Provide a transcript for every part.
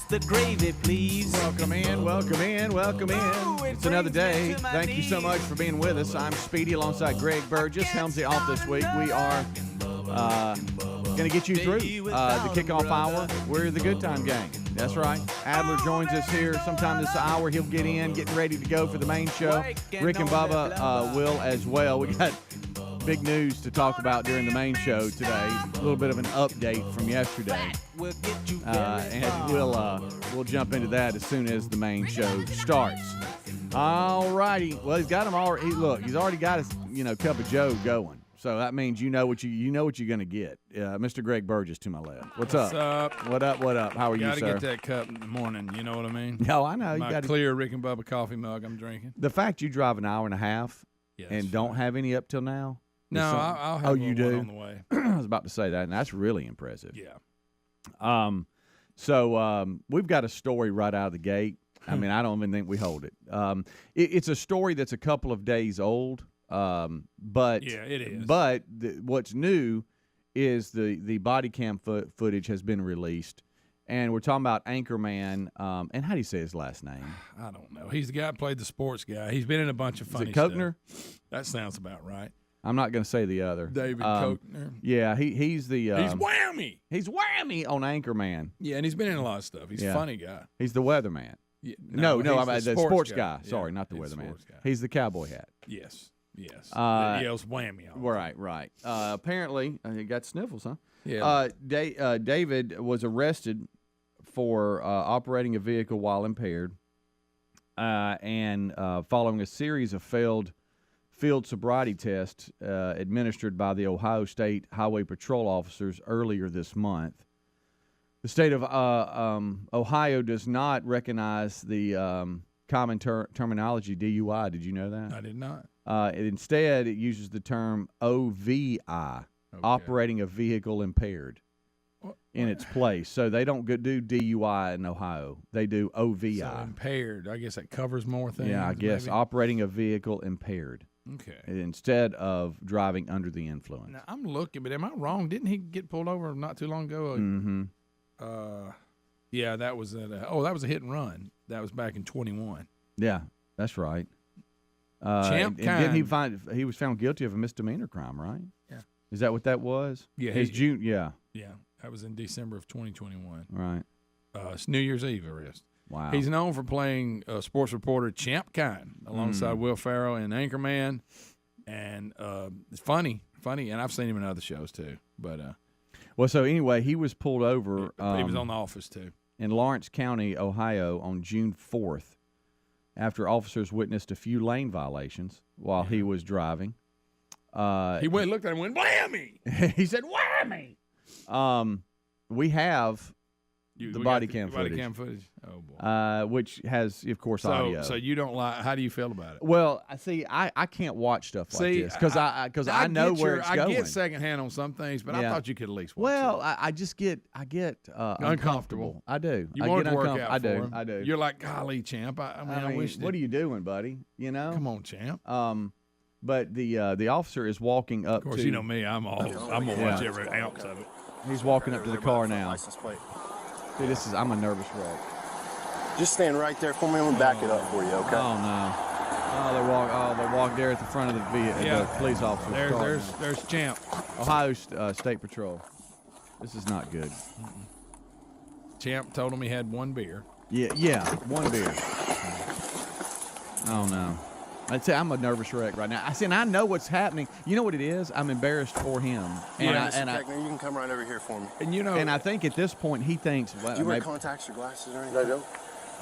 the gravy, please. Welcome in, welcome in, welcome in. It's another day. Thank you so much for being with us. I'm Speedy alongside Greg Burgess. Helmsy off this week. We are going to get you through the kickoff hour. We're the Good Time Gang. That's right. Adler joins us here sometime this hour. He'll get in, getting ready to go for the main show. Rick and Bubba will as well. We got big news to talk about during the main show today. A little bit of an update from yesterday. And we'll jump into that as soon as the main show starts. All righty. Well, he's got them already. Look, he's already got his cup of Joe going. So that means you know what you're going to get. Mr. Greg Burgess to my left. What's up? What up? What up? How are you, sir? Got to get that cup in the morning. You know what I mean? No, I know. My clear Rick and Bubba coffee mug I'm drinking. The fact you drive an hour and a half and don't have any up till now. No, I'll have one on the way. I was about to say that, and that's really impressive. Yeah. So we've got a story right out of the gate. I mean, I don't even think we hold it. It's a story that's a couple of days old. But yeah, it is. But what's new is the body cam footage has been released, and we're talking about Anchorman. And how do you say his last name? I don't know. He's the guy who played the sports guy. He's been in a bunch of funny Is it Koechner? stuff. That sounds about right. I'm not going to say the other. David Koechner. Yeah, he's the he's whammy. He's whammy on Anchorman. Yeah, and he's been in a lot of stuff. He's a funny guy. He's the weatherman. Yeah, no, I'm the sports guy. Yeah, Sorry, not the weatherman. He's the cowboy hat. Yes. He yells whammy. Right. Apparently, he got sniffles, huh? Yeah. David was arrested for operating a vehicle while impaired, and following a series of failed field sobriety tests administered by the Ohio State Highway Patrol officers earlier this month. The state of Ohio does not recognize the common terminology DUI. Did you know that? I did not. Instead, it uses the term OVI, operating a vehicle impaired, in its place. So they don't do DUI in Ohio. They do OVI. So impaired. I guess that covers more things. Yeah, I guess maybe? Operating a vehicle impaired. Okay. Instead of driving under the influence. Now, I'm looking, but am I wrong? Didn't he get pulled over not too long ago? Mm-hmm. Yeah, that was that was a hit and run. That was back in 21. Yeah, that's right. Champ and didn't he was found guilty of a misdemeanor crime, right? Yeah. Is that what that was? Yeah. June. Yeah. Yeah, that was in December of 2021. Right. It's New Year's Eve arrest. Wow. He's known for playing sports reporter Champ Kine alongside Will Ferrell in Anchorman, and it's funny, and I've seen him in other shows too. But well, so anyway, he was pulled over. He was on The Office too in Lawrence County, Ohio, on June 4th, after officers witnessed a few lane violations while he was driving. He looked at him, and went whammy. He said whammy. We have the body cam footage. Oh boy. Which has, of course, audio. So you don't like? How do you feel about it? Well, I can't watch stuff like this because I know where it's going. I get secondhand on some things, but I thought you could at least watch it. I just get uncomfortable. I do. You want it to work out I for him. I do. You're like, golly, Champ. I wish. What are you doing, buddy? You know. Come on, Champ. But the officer is walking up. Of course, you know me. I'm gonna watch every ounce of it. He's walking up to the car now. Dude, I'm a nervous wreck. Just stand right there for me. I'm gonna back it up for you, okay? Oh no! They walk there at the front of the vehicle. Yeah. The police officer. There's Champ. Ohio State Patrol. This is not good. Champ told him he had one beer. Yeah, one beer. Oh no! I'd say I'm a nervous wreck right now. I know what's happening. You know what it is? I'm embarrassed for him. You can come right over here for me. And I think at this point he thinks. Well, do you wear contacts or glasses or anything? I don't.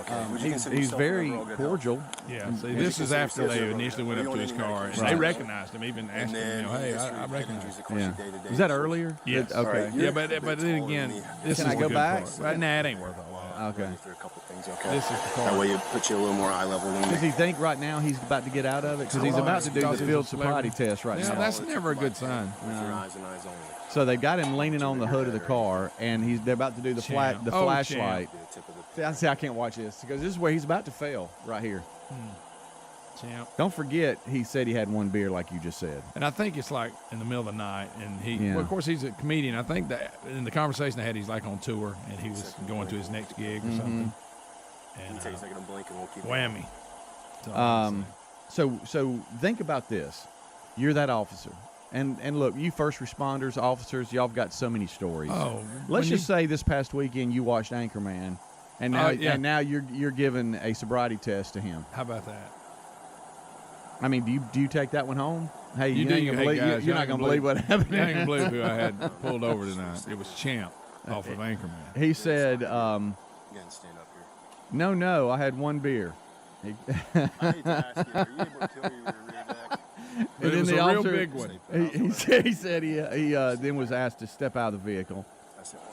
Okay. He's very cordial. Yeah. See, this is after they initially went up to his car, and they recognized him, even asked him, hey, I recognize you. Yeah. Was that earlier? Yes. Okay. Yeah, but then again, this is Can I go back? Right? Nah, it ain't worth a while. Okay. Through a couple things, okay? This is the car. That way it puts you a little more eye level. Does he think right now he's about to get out of it? Because he's about to do the field sobriety test right now. That's never a good sign. With your eyes and eyes only. So they've got him leaning on the hood of the car, and they're about to do the flashlight. See, I can't watch this because this is where he's about to fail right here. Champ. Don't forget, he said he had one beer, like you just said. And I think it's like in the middle of the night, and Yeah. well, of course, he's a comedian. I think that in the conversation they had, he's like on tour, and he was going to his next gig or something. And Take a second to blink and we'll keep going. whammy. So think about this. You're that officer. And look, you first responders, officers, y'all have got so many stories. Oh, Let's just say this past weekend you watched Anchorman, and now yeah. and now you're giving a sobriety test to him. How about that? I mean, do you take that one home? Hey, You you do, ain't gonna hey, believe, guys, you're not gonna believe what happened. You ain't gonna believe who I had pulled over tonight. It was Champ off of Anchorman. He said, You gotta stand up here. no, I had one beer. I hate to ask you, are you able to tell me your rear back? But it was a real big one. He said he then was asked to step out of the vehicle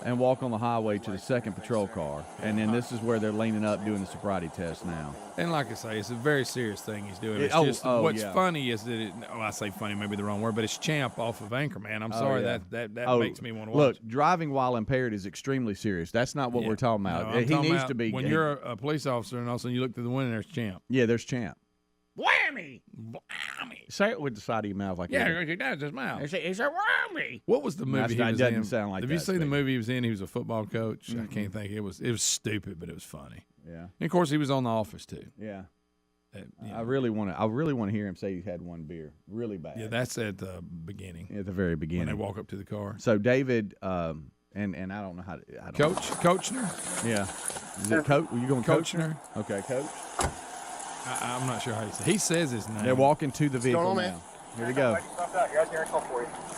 and walk on the highway to the second patrol car. And then this is where they're leaning up doing the sobriety test now. And like I say, it's a very serious thing he's doing. It's Oh, just oh, what's yeah. funny is that I say funny, maybe the wrong word, but it's Champ off of Anchorman. I'm sorry yeah. that Oh, makes me want to watch. Look, driving while impaired is extremely serious. That's not what Yeah. we're talking about. No, I'm He talking needs about to be. when you're a police officer and all of a sudden you look through the window and there's Champ. Yeah, there's Champ. Whammy! Whammy! Say it with the side of your mouth like that. Yeah, he does his mouth. It's a whammy. What was the movie he That was doesn't in? sound like Have you that, seen the Steve. movie he was in? He was a football coach. I can't think. It was stupid, but it was funny. Yeah, And of course, he was on The Office too. yeah. You know. I really want to hear him say he had one beer, really bad. Yeah, that's at the beginning at the very when beginning. they walk up to the car. So David, and I don't know how to. I don't Koechner? Yeah. Is it Coach? Are you going Koechner? Okay, Coach. I'm not sure how you say. He says his name. They're walking to the vehicle going on, now. man? Here we go.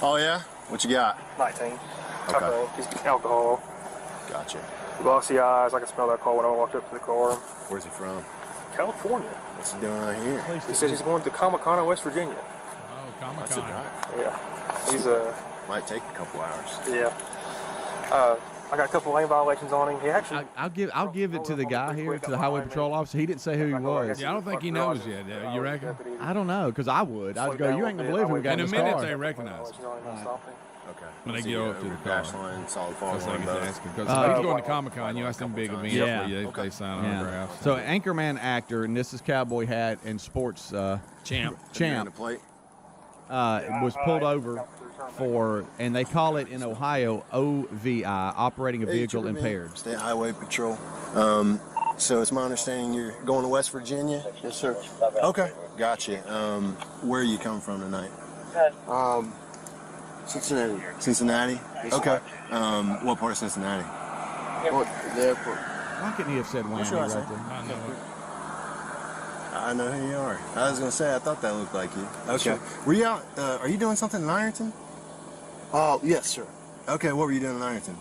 Oh, yeah? What you got? 19. Okay. Just alcohol. Gotcha. Glossy eyes. I can smell that car when I walked up to the car. Where's he from? California. What's he doing right here? He says he's going to Comic-Con in West Virginia. Oh, That's a Comic-Con. drive. Yeah. He's Might take a couple hours. yeah. I got a couple lane violations on him. He actually. I'll give it to the guy here, to the highway patrol officer. He didn't say who he was. Yeah, I don't think he knows yet. You reckon? I don't know, because I would. I'd go, you ain't gonna believe who we got In in a this minute, car. they recognize him. Okay. When they So get you up to the dash car. line, solid fog That's line, like he's both. asking. Because if he's going to Comic-Con, you ask them big events, Yeah. they sign Yeah. autographs. So Anchorman actor, and this is cowboy hat and sports Champ. Behind the champ, plate. was pulled over for, and they call it in Ohio OVI, operating a Hey, vehicle Trooper, man. impaired. State Highway Patrol. So it's my understanding you're going to West Virginia? Yes, sir. Okay. Gotcha. Where are you coming from tonight? Cincinnati. Cincinnati? Okay. What part of Cincinnati? The airport. Why couldn't he have said whammy your right last there? I know it. I know who you are. I was going to say, I thought that looked like you. Okay. Were you out, are you doing something in Ironton? Yes, sir. Okay, what were you doing in Ironton?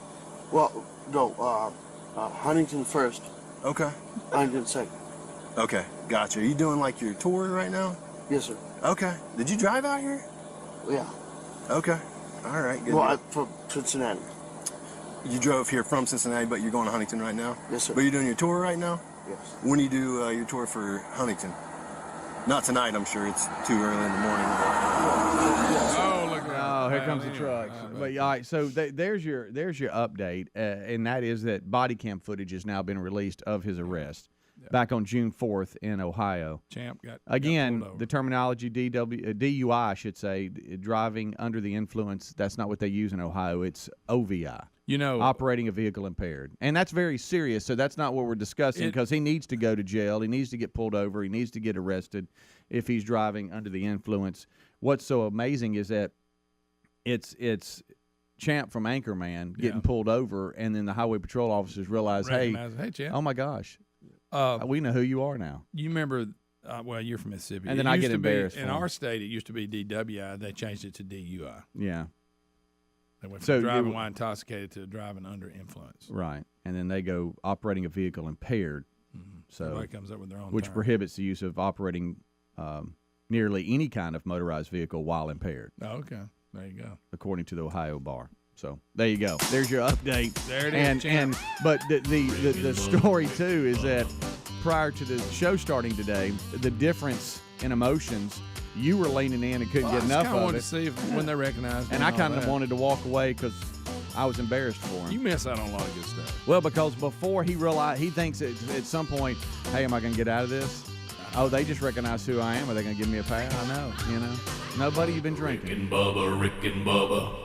Well, no. Huntington first. Okay. Huntington second. Okay, gotcha. Are you doing like your tour right now? Yes, sir. Okay. Did you drive out here? Yeah. Okay. All right, good. Well, from Cincinnati. You drove here from Cincinnati, but you're going to Huntington right now? Yes, sir. But you're doing your tour right now? Yes. When do you do your tour for Huntington? Not tonight, I'm sure. It's too early in the morning. Oh, look at Oh, here that. comes the Anyway, trucks. But all right, so there's your update, and that is that body cam footage has now been released of his arrest back on June 4th in Ohio. Champ got Again, pulled over. the terminology DUI, I should say, driving under the influence. That's not what they use in Ohio. It's OVI. You know, Operating a vehicle impaired. And that's very serious, so that's not what we're discussing, because he needs to go to jail. He needs to get pulled over. He needs to get arrested if he's driving under the influence. What's so amazing is that it's Champ from Anchorman getting pulled over, and then the highway patrol officers realize, hey, Champ. oh my gosh, we know who you are now. You remember, well, you're from Mississippi. And then It I used get to be- embarrassed In for our him. state, it used to be DWI. They changed it to DUI. Yeah, They went So from driving you- while intoxicated to driving under influence. right. And then they go operating a vehicle impaired, so Everybody comes up with their own which term. prohibits the use of operating nearly any kind of motorized vehicle while impaired, Oh, okay. There you go. according to the Ohio bar. So there you go. There's your update. There it is, And but the story too is that prior to the show starting today, the difference in emotions, you were leaning in and couldn't get I enough just of wanted it, to see if, when they recognized me and I all kind of that. wanted to walk away because I was embarrassed for him. You miss out on a lot of good stuff. Well, because before he realized, he thinks at some point, hey, am I going to get out of this? Oh, they just recognize who I am. Are they going to give me a pass? I know, you know. Nobody, you've been drinking. Rick and Bubba.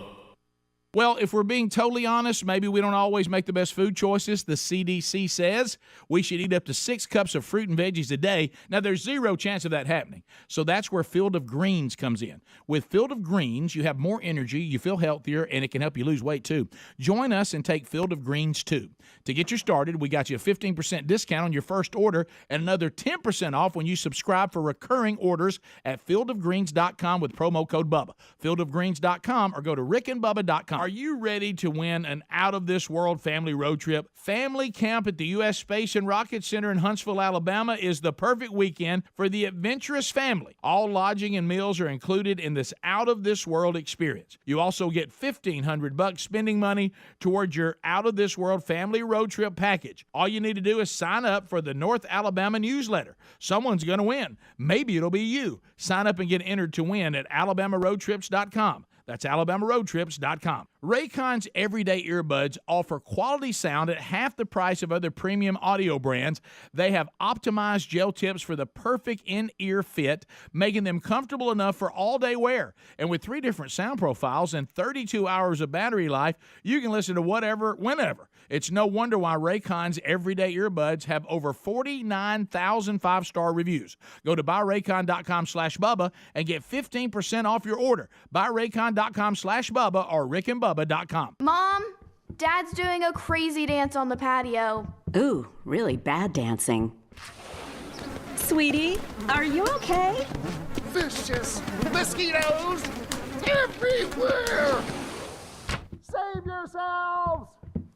Well, if we're being totally honest, maybe we don't always make the best food choices. The CDC says we should eat up to 6 cups of fruit and veggies a day. Now, there's zero chance of that happening. So that's where Field of Greens comes in. With Field of Greens, you have more energy, you feel healthier, and it can help you lose weight too. Join us and take Field of Greens too. To get you started, we got you a 15% discount on your first order and another 10% off when you subscribe for recurring orders at fieldofgreens.com with promo code BUBBA. Fieldofgreens.com or go to rickandbubba.com. Are you ready to win an out-of-this-world family road trip? Family Camp at the U.S. Space and Rocket Center in Huntsville, Alabama is the perfect weekend for the adventurous family. All lodging and meals are included in this out-of-this-world experience. You also get $1,500 spending money towards your out-of-this-world family road trip package. All you need to do is sign up for the North Alabama newsletter. Someone's going to win. Maybe it'll be you. Sign up and get entered to win at alabamaroadtrips.com. That's alabamaroadtrips.com. Raycon's everyday earbuds offer quality sound at half the price of other premium audio brands. They have optimized gel tips for the perfect in-ear fit, making them comfortable enough for all-day wear. And with 3 different sound profiles and 32 hours of battery life, you can listen to whatever, whenever. It's no wonder why Raycon's everyday earbuds have over 49,000 5-star reviews. Go to buyraycon.com/Bubba and get 15% off your order. Buyraycon.com/Bubba or rickandbubba.com. Mom, Dad's doing a crazy dance on the patio. Ooh, really bad dancing. Sweetie, are you okay? Vicious mosquitoes everywhere! Save yourselves!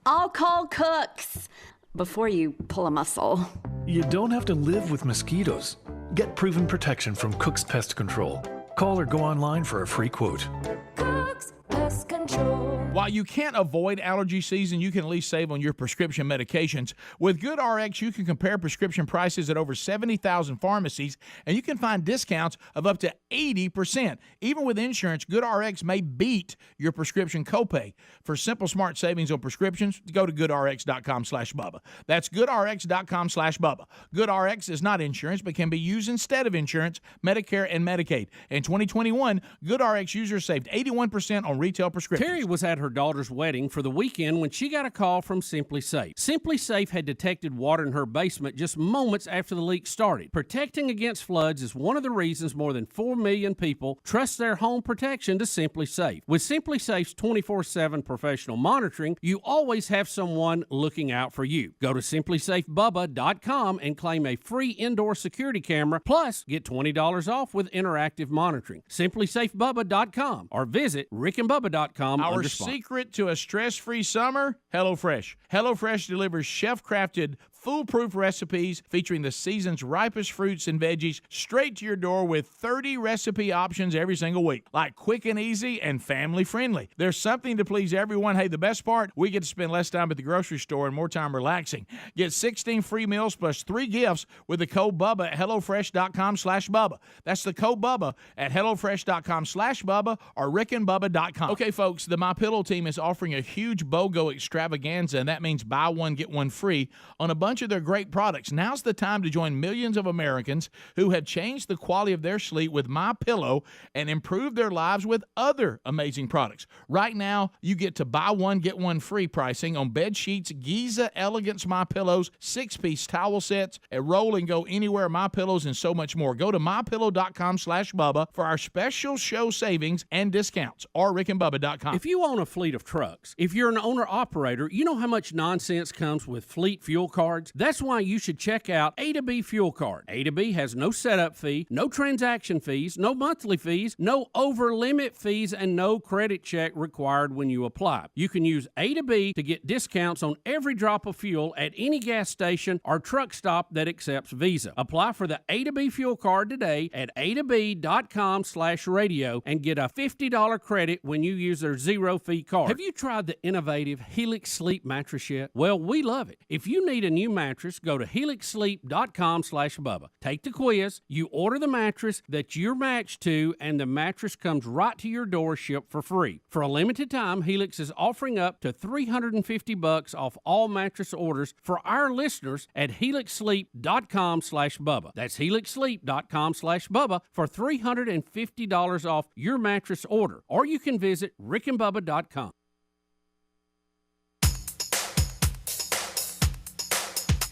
I'll call Cooks before you pull a muscle. You don't have to live with mosquitoes. Get proven protection from Cook's Pest Control. Call or go online for a free quote. Cooks Pest Control. While you can't avoid allergy season, you can at least save on your prescription medications. With GoodRx, you can compare prescription prices at over 70,000 pharmacies, and you can find discounts of up to 80%. Even with insurance, GoodRx may beat your prescription copay. For simple, smart savings on prescriptions, go to goodrx.com/Bubba. That's goodrx.com/Bubba. GoodRx is not insurance, but can be used instead of insurance, Medicare, and Medicaid. In 2021, GoodRx users saved 81% on retail prescriptions. Terry was at her daughter's wedding for the weekend when she got a call from Simply Safe. Simply Safe had detected water in her basement just moments after the leak started. Protecting against floods is one of the reasons more than 4 million people trust their home protection to Simply Safe. With Simply Safe's 24/7 professional monitoring, you always have someone looking out for you. Go to simplysafebubba.com and claim a free indoor security camera, plus get $20 off with interactive monitoring. simplysafebubba.com or visit rickandbubba.com. Our secret to a stress-free summer? HelloFresh. HelloFresh delivers chef-crafted, foolproof recipes featuring the season's ripest fruits and veggies straight to your door with 30 recipe options every single week. Like quick and easy and family friendly. There's something to please everyone. Hey, the best part, we get to spend less time at the grocery store and more time relaxing. Get 16 free meals plus 3 gifts with the code BUBBA at HelloFresh.com/Bubba. That's the code BUBBA at HelloFresh.com/Bubba or rickandbubba.com. Okay, folks, the MyPillow team is offering a huge BOGO extravaganza, and that means buy one, get one free on a bunch of their great products. Now's the time to join millions of Americans who have changed the quality of their sleep with MyPillow and improved their lives with other amazing products. Right now, you get to buy one, get one free pricing on bed sheets, Giza Elegance MyPillows, 6-piece towel sets, a roll and go anywhere MyPillows, and so much more. Go to MyPillow.com/Bubba for our special show savings and discounts, or rickandbubba.com. If you own a fleet of trucks, if you're an owner-operator, you know how much nonsense comes with fleet fuel cards? That's why you should check out A to B Fuel Card. A to B has no setup fee, no transaction fees, no monthly fees, no over-limit fees, and no credit check required when you apply. You can use A to B to get discounts on every drop of fuel at any gas station or truck stop that accepts Visa. Apply for the A to B Fuel Card today at a2b.com/radio and get a $50 credit when you use their zero-fee card. Have you tried the innovative Helix Sleep mattress yet? Well, we love it. If you need a new mattress, go to helixsleep.com/Bubba. Take the quiz, you order the mattress that you're matched to, and the mattress comes right to your door shipped for free. For a limited time, Helix is offering up to $350 off all mattress orders for our listeners at helixsleep.com/Bubba. That's helixsleep.com/Bubba for $350 off your mattress order. Or you can visit rickandbubba.com.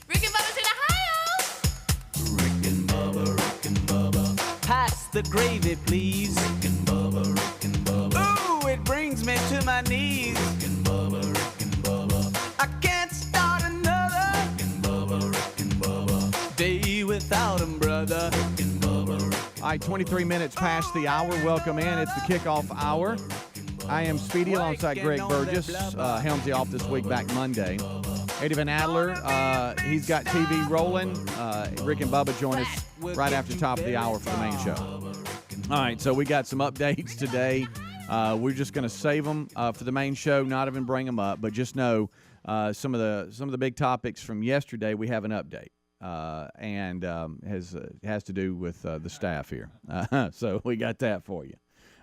Rick and Bubba's in Ohio! Rick and Bubba. Pass the gravy, please. Rick and Bubba. Ooh, it brings me to my knees. Rick and Bubba. I can't start another Rick and Bubba. day without 'em, brother. Rick and Bubba. All right, 23 minutes past the hour. Welcome in. It's the kickoff hour. I am Speedy alongside Greg Burgess. Helmsy off this week, back Monday. Eddie Van Adler, he's got TV rolling. Rick and Bubba join us right after the top of the hour for the main show. All right, so we got some updates today. We're just going to save them for the main show, not even bring them up, but just know some of the big topics from yesterday. We have an update, and has to do with the staff here. So we got that for you.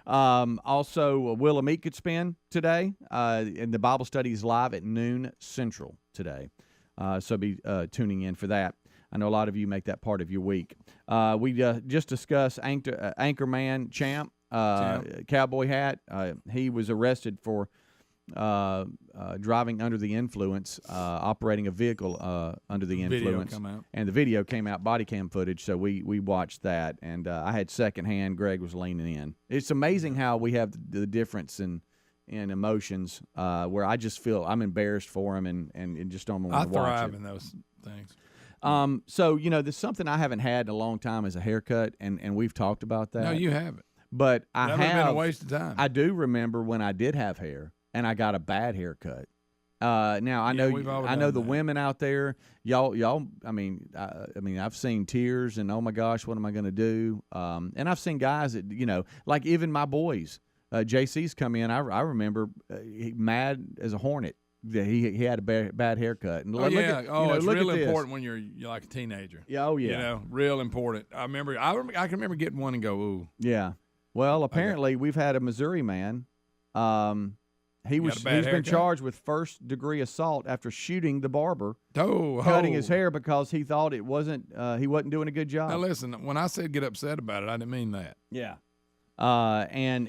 Also, Will Meat could spin today, and the Bible study is live at noon Central today. So be tuning in for that. I know a lot of you make that part of your week. We just discussed Anchorman Champ, cowboy hat. He was arrested for driving under the influence, operating a vehicle under the influence. And the video came out, body cam footage, so we watched that, and I had secondhand. Greg was leaning in. It's amazing how we have the difference in emotions, where I just feel I'm embarrassed for him and just don't want to watch it. I thrive in those things. So, there's something I haven't had in a long time is a haircut, and we've talked about that. No, you haven't. But I Never have. been a waste of time. I do remember when I did have hair, and I got a bad haircut. Now I know the women out there, y'all. I mean, I've seen tears and oh my gosh, what am I going to do? And I've seen guys that like even my boys. JC's come in. I remember he mad as a hornet. He had a bad haircut. And it's real at important when you're like a teenager. Yeah, oh yeah. Real important. I can remember getting one and go, ooh. Yeah. Well, apparently we've had a Missouri man. He's been charged with first-degree assault after shooting the barber, cutting his hair because he thought he wasn't doing a good job. Now listen, when I said get upset about it, I didn't mean that. Yeah. And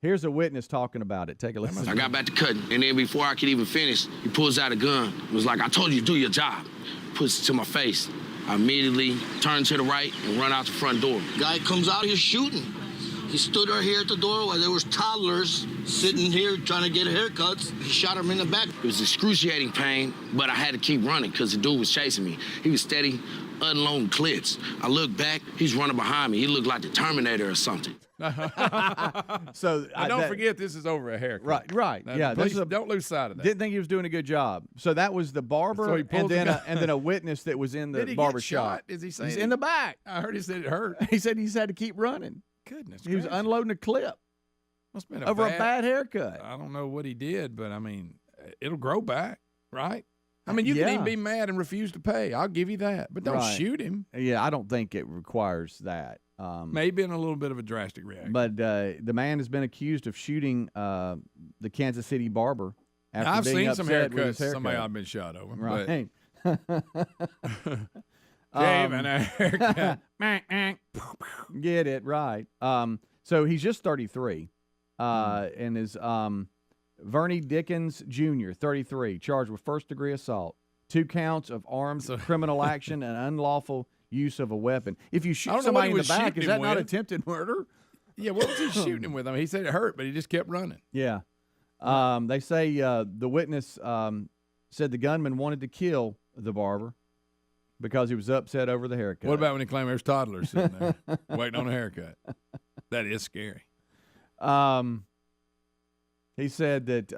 here's a witness talking about it. Take a listen. I got back to cutting, and then before I could even finish, he pulls out a gun. It was like, I told you to do your job. Puts it to my face. I immediately turn to the right and run out the front door. Guy comes out here shooting. He stood right here at the door while there was toddlers sitting here trying to get haircuts. He shot him in the back. It was excruciating pain, but I had to keep running because the dude was chasing me. He was steady, unloading clips. I looked back, he's running behind me. He looked like the Terminator or something. So don't forget this is over a haircut. Right. Now, yeah, please don't lose sight of that. Didn't think he was doing a good job. So that was the barber, and then a witness that was in the barber shop. Is he saying he's in the back? I heard he said it hurt. He said he's had to keep running. Goodness, he was unloading a clip Must been over a bad haircut. I don't know what he did, but I mean, it'll grow back, right? I mean, you can even be mad and refuse to pay. I'll give you that, but don't shoot him. Yeah, I don't think it requires that. Maybe in a little bit of a drastic reaction. But the man has been accused of shooting the Kansas City barber. After I've being seen some haircuts. haircut. Somebody I've been shot over. Right. Gave an haircut. Get it right. So he's just 33, and is Vernie Dickens Jr., 33, charged with first-degree assault, 2 counts of armed criminal action and unlawful use of a weapon. If you shoot somebody in the back, is that not attempted murder? Yeah, what was he shooting him with? I mean, he said it hurt, but he just kept running. Yeah. They say the witness said the gunman wanted to kill the barber because he was upset over the haircut. What about when he claimed there's toddlers sitting there waiting on a haircut? That is scary. He said that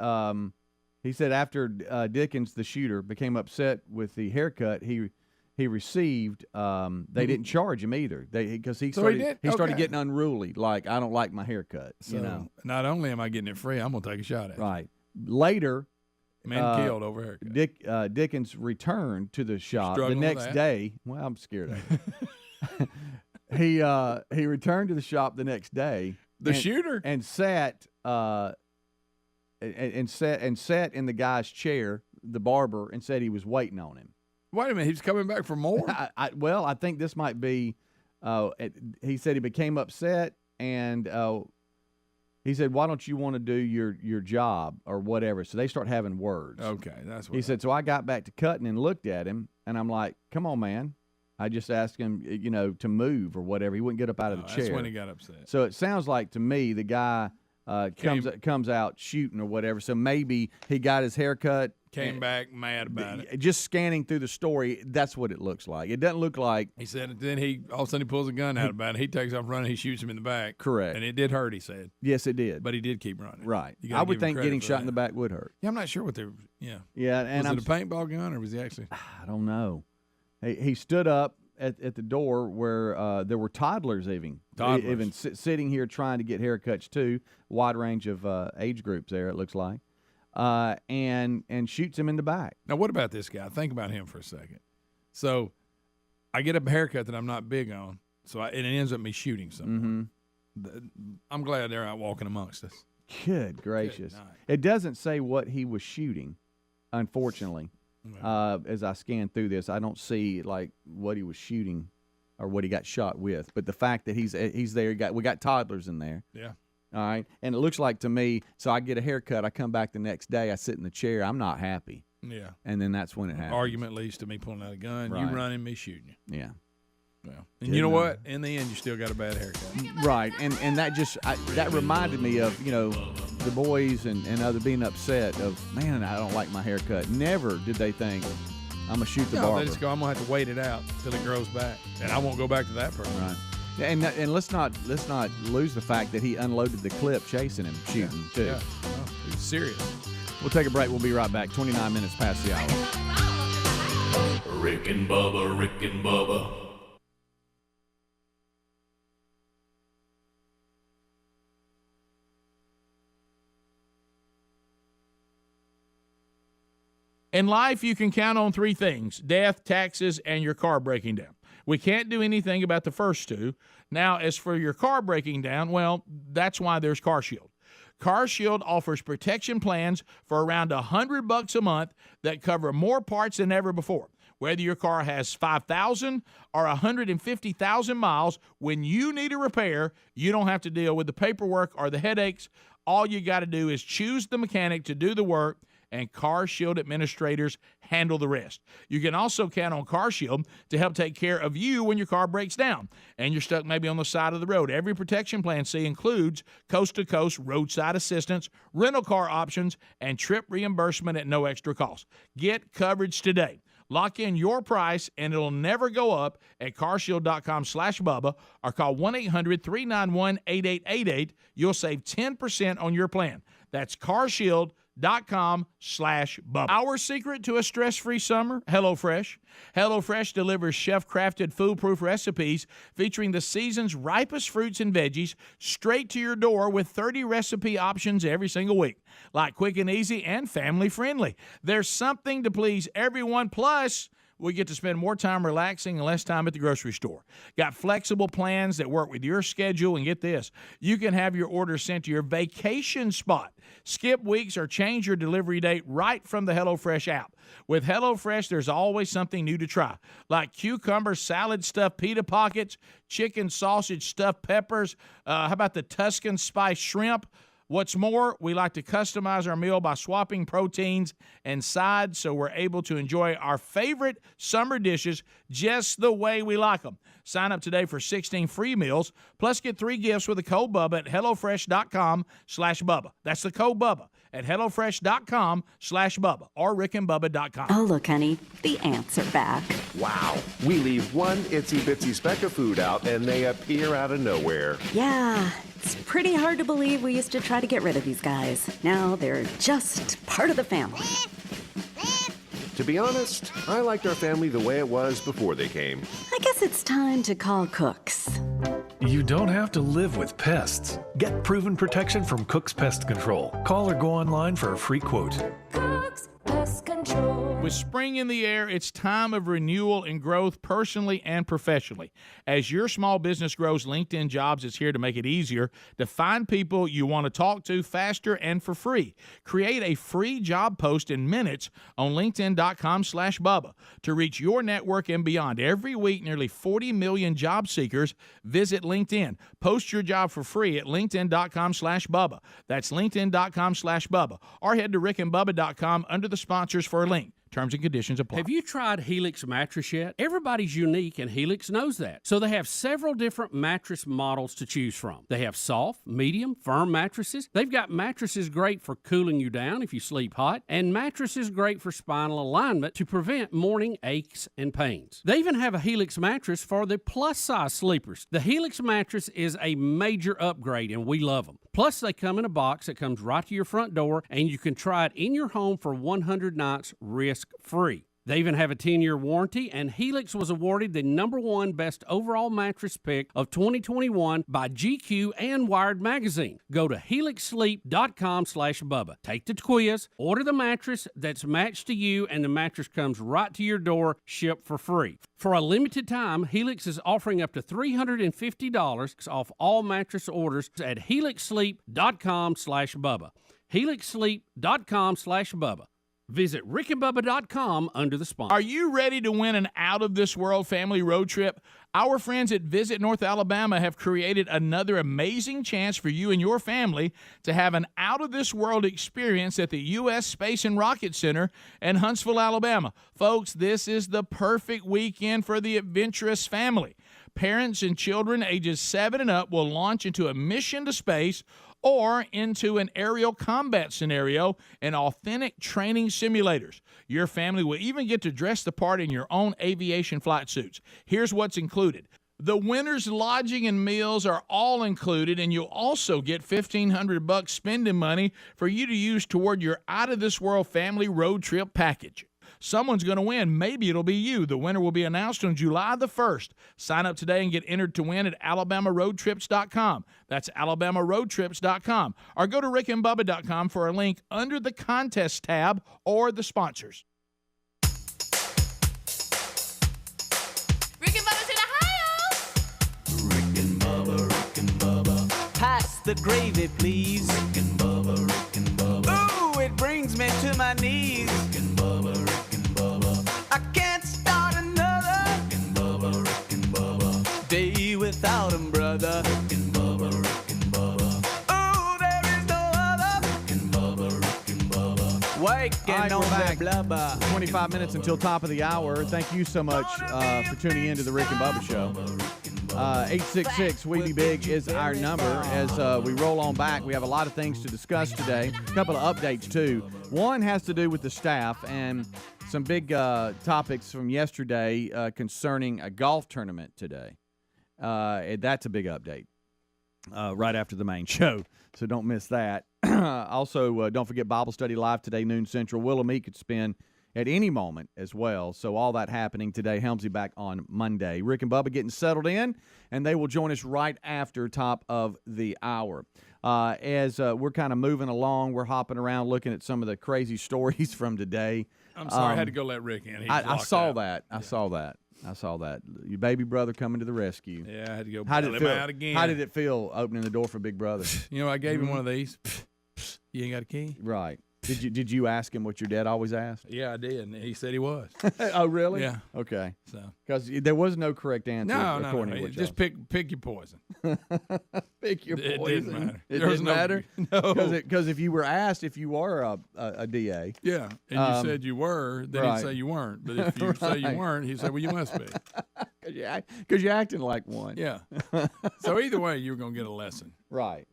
after Dickens, the shooter, became upset with the haircut he received, they didn't charge him either. Because he started getting unruly. Like, I don't like my haircut. So not only am I getting it free, I'm gonna take a shot at it. Right. Later, Men killed over haircut. Dickens returned to the shop the Struggling with next that? day. Well, I'm scared of it. He returned to the shop the next day. The shooter? And sat and sat in the guy's chair, the barber, and said he was waiting on him. Wait a minute, he's coming back for more? I think this might be. He said he became upset, and he said, "Why don't you want to do your job or whatever?" So they start having words. Okay, that's what he said. So I got back to cutting and looked at him, and I'm like, "Come on, man." I just asked him, to move or whatever. He wouldn't get up out of the chair. That's when he got upset. So it sounds like to me the guy comes out shooting or whatever. So maybe he got his hair cut. Came back mad about it. Just scanning through the story, that's what it looks like. It doesn't look like. He said then all of a sudden he pulls a gun out about it. He takes off running. He shoots him in the back. Correct. And it did hurt, he said. Yes, it did. But he did keep running. Right. You gotta I would give him think credit getting for shot that. in the back would hurt. Yeah, I'm not sure what they were. Yeah. Yeah. And was it a paintball gun or was he actually? I don't know. He stood up at the door where there were toddlers even sitting here trying to get haircuts too. Wide range of age groups there, it looks like. And shoots him in the back. Now, what about this guy? Think about him for a second. So, I get a haircut that I'm not big on, and it ends up me shooting someone. Mm-hmm. I'm glad they're out walking amongst us. Good gracious! Good night. It doesn't say what he was shooting, unfortunately. As I scan through this, I don't see like what he was shooting or what he got shot with. But the fact that he's there, we got toddlers in there. Yeah. All right, and it looks like to me. So I get a haircut. I come back the next day. I sit in the chair. I'm not happy. Yeah. And then that's when it happens. Argument leads to me pulling out a gun. Right. You running, me shooting you. Yeah. Well, and you know what? In the end, you still got a bad haircut. Right, and that just that reminded me of the boys and other being upset of, man, I don't like my haircut. Never did they think I'm gonna shoot the barber. They just go, I'm gonna have to wait it out till it grows back, and I won't go back to that person. Right. And let's not lose the fact that he unloaded the clip chasing him shooting too. Yeah, well, he was serious. We'll take a break. We'll be right back. 29 minutes past the hour. Rick and Bubba, Rick and Bubba. In life, you can count on three things: death, taxes, and your car breaking down. We can't do anything about the first two. Now, as for your car breaking down, well, that's why there's CarShield. CarShield offers protection plans for around $100 a month that cover more parts than ever before. Whether your car has 5,000 or 150,000 miles, when you need a repair, you don't have to deal with the paperwork or the headaches. All you got to do is choose the mechanic to do the work, and CarShield administrators handle the rest. You can also count on CarShield to help take care of you when your car breaks down and you're stuck maybe on the side of the road. Every protection plan includes coast-to-coast roadside assistance, rental car options, and trip reimbursement at no extra cost. Get coverage today. Lock in your price, and it'll never go up at carshield.com/Bubba or call 1-800-391-8888. You'll save 10% on your plan. That's carshield.com/Bubba. Our secret to a stress-free summer? HelloFresh. HelloFresh delivers chef-crafted foolproof recipes featuring the season's ripest fruits and veggies straight to your door with 30 recipe options every single week. Like quick and easy and family-friendly. There's something to please everyone, plus we get to spend more time relaxing and less time at the grocery store. Got flexible plans that work with your schedule, and get this, you can have your order sent to your vacation spot. Skip weeks or change your delivery date right from the HelloFresh app. With HelloFresh, there's always something new to try, like cucumber salad stuffed pita pockets, chicken sausage stuffed peppers, how about the Tuscan spice shrimp? What's more, we like to customize our meal by swapping proteins and sides so we're able to enjoy our favorite summer dishes just the way we like them. Sign up today for 16 free meals, plus get 3 gifts with the code Bubba at HelloFresh.com/Bubba. That's the code Bubba at HelloFresh.com/Bubba or RickandBubba.com. Oh, look, honey, the ants are back. Wow. We leave one itsy-bitsy speck of food out, and they appear out of nowhere. Yeah, it's pretty hard to believe we used to try to get rid of these guys. Now they're just part of the family. To be honest, I liked our family the way it was before they came. I guess it's time to call Cooks. You don't have to live with pests. Get proven protection from Cook's Pest Control. Call or go online for a free quote. control. With spring in the air, it's time of renewal and growth personally and professionally. As your small business grows, LinkedIn Jobs is here to make it easier to find people you want to talk to faster and for free. Create a free job post in minutes on linkedin.com/Bubba to reach your network and beyond. Every week, nearly 40 million job seekers visit LinkedIn. Post your job for free at linkedin.com/Bubba. That's linkedin.com/Bubba. Or head to rickandbubba.com under the sponsors for a link. Terms and conditions apply. Have you tried Helix mattress yet? Everybody's unique, and Helix knows that. So they have several different mattress models to choose from. They have soft, medium, firm mattresses. They've got mattresses great for cooling you down if you sleep hot, and mattresses great for spinal alignment to prevent morning aches and pains. They even have a Helix mattress for the plus-size sleepers. The Helix mattress is a major upgrade, and we love them. Plus, they come in a box that comes right to your front door, and you can try it in your home for 100 nights risk-free. They even have a 10-year warranty, and Helix was awarded the #1 best overall mattress pick of 2021 by GQ and Wired Magazine. Go to helixsleep.com/Bubba. Take the quiz, order the mattress that's matched to you, and the mattress comes right to your door, shipped for free. For a limited time, Helix is offering up to $350 off all mattress orders at helixsleep.com/Bubba. helixsleep.com/Bubba. Visit rickandbubba.com under the sponsor. Are you ready to win an out-of-this-world family road trip? Our friends at Visit North Alabama have created another amazing chance for you and your family to have an out-of-this-world experience at the U.S. Space and Rocket Center in Huntsville, Alabama. Folks, this is the perfect weekend for the adventurous family. Parents and children ages 7 and up will launch into a mission to space or into an aerial combat scenario in authentic training simulators. Your family will even get to dress the part in your own aviation flight suits. Here's what's included. The winner's lodging and meals are all included, and you'll also get $1,500 spending money for you to use toward your out-of-this-world family road trip package. Someone's going to win. Maybe it'll be you. The winner will be announced on July the 1st. Sign up today and get entered to win at alabamaroadtrips.com. That's alabamaroadtrips.com. Or go to rickandbubba.com for a link under the contest tab or the sponsors. Rick and Bubba's in Ohio! Rick and Bubba. Pass the gravy, please. Rick and Bubba. Ooh, it brings me to my knees. Rick and Bubba. I can't start another Rick and Bubba. Day without him, brother. Rick and Bubba. Oh, there is no other Rick and Bubba. Waking on that blubber. 25 minutes until top of the hour. Thank you so much for tuning in to the Rick and Bubba Show. 866-WE-BE-BIG is our number. As we roll on back, we have a lot of things to discuss today. A couple of updates, too. One has to do with the staff and some big topics from yesterday concerning a golf tournament today. That's a big update right after the main show, so don't miss that. Also, don't forget Bible Study Live today, noon Central. Willamette could spin at any moment as well. So all that happening today. Helmsy back on Monday. Rick and Bubba getting settled in, and they will join us right after top of the hour. As we're kind of moving along, we're hopping around looking at some of the crazy stories from today. I'm sorry, I had to go let Rick in. I saw that. I saw that. Your baby brother coming to the rescue. Yeah, I had to go let him out again. How did it feel opening the door for Big Brother? I gave him one of these. You ain't got a key? Right. Did you ask him what your dad always asked? Yeah, I did, and he said he was. Oh, really? Yeah. Okay. So because there was no correct answer. No. To what just pick your poison. Pick your poison. It didn't matter. It didn't matter. No. Because if you were asked if you were a DA. Yeah, and you said you were, then he'd say you weren't. But if you say you weren't, he'd say, well, you must be. Because you're acting like one. Yeah. So either way, you're going to get a lesson. Right.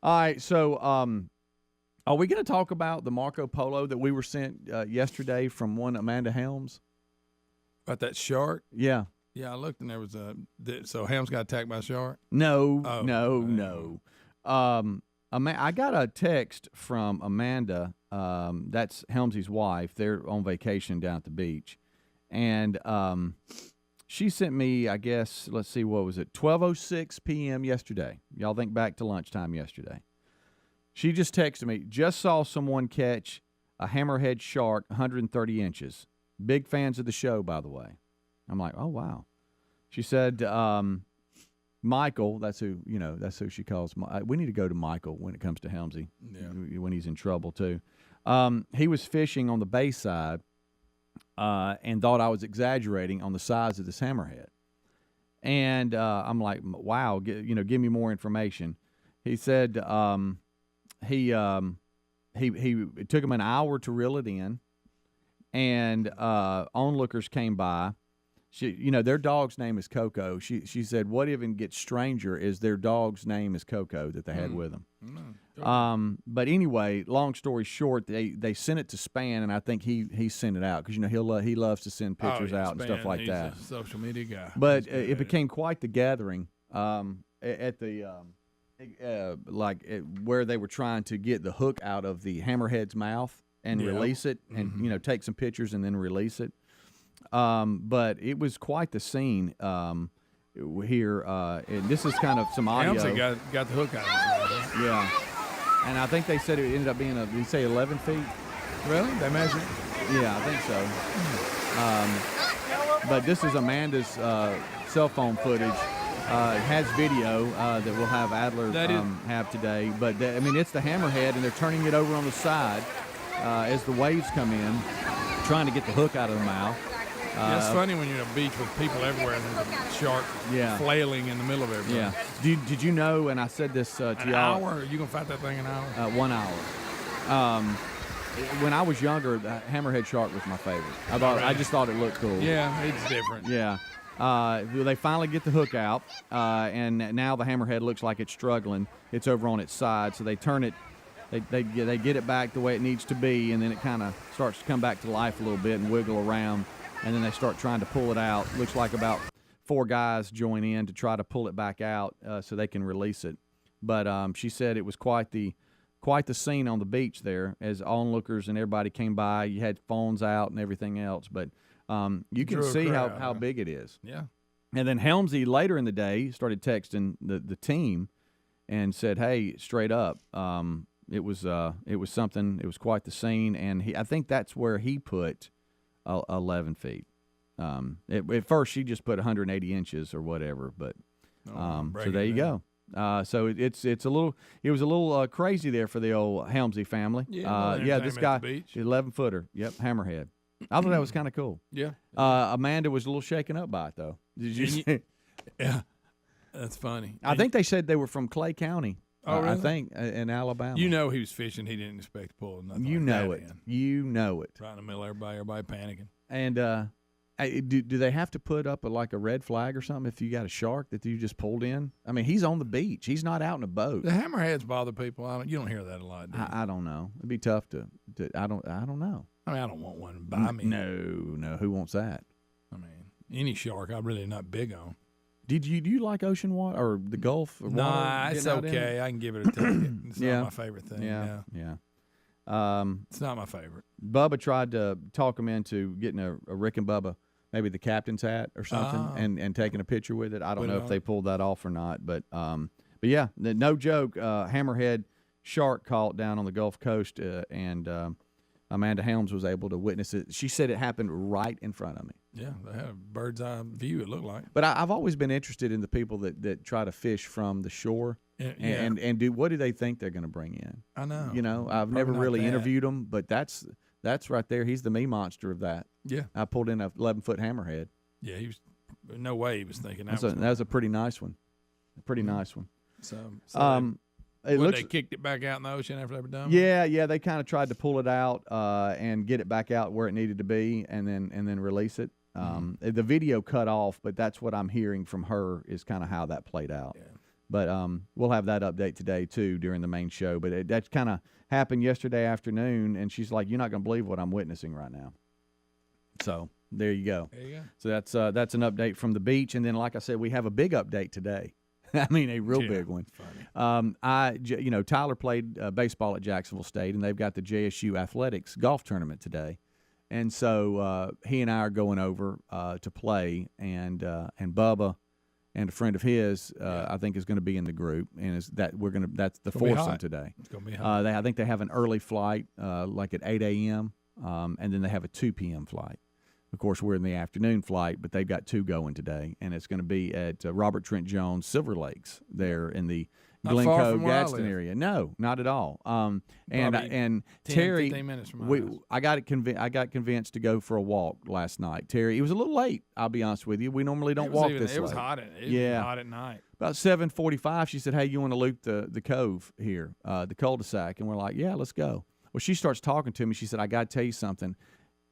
All right. So are we going to talk about the Marco Polo that we were sent yesterday from one Amanda Helms? About that shark? Yeah. Yeah, I looked and there was so Helms got attacked by a shark? No. I got a text from Amanda. That's Helmsy's wife. They're on vacation down at the beach. And she sent me, I guess, let's see, what was it? 12:06 p.m. yesterday. Y'all think back to lunchtime yesterday. She just texted me, just saw someone catch a hammerhead shark, 130 inches. Big fans of the show, by the way. I'm like, oh, wow. She said, Michael, that's who she calls. We need to go to Michael when it comes to Helmsy, when he's in trouble, too. He was fishing on the bay side and thought I was exaggerating on the size of this hammerhead. And I'm like, wow, give me more information. He said it took him an hour to reel it in, and onlookers came by. Their dog's name is Coco. She said what even gets stranger is their dog's name is Coco that they had with them. But anyway, long story short, they sent it to Span, and I think he sent it out because he loves to send pictures out and stuff like that. He's a social media guy. But it became quite the gathering at the where they were trying to get the hook out of the hammerhead's mouth and release it, and take some pictures and then release it. But it was quite the scene here. And this is kind of some audio. Helmsy got the hook out of it. Yeah. And I think they said it ended up being, did you say 11 feet? Really? They measured? Yeah, I think so. But this is Amanda's cell phone footage. It has video that we'll have Adler have today. But, it's the hammerhead, and they're turning it over on the side as the waves come in, trying to get the hook out of the mouth. It's funny when you're at a beach with people everywhere and there's a shark flailing in the middle of everything. Yeah. Did you know, and I said this to y'all. An hour? You going to fight that thing an hour? 1 hour. When I was younger, the hammerhead shark was my favorite. I just thought it looked cool. Yeah, it's different. Yeah. They finally get the hook out, and now the hammerhead looks like it's struggling. It's over on its side, so they turn it. They get it back the way it needs to be, and then it kind of starts to come back to life a little bit and wiggle around. And then they start trying to pull it out. Looks like about 4 guys join in to try to pull it back out so they can release it. But she said it was quite the scene on the beach there as onlookers and everybody came by. You had phones out and everything else. But you can see how big it is. Yeah. And then Helmsy later in the day started texting the team and said, hey, straight up, it was something. It was quite the scene. And I think that's where he put 11 feet. At first, she just put 180 inches or whatever, but so there you go. So it was a little crazy there for the old Helmsy family. This guy, 11-footer. Yep, hammerhead. I thought that was kind of cool. Yeah. Amanda was a little shaken up by it though. Did you see? Yeah, that's funny. I think they said they were from Clay County. Oh, really? I think in Alabama. He was fishing. He didn't expect to pull nothing. You know it. You know it. Right in the middle of everybody panicking. And do they have to put up a red flag or something if you got a shark that you just pulled in? I mean, he's on the beach. He's not out in a boat. The hammerheads bother people. You don't hear that a lot, do you? I don't know. It'd be tough to I don't know. I mean, I don't want one by me. No. Who wants that? I mean, any shark I'm really not big on. Do you like ocean water or the Gulf? Or nah, it's okay. I can give it a take. It's not my favorite thing. Yeah. It's not my favorite. Bubba tried to talk him into getting a Rick and Bubba, maybe the captain's hat or something, and taking a picture with it. I don't know if they pulled that off or not, but yeah, no joke. Hammerhead shark caught down on the Gulf Coast, and Amanda Helms was able to witness it. She said it happened right in front of me. Yeah, they had a bird's eye view, it looked like. But I've always been interested in the people that try to fish from the shore and do what do they think they're going to bring in? I know. I've never really interviewed them, but that's right there. He's the me monster of that. Yeah. I pulled in a 11-foot hammerhead. Yeah, no way he was thinking that was a pretty nice one. A pretty nice one. So they kicked it back out in the ocean after they were done? Yeah, they kind of tried to pull it out and get it back out where it needed to be and then release it. The video cut off, but that's what I'm hearing from her is kind of how that played out. Yeah. But we'll have that update today, too, during the main show. But that kind of happened yesterday afternoon, and she's like, you're not going to believe what I'm witnessing right now. So there you go. There you go. So that's an update from the beach. And then, like I said, we have a big update today. I mean, a real big one. Funny. Tyler played baseball at Jacksonville State, and they've got the JSU Athletics golf tournament today. And so he and I are going over to play, and Bubba and a friend of his, I think, is going to be in the group, and that's the foursome today. It's going to be hot. I think they have an early flight, like at 8 a.m., and then they have a 2 p.m. flight. Of course, we're in the afternoon flight, but they've got 2 going today, and it's going to be at Robert Trent Jones Silver Lakes there in the Glencoe Gadsden area. No, not at all. And 10, Terry, 15 minutes from my house. I got convinced to go for a walk last night. Terry, it was a little late. I'll be honest with you. We normally don't walk this late. It was hot. It was hot at night. About 7:45, she said, "Hey, you want to loop the cove here, the cul-de-sac?" And we're like, "Yeah, let's go." Well, she starts talking to me. She said, "I got to tell you something.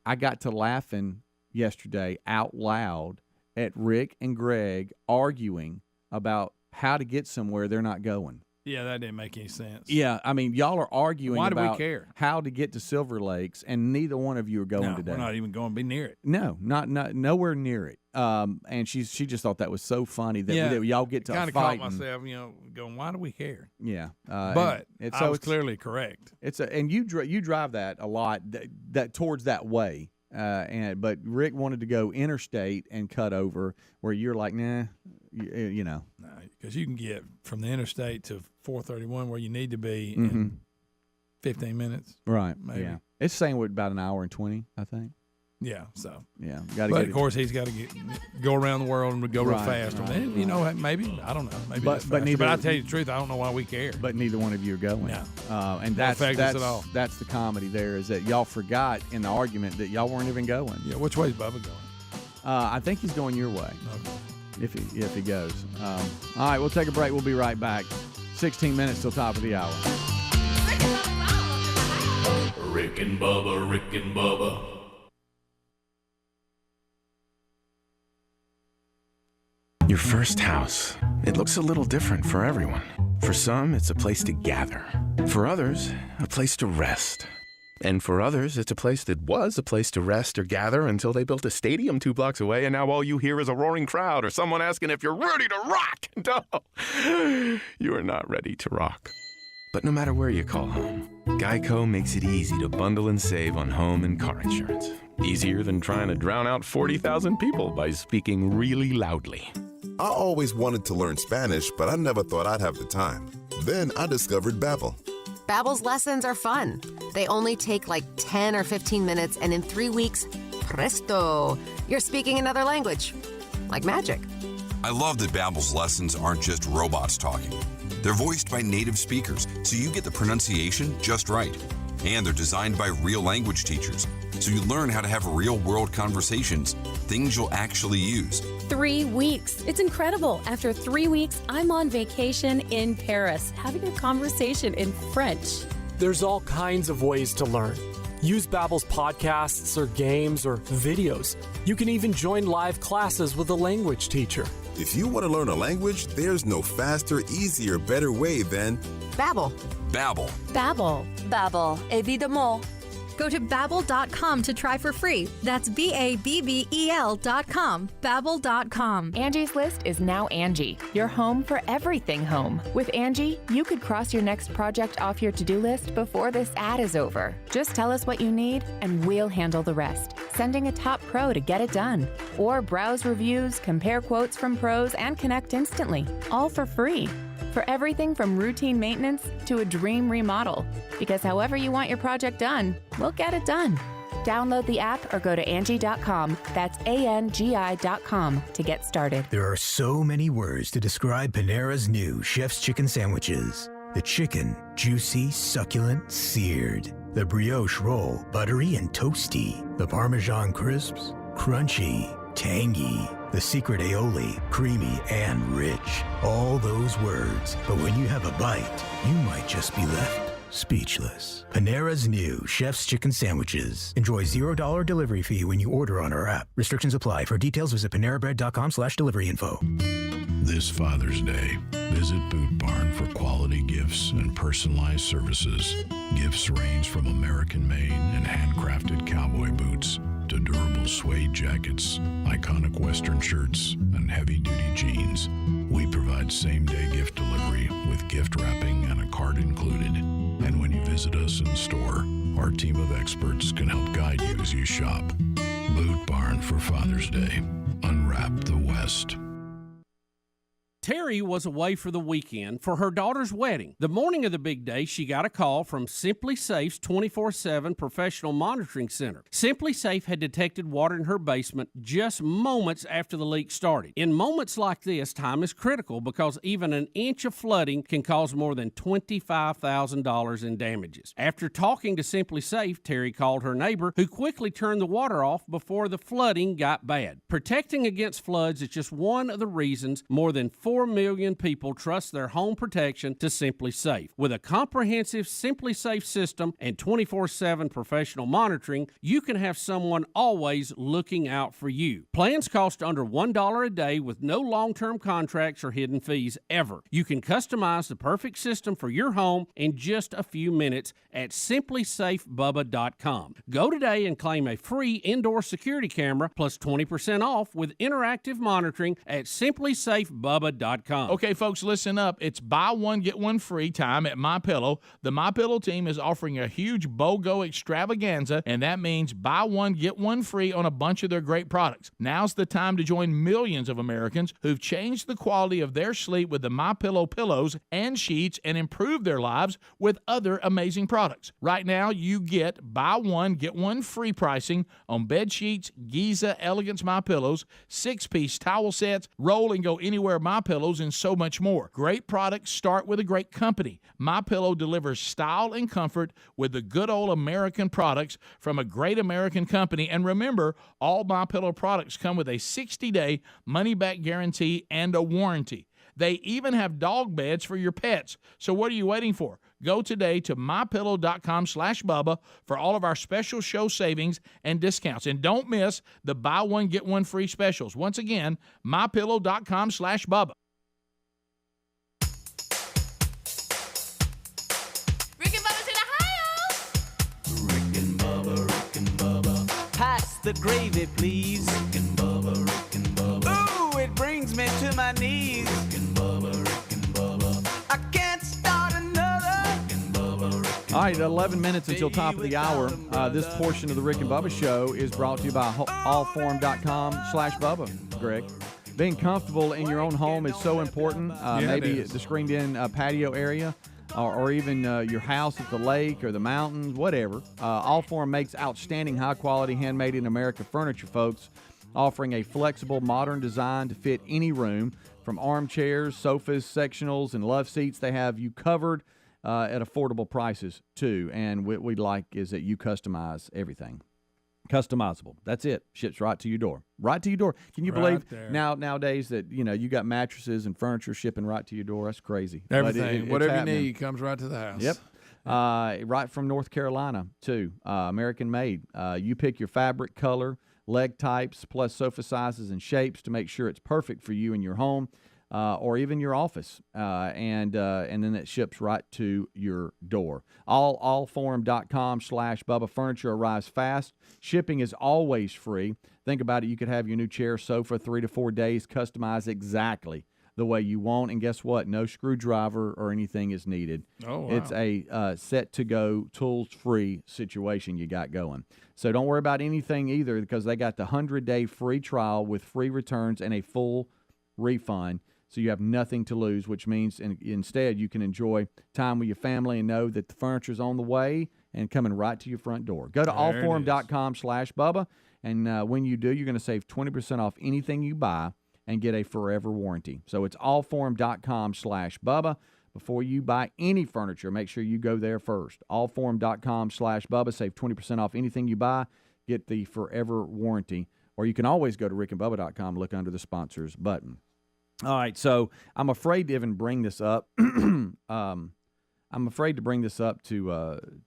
I got to laughing yesterday out loud at Rick and Greg arguing about how to get somewhere they're not going." Yeah, that didn't make any sense. Yeah, I mean, y'all are arguing about we care? How to get to Silver Lakes, and neither one of you are going today. We're not even going to be near it. No, not nowhere near it. And she just thought that was so funny that y'all get to kind of fight. Caught myself, going, why do we care? Yeah, but I was clearly correct. And you drive that a lot that towards that way. But Rick wanted to go interstate and cut over where you're like, nah, because you can get from the interstate to 431 where you need to be in 15 minutes. Right. Maybe. Yeah. It's saying about an hour and 20, I think. Yeah. So. Yeah. But of course, he's got to go around the world and go real fast. Right. Maybe I don't know. Maybe but I tell you the truth, I don't know why we care. But neither one of you are going. No. And that's the comedy there is that y'all forgot in the argument that y'all weren't even going. Yeah. Which way is Bubba going? I think he's going your way. Okay. If he goes. All right, we'll take a break. We'll be right back. 16 minutes till top of the hour. Rick and Bubba, Rick and Bubba. Your first house. It looks a little different for everyone. For some, it's a place to gather. For others, a place to rest. And for others, it's a place that was a place to rest or gather until they built a stadium 2 blocks away, and now all you hear is a roaring crowd or someone asking if you're ready to rock. No, you are not ready to rock. But no matter where you call home, Geico makes it easy to bundle and save on home and car insurance. Easier than trying to drown out 40,000 people by speaking really loudly. I always wanted to learn Spanish, but I never thought I'd have the time. Then I discovered Babbel. Babbel's lessons are fun. They only take like 10 or 15 minutes, and in 3 weeks, presto, you're speaking another language. Like magic. I love that Babbel's lessons aren't just robots talking. They're voiced by native speakers, so you get the pronunciation just right. And they're designed by real language teachers, so you learn how to have real-world conversations, things you'll actually use. 3 weeks. It's incredible. After 3 weeks, I'm on vacation in Paris, having a conversation in French. There's all kinds of ways to learn. Use Babbel's podcasts or games or videos. You can even join live classes with a language teacher. If you want to learn a language, there's no faster, easier, better way than Babbel. Babbel. Babbel. Babbel, évidemment. Go to Babbel.com to try for free. That's BABBEL.com. Babbel.com. Angie's List is now Angie, your home for everything home. With Angie, you could cross your next project off your to-do list before this ad is over. Just tell us what you need, and we'll handle the rest. Sending a top pro to get it done. Or browse reviews, compare quotes from pros, and connect instantly. All for free. For everything from routine maintenance to a dream remodel. Because however you want your project done, we'll get it done. Download the app or go to Angie.com. That's ANGI.com to get started. There are so many words to describe Panera's new Chef's Chicken sandwiches. The chicken, juicy, succulent, seared. The brioche roll, buttery and toasty. The Parmesan crisps, crunchy, tangy. The secret aioli, creamy and rich. All those words, but when you have a bite, you might just be left speechless. Panera's new Chef's Chicken Sandwiches. Enjoy $0 delivery fee when you order on our app. Restrictions apply. For details, visit panerabread.com/delivery info. This Father's Day, visit Boot Barn for quality gifts and personalized services. Gifts range from American-made and handcrafted cowboy boots to durable suede jackets, iconic Western shirts, and heavy-duty jeans. We provide same-day gift delivery with gift wrapping and a card included. And when you visit us in store, our team of experts can help guide you as you shop. Boot Barn for Father's Day. Unwrap the West. Terry was away for the weekend for her daughter's wedding. The morning of the big day, she got a call from Simply Safe's 24/7 professional monitoring center. Simply Safe had detected water in her basement just moments after the leak started. In moments like this, time is critical because even an inch of flooding can cause more than $25,000 in damages. After talking to Simply Safe, Terry called her neighbor, who quickly turned the water off before the flooding got bad. Protecting against floods is just one of the reasons more than 4 million people trust their home protection to Simply Safe. With a comprehensive Simply Safe system and 24/7 professional monitoring, you can have someone always looking out for you. Plans cost under $1 a day with no long-term contracts or hidden fees ever. You can customize the perfect system for your home in just a few minutes at simplysafebubba.com. Go today and claim a free indoor security camera plus 20% off with interactive monitoring at simplysafebubba.com. Okay, folks, listen up. It's buy one, get one free time at MyPillow. The MyPillow team is offering a huge BOGO extravaganza, and that means buy one, get one free on a bunch of their great products. Now's the time to join millions of Americans who've changed the quality of their sleep with the MyPillow pillows and sheets and improved their lives with other amazing products. Right now, you get buy one, get one free pricing on bed sheets, Giza Elegance MyPillows, 6-piece towel sets, roll and go anywhere MyPillows, and so much more. Great products start with a great company. MyPillow delivers style and comfort with the good old American products from a great American company. And remember, all MyPillow products come with a 60-day money-back guarantee and a warranty. They even have dog beds for your pets. So what are you waiting for? Go today to mypillow.com/Bubba for all of our special show savings and discounts. And don't miss the buy one, get one free specials. Once again, mypillow.com/Bubba. Rick and Bubba's in Ohio. Rick and Bubba. Pass the gravy, please. Rick and Bubba. Ooh, it brings me to my knees. Rick and Bubba. I can't start another. All right, 11 minutes until top of the hour. This portion of the Rick and Bubba show is brought to you by allforum.com/Bubba, Greg. Being comfortable in your own home is so important. Maybe the screened-in patio area or even your house at the lake or the mountains, whatever. Allforum makes outstanding, high-quality, handmade-in-America furniture, folks, offering a flexible, modern design to fit any room. From armchairs, sofas, sectionals, and love seats, they have you covered at affordable prices, too. And what we like is that you customize everything. Customizable. That's it. Ships right to your door. Right to your door. Can you believe nowadays that, you got mattresses and furniture shipping right to your door? That's crazy. Everything. Whatever you need comes right to the house. Yep. Right from North Carolina, too. American made. You pick your fabric, color, leg types, plus sofa sizes and shapes to make sure it's perfect for you in your home or even your office. And then it ships right to your door. Allforum.com/Bubba Furniture arrives fast. Shipping is always free. Think about it. You could have your new chair, sofa, 3 to 4 days, customized exactly the way you want. And guess what? No screwdriver or anything is needed. Oh, wow. It's a set-to-go, tools-free situation you got going. So don't worry about anything either because they got the 100-day free trial with free returns and a full refund. So you have nothing to lose, which means instead you can enjoy time with your family and know that the furniture's on the way and coming right to your front door. Go to allforum.com/Bubba, and when you do, you're going to save 20% off anything you buy and get a forever warranty. So it's allforum.com/Bubba. Before you buy any furniture, make sure you go there first. Allforum.com/Bubba. Save 20% off anything you buy. Get the forever warranty. Or you can always go to rickandbubba.com, look under the sponsors button. All right, so I'm afraid to even bring this up. I'm afraid to bring this up to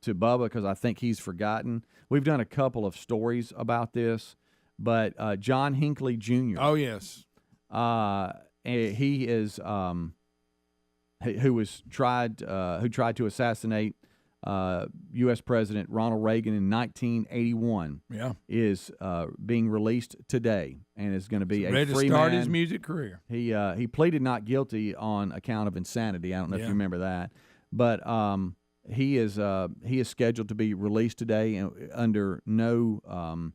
Bubba because I think he's forgotten. We've done a couple of stories about this, but John Hinckley Jr. Oh, yes. He is who tried to assassinate U.S. President Ronald Reagan in 1981. Yeah, is being released today and is going to be ready a free to start man. his music career. He pleaded not guilty on account of insanity. I don't know if you remember that, but he is scheduled to be released today under no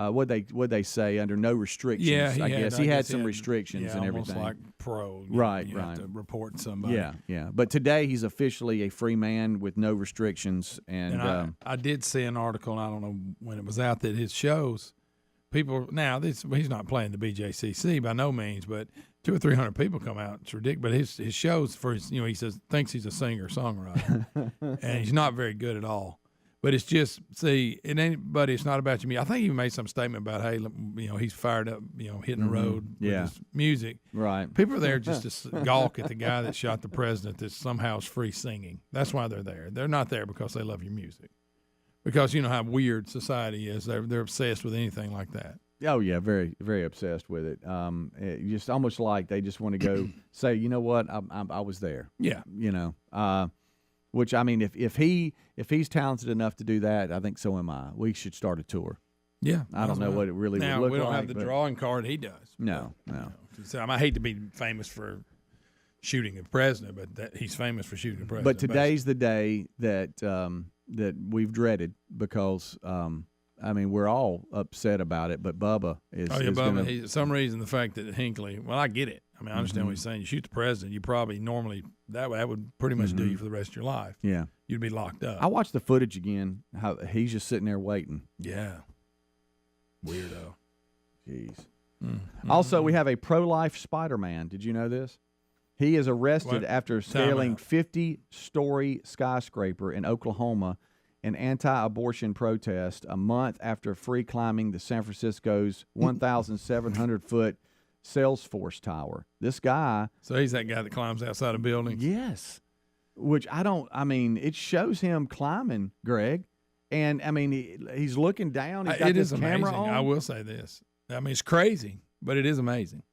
What'd they say under no restrictions? Yeah, I guess he had some restrictions and everything. Almost like pro. Right, you right. have to report somebody. Yeah. But today he's officially a free man with no restrictions. And I did see an article, and I don't know when it was out, that his shows, people now he's not playing the BJCC by no means, but 200 or 300 people come out. It's ridiculous. But his shows for his, he thinks he's a singer songwriter, and he's not very good at all. But it's just, see, it ain't, buddy, it's not about you. I think he made some statement about, hey, he's fired up, hitting the road with his music. Right. People are there just to gawk at the guy that shot the president that somehow is free singing. That's why they're there. They're not there because they love your music. Because you know how weird society is. They're obsessed with anything like that. Oh, yeah, very, very obsessed with it. Just almost like they just want to go say, you know what, I was there. Yeah. Which, I mean, if he's talented enough to do that, I think so am I. We should start a tour. Yeah. I don't know what it really would look like. Now, we don't have the drawing card he does. No. So, I hate to be famous for shooting a president, but he's famous for shooting a president. But today's the day that that we've dreaded because, we're all upset about it, but Bubba is Bubba, for some reason, the fact that Hinckley, well, I get it. I understand what he's saying. You shoot the president, you probably normally that would pretty much do you for the rest of your life. Yeah, you'd be locked up. I watched the footage again. How he's just sitting there waiting. Yeah, weirdo. Jeez. Also, we have a pro-life Spider-Man. Did you know this? He is arrested after scaling 50-story skyscraper in Oklahoma in anti-abortion protest a month after free climbing the San Francisco's 1,700-foot Salesforce Tower. This guy. So he's that guy that climbs outside of buildings? Yes. Which it shows him climbing, Greg. And, he's looking down. He's got this camera on. I will say this. It's crazy, but it is amazing.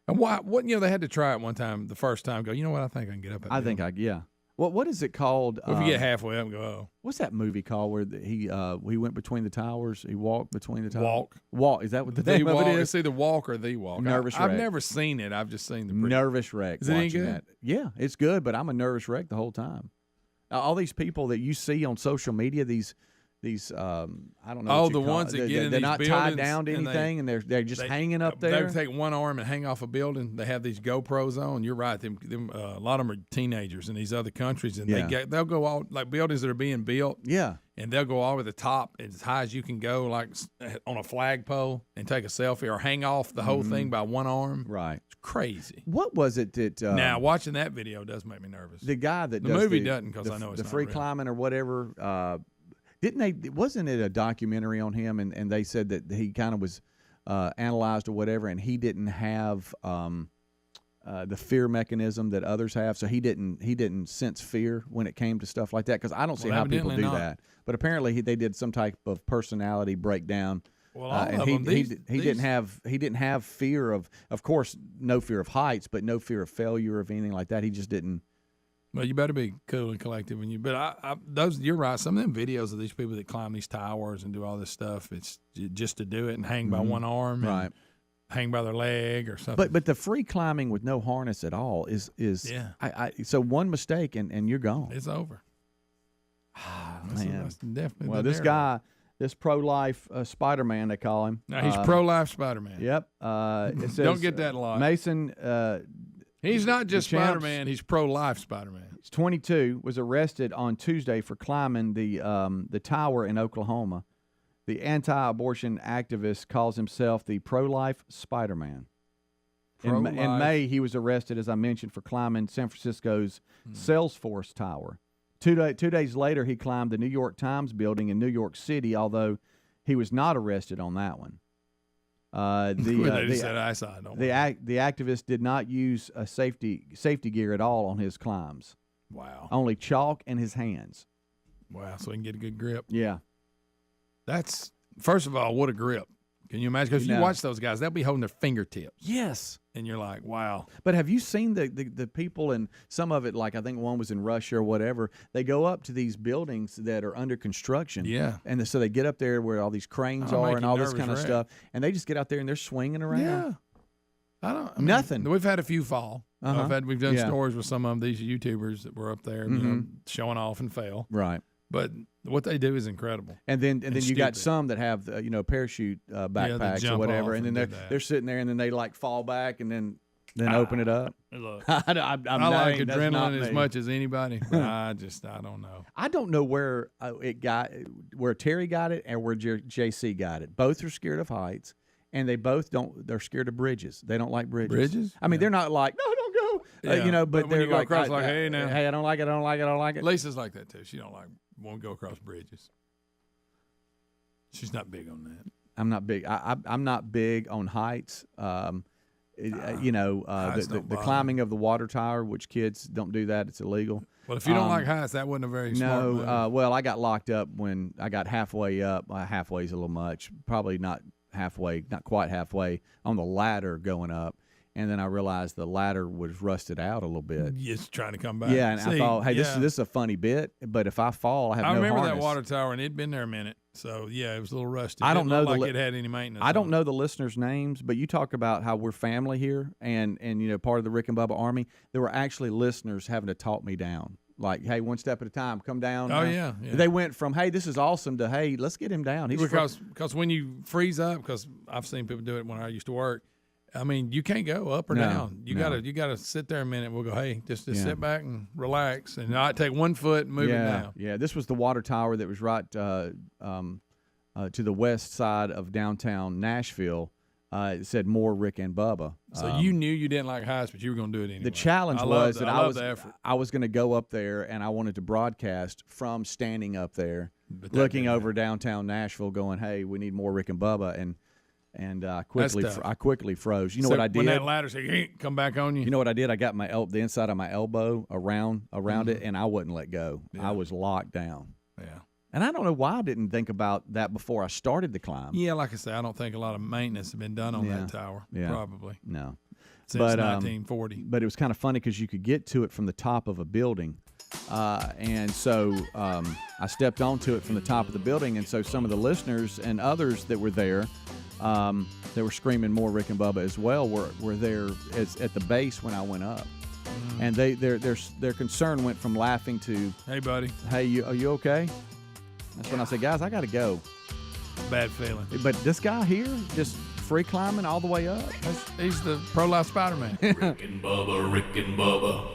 And they had to try it one time, the first time, go, you know what, I think I can get up at yeah. What is it called? Well, if you get halfway up and go, oh. What's that movie called where he went between the towers? He walked between the towers. Walk. Is that what the name of it is? It's either Walk or The Walk. Nervous wreck. I've never seen it. I've just seen the Nervous wreck. Is it any good? That. Yeah, it's good, but I'm a nervous wreck the whole time. All these people that you see on social media, these I don't know. Oh, the ones that get in they're these not buildings tied down to anything, and they're just hanging up there. They take one arm and hang off a building. They have these GoPros on. You're right. A lot of them are teenagers in these other countries, and they'll go all like buildings that are being built. Yeah, and they'll go all over the top as high as you can go, like on a flagpole, and take a selfie or hang off the whole thing by one arm. Right, it's crazy. What was it that? Now watching that video does make me nervous. The guy that the movie doesn't, because I know it's the free climbing or whatever. Wasn't it a documentary on him, and they said that he kind of was analyzed or whatever, and he didn't have the fear mechanism that others have, so he didn't sense fear when it came to stuff like that, because I don't see how people do that. But apparently they did some type of personality breakdown. Well, and he didn't have fear of course, no fear of heights, but no fear of failure or anything like that. He just didn't. Well, you better be cool and collected when you. But you're right. Some of them videos of these people that climb these towers and do all this stuff, it's just to do it and hang by one arm, right? And hang by their leg or something. But the free climbing with no harness at all is so one mistake and you're gone. It's over. Man, that's definitely. Well, this guy, this pro-life Spider-Man, they call him. No, he's pro-life Spider-Man. Yep. It says, don't get that a lot. Mason. He's not just Spider-Man. He's pro-life Spider-Man. He's 22. Was arrested on Tuesday for climbing the tower in Oklahoma. The anti-abortion activist calls himself the pro-life Spider-Man. In May, he was arrested, as I mentioned, for climbing San Francisco's Salesforce Tower. 2 days later, he climbed the New York Times building in New York City, although he was not arrested on that one. The activist did not use a safety gear at all on his climbs. Wow. Only chalk in his hands. Wow, so he can get a good grip. Yeah. That's, first of all, what a grip. Can you imagine? Because you watch those guys, they'll be holding their fingertips. Yes. And you're like, wow. But have you seen the people, and some of it, like I think one was in Russia or whatever, they go up to these buildings that are under construction. Yeah. And so they get up there where all these cranes are and all this kind of stuff, and they just get out there and they're swinging around. Yeah. Nothing. We've had a few fall. Uh-huh. We've done stories with some of these YouTubers that were up there, showing off and fail. Right. But what they do is incredible. And then you got stupid. some that have parachute backpacks or whatever, and then they're sitting there, and then they like fall back and then open it up. Look, I like adrenaline as much as anybody. But I don't know. I don't know where where Terry got it and where JC got it. Both are scared of heights, and they both don't. They're scared of bridges. They don't like bridges. Bridges? I mean, they're not like no, don't go. Yeah. But when they're you go like, across, hey, now, hey, I don't like it. I don't like it. I don't like it. Lisa's like that too. She won't go across bridges. She's not big on that. I'm not big. I'm not big on heights. The climbing of the water tower, which kids don't do that. It's illegal. Well, if you don't like heights, that wasn't a very smart move. Well, I got locked up when I got halfway up. Halfway's a little much. Probably not halfway, not quite halfway on the ladder going up. And then I realized the ladder was rusted out a little bit. Just trying to come back. Yeah, and I thought, hey, this is a funny bit, but if I fall, I have no harness. I remember that water tower, and it'd been there a minute. So, yeah, it was a little rusty. I don't know it had any maintenance. I don't know the listeners' names, but you talk about how we're family here and part of the Rick and Bubba Army. There were actually listeners having to talk me down. Like, hey, one step at a time, come down. Oh, yeah. They went from, hey, this is awesome to, hey, let's get him down. Because when you freeze up, because I've seen people do it when I used to work, I mean, you can't go up or down. You gotta sit there a minute. We'll go, hey, just sit back and relax, and not take one foot and move it down. Yeah, this was the water tower that was right to the west side of downtown Nashville. It said more Rick and Bubba. So you knew you didn't like heights, but you were going to do it anyway. The challenge was that I was going to go up there, and I wanted to broadcast from standing up there, looking over downtown Nashville, going, hey, we need more Rick and Bubba, and I quickly froze. You know what I did? When that ladder said, come back on you. You know what I did? I got the inside of my elbow around it, and I wouldn't let go. Yeah. I was locked down. Yeah. And I don't know why I didn't think about that before I started the climb. Yeah, like I said, I don't think a lot of maintenance has been done on that tower. Yeah. Probably. No. Since 1940. But it was kind of funny because you could get to it from the top of a building. And so I stepped onto it from the top of the building, and so some of the listeners and others that were there, they were screaming more Rick and Bubba as well, were there at the base when I went up. And their concern went from laughing to, hey, buddy. Hey, are you okay? That's when I said, guys, I got to go. Bad feeling. But this guy here, just free climbing all the way up. He's the pro-life Spider-Man. Rick and Bubba, Rick and Bubba.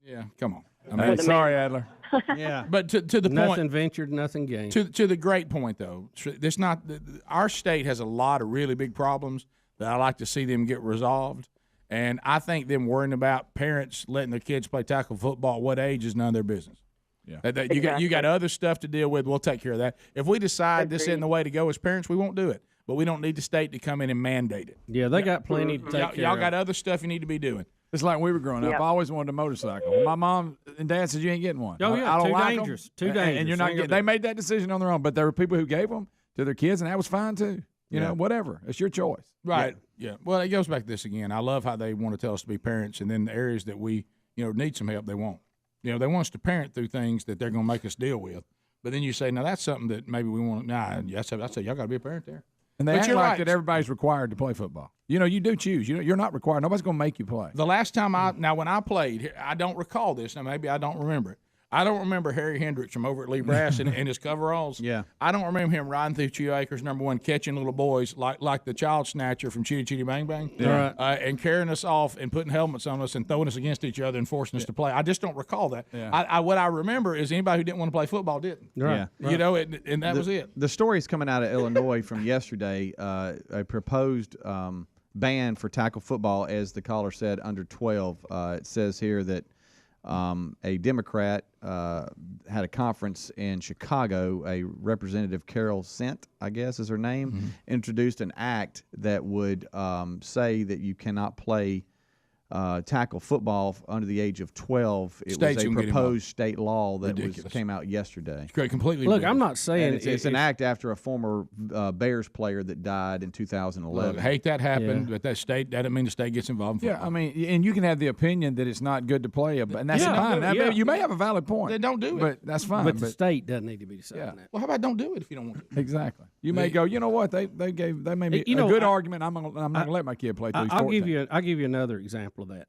Yeah, come on. I mean, sorry, Adler. Yeah, but to the point, nothing ventured, nothing gained. To the great point, though, this not our state has a lot of really big problems that I like to see them get resolved. And I think them worrying about parents letting their kids play tackle football at what age is none of their business. Yeah, you got other stuff to deal with. We'll take care of that. If we decide this isn't the way to go as parents, we won't do it. But we don't need the state to come in and mandate it. Yeah, they got plenty to take care of. Y'all got other stuff you need to be doing. It's like when we were growing up. I always wanted a motorcycle. My mom and dad said you ain't getting one. Oh, yeah, I don't too like dangerous. Them. Too dangerous. And you're not getting. They made that decision on their own, but there were people who gave them to their kids, and that was fine too. You know, whatever. It's your choice. Right. Yeah. Well, it goes back to this again. I love how they want to tell us to be parents, and then the areas that we, need some help, they won't. They want us to parent through things that they're going to make us deal with. But then you say, now that's something that maybe we want. I say y'all got to be a parent there. And they act like that everybody's required to play football. You do choose. You're not required. Nobody's going to make you play. The last time when I played, I don't recall this. Now maybe I don't remember it. I don't remember Harry Hendricks from over at Lee Brass in his coveralls. Yeah. I don't remember him riding through Chew Acres, number one, catching little boys like the child snatcher from Chitty Chitty Bang Bang. Yeah. And carrying us off and putting helmets on us and throwing us against each other and forcing us to play. I just don't recall that. Yeah. What I remember is anybody who didn't want to play football didn't. Right. Yeah. And that was it. The story's coming out of Illinois from yesterday, a proposed ban for tackle football, as the caller said, under 12. It says here that a Democrat had a conference in Chicago. A representative, Carol Sent, I guess is her name, introduced an act that would say that you cannot play tackle football under the age of 12. It was a proposed state law that came out yesterday. Completely. Look, I'm not saying it's an act after a former Bears player that died in 2011. Look, I hate that happened, but that doesn't mean the state gets involved. Yeah, I mean, and you can have the opinion that it's not good to play, and that's fine. You may have a valid point. Then don't do it. But that's fine. But the state doesn't need to be deciding that. Well, how about don't do it if you don't want to? Exactly. You may go, you know what? They made me a good argument. I'm not going to let my kid play till he's 14. I'll give you another example of that.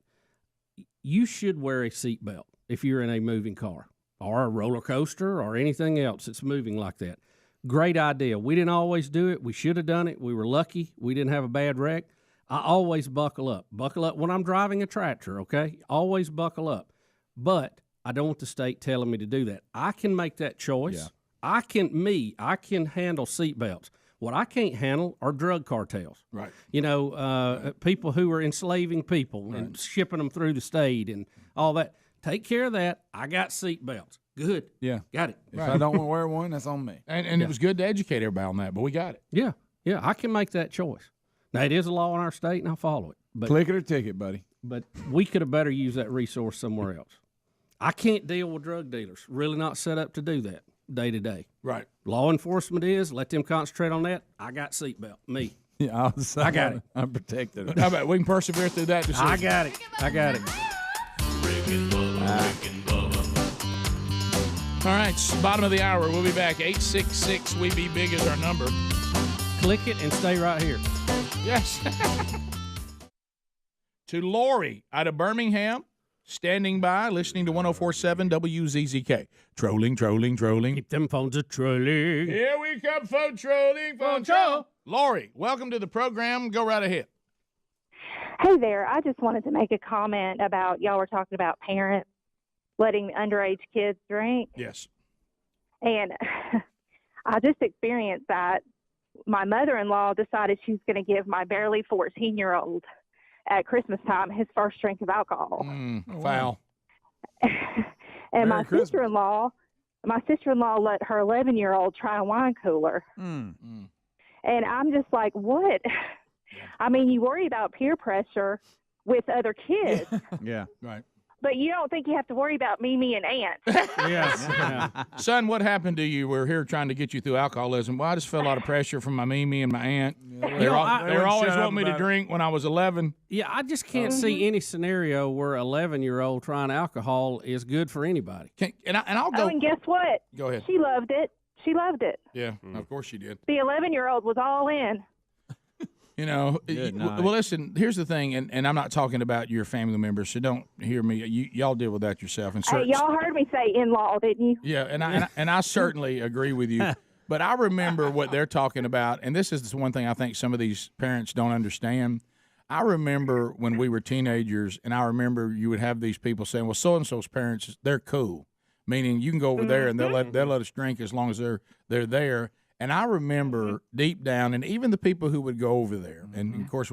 You should wear a seatbelt. if you're in a moving car or a roller coaster or anything else that's moving like that. Great idea. We didn't always do it. We should have done it. We were lucky. We didn't have a bad wreck. I always buckle up. Buckle up when I'm driving a tractor, okay? Always buckle up. But I don't want the state telling me to do that. I can make that choice. Yeah. I can handle seat belts. What I can't handle are drug cartels. Right. You know, people who are enslaving people and shipping them through the state and all that. Take care of that. I got seat belts. Good. Yeah. Got it. If I don't want to wear one, that's on me. And it was good to educate everybody on that, but we got it. Yeah. Yeah, I can make that choice. Now, it is a law in our state, and I'll follow it. But, click it or ticket, buddy. But we could have better used that resource somewhere else. I can't deal with drug dealers. Really not set up to do that day to day. Right. Law enforcement is. Let them concentrate on that. I got seatbelt. Me. Yeah, I got it. I'm protected. How about we can persevere through that decision? I got it. I got it. All right, it's bottom of the hour. We'll be back. 866 We Be Big is our number. Click it and stay right here. Yes. To Lori out of Birmingham, standing by, listening to 104.7 WZZK. Trolling. Keep them phones a trolling. Here we come, phone trolling, phone troll. Lori, welcome to the program. Go right ahead. Hey there. I just wanted to make a comment about y'all were talking about parents letting underage kids drink. Yes. And I just experienced that. My mother-in-law decided she was going to give my barely 14-year-old at Christmas time his first drink of alcohol. Foul. And my sister-in-law let her 11-year-old try a wine cooler. And I'm just like, what? I mean, you worry about peer pressure with other kids. Yeah. Right. But you don't think you have to worry about Mimi and Aunt. Yeah. Son, what happened to you? We're here trying to get you through alcoholism. Well, I just felt a lot of pressure from my Mimi and my aunt. They were always wanting me to drink when I was 11. Yeah, I just can't see any scenario where an 11-year-old trying alcohol is good for anybody. I'll go. Oh, and guess what? Go ahead. She loved it. She loved it. Yeah, of course she did. The 11-year-old was all in. You know, well, listen, here's the thing, and I'm not talking about your family members, so don't hear me. Y'all deal with that yourself. And Hey, y'all heard me say in-law, didn't you? Yeah, and I certainly agree with you. But I remember what they're talking about, and this is the one thing I think some of these parents don't understand. I remember when we were teenagers, and I remember you would have these people saying, well, so-and-so's parents, they're cool, meaning you can go over there and they'll let us drink as long as they're there. And I remember deep down, and even the people who would go over there, and of course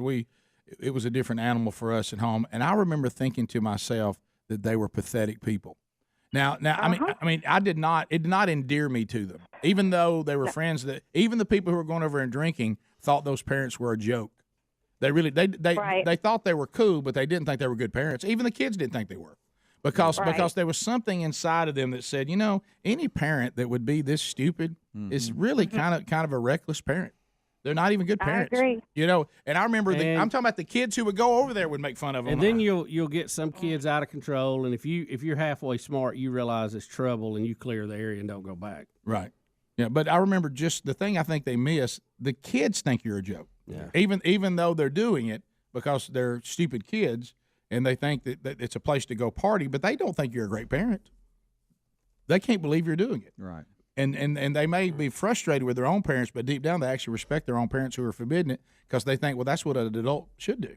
it was a different animal for us at home. And I remember thinking to myself that they were pathetic people. Now, it did not endear me to them, even though they were friends. That even the people who were going over and drinking thought those parents were a joke. They really they thought they were cool, but they didn't think they were good parents. Even the kids didn't think they were. Because there was something inside of them that said, you know, any parent that would be this stupid is really kind of a reckless parent. They're not even good parents. I agree. You know, and I remember I'm talking about the kids who would go over there would make fun of them. And then you'll get some kids out of control, and if you're halfway smart, you realize it's trouble, and you clear the area and don't go back. Right. Yeah, but I remember just the thing I think they miss, the kids think you're a joke. Yeah. Even though they're doing it because they're stupid kids. And they think that it's a place to go party, but they don't think you're a great parent. They can't believe you're doing it. Right. And they may be frustrated with their own parents, but deep down they actually respect their own parents who are forbidding it because they think, well, that's what an adult should do.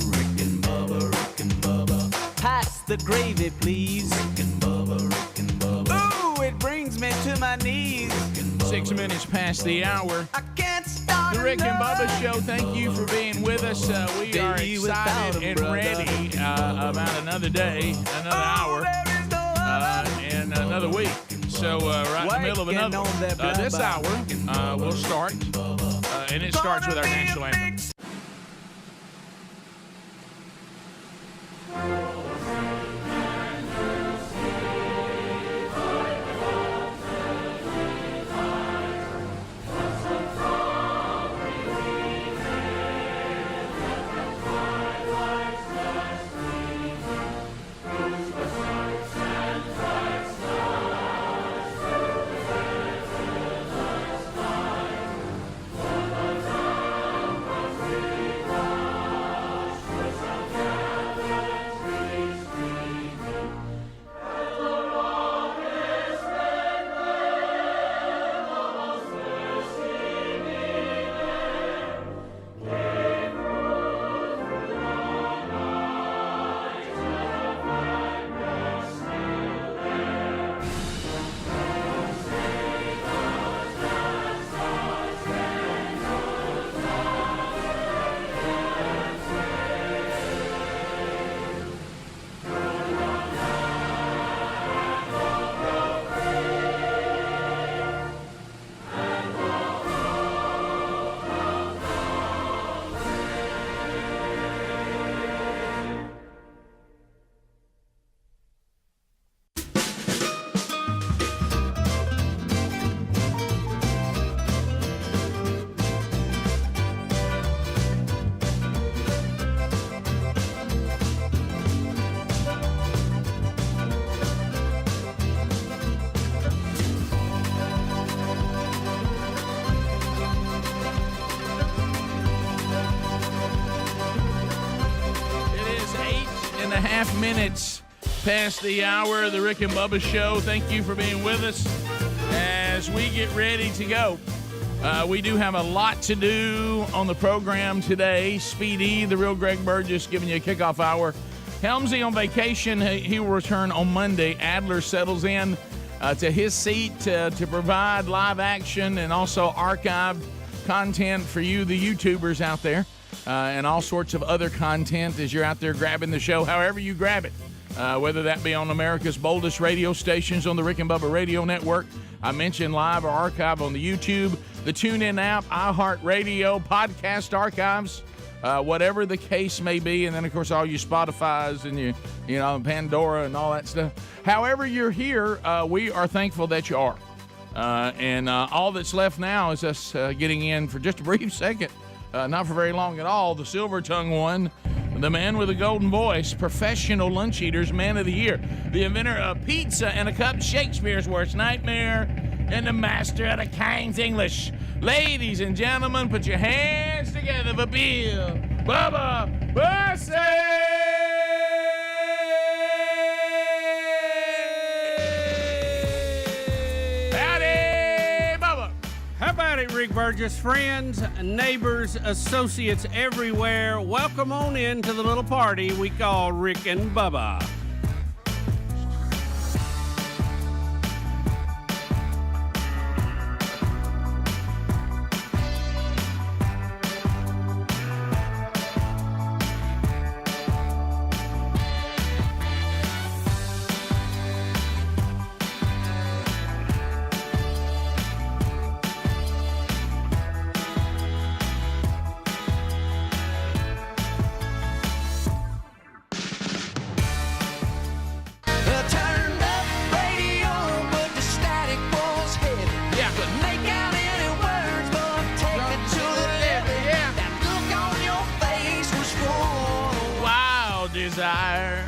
Rick and Bubba. Pass the gravy, please. Rick and Bubba. Ooh, it brings me to my knees. 6 minutes past the hour. I can't stop. The Rick and Bubba Show, thank you for being with us. We are excited and ready about another day, another hour, and another week. So right in the middle of this hour, we'll start, and it starts with our national anthem. minutes past the hour of the Rick and Bubba Show. Thank you for being with us as we get ready to go. We do have a lot to do on the program today. Speedy, the real Greg Burgess, giving you a kickoff hour. Helmsy on vacation. He will return on Monday. Adler settles in to his seat to provide live action and also archived content for you, the YouTubers out there, and all sorts of other content as you're out there grabbing the show, however you grab it, whether that be on America's boldest radio stations on the Rick and Bubba Radio Network. I mentioned live or archive on the YouTube, the TuneIn app, iHeartRadio, podcast archives, whatever the case may be, and then, of course, all you Spotify's and you know, Pandora and all that stuff. However you're here, we are thankful that you are. And all that's left now is us getting in for just a brief second, not for very long at all, the Silver Tongue one, the man with a golden voice, professional lunch eaters, man of the year, the inventor of pizza and a cup, Shakespeare's worst nightmare, and the master of the King's English. Ladies and gentlemen, put your hands together for Bill Bubba Bussey! How about it, Rick Burgess? Friends, neighbors, associates everywhere, welcome on in to the little party we call Rick and Bubba.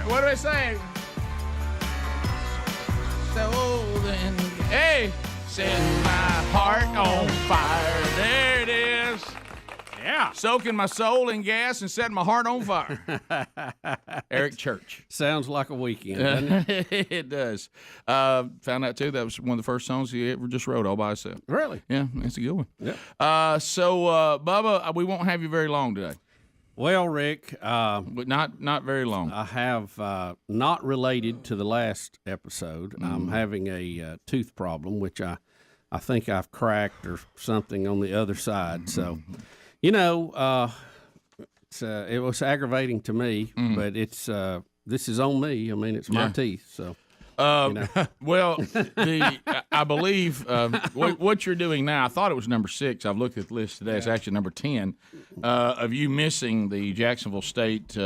What do I say? So then, hey, set my heart on fire. There it is. Yeah. Soaking my soul in gas and setting my heart on fire. Eric Church. Sounds like a weekend, doesn't it? It does. Found out, too, that was one of the first songs he ever just wrote all by himself. Really? Yeah, it's a good one. Yeah. So, Bubba, we won't have you very long today. Well, Rick, but not very long. I have not related to the last episode. I'm having a tooth problem, which I think I've cracked or something on the other side. So, you know, it was aggravating to me, but this is on me. I mean, it's my teeth. So. Well, I believe what you're doing now, I thought it was number 6. I've looked at the list today. It's actually number 10 of you missing the Jacksonville State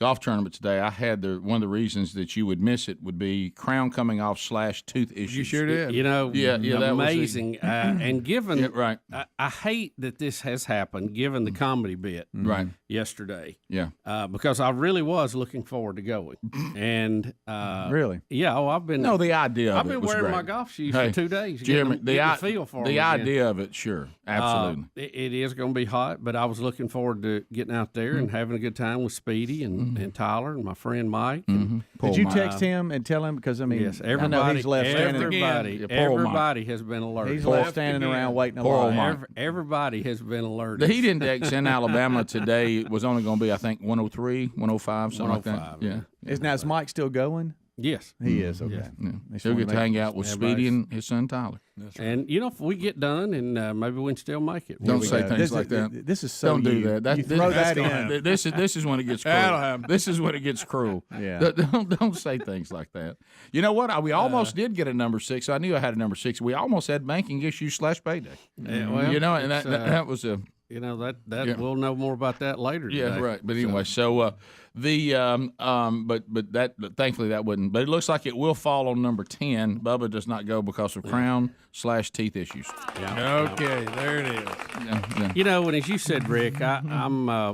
golf tournament today. I had one of the reasons that you would miss it would be crown coming off / tooth issues. You sure did. You know, yeah, that amazing. Was and given, right. I hate that this has happened, given the comedy bit right yesterday. Yeah, because I really was looking forward to going. And really, yeah. Oh, I've been. No, the idea of I've been it was wearing great. my golf shoes for 2 days. Jeremy, the feel for the them idea of it, sure, absolutely. It is going to be hot, but I was looking forward to getting out there and having a good time with Speedy and Tyler and my friend Mike. And did you text him and tell him? Because I mean, yes, I know he's left standing. Everybody has been alerted. He's left standing around waiting a while. Everybody has been alerted. The heat index in Alabama today was only going to be, I think, 103, 105, something like that. Yeah. Is Mike still going? Yes. He is, okay. Yeah. He'll get to hang out with Speedy and his son Tyler. Right. And, you know, if we get done, and maybe we can still make it. Don't say things like that. This is so Don't do that. You throw that in. This is when it gets cruel. This is when it gets cruel. Yeah. Don't say things like that. You know what? We almost did get a number 6. I knew I had a number 6. We almost had banking issues / payday. Yeah, well, you know, and that was a... You know, that we'll know more about that later today. Yeah, right. But anyway, so but that thankfully that wouldn't. But it looks like it will fall on number 10. Bubba does not go because of crown / teeth issues. Yeah. Okay, there it is. Yeah. You know, and as you said, Rick, I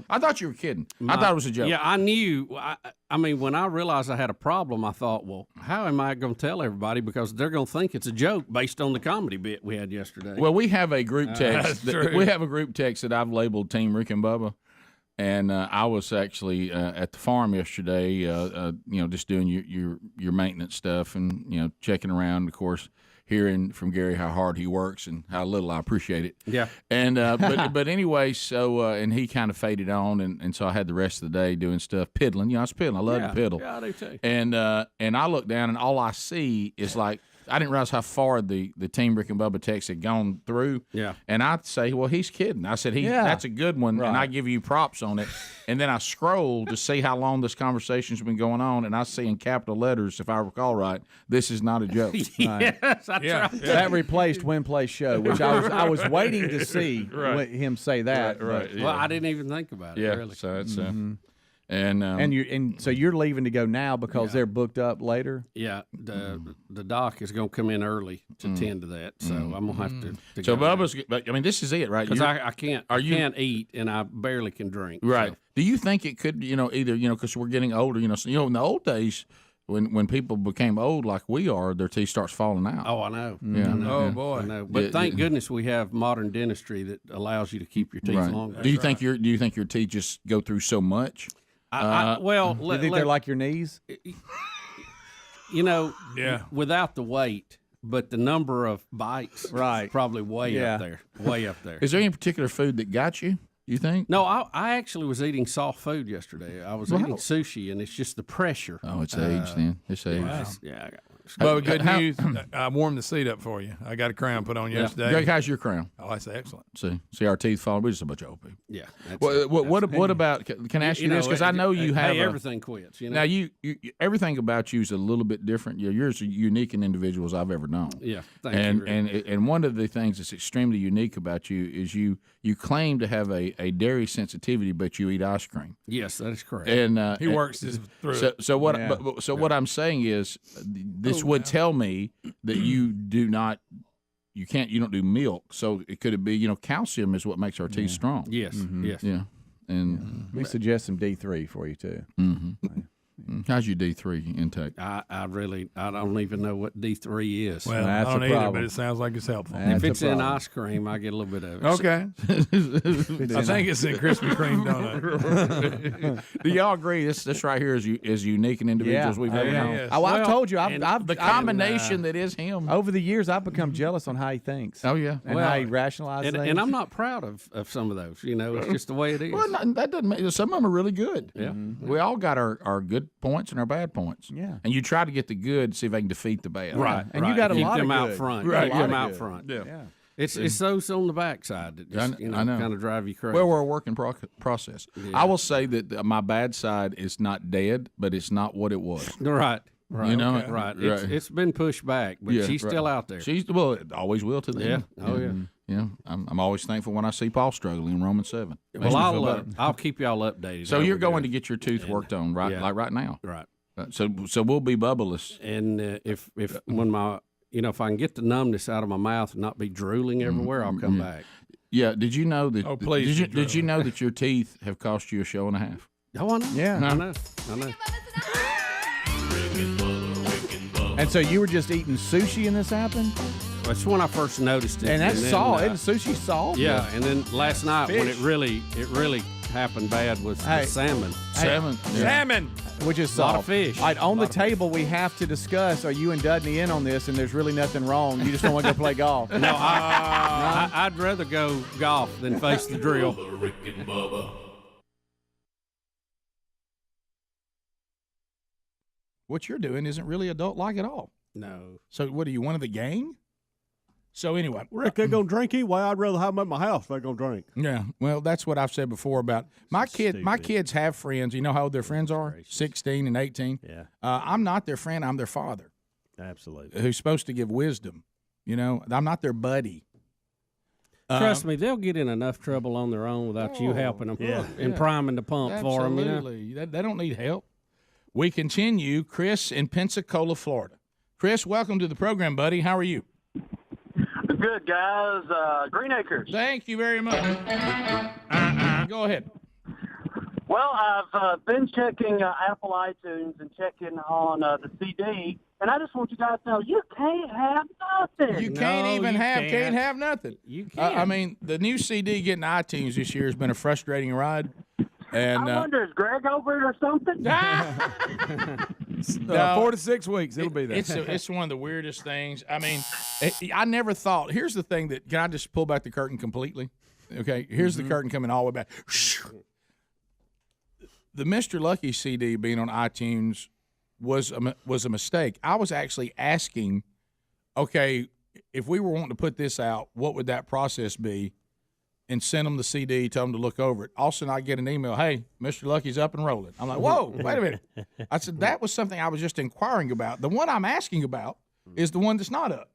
thought you were kidding. I thought it was a joke. Yeah, I knew. I mean, when I realized I had a problem, I thought, well, how am I going to tell everybody? Because they're going to think it's a joke based on the comedy bit we had yesterday. Well, we have a group text. We have a group text that I've labeled Team Rick and Bubba. And I was actually at the farm yesterday, just doing your maintenance stuff and, checking around, of course, hearing from Gary how hard he works and how little I appreciate it. Yeah. And but anyway, so and he kind of faded on, and so I had the rest of the day doing stuff, piddling. I was piddling. I love to piddle. Yeah, I do too. And I look down, and all I see is like, I didn't realize how far the Team Rick and Bubba text had gone through. Yeah. And I say, well, he's kidding. I said, that's a good one, and I give you props on it. And then I scroll to see how long this conversation's been going on, and I see in capital letters, if I recall right, this is not a joke. Yes, I tried. That replaced Win Play Show, which I was waiting to see him say that. Right. Well, I didn't even think about it. Yeah. Really. So it's so you're leaving to go now because they're booked up later. Yeah, the doc is going to come in early to tend to that, so I'm gonna have to So go Bubba's. I mean, this is it, right? because I can't. I can't eat and I barely can drink. Right. So. Do you think it could, either, because we're getting older, so, in the old days, when people became old like we are, their teeth starts falling out. Oh, I know. Yeah. I know. Oh boy. I know. But thank goodness we have modern dentistry that allows you to keep your teeth longer. Do you think your teeth just go through so much? Well, You think they're like your knees? Without the weight, but the number of bites, probably way up there. Way up there. Is there any particular food that got you? You think? No, I actually was eating soft food yesterday. I was eating sushi, and it's just the pressure. Oh, it's age then. It's age. Yeah, I got Well, good news. I warmed the seat up for you. I got a crown put on yesterday. Greg, how's your crown? Oh, that's excellent. See our teeth falling. We're just a bunch of old people. Yeah. What about? Can I ask you this? Because I know you have. Everything quits. Now you everything about you is a little bit different. You're as unique an individual as I've ever known. Yeah. Thank you. And one of the things that's extremely unique about you is you claim to have a dairy sensitivity, but you eat ice cream. Yes, that is correct. And he works through it. So what? Yeah. What I'm saying is, this would tell me that you do not. You don't do milk, so it could be calcium is what makes our teeth strong. Yes, yes, yeah, and we suggest some D3 for you too. How's your D3 intake? I don't even know what D3 is. Well, that's I don't a either, problem. but it sounds like it's helpful. If it's in ice cream, I get a little bit of it. Okay. I think it's in Krispy Kreme donut. Do y'all agree this right here is unique and individual as we've ever known? Yes. I've told you, I've the combination that is him. Over the years, I've become jealous on how he thinks. Oh yeah, and how he rationalizes things. And I'm not proud of some of those. It's just the way it is. Well, that doesn't make. Some of them are really good. Yeah, we all got our good points and our bad points. Yeah, and you try to get the good, see if I can defeat the bad. Right, and you got a keep lot them of out good. front. Right, keep them out good. front. Yeah. It's those on the backside that just I know. kind of drive you crazy. Well, we're a working process. Yeah. I will say that my bad side is not dead, but it's not what it was. Right. Right. It's been pushed back, but she's still out there. It always will to the end. Oh yeah. Yeah, I'm always thankful when I see Paul struggling in Romans 7. Well, I'll keep y'all updated. So you're going to get your tooth worked on like right now, right? So we'll be bubbleless. And if when my if I can get the numbness out of my mouth and not be drooling everywhere, I'll come back. Yeah. Did you know that? Oh, please. Did you know that your teeth have cost you a show and a half? Oh, I know. Yeah, I know. And so you were just eating sushi and this happened? That's when I first noticed it. And that's salt. Isn't sushi salt? Yeah. And then last night when it really happened bad was the salmon. Salmon. Which is a lot salt. of fish. All right, on the table, we have to discuss, are you and Dudney in on this, and there's really nothing wrong. You just don't want to go play golf. No, I'd rather go golf than face the drill. Bubba, Rick and Bubba. What you're doing isn't really adult-like at all. No. So what are you, one of the gang? So anyway, Rick, they're gonna drink anyway. I'd rather have them at my house. They're gonna drink. Yeah, well, that's what I've said before about my kid. My kids have friends. You know how old their friends are? 16 and 18. Yeah. I'm not their friend. I'm their father. Absolutely. Who's supposed to give wisdom. I'm not their buddy. Trust me, they'll get in enough trouble on their own without you helping them and priming the pump for them. Absolutely. They don't need help. We continue. Chris in Pensacola, Florida. Chris, welcome to the program, buddy. How are you? Good, guys. Green Acres. Thank you very much. Go ahead. Well, I've been checking Apple iTunes and checking on the CD, and I just want you guys to know you can't have nothing. You can't have nothing. You can't. I mean, the new CD getting iTunes this year has been a frustrating ride. And I wonder, is Greg over it or something? 4 to 6 weeks, it'll be there. It's one of the weirdest things. I mean, I never thought. Here's the thing that, can I just pull back the curtain completely? Okay, here's the curtain coming all the way back. The Mr. Lucky CD being on iTunes was a mistake. I was actually asking, okay, if we were wanting to put this out, what would that process be? And send them the CD, tell them to look over it. All of a sudden, I get an email, hey, Mr. Lucky's up and rolling. I'm like, whoa, wait a minute. I said, that was something I was just inquiring about. The one I'm asking about is the one that's not up.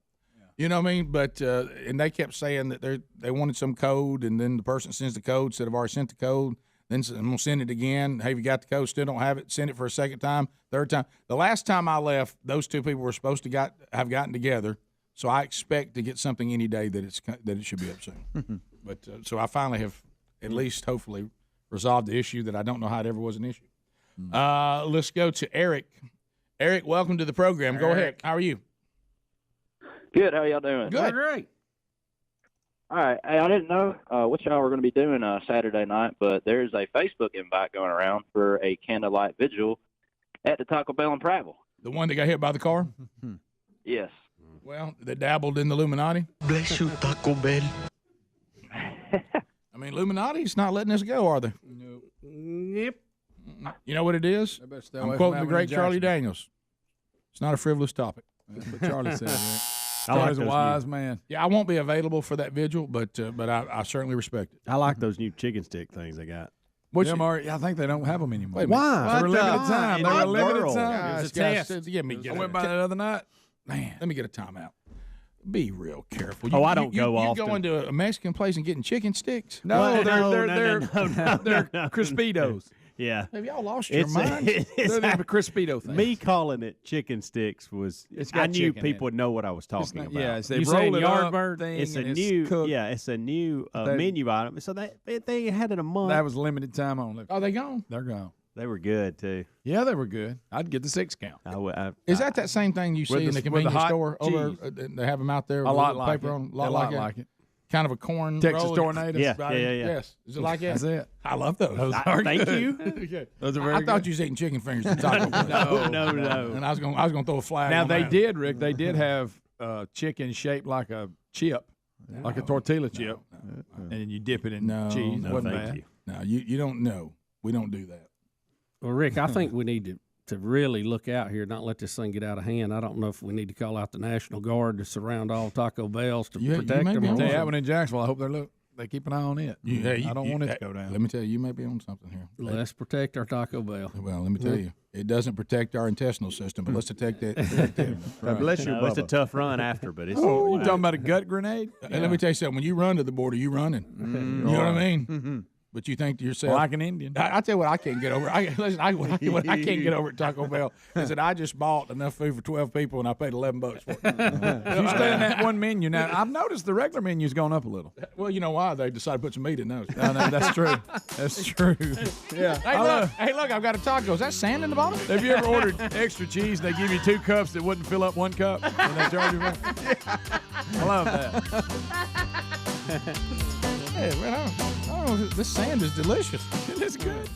You know what I mean? But and they kept saying that they wanted some code, and then the person sends the code, said, I've already sent the code. Then I'm going to send it again. Hey, have you got the code? Still don't have it. Send it for a second time, third time. The last time I left, those two people were supposed to have gotten together. So I expect to get something any day that it should be up soon. But so I finally have at least hopefully resolved the issue that I don't know how it ever was an issue. Let's go to Eric. Eric, welcome to the program. Go ahead. How are you? Good. How y'all doing? Good. Great. All right. Hey, I didn't know what y'all were going to be doing Saturday night, but there's a Facebook invite going around for a candlelight vigil at the Taco Bell in Prattville. The one that got hit by the car? Yes. Well, they dabbled in the Illuminati. Bless you, Taco Bell. I mean, Illuminati's not letting us go, are they? No. Yep. You know what it is? They better stay I'm away quoting from the great Jackson. Charlie Daniels. It's not a frivolous topic. That's what Charlie said. Right? I like Charlie's a those wise man. Yeah, I won't be available for that vigil, but I certainly respect it. I like those new chicken stick things they got. I think they don't have them anymore. Why? They were limited time. They were limited time. Guys, I went by the other night. Man, let me get a timeout. Be real careful. I don't go often. You go into a Mexican place and getting chicken sticks? No, they're no. Crispitos. Yeah. Have y'all lost your mind? They're the Crispito thing. Me calling it chicken sticks was. I knew people would know what I was talking about. Yeah, You saying Yardbird? It's a new. Yeah, it's a new menu item. So they had it a month. That was limited time only. Oh, they gone? They're gone. They were good too. Yeah, they were good. I'd get the 6 count. Is that same thing you see in the convenience store? Over, they have them out there. A lot with like paper it. on, A lot like it. Kind of a corn Texas roll. tornadoes. Yeah. Yes. Is it like that? That's it. I love those. Thank you. Okay. Those are very I thought good. you was eating chicken fingers at Taco Bell. No. And I was gonna throw a flag. Now on they that. did, Rick. They did have chicken shaped like a chip, like a tortilla chip, and then you dip it in cheese. No, Wasn't thank bad. you. No, you don't know. We don't do that. Well, Rick, I think we need to really look out here, not let this thing get out of hand. I don't know if we need to call out the National Guard to surround all Taco Bells to protect may them. be on or They what. have one in Jacksonville. I hope they keep an eye on it. I don't want it to go down. Let me tell you may be on something here. Let's protect our Taco Bell. Well, let me tell you, it doesn't protect our intestinal system, but let's protect that. God bless you, It's a Bubba. tough run after, but it's. You talking about a gut grenade? And let me tell you something. When you run to the border, you running. You know what I mean? But you think to yourself, Like an Indian. I tell you what I can't get over. What I can't get over at Taco Bell is that I just bought enough food for 12 people and I paid $11 for it. You stay in that one menu now. I've noticed the regular menu's gone up a little. Well, you know why? They decided to put some meat in those. No, that's true. That's true. Yeah. Hey, look, I've got a taco. Is that sand in the bottom? Have you ever ordered extra cheese? They give you 2 cups that wouldn't fill up 1 cup, and they charge you more. I love that. Hey, man, I don't know. This sand is delicious. It is good.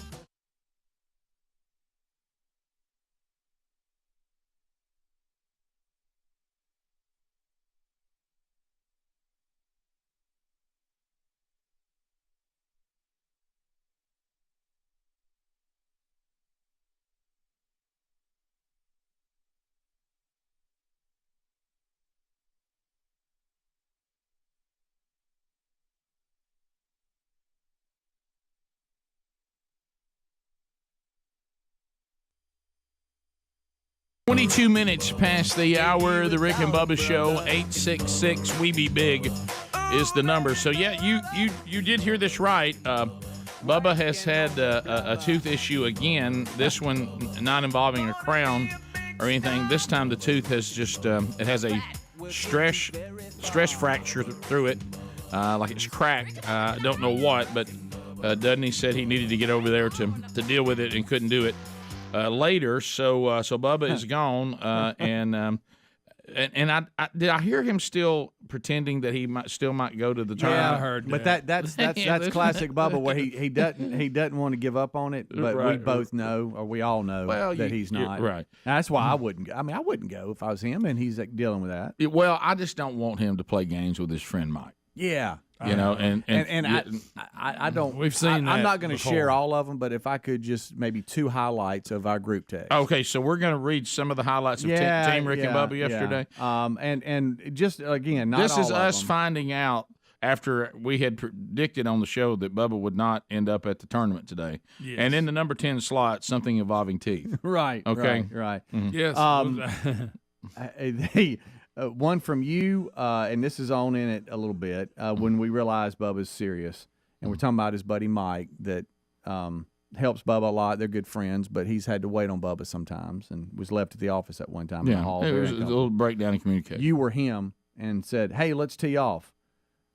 Twenty-two minutes past the hour. The Rick and Bubba Show. 866-WE-BE-BIG is the number. So yeah, you did hear this right. Bubba has had a tooth issue again. This one not involving a crown or anything. This time the tooth has just it has a stress fracture through it, like it's cracked. I don't know what, but Dudney said he needed to get over there to deal with it and couldn't do it later. So Bubba is gone, and And I did I hear him still pretending that he might go to the tournament? Yeah, I heard that. But that's classic Bubba, where he doesn't want to give up on it, but we both know, or we all know, that he's not. Right. Now, that's why I wouldn't go. I mean, I wouldn't go if I was him, and he's dealing with that. Well, I just don't want him to play games with his friend Mike. Yeah. You know, and I don't. We've seen. I'm not going to share all of them, but if I could just maybe 2 highlights of our group text. Okay, so we're going to read some of the highlights of Team Rick and Bubba yesterday. And just again, not this all is of us them. finding out after we had predicted on the show that Bubba would not end up at the tournament today. Yes. And in the number 10 slot, something involving teeth. Right. Okay. Right. Mhm. Yes. One from you, and this is on in it a little bit, when we realized Bubba's serious, and we're talking about his buddy Mike that helps Bubba a lot. They're good friends, but he's had to wait on Bubba sometimes and was left at the office at one time in the hall. It was a little breakdown in communication. You were him and said, "Hey, let's tee off."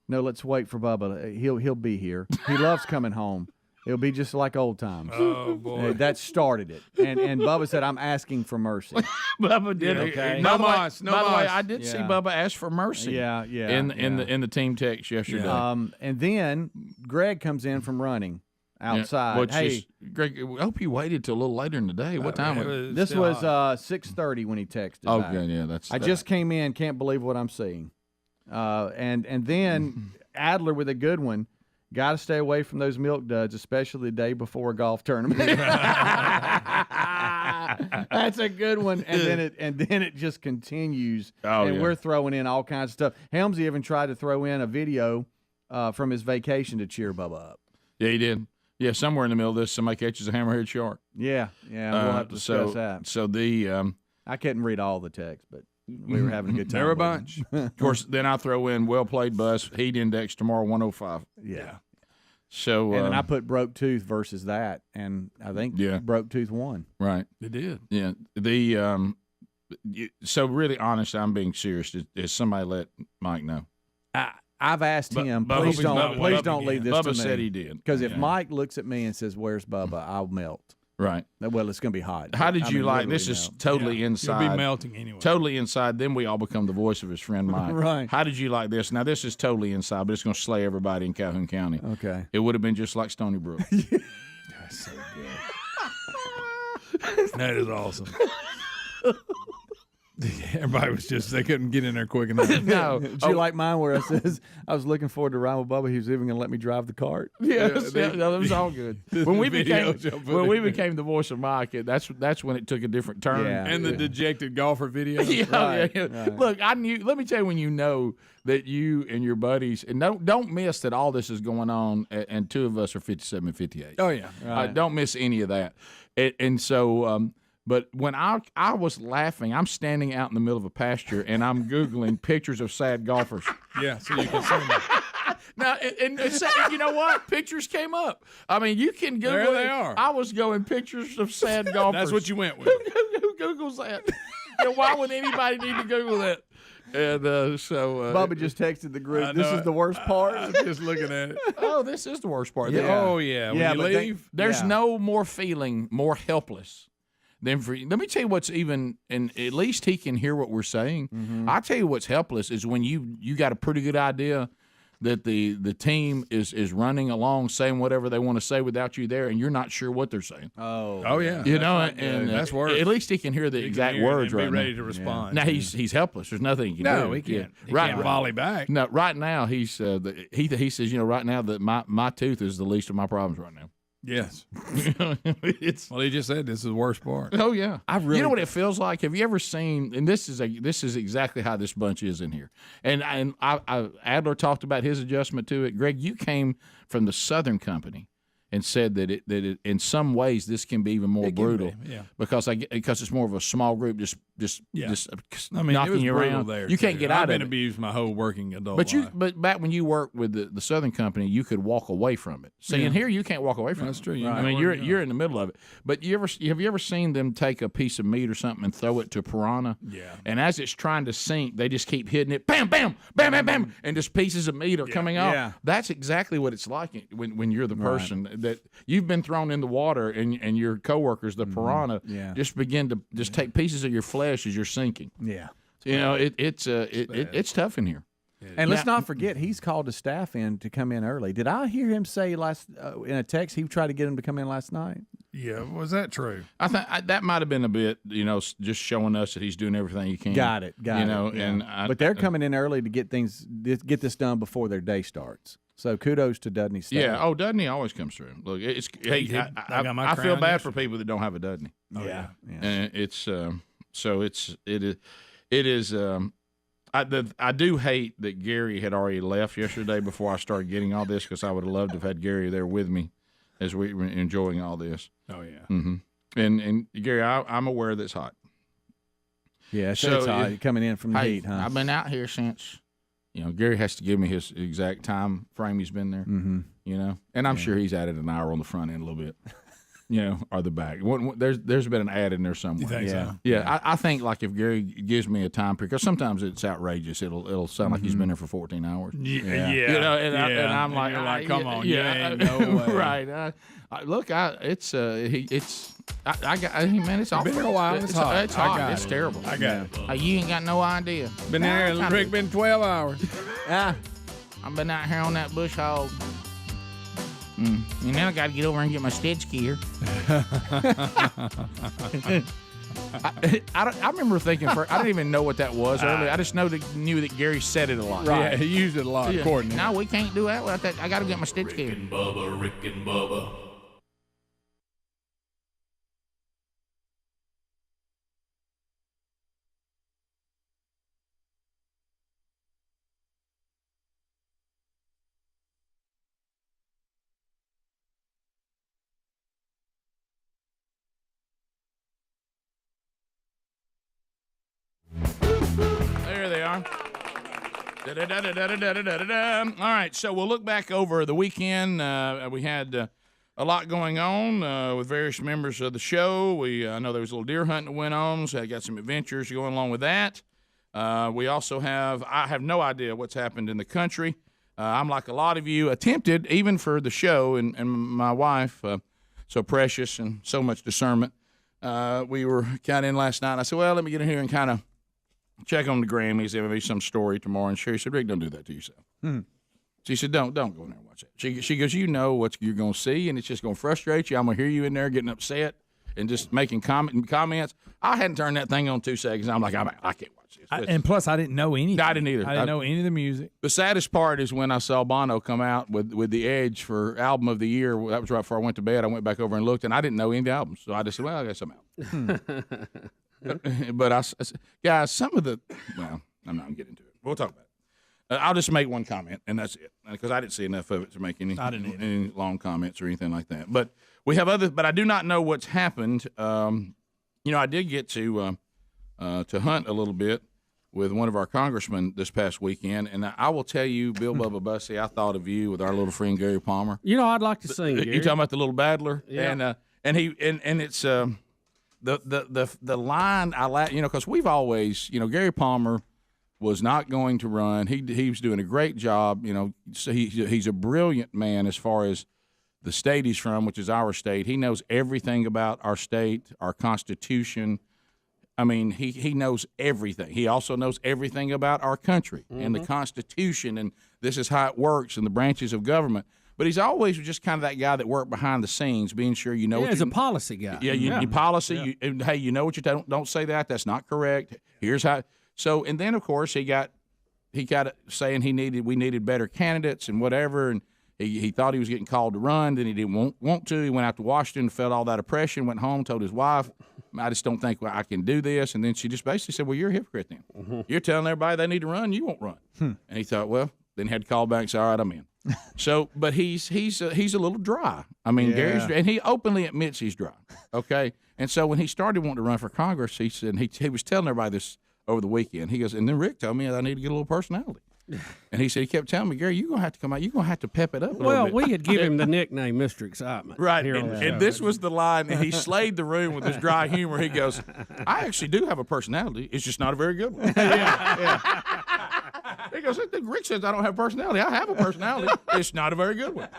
No, let's wait for Bubba. He'll be here. He loves coming home. It'll be just like old times. Oh, boy. That started it. And Bubba said, "I'm asking for mercy." Bubba did it. Okay. By the way, I did see Bubba ask for mercy. Yeah. In the team text yesterday. And then Greg comes in from running outside. Hey, Greg, I hope you waited till a little later in the day. What time was it? This was 6:30 when he texted. Oh, back. good. Yeah, I just came in. Can't believe what I'm seeing. And then Adler with a good one. Got to stay away from those milk duds, especially the day before a golf tournament. That's a good one. And then it just continues. We're throwing in all kinds of stuff. Helmsy even tried to throw in a video from his vacation to cheer Bubba up. Yeah, he did. Yeah, somewhere in the middle of this, somebody catches a hammerhead shark. Yeah, we'll have to discuss that. So I couldn't read all the text, but we were having a good time. There were a bunch. Of course, then I throw in well played, Bus. Heat index tomorrow 105. Yeah. So and then I put broke tooth versus that, and I think broke tooth won. Right. It did. Yeah. So really honest, I'm being serious. Is somebody let Mike know? I've asked him. Please don't leave this Bubba to me. said he did. Because if Mike looks at me and says, "Where's Bubba?" I'll melt. Like Well, it's going to be hot. How did you like this? Is totally inside. You'll be melting anyway. Totally inside. Then we all become the voice of his friend Mike. Right. How did you like this? Now this is totally inside, but it's going to slay everybody in Calhoun County. Okay. It would have been just like Stony Brook. That's so good. That is awesome. Everybody was they couldn't get in there quick enough. No. Did you like mine where it says, "I was looking forward to riding with Bubba. He was even going to let me drive the cart." Yes, that was all good. When we became the voice of Mike, that's when it took a different turn. Yeah. And the dejected golfer video. Yeah. Right. Look, I knew. Let me tell you, when you know that you and your buddies, and don't miss that all this is going on, and two of us are 57 and 58. Oh yeah. Right. Don't miss any of that. And so. But when I was laughing, I'm standing out in the middle of a pasture and I'm Googling pictures of sad golfers. Yeah, so you can see them. Now, and you know what? Pictures came up. I mean, you can Google There they are. I was going pictures of sad golfers. That's what you went with. Who Googles that? Why would anybody need to Google that? And Bubba just texted the group. This is the worst part. I'm just looking at it. Oh, this is the worst part. Yeah. Oh yeah. When you leave, there's no more feeling more helpless. Then let me tell you what's even, and at least he can hear what we're saying. Mm-hmm. I'll tell you what's helpless is when you got a pretty good idea that the team is running along saying whatever they want to say without you there, and you're not sure what they're saying. Oh yeah. You know, right. and that's worse. At least he can hear the exact words right now. Be ready to respond. Now he's helpless. There's nothing he can do. No, he can't. He can't volley back. No, right now he says, right now that my tooth is the least of my problems right now. Yes. Well, he just said this is the worst part. Oh yeah, you know what it feels like. Have you ever seen? And this is exactly how this bunch is in here. And Adler talked about his adjustment to it. Greg, you came from the Southern Company and said that it in some ways this can be even more brutal. Because it's more of a small group just I mean, knocking it was you brutal around. there. You can't get out I've of been it. abused my whole working adult life. But back when you worked with the Southern Company, you could walk away from it. See, and here you can't walk away from it. That's true. I mean, you're in the middle of it. But have you ever seen them take a piece of meat or something and throw it to piranha? Yeah. And as it's trying to sink, they just keep hitting it, bam, bam, bam, bam, bam, and just pieces of meat are coming off. Yeah. That's exactly what it's like when you're the person that you've been thrown in the water and your coworkers, the piranha, just begin to just take pieces of your flesh as you're sinking. Yeah. it's tough in here. And let's not forget, he's called the staff in to come in early. Did I hear him say last in a text he tried to get him to come in last night? Yeah, was that true? I think that might have been a bit, just showing us that he's doing everything he can. Got it. Yeah. But they're coming in early to get this done before their day starts. So kudos to Dudney's staff. Yeah. Oh, Dudney always comes through. Look, I feel bad for people that don't have a Dudney. Oh, yeah. And it is. I do hate that Gary had already left yesterday before I started getting all this, because I would have loved to have had Gary there with me as we were enjoying all this. Oh, yeah. Mm-hmm. And Gary, I'm aware that it's hot. Yeah, it's hot coming in from the heat, huh? I've been out here since, Gary has to give me his exact time frame he's been there, and I'm sure he's added an hour on the front end a little bit. Or the back. There's been an ad in there somewhere. You think so? Yeah. I think like if Gary gives me a time period, because sometimes it's outrageous. It'll sound like he's been there for 14 hours. Yeah. And I'm like, come on, yeah, no way. Right. Look, it's awful. Been here a while. It's hot. It's hot. It's terrible. I got it. You ain't got no idea. Been there, Rick. Been 12 hours. I've been out here on that bush hog. And now I got to get over and get my stitch gear. I remember thinking, I didn't even know what that was earlier. I just knew that Gary said it a lot. Right. Yeah, he used it a lot. According. No, we can't do that without that. I got to get my stitch gear. Rick and Bubba. There they are. All right, so we'll look back over the weekend. We had a lot going on with various members of the show. I know there was a little deer hunting that went on, so I got some adventures going along with that. We also I have no idea what's happened in the country. I'm like a lot of you, attempted, even for the show, and my wife, so precious and so much discernment. We were kind of in last night, and I said, well, let me get in here and kind of check on the Grammys. There may be some story tomorrow. And Sherry said, Rick, don't do that to yourself. She said, don't go in there and watch it. She goes, you know what you're going to see, and it's just going to frustrate you. I'm going to hear you in there getting upset and just making comments. I hadn't turned that thing on 2 seconds. I'm like, I can't watch this. And plus, I didn't know anything. I didn't either. I didn't know any of the music. The saddest part is when I saw Bono come out with The Edge for Album of the Year. That was right before I went to bed. I went back over and looked, and I didn't know any of the albums. So I just said, well, I guess I'm out. But guys, some of the I'm not going to get into it. We'll talk about it. I'll just make one comment, and that's it, because I didn't see enough of it to make any long comments or anything like that. But we have others, but I do not know what's happened. I did get to hunt a little bit with one of our congressmen this past weekend, and I will tell you, Bill Bubba Bussey, I thought of you with our little friend Gary Palmer. I'd like to sing. You talking about the little battler? Yeah. And it's the line I like, because we've always, Gary Palmer was not going to run. He was doing a great job. So he's a brilliant man as far as the state he's from, which is our state. He knows everything about our state, our Constitution. I mean, he knows everything. He also knows everything about our country and the Constitution, and this is how it works, and the branches of government. But he's always just kind of that guy that worked behind the scenes, being sure you know. Yeah, he's a policy guy. Yeah, you policy. Yeah. Hey, you know what you don't say that. That's not correct. Here's how. So, and then of course he got saying we needed better candidates and whatever, and he thought he was getting called to run. Then he didn't want to. He went out to Washington, felt all that oppression, went home, told his wife, I just don't think I can do this. And then she just basically said, well, you're a hypocrite then. Mm-hmm. You're telling everybody they need to run, you won't run. And he thought, well, then he had to call back and say, all right, I'm in. So, but he's a little dry. I mean, Gary's, and he openly admits he's dry. Okay, and so when he started wanting to run for Congress, he said he was telling everybody this over the weekend. He goes, and then Rick told me I need to get a little personality. And he said he kept telling me, Gary, you're gonna have to come out. You're gonna have to pep it up a little bit. We had given him the nickname Mr. Excitement. Right, and this was the line, and he slayed the room with his dry humor. He goes, I actually do have a personality. It's just not a very good one. He goes, Rick says I don't have a personality. I have a personality. It's not a very good one.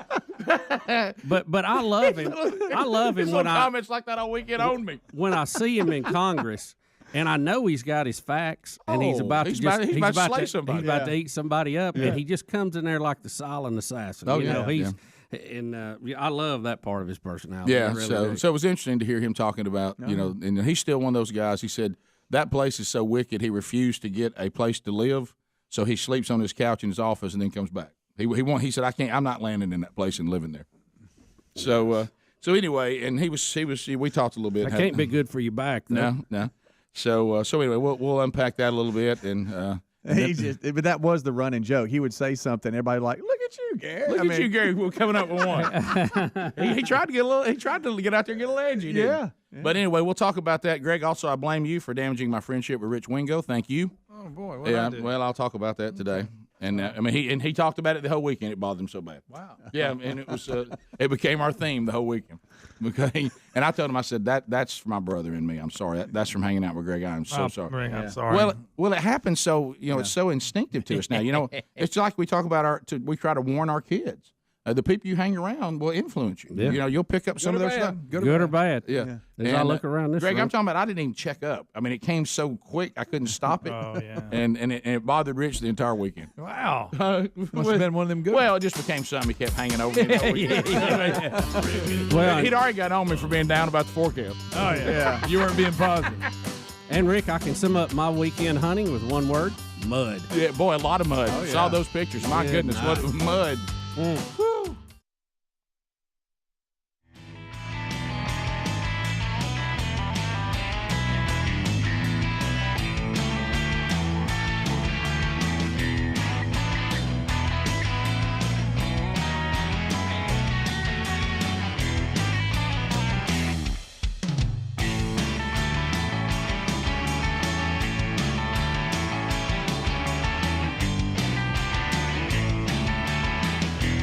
But I love him. I love him when comments like that all weekend on me. When I see him in Congress, And I know he's got his facts, and he's about to slay somebody. He's about to eat somebody up, and he just comes in there like the silent assassin. Oh, you know, yeah. And I love that part of his personality. Yeah, Really so it was interesting to hear him talking about, and he's still one of those guys. He said that place is so wicked he refused to get a place to live, so he sleeps on his couch in his office and then comes back. He said, I'm not landing in that place and living there. So anyway, and we talked a little bit. That can't be good for your back, though. No. So anyway, we'll unpack that a little bit, and but that was the running joke. He would say something, everybody like, "Look at you, Gary! Look at you, Gary! We're coming up with one." he tried to get a little. He tried to get out there and get a little edgy. Yeah. But anyway, we'll talk about that, Greg. Also, I blame you for damaging my friendship with Rich Wingo. Thank you. Oh boy, what did I do? Well, I'll talk about that today. And he talked about it the whole weekend. It bothered him so bad. Wow. Yeah, and it was it became our theme the whole weekend. Okay, and I told him, I said that's for my brother and me. I'm sorry. That's from hanging out with Greg. I'm so sorry. Greg, I'm sorry. Well, it happens. So it's so instinctive to us now. It's like we talk about we try to warn our kids. The people you hang around will influence you. Yeah. You'll pick up some of their stuff. Good or bad. Yeah. As I look around this Greg, room. I'm talking about I didn't even check up. I mean, it came so quick I couldn't stop it. Oh, yeah. And it bothered Rich the entire weekend. Wow. Must have been one of them good Well, it just became something he kept hanging over me. Well, he'd already got on me for being down about the forecast. Oh, yeah. You weren't being positive. And Rick, I can sum up my weekend hunting with one word: mud. Yeah, boy, a lot of mud. Oh, yeah. Saw those pictures. My Good goodness, night. what mud. Whew.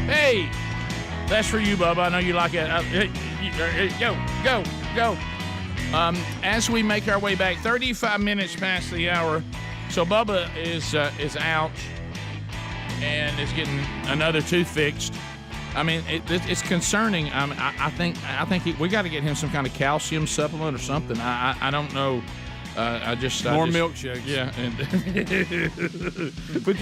Hey, that's for you, Bubba. I know you like it. Go. As we make our way back, 35 minutes past the hour, so Bubba is out and is getting another tooth fixed. I mean, it's concerning. I think we got to get him some kind of calcium supplement or something. I don't know. More milkshakes. Yeah, but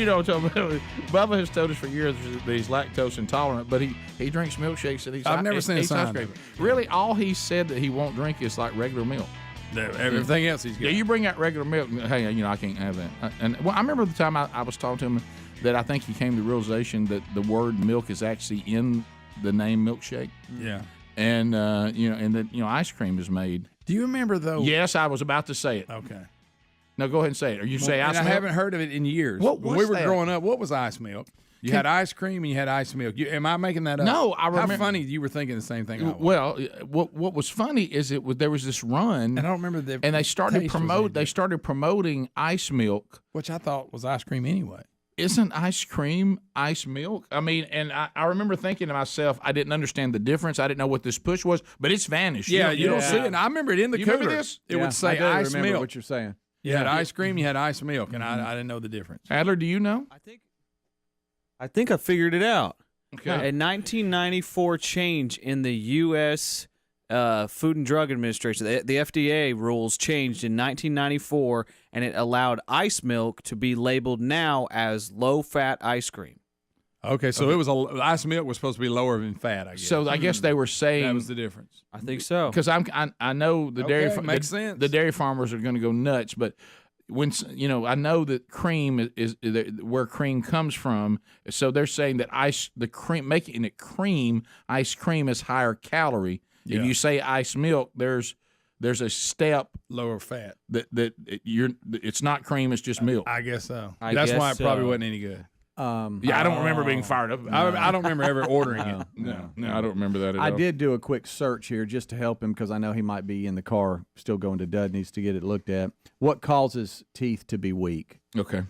Bubba has told us for years that he's lactose intolerant, but he drinks milkshakes that I've never seen a sign of it. Really, all he said that he won't drink is like regular milk. Everything else he's got. Yeah, you bring out regular milk. Hey, I can't have that. And I remember the time I was talking to him that I think he came to the realization that the word milk is actually in the name milkshake. Yeah. And and that ice cream is made. Do you remember though? Yes, I was about to say it. Okay. No, go ahead and say it. Or you say ice I milk? haven't heard of it in years. When we were growing up, what was ice milk? You had ice cream and you had ice milk. Am I making that up? No, I remember. How funny you were thinking the same thing I was. Well, what was funny is there was this run. And I don't remember and they started promoting ice milk, which I thought was ice cream anyway. Isn't ice cream ice milk? I mean, and I remember thinking to myself, I didn't understand the difference. I didn't know what this push was, but it's vanished. Yeah, you don't see it. And I remember it in the You cooler. remember this? It would say I ice remember milk. what you're saying. You had ice cream, you had ice milk, and I didn't know the difference. Adler, do you know? I think I figured it out. Okay. A 1994 change in the U.S. Food and Drug Administration, the FDA rules changed in 1994, and it allowed ice milk to be labeled now as low-fat ice cream. Okay, so it was ice milk was supposed to be lower in fat, I guess. So I guess they were saying that was the difference. I think so. Because I know the makes sense. The dairy farmers are going to go nuts, but when I know that cream is where cream comes from, so they're saying that making it cream, ice cream is higher calorie. Yeah. If you say ice milk, there's a step lower fat it's not cream, it's just milk. I guess so. That's why it probably wasn't any good. I don't remember being fired up. I don't remember ever ordering it. No, I don't remember that at all. I did do a quick search here just to help him because I know he might be in the car still going to Dud, needs to get it looked at. What causes teeth to be weak? Okay.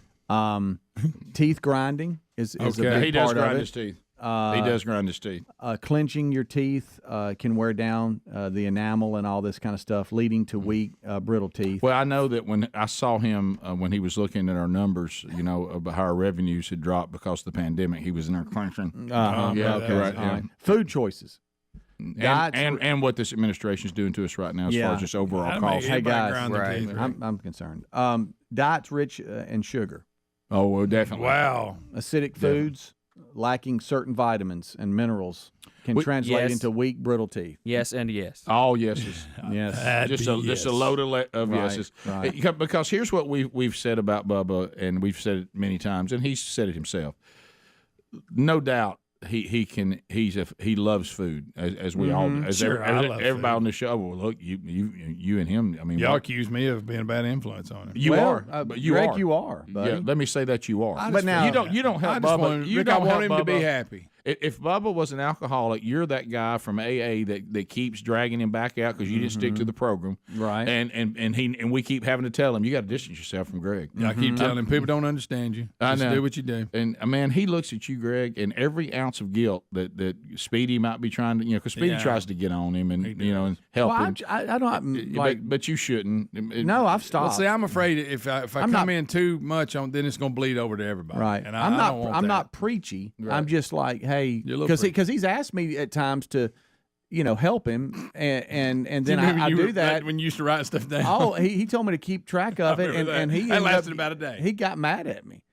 Teeth grinding is a big he does part of grind it. his teeth. He does grind his teeth. Clenching your teeth can wear down the enamel and all this kind of stuff, leading to weak, brittle teeth. Well, I know that when I saw him when he was looking at our numbers, about how our revenues had dropped because of the pandemic, he was in there clenching. Yeah, okay. Right. All right. Food choices. and what this administration is doing to us right now as far as just overall cost. Hey guys, I'm concerned. Diets rich in sugar. Oh, well, definitely. Wow. Acidic foods lacking certain vitamins and minerals can translate into weak, brittle teeth. Yes, and yes. All yeses. Yes. Just a load of yeses. Right. Because here's what we've said about Bubba, and we've said it many times, and he's said it himself. No doubt. He loves food as we all do. Everybody on the show. Well, look, you and him. I mean, y'all accuse me of being a bad influence on him. You are, but Greg, you are. Buddy. Yeah, let me say that you are. But now you don't help Bubba. You don't want help him to be Bubba. happy. If Bubba was an alcoholic, you're that guy from AA that keeps dragging him back out because you didn't stick to the program, right? And we keep having to tell him you got to distance yourself from Greg. Yeah, I keep telling him people don't understand you. Just do what you do. And man, he looks at you, Greg, and every ounce of guilt that Speedy might be trying to, because Speedy tries to get on him and and help him. I don't but you shouldn't. No, I've stopped. Well, see, I'm afraid if I come in too much on, then it's going to bleed over to everybody. Right. And I'm not preachy. Right. I'm just like, hey, because he's asked me at times to, help him, and then I do that when you used to write stuff down. Oh, he told me to keep track of it, and he lasted about a day. He got mad at me.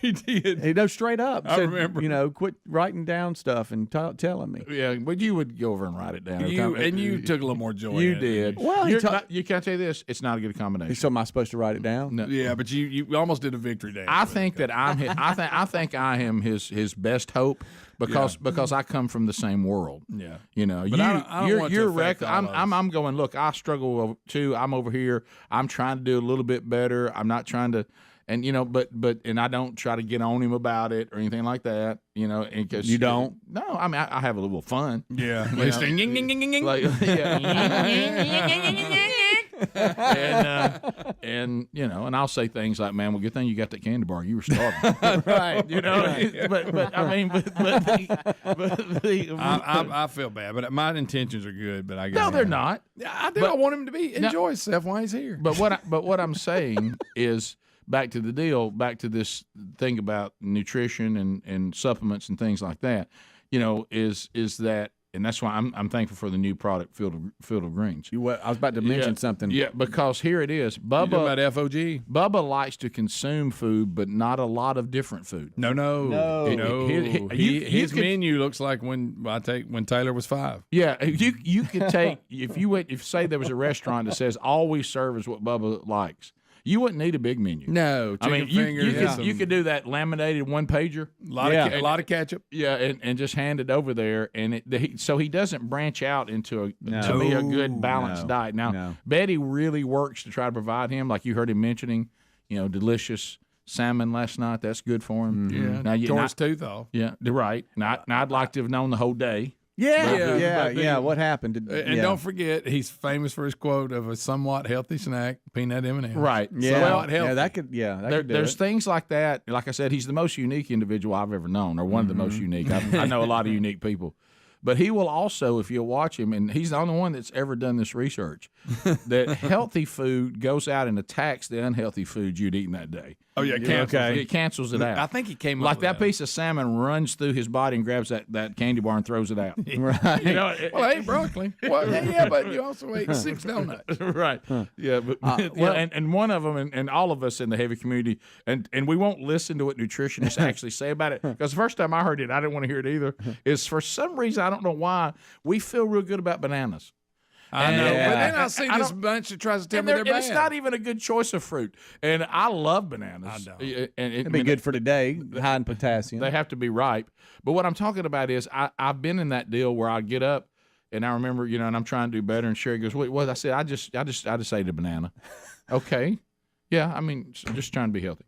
He did. He goes straight up. I said, remember. Quit writing down stuff and telling me. Yeah, but you would go over and write it down. You took a little more joy. You in did. It. Well, you can't tell you this. It's not a good combination. So am I supposed to write it down? No. Yeah, but you almost did a victory dance. I think that I think I am his best hope because I come from the same world. Yeah. But I don't want to affect all of us. I'm going, look, I struggle too. I'm over here. I'm trying to do a little bit better. I'm not trying to. And and I don't try to get on him about it or anything like that. And cause you don't. No, I mean I have a little fun. Yeah, and I'll say things like, "Man, well, good thing you got that candy bar. You were starving." Right. But I mean, I feel bad, but my intentions are good. But I guess no, they're not. I do. I want him to enjoy himself while he's here. But what I'm saying is. Back to this thing about nutrition and supplements and things like that, is that, and that's why I'm thankful for the new product, Field of Greens. I was about to mention something. Yeah, because here it is. Bubba about FOG. Bubba likes to consume food, but not a lot of different food. No. His menu looks like when Taylor was 5. Yeah, you could take if say there was a restaurant that says all we serve is what Bubba likes. You wouldn't need a big menu. No, you could do that laminated one pager, a lot of ketchup. Yeah, and just hand it over there, and so he doesn't branch out into to me a good balanced diet. Now, Betty really works to try to provide him, like you heard him mentioning, delicious salmon last night. That's good for him. Yeah, now tore his tooth off. Yeah, right. Now I'd like to have known the whole day. Yeah. What happened? Don't forget, he's famous for his quote of a somewhat healthy snack, peanut M&Ms. Right. Yeah. Somewhat healthy. Yeah, that could. Yeah. There's things like that. Like I said, he's the most unique individual I've ever known, or one of the most unique. I know a lot of unique people. But he will also, if you'll watch him, and he's the only one that's ever done this research, that healthy food goes out and attacks the unhealthy food you'd eaten that day. Oh, yeah, it cancels it out. I think he came like up that piece of salmon runs through his body and grabs that candy bar and throws it out. Right. Well, I ate broccoli. Well, yeah, but you also ate 6 donuts. Right. Yeah, but and one of them, and all of us in the heavy community, and we won't listen to what nutritionists actually say about it, because the first time I heard it, I didn't want to hear it either, is for some reason, I don't know why, we feel real good about bananas. I know, but then I see this bunch that tries to tell me they're bad. It's not even a good choice of fruit, and I love bananas. I don't. It'd be good for today, high in potassium. They have to be ripe. But what I'm talking about is I've been in that deal where I get up, and I remember, and I'm trying to do better, and Sherry goes, "Wait, what?" I said, "I just ate a banana." Okay, yeah, I mean, just trying to be healthy.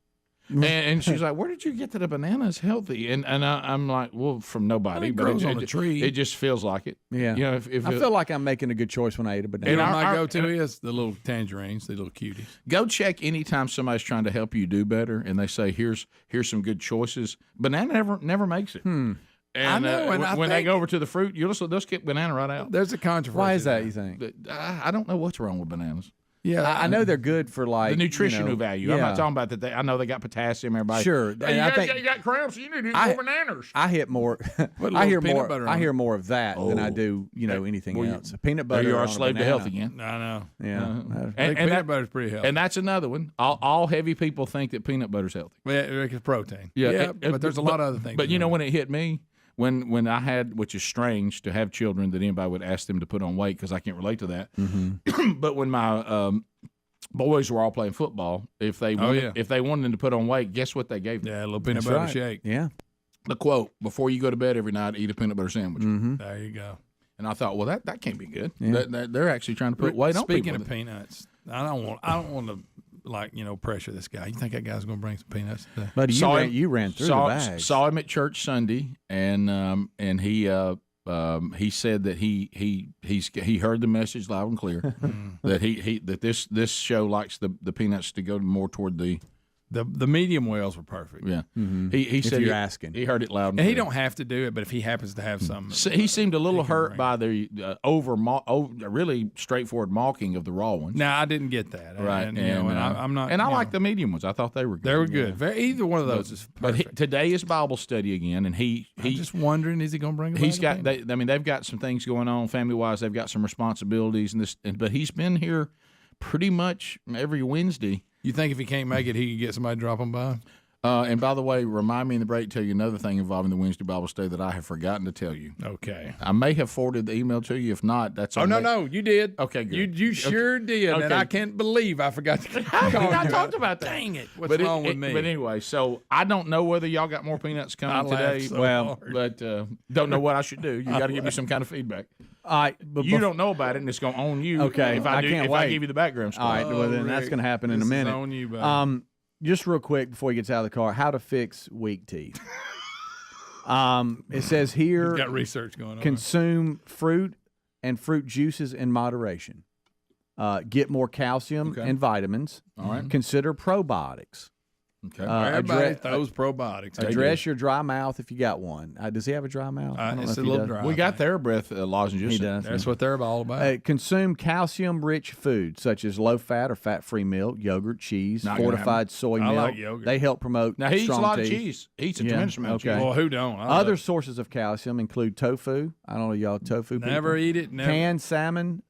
And she's like, "Where did you get that a banana is healthy?" And I'm like, "Well, from nobody." It grows on a tree. It just feels like it. Yeah. If I feel like I'm making a good choice when I ate a banana. And my go-to is the little tangerines, the little cuties. Go check anytime somebody's trying to help you do better, and they say, "Here's some good choices." Banana never makes it. And I know, and when they go over to the fruit, they'll skip banana right out. There's a controversy. Why is that, you think? I don't know what's wrong with bananas. Yeah, I know they're good for like the nutritional value. Yeah. I'm not talking about that. I know they got potassium. Everybody, Sure. Hey, And I think you got cramps. You need to eat more bananas. I hit more. Put a I little hear peanut more. butter I on hear it. more of that than I do, anything Well, else. Peanut butter. There you are, on a slave to banana. health again. I know. Yeah. I think peanut butter's pretty healthy. And that's another one. All heavy people think that peanut butter's healthy. Yeah, it's protein. Yeah, but there's a lot of other things. But when it hit me, when I had, which is strange to have children that anybody would ask them to put on weight because I can't relate to that. But when my boys were all playing football, if they wanted them to put on weight, guess what they gave them? Yeah, a little peanut butter shake. Yeah. The quote, before you go to bed every night, eat a peanut butter sandwich. There you go. And I thought, well, that can't be good. Yeah. They're actually trying to put weight on people. Speaking of peanuts, I don't want to pressure this guy. You think that guy's going to bring some peanuts today? Buddy, you ran through the bags. Saw him at church Sunday, and he said that he heard the message loud and clear that this show likes the peanuts to go more toward the medium wells were perfect. Yeah, he said you're asking, he heard it loud and he clear. don't have to do it, but if he happens to have something, So he seemed a little hurt by the really straightforward mocking of the raw ones. No, I didn't get that. Right, I'm not. And I like the medium ones. I thought they were good. They were good. Either one of those is perfect. But today is Bible study again, and I'm just wondering, is he going to bring? He's got. They've got some things going on family wise. They've got some responsibilities, but he's been here pretty much every Wednesday. You think if he can't make it, he could get somebody to drop him by? And by the way, remind me in the break to tell you another thing involving the Wednesday Bible study that I have forgotten to tell you. Okay. I may have forwarded the email to you. If not, that's Oh, no, you did. Okay, good. You sure did, and Okay. I can't believe I forgot to I talked about that. Dang it. What's wrong with me? But anyway, so I don't know whether y'all got more peanuts coming I today. laughed so hard. But don't know what I should do. You got to give me some kind of feedback. All right, but You don't know about it, and it's going to own you. Okay, if I can't wait. I give you the background story. All right, well then that's going to happen in a This is minute. on you, buddy. Just real quick before he gets out of the car, how to fix weak teeth. It says here, You've got research going on. consume fruit and fruit juices in moderation. Get more calcium and vitamins. All right. Consider probiotics. Okay. Everybody throws probiotics. Address your dry mouth if you got one. Does he have a dry mouth? I don't know It's if a he little does. dry. We got TheraBreath lozenges. He does. That's what they're all about. Consume calcium-rich foods such as low-fat or fat-free milk, yogurt, cheese, Not gonna fortified soy I milk. like yogurt. They help promote Now, he eats a strong lot of teeth. cheese. He eats a tremendous amount of cheese. Okay. Well, who don't? Other sources of calcium include tofu. I don't know y'all tofu Never people. eat it. Never. Canned salmon.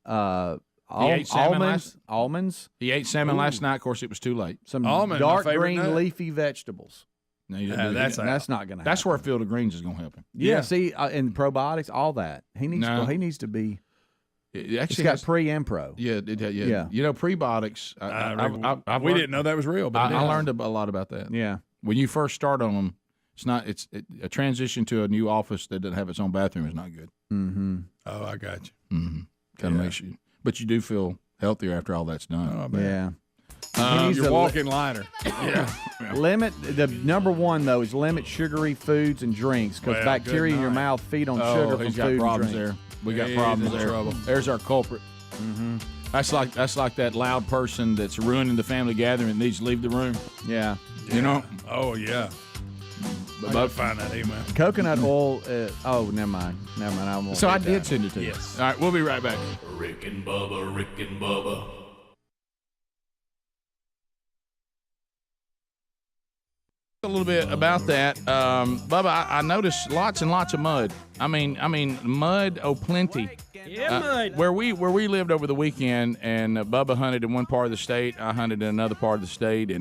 ate salmon almonds. He ate salmon last night. Of course, it was too late. Some Almond, my dark favorite green nut. leafy vegetables. No, you didn't do that's that. That's not going to happen. That's where Field of Greens is going to help him. Yeah, Yeah. see, and probiotics, all that. He needs. No. He needs to be. It It's actually got has, pre and pro. yeah. Yeah. You know, prebiotics. We didn't know that was real, but I learned a lot about that. Yeah. When you first start on them, it's not. A transition to a new office that doesn't have its own bathroom is not good. Mm-hmm. Oh, I got you. Mm-hmm. Kind of makes you, but you do feel healthier after all that's done. Oh, man. Yeah. You're walking lighter. Yeah. Limit the number one though is limit sugary foods and drinks because Well, bacteria good in your night. mouth feed on Oh, sugar from he's food got and problems drink. there. We got He's problems in there. trouble. There's our culprit. Mm-hmm. That's like that loud person that's ruining the family gathering and needs to leave the room. Yeah. You know. Oh, yeah. I gotta find that email. Coconut oil. Never mind. I won't. So I read did that. send it to you. Yes. All right, we'll be right back. Rick and Bubba, Rick and Bubba. A little bit about that, Bubba. I noticed lots and lots of mud. I mean, mud plenty. Yeah, mud. Where we lived over the weekend, and Bubba hunted in one part of the state. I hunted in another part of the state,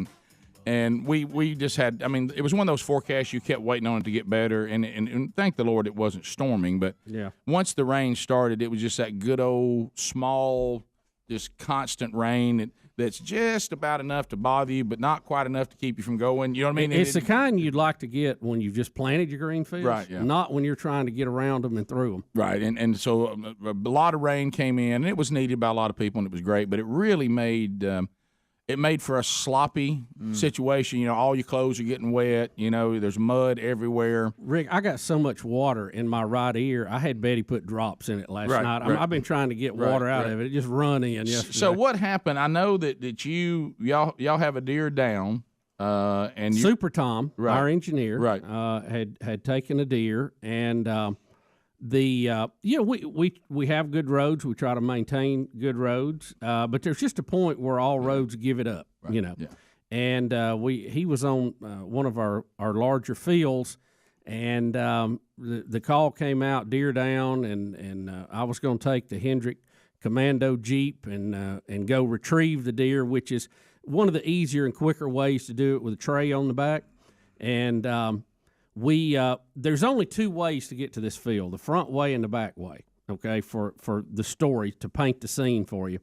and we just had. I mean, it was one of those forecasts you kept waiting on it to get better, and thank the Lord it wasn't storming. But Yeah. once the rain started, it was just that good old small, just constant rain that's just about enough to bother you, but not quite enough to keep you from going. You know what I mean? It's the kind you'd like to get when you've just planted your green fields, Right, yeah. not when you're trying to get around them and through them. Right, and so a lot of rain came in, and it was needed by a lot of people, and it was great. But it really made for a sloppy situation. You know, all your clothes are getting wet. You know, there's mud everywhere. Rick, I got so much water in my right ear. I had Betty put drops in it last Right, night. right. I've been trying to get water out of it. It just run in yesterday. So what happened? I know that y'all have a deer down, and Super Tom, Right. our engineer, Right. had taken a deer and we have good roads. We try to maintain good roads, but there's just a point where all roads give it up, you know. Yeah. And he was on one of our larger fields, and the call came out, deer down, and I was going to take the Hendrick Commando Jeep and go retrieve the deer, which is one of the easier and quicker ways to do it with a tray on the back. And there's only two ways to get to this field, the front way and the back way, okay, for the story, to paint the scene for you.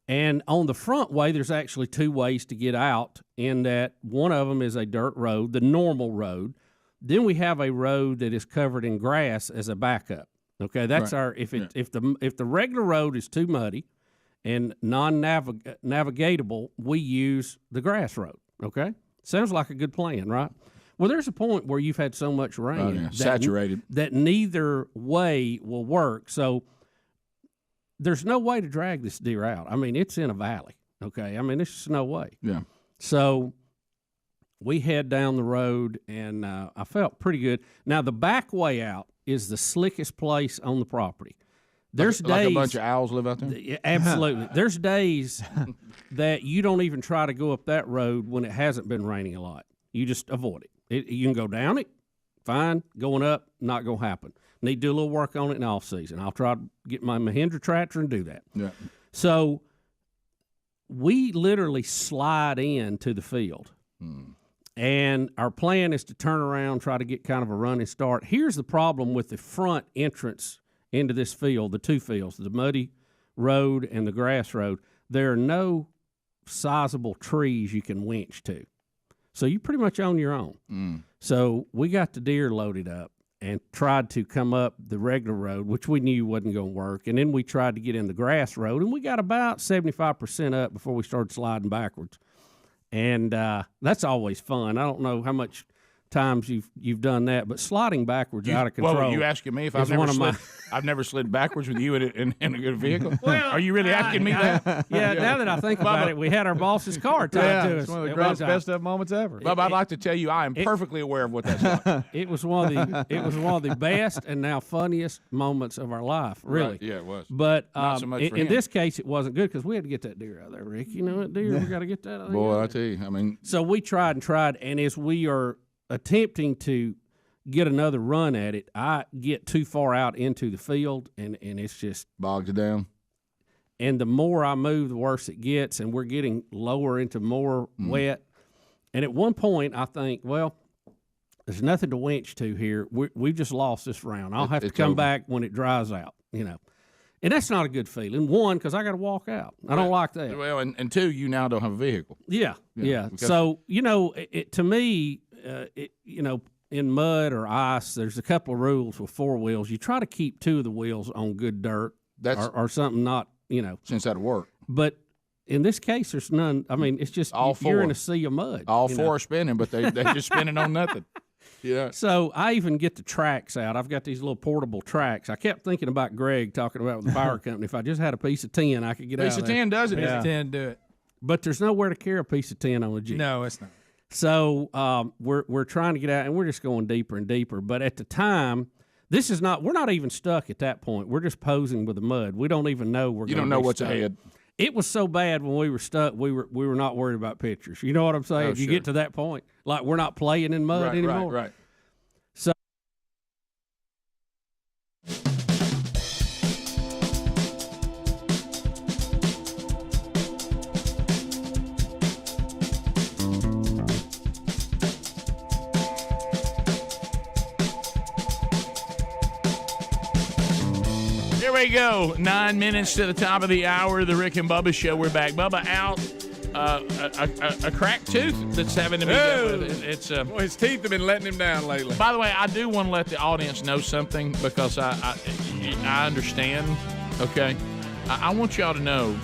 And on the front way, there's actually two ways to get out, in that one of them is a dirt road, the normal road. Then we have a road that is covered in grass as a backup. Okay, that's Right. our if the regular road is too muddy and non-navigatable, we use the grass road. Okay, sounds like a good plan, right? Well, there's a point where you've had so much rain saturated that neither way will work. So there's no way to drag this deer out. I mean, it's in a valley. Okay, I mean, there's just no way. Yeah. So we head down the road, and I felt pretty good. Now, the back way out is the slickest place on the property. There's days like a bunch of owls live out there? Absolutely. There's days that you don't even try to go up that road when it hasn't been raining a lot. You just avoid it. You can go down it, fine. Going up, not going to happen. Need to do a little work on it in off season. I'll try to get my Mahindra tractor and do that. Yeah. So we literally slide into the field. And our plan is to turn around, try to get kind of a running start. Here's the problem with the front entrance into this field, the two fields, the muddy road and the grass road. There are no sizable trees you can winch to. So you're pretty much on your own. So we got the deer loaded up and tried to come up the regular road, which we knew wasn't going to work. And then we tried to get in the grass road, and we got about 75% up before we started sliding backwards. And that's always fun. I don't know how much times you've done that, but sliding backwards out of control. Well, you asking me if I've never slid backwards with you in a good vehicle? Well, are you really asking me that? Yeah, now that I think about it, we had our boss's car tied to us. It's one of the greatest best of moments ever. Bubba, I'd like to tell you I am perfectly aware of what that's like. It was one of the best and now funniest moments of our life, really. Right. Yeah, it was. But Not so much for in him. this case, it wasn't good because we had to get that deer out of there, Rick. You know that deer? We got to get that out of there. Boy, I tell you, I mean. So we tried, and as we are attempting to get another run at it, I get too far out into the field, and it's just bogs it down. And the more I move, the worse it gets, and we're getting lower into more wet. And at one point, I think, well, there's nothing to winch to here. We've just lost this round. I'll have to come back when it dries out, you know. And that's not a good feeling. One, because I got to walk out. I don't like that. Well, and two, you now don't have a vehicle. Yeah. So, you know, to me, you know, in mud or ice, there's a couple of rules with four wheels. You try to keep two of the wheels on good dirt or something not, you know. Since that'll work. But in this case, there's none. I mean, it's just all four. You're in a sea of mud. All four are spinning, but they're just spinning on nothing. Yeah. So I even get the tracks out. I've got these little portable tracks. I kept thinking about Greg talking about with the power company. If I just had a piece of tin, I could get out of there. Piece of tin does it. Piece of tin do it. But there's nowhere to carry a piece of tin on a Jeep. No, it's not. So we're trying to get out, and we're just going deeper and deeper. But at the time, we're not even stuck at that point. We're just posing with the mud. We don't even know You don't know what's stuck. ahead. It was so bad when we were stuck, we were not worried about pictures. You know what I'm saying? Oh, If you sure. get to that point, like we're not playing in mud anymore. Right. So Here we go. 9 minutes to the top of the hour. The Rick and Bubba Show. We're back. Bubba out. A cracked tooth that's having to be dealt with. It's Well, his teeth have been letting him down lately. By the way, I do want to let the audience know something because I understand. Okay, I want y'all to know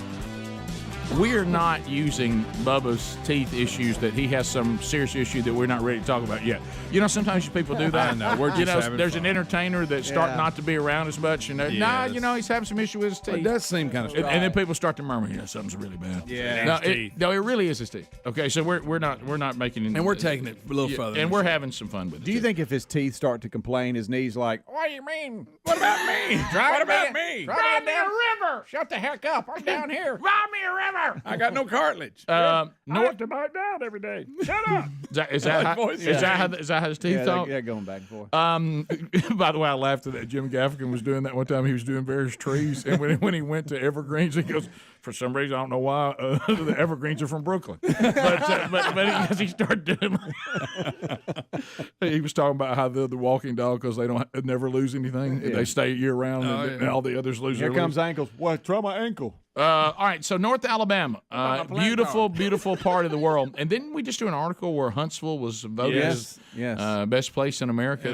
we're not using Bubba's teeth issues that he has some serious issue that we're not ready to talk about yet. You know, sometimes people do that. I know. We're just having there's fun. an entertainer that start not to be around as much, and Yes. he's having some issue with his teeth. It does seem kind of and, strange. and then people start to murmur, something's really bad. Yeah. No, it really is his teeth. Okay, so we're not making any, And we're taking it a little further. and we're having some fun with it. Do you think if his teeth start to complain, his knees like, What do you mean? What about me? What about me? Drive me a river. Shut the heck up. I'm down here. Drive me a river. I got no cartilage. I have to bite down every day. Shut up. Is that how his teeth talk? yeah, going back and forth. By the way, I laughed at that. Jim Gaffigan was doing that one time. He was doing various trees, and when he went to Evergreens, he goes, for some reason, I don't know why, the Evergreens are from Brooklyn. But he started doing he was talking about how the walking dog, because they don't never lose anything. They stay year round, and all the others lose Here their comes ankles. What? Try my ankle. all right, so North Alabama, beautiful part of the world. And didn't we just do an article where Huntsville was voted as best place in America,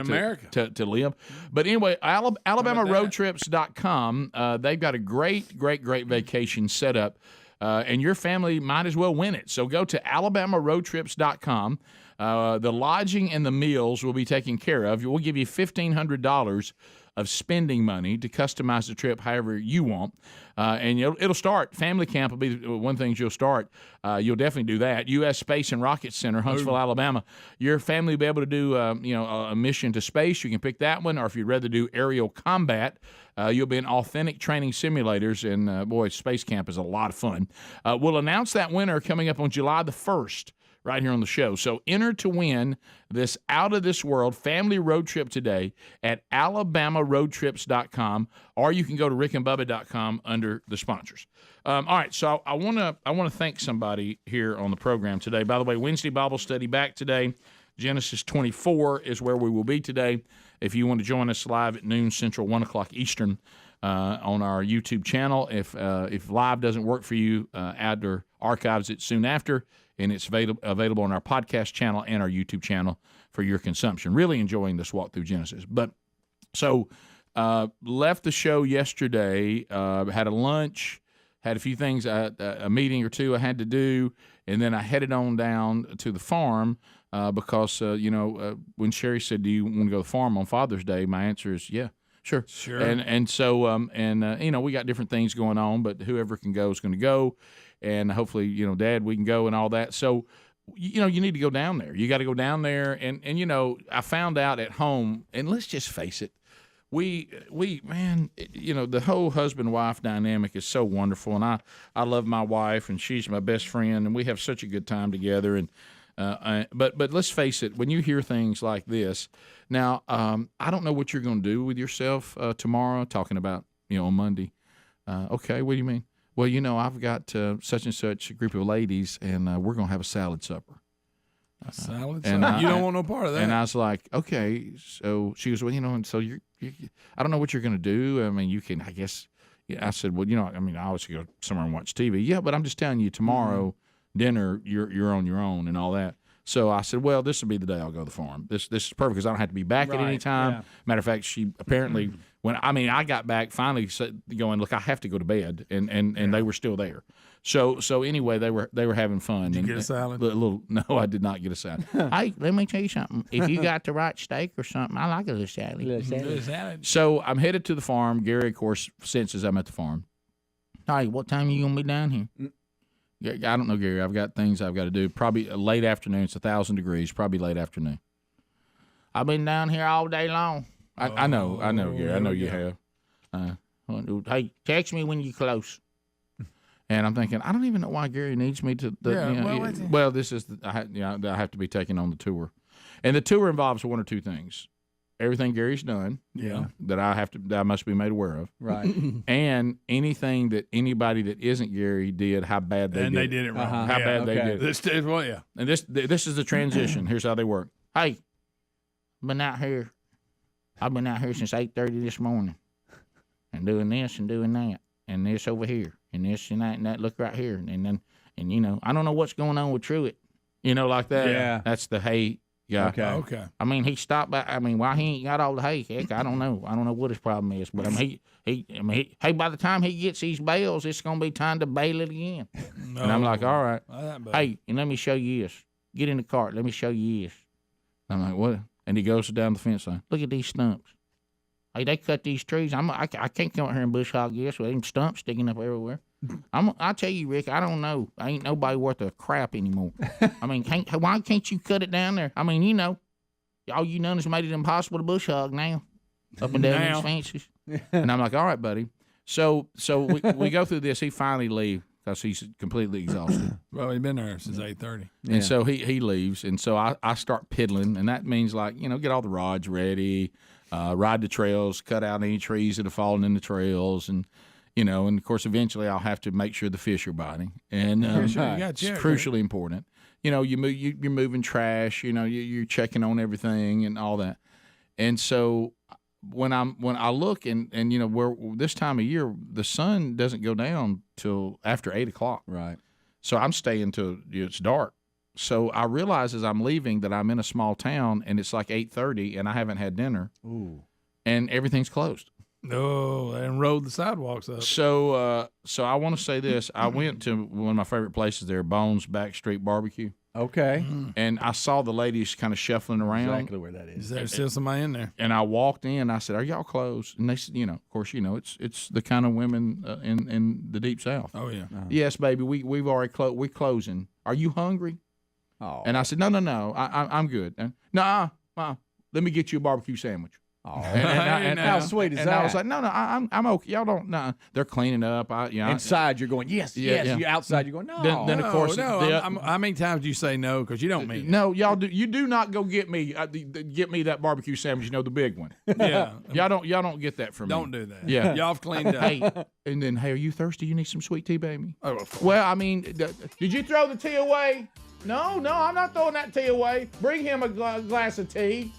to live? But anyway, AlabamaRoadTrips.com, they've got a great vacation set up, and your family might as well win it. So go to AlabamaRoadTrips.com. The lodging and the meals will be taken care of. We'll give you $1,500 of spending money to customize the trip however you want. And it'll start. Family camp will be one thing you'll start. You'll definitely do that. U.S. Space and Rocket Center, Huntsville, Alabama. Your family will be able to do a mission to space. You can pick that one, or if you'd rather do aerial combat, you'll be in authentic training simulators. And boy, space camp is a lot of fun. We'll announce that winner coming up on July the 1st. Right here on the show. So enter to win this out-of-this-world family road trip today at alabamaroadtrips.com, or you can go to rickandbubba.com under the sponsors. All right, so I want to thank somebody here on the program today. By the way, Wednesday Bible study back today. Genesis 24 is where we will be today. If you want to join us live at noon Central, 1 o'clock Eastern on our YouTube channel. If live doesn't work for you, add or archives it soon after. And it's available on our podcast channel and our YouTube channel for your consumption. Really enjoying this walk through Genesis. But so left the show yesterday, had a lunch, had a few things, a meeting or two I had to do, and then I headed on down to the farm because, when Sherry said, do you want to go to the farm on Father's Day, my answer is, yeah. Sure. And so we got different things going on, but whoever can go is going to go. And hopefully, Dad, we can go and all that. So, you need to go down there. You got to go down there. And I found out at home, and let's just face it, the whole husband-wife dynamic is so wonderful. And I love my wife, and she's my best friend, and we have such a good time together. And but let's face it, when you hear things like this, now I don't know what you're going to do with yourself tomorrow, talking about, on Monday. Okay, what do you mean? Well, I've got such and such a group of ladies, and we're going to have a salad supper. Salad supper? You don't want no part of that. And I was like, okay. So she goes, well, and so you I don't know what you're going to do. I mean, you can, I guess. I said, well, I obviously go somewhere and watch TV. Yeah, but I'm just telling you, tomorrow dinner, you're on your own and all that. So I said, well, this will be the day I'll go to the farm. This is perfect because I don't have to be back at any time. Yeah. Matter of fact, she apparently I got back finally going, look, I have to go to bed, and they were still there. So anyway, they were having fun. Did you get a salad? No, I did not get a salad. Hey, let me tell you something. If you got the right steak or something, I like a little salad. So I'm headed to the farm. Gary, of course, senses I'm at the farm. Hey, what time are you gonna be down here? I don't know, Gary. I've got things I've got to do. Probably late afternoon. It's 1,000 degrees. Probably late afternoon. I've been down here all day long. I know, Gary. I know you have. Hey, text me when you're close. And I'm thinking, I don't even know why Gary needs me to. This is I have to be taking on the tour, and the tour involves one or two things. Everything Gary's done, that I must be made aware of, right? And anything that anybody that isn't Gary did, how bad they did. And they did it wrong. How bad they did. This is And this is the transition. Here's how they work. Hey, I've been out here since 8:30 this morning, and doing this and doing that, and this over here, and this and that. Look right here, and then I don't know what's going on with Truett, like that. Yeah, that's the hey. guy. Okay. I mean, he stopped by. I mean, why he ain't got all the hay? Heck, I don't know. I don't know what his problem is. But I mean, hey, by the time he gets these bales, it's gonna be time to bale it again. And I'm like, all right. Hey, and let me show you this. Get in the cart. Let me show you this. I'm like, what? And he goes down the fence line. Look at these stumps. Hey, they cut these trees. I can't come out here and bush hog this with them stumps sticking up everywhere. I tell you, Rick, I don't know. I ain't nobody worth a crap anymore. I mean, why can't you cut it down there? I mean, all you done is made it impossible to bush hog now, up and down these fences. And I'm like, all right, buddy. So we go through this. He finally leaves because he's completely exhausted. Well, he's been there since 8:30. And so he leaves, and so I start piddling, and that means like get all the rods ready, ride the trails, cut out any trees that have fallen in the trails, and and of course eventually I'll have to make sure the fish are biting, and it's crucially important. You're moving trash, you're checking on everything and all that, and so when I look and where this time of year the sun doesn't go down till after 8 o'clock, right? So I'm staying till it's dark. So I realize as I'm leaving that I'm in a small town and it's like 8:30 and I haven't had dinner. Ooh. And everything's closed. No, and rode the sidewalks up. So I want to say this. I went to one of my favorite places there, Bones Backstreet Barbecue. Okay. And I saw the ladies kind of shuffling around. Exactly where that is. Is there still somebody in there? And I walked in. I said, "Are y'all closed?" And they said, of course, it's the kind of women in the Deep South. Oh yeah. Yes, baby. We've already we're closing. Are you hungry? Oh. And I said, no, I'm good. And, no, let me get you a barbecue sandwich. Oh, and how sweet is that? And I was like, no, I'm okay. Y'all don't. No, they're cleaning up. Inside, you're going yes. You outside, you're going no. Then of course, how many times do you say no because you don't mean it? No, y'all do. You do not go get me that barbecue sandwich. The big one. Yeah, y'all don't get that from me. Don't do that. Yeah, y'all have cleaned up. Hey, and then are you thirsty? You need some sweet tea, baby. Oh, of course. Well, I mean, did you throw the tea away? No, I'm not throwing that tea away. Bring him a glass of tea.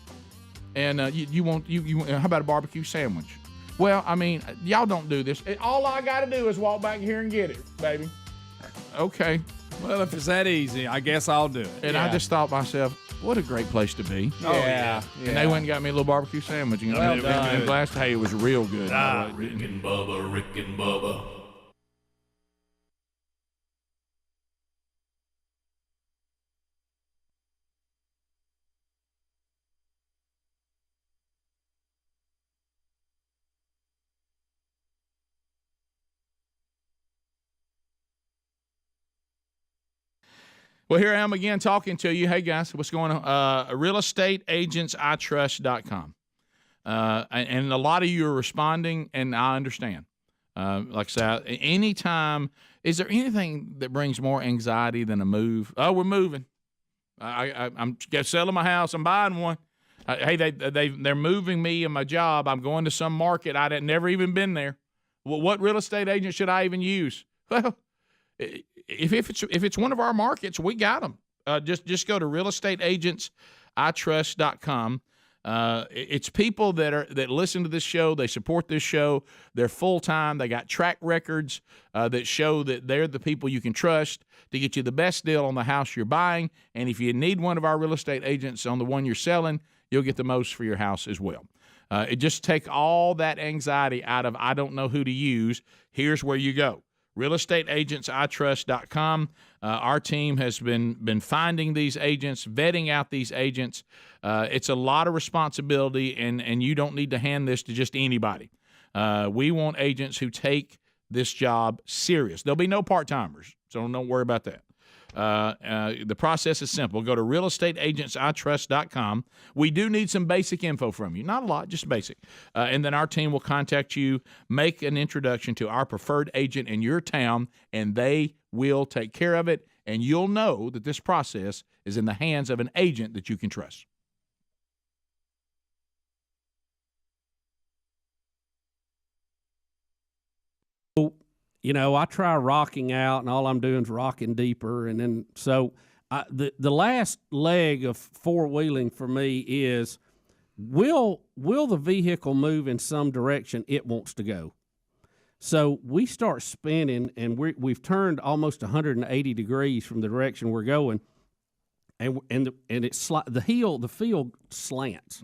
And you want how about a barbecue sandwich? Well, I mean, y'all don't do this. All I got to do is walk back here and get it, baby. Okay. Well, if it's that easy, I guess I'll do it. And I just thought to myself, what a great place to be. Oh, yeah. And they went and got me a little barbecue sandwich. Well done. And glass, hey, it was real good. Rick and Bubba. Well, here I am again talking to you. Hey, guys, what's going on? realestateagentsitrust.com. And a lot of you are responding, and I understand. Like I said, anytime, is there anything that brings more anxiety than a move? Oh, we're moving. I'm selling my house. I'm buying one. Hey, they're moving me and my job. I'm going to some market. I'd never even been there. Well, what real estate agent should I even use? Well, if it's one of our markets, we got them. Just go to realestateagentsitrust.com. It's people that listen to this show. They support this show. They're full time. They got track records that show that they're the people you can trust to get you the best deal on the house you're buying. And if you need one of our real estate agents on the one you're selling, you'll get the most for your house as well. It just take all that anxiety out of I don't know who to use. Here's where you go. realestateagentsitrust.com. Our team has been finding these agents, vetting out these agents. It's a lot of responsibility, and you don't need to hand this to just anybody. We want agents who take this job serious. There'll be no part-timers, so don't worry about that. The process is simple. Go to realestateagentsitrust.com. We do need some basic info from you. Not a lot, just basic. And then our team will contact you, make an introduction to our preferred agent in your town, and they will take care of it. And you'll know that this process is in the hands of an agent that you can trust. I try rocking out, and all I'm doing is rocking deeper. And then the last leg of four-wheeling for me is, will the vehicle move in some direction it wants to go? So we start spinning, and we've turned almost 180 degrees from the direction we're going. and it's the field slants.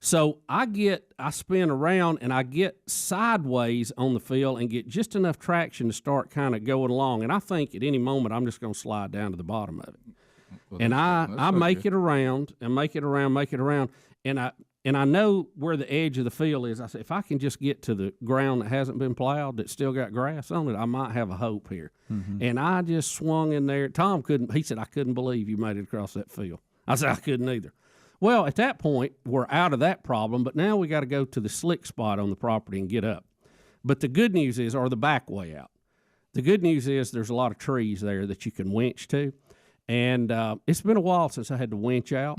So I spin around and I get sideways on the field and get just enough traction to start kind of going along. And I think at any moment I'm just going to slide down to the bottom of it. Well, and I make it around and make it around. And I know where the edge of the field is. I say, if I can just get to the ground that hasn't been plowed, that's still got grass on it, I might have a hope here. And I just swung in there. Tom couldn't. He said, I couldn't believe you made it across that field. I said, I couldn't either. Well, at that point, we're out of that problem, but now we got to go to the slick spot on the property and get up. But the good news is, or the back way out. The good news is there's a lot of trees there that you can winch to. And it's been a while since I had to winch out.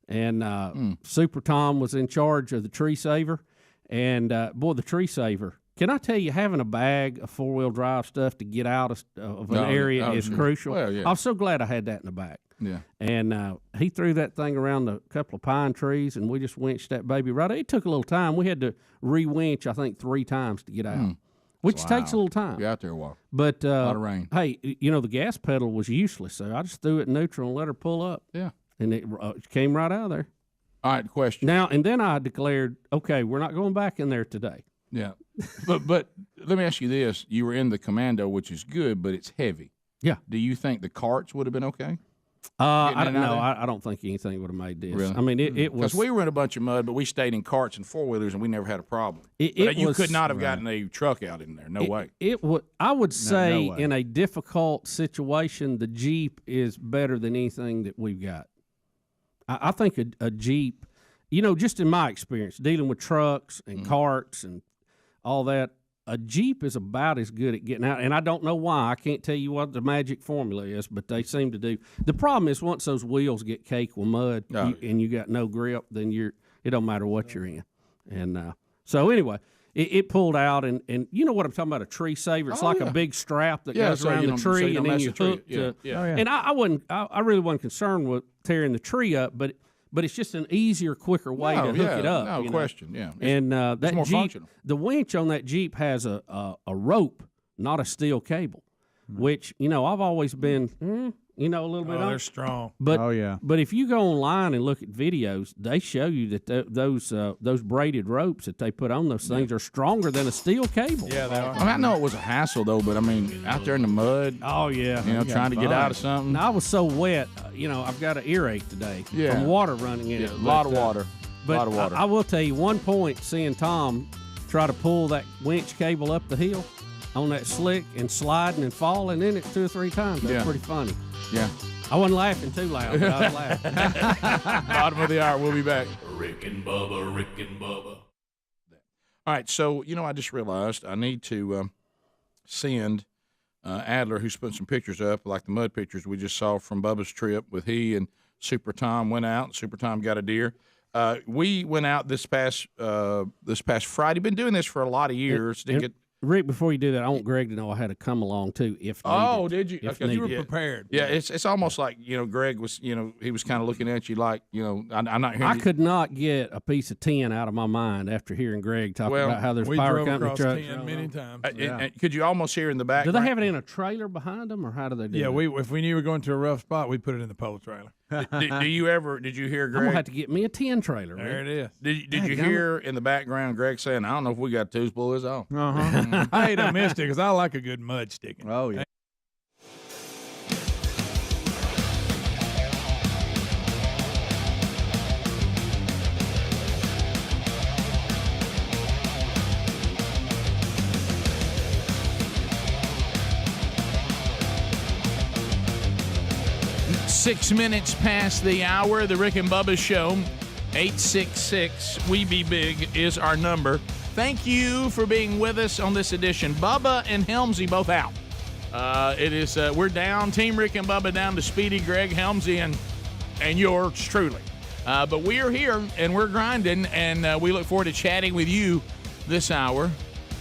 And Super Tom was in charge of the tree saver. And, boy, the tree saver, can I tell you, having a bag of four-wheel drive stuff to get out of an area is crucial. Well, yeah. I was so glad I had that in the back. Yeah. And he threw that thing around a couple of pine trees, and we just winched that baby right. It took a little time. We had to re-winch, I think, 3 times to get out, which takes a little time. Be out there a while. But, a lot of rain. Hey, the gas pedal was useless, so I just threw it in neutral and let her pull up. Yeah. And it came right out of there. All right, question. Now, and then I declared, okay, we're not going back in there today. Yeah. But let me ask you this. You were in the Commando, which is good, but it's heavy. Yeah. Do you think the carts would have been okay? I don't know. I don't think anything would have made this. Really? I mean, it was. Because we were in a bunch of mud, but we stayed in carts and four-wheelers, and we never had a problem. You could not have gotten a truck out in there. No way. I would say no way. In a difficult situation, the Jeep is better than anything that we've got. I think a Jeep, just in my experience, dealing with trucks and carts and all that, a Jeep is about as good at getting out. And I don't know why. I can't tell you what the magic formula is, but they seem to do. The problem is once those wheels get caked with mud and you got no grip, then it don't matter what you're in. And so anyway, it pulled out, and you know what I'm talking about, a tree saver. It's a big strap that goes around the tree, and then you hook to. And I really wasn't concerned with tearing the tree up, but it's just an easier, quicker way to hook it up. No question, yeah. And that more Jeep, functional. the winch on that Jeep has a rope, not a steel cable, which, I've always been, a little bit on. They're strong. But, but if you go online and look at videos, they show you that those braided ropes that they put on those things are stronger than a steel cable. Yeah, they are. I mean, I know it was a hassle, though, but, out there in the mud. Oh, yeah. Trying to get out of something. And I was so wet, I've got an earache today from water running in it. A lot of water. But I will tell you one point, seeing Tom try to pull that winch cable up the hill on that slick and sliding and falling in it 2 or 3 times. That's pretty funny. Yeah. I wasn't laughing too loud, but I was laughing. Bottom of the hour. We'll be back. Rick and Bubba. All right. So, I just realized I need to send Adler, who's putting some pictures up, like the mud pictures we just saw from Bubba's trip with he and Super Tom went out. Super Tom got a deer. We went out this past Friday. Been doing this for a lot of years. Rick, before you do that, I want Greg to know I had to come along too if needed. Oh, did you? If Okay, you were prepared. Yeah, it's almost like Greg was. He was kind of looking at you like I'm not hearing. I could not get a piece of tin out of my mind after hearing Greg talk about how there's power company trucks. Many times. And could you almost hear in the back? Do they have it in a trailer behind them, or how do they do it? Yeah, if we knew we were going to a rough spot, we put it in the pole trailer. Did you hear Greg? I'm gonna have to get me a tin trailer. There it is. Did you hear in the background Greg saying, "I don't know if we got tools to pull this off"? I hate I missed it because I like a good mud sticking. Oh yeah. Six minutes past the hour, the Rick and Bubba Show. 866-WE-BE-BIG is our number. Thank you for being with us on this edition. Bubba and Helmsy both out. We're down. Team Rick and Bubba down to Speedy, Greg, Helmsy, and yours truly. But we are here, and we're grinding, and we look forward to chatting with you this hour.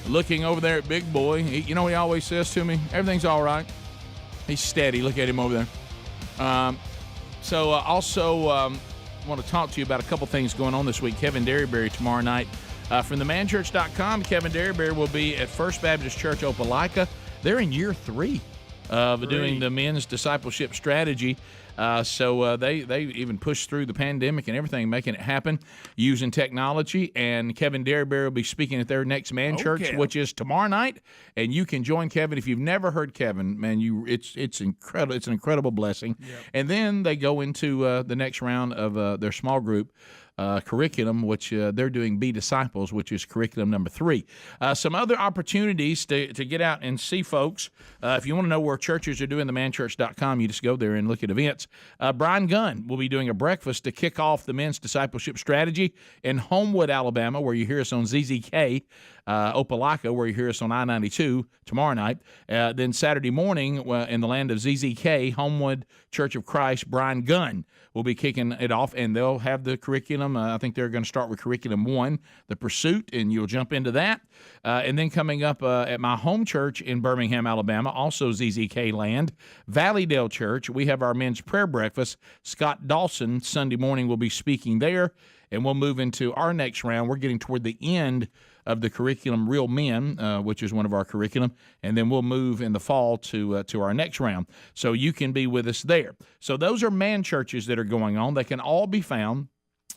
Looking over there at Big Boy. He always says to me, everything's all right. He's steady. Look at him over there. Also want to talk to you about a couple things going on this week. Kevin Derryberry tomorrow night from themanchurch.com. Kevin Derryberry will be at First Baptist Church Opelika. They're in year 3 of doing the men's discipleship strategy. So they even pushed through the pandemic and everything, making it happen using technology. And Kevin Derryberry will be speaking at their next Man Church, which is tomorrow night. And you can join Kevin if you've never heard Kevin. Man, it's incredible. It's an incredible blessing. Yep. And then they go into the next round of their small group curriculum, which they're doing Be Disciples, which is curriculum number 3. Some other opportunities to get out and see folks. If you want to know where churches are doing, themanchurch.com, you just go there and look at events. Brian Gunn will be doing a breakfast to kick off the men's discipleship strategy in Homewood, Alabama, where you hear us on ZZK. Opelika, where you hear us on I-92 tomorrow night. Then Saturday morning, in the land of ZZK, Homewood Church of Christ, Brian Gunn will be kicking it off, and they'll have the curriculum. I think they're going to start with curriculum 1, the pursuit, and you'll jump into that. And then coming up at my home church in Birmingham, Alabama, also ZZK land, Valleydale Church, we have our men's prayer breakfast. Scott Dawson, Sunday morning, will be speaking there, and we'll move into our next round. We're getting toward the end of the curriculum Real Men, which is one of our curriculum, and then we'll move in the fall to our next round. So you can be with us there. So those are man churches that are going on. They can all be found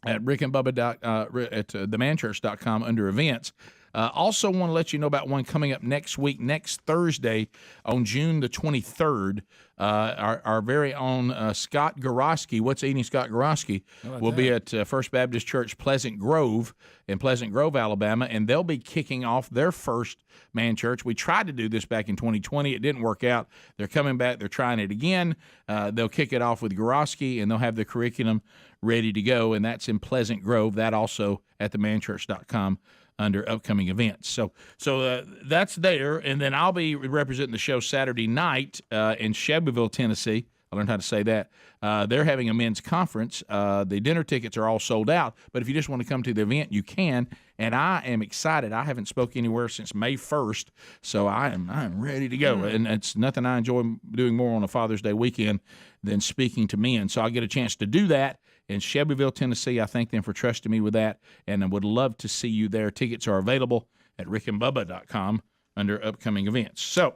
at rickandbubba at themanchurch.com under events. Also want to let you know about one coming up next week, next Thursday on June the 23rd. Our very own Scott Gorosky, What's Eating Scott Gorosky, will be at First Baptist Church Pleasant Grove in Pleasant Grove, Alabama, and they'll be kicking off their first man church. We tried to do this back in 2020. It didn't work out. They're coming back. They're trying it again. They'll kick it off with Gorosky, and they'll have the curriculum ready to go, and that's in Pleasant Grove. That also at themanchurch.com under upcoming events. So that's there, and then I'll be representing the show Saturday night in Shelbyville, Tennessee. I learned how to say that. They're having a men's conference. The dinner tickets are all sold out, but if you just want to come to the event, you can, and I am excited. I haven't spoke anywhere since May 1st, so I'm ready to go, and it's nothing I enjoy doing more on a Father's Day weekend than speaking to men, so I get a chance to do that in Shelbyville, Tennessee. I thank them for trusting me with that, and I would love to see you there. Tickets are available at rickandbubba.com under upcoming events. So,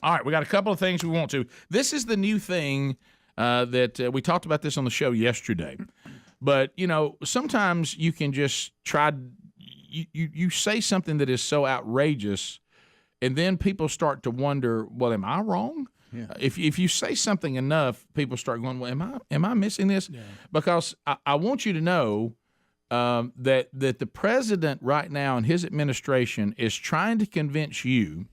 all right, we got a couple of things we want to. This is the new thing that we talked about this on the show yesterday. But, sometimes you can just try, you say something that is so outrageous, and then people start to wonder, well, am I wrong? Yeah. If you say something enough, people start going, well, am I missing this? Yeah. Because I want you to know that the president right now and his administration is trying to convince you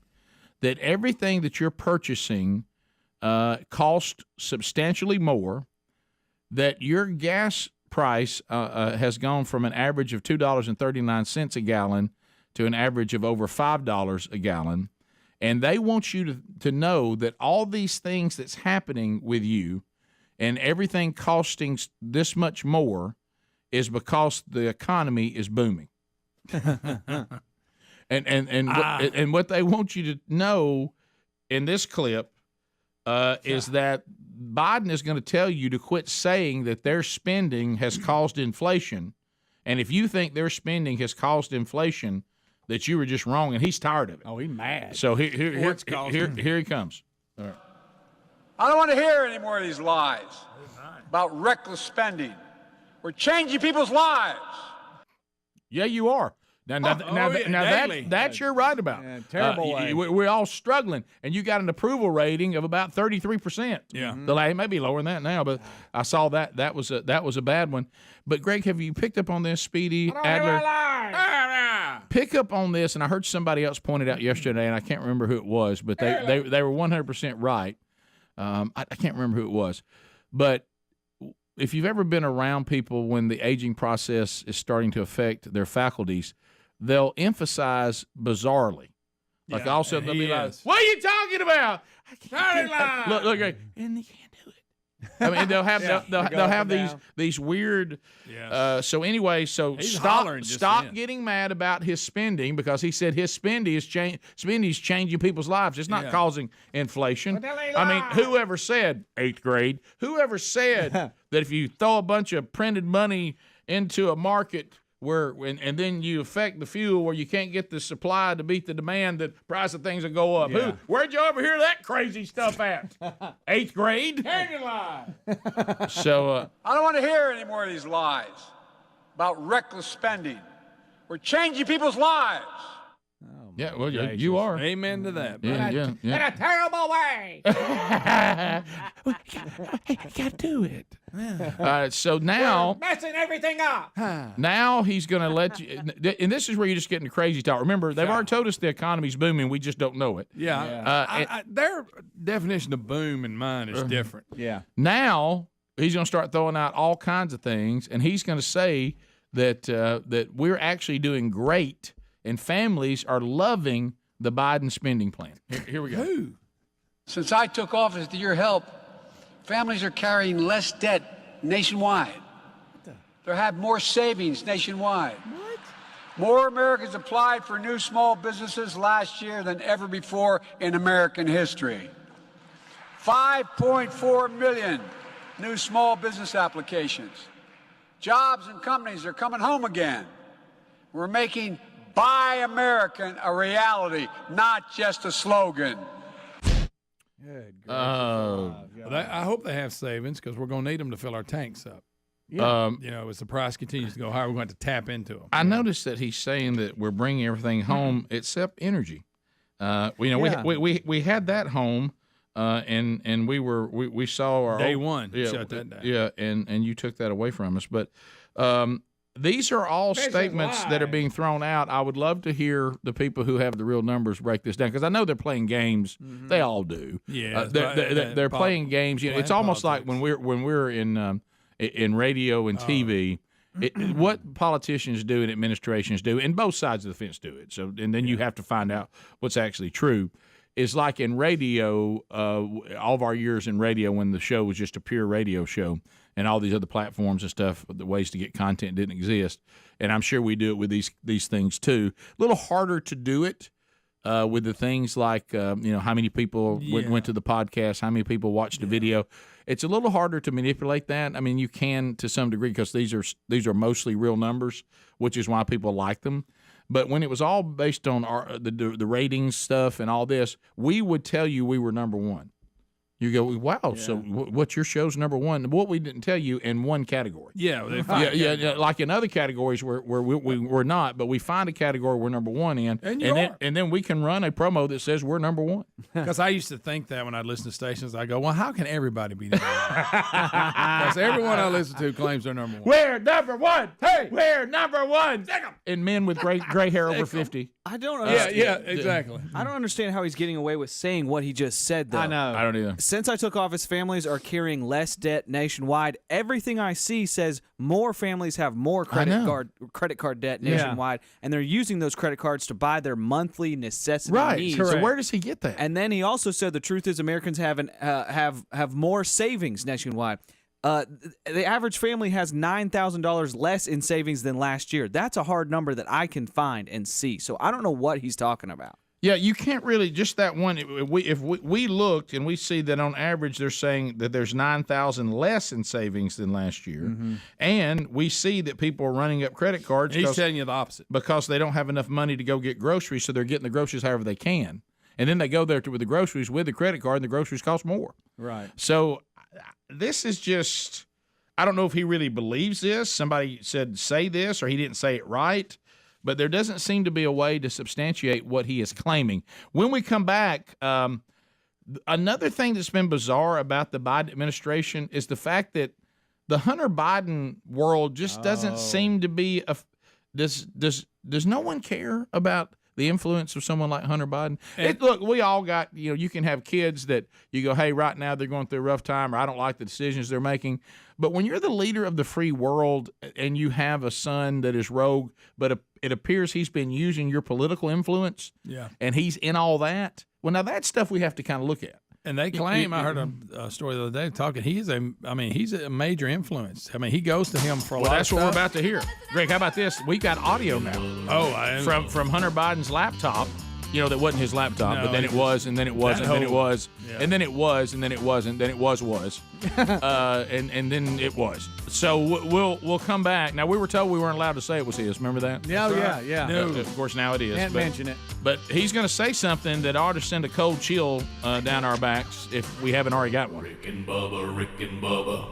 that everything that you're purchasing costs substantially more, that your gas price has gone from an average of $2.39 a gallon to an average of over $5 a gallon. And they want you to know that all these things that's happening with you and everything costing this much more is because the economy is booming. And what they want you to know in this clip is that Biden is going to tell you to quit saying that their spending has caused inflation. And if you think their spending has caused inflation, that you were just wrong, and he's tired of it. Oh, he's mad. So here he comes. All right. I don't want to hear any more of these lies about reckless spending. We're changing people's lives. Yeah, you are. That you're right about. Yeah, terrible way. We're all struggling, and you got an approval rating of about 33%. Yeah, it may be lower than that now, but I saw that was a bad one. But Greg, have you picked up on this, Speedy Adler? Pick up on this, and I heard somebody else point it out yesterday, and I can't remember who it was, but they were 100% right. I can't remember who it was, but if you've ever been around people when the aging process is starting to affect their faculties, they'll emphasize bizarrely. Like all of a sudden they'll be like, "What are you talking about?" Look, Greg, and they can't do it. I mean, they'll have these weird. Yes. So anyway, stop getting mad about his spending, because he said his spending is changing people's lives. It's not causing inflation. I mean, whoever said 8th grade? Whoever said that if you throw a bunch of printed money into a market and then you affect the fuel where you can't get the supply to beat the demand, the price of things will go up. Yeah. Where'd you ever hear that crazy stuff at? 8th grade? Canyon lie. So I don't want to hear any more of these lies about reckless spending. We're changing people's lives. yeah, well, you are. Amen to that. Yeah. In a terrible way. You gotta do it. So now, Messing everything up. now he's going to let you, and this is where you just get into crazy talk. Remember, they've already told us the economy's booming. We just don't know it. Yeah. Their definition of boom and mine is different. Yeah. Now he's going to start throwing out all kinds of things, and he's going to say that we're actually doing great, and families are loving the Biden spending plan. Here we go. Since I took office with your help, families are carrying less debt nationwide. They have more savings nationwide. What? More Americans applied for new small businesses last year than ever before in American history. 5.4 million new small business applications. Jobs and companies are coming home again. We're making Buy American a reality, not just a slogan. I hope they have savings because we're going to need them to fill our tanks up. Yeah. As the price continues to go higher, we're going to have to tap into them. I noticed that he's saying that we're bringing everything home except energy. We had that home, and we saw our day one. Shut that down. Yeah, and you took that away from us, but. These are all statements that are being thrown out. I would love to hear the people who have the real numbers break this down because I know they're playing games. Mm-hmm. They all do. Yeah, they're playing games. It's almost like when we're in radio and TV. What politicians do and administrations do, and both sides of the fence do it. So, and then you have to find out what's actually true. It's like in radio, all of our years in radio when the show was just a pure radio show. And all these other platforms and stuff, the ways to get content didn't exist. And I'm sure we do it with these things too. A little harder to do it with the things like how many people went to the podcast, how many people watched the video. It's a little harder to manipulate that. I mean, you can to some degree because these are mostly real numbers, which is why people like them. But when it was all based on the ratings stuff and all this, we would tell you we were number one. You go, wow, yeah. So what's your show's number one? What we didn't tell you in one category. Yeah. Like in other categories where we're not, but we find a category we're number one in, and then we can run a promo that says we're number one. Because I used to think that when I listen to stations, I go, well, how can everybody be number one? Because everyone I listen to claims they're number one. We're number one. Hey, we're number one. And men with gray hair over 50. I don't understand. Yeah, exactly. I don't understand how he's getting away with saying what he just said, though. I know. I don't either. Since I took office, families are carrying less debt nationwide. Everything I see says more families have more credit card debt nationwide, and they're using those credit cards to buy their monthly necessity needs. So where does he get that? And then he also said the truth is Americans have more savings nationwide. The average family has $9,000 less in savings than last year. That's a hard number that I can find and see. So I don't know what he's talking about. Yeah, you can't really just that one. If we looked and we see that on average they're saying that there's 9,000 less in savings than last year, and we see that people are running up credit cards. He's telling you the opposite because they don't have enough money to go get groceries, so they're getting the groceries however they can, and then they go there with the groceries with the credit card, and the groceries cost more. Right. So this is just. I don't know if he really believes this. Somebody said say this, or he didn't say it right. But there doesn't seem to be a way to substantiate what he is claiming. When we come back, another thing that's been bizarre about the Biden administration is the fact that the Hunter Biden world just doesn't seem to be does no one care about the influence of someone like Hunter Biden? Look, we all got, you can have kids that you go, hey, right now they're going through a rough time, or I don't like the decisions they're making. But when you're the leader of the free world and you have a son that is rogue, but it appears he's been using your political influence, and he's in all that, well, now that's stuff we have to kind of look at. And they claim, I heard a story the other day talking, he's a major influence. I mean, he goes to him for a lot of that's stuff. What we're about to hear. Greg, how about this? We got audio now. Oh, from Hunter Biden's laptop that wasn't his laptop, but then it was, and then it wasn't, and then it was, and then it was, and then it wasn't, then it was, and then it was. So we'll come back. Now, we were told we weren't allowed to say it was his. Remember that? Yeah. No. Of course, now it is. Can't mention it. But he's going to say something that ought to send a cold chill down our backs if we haven't already got one. Rick and Bubba.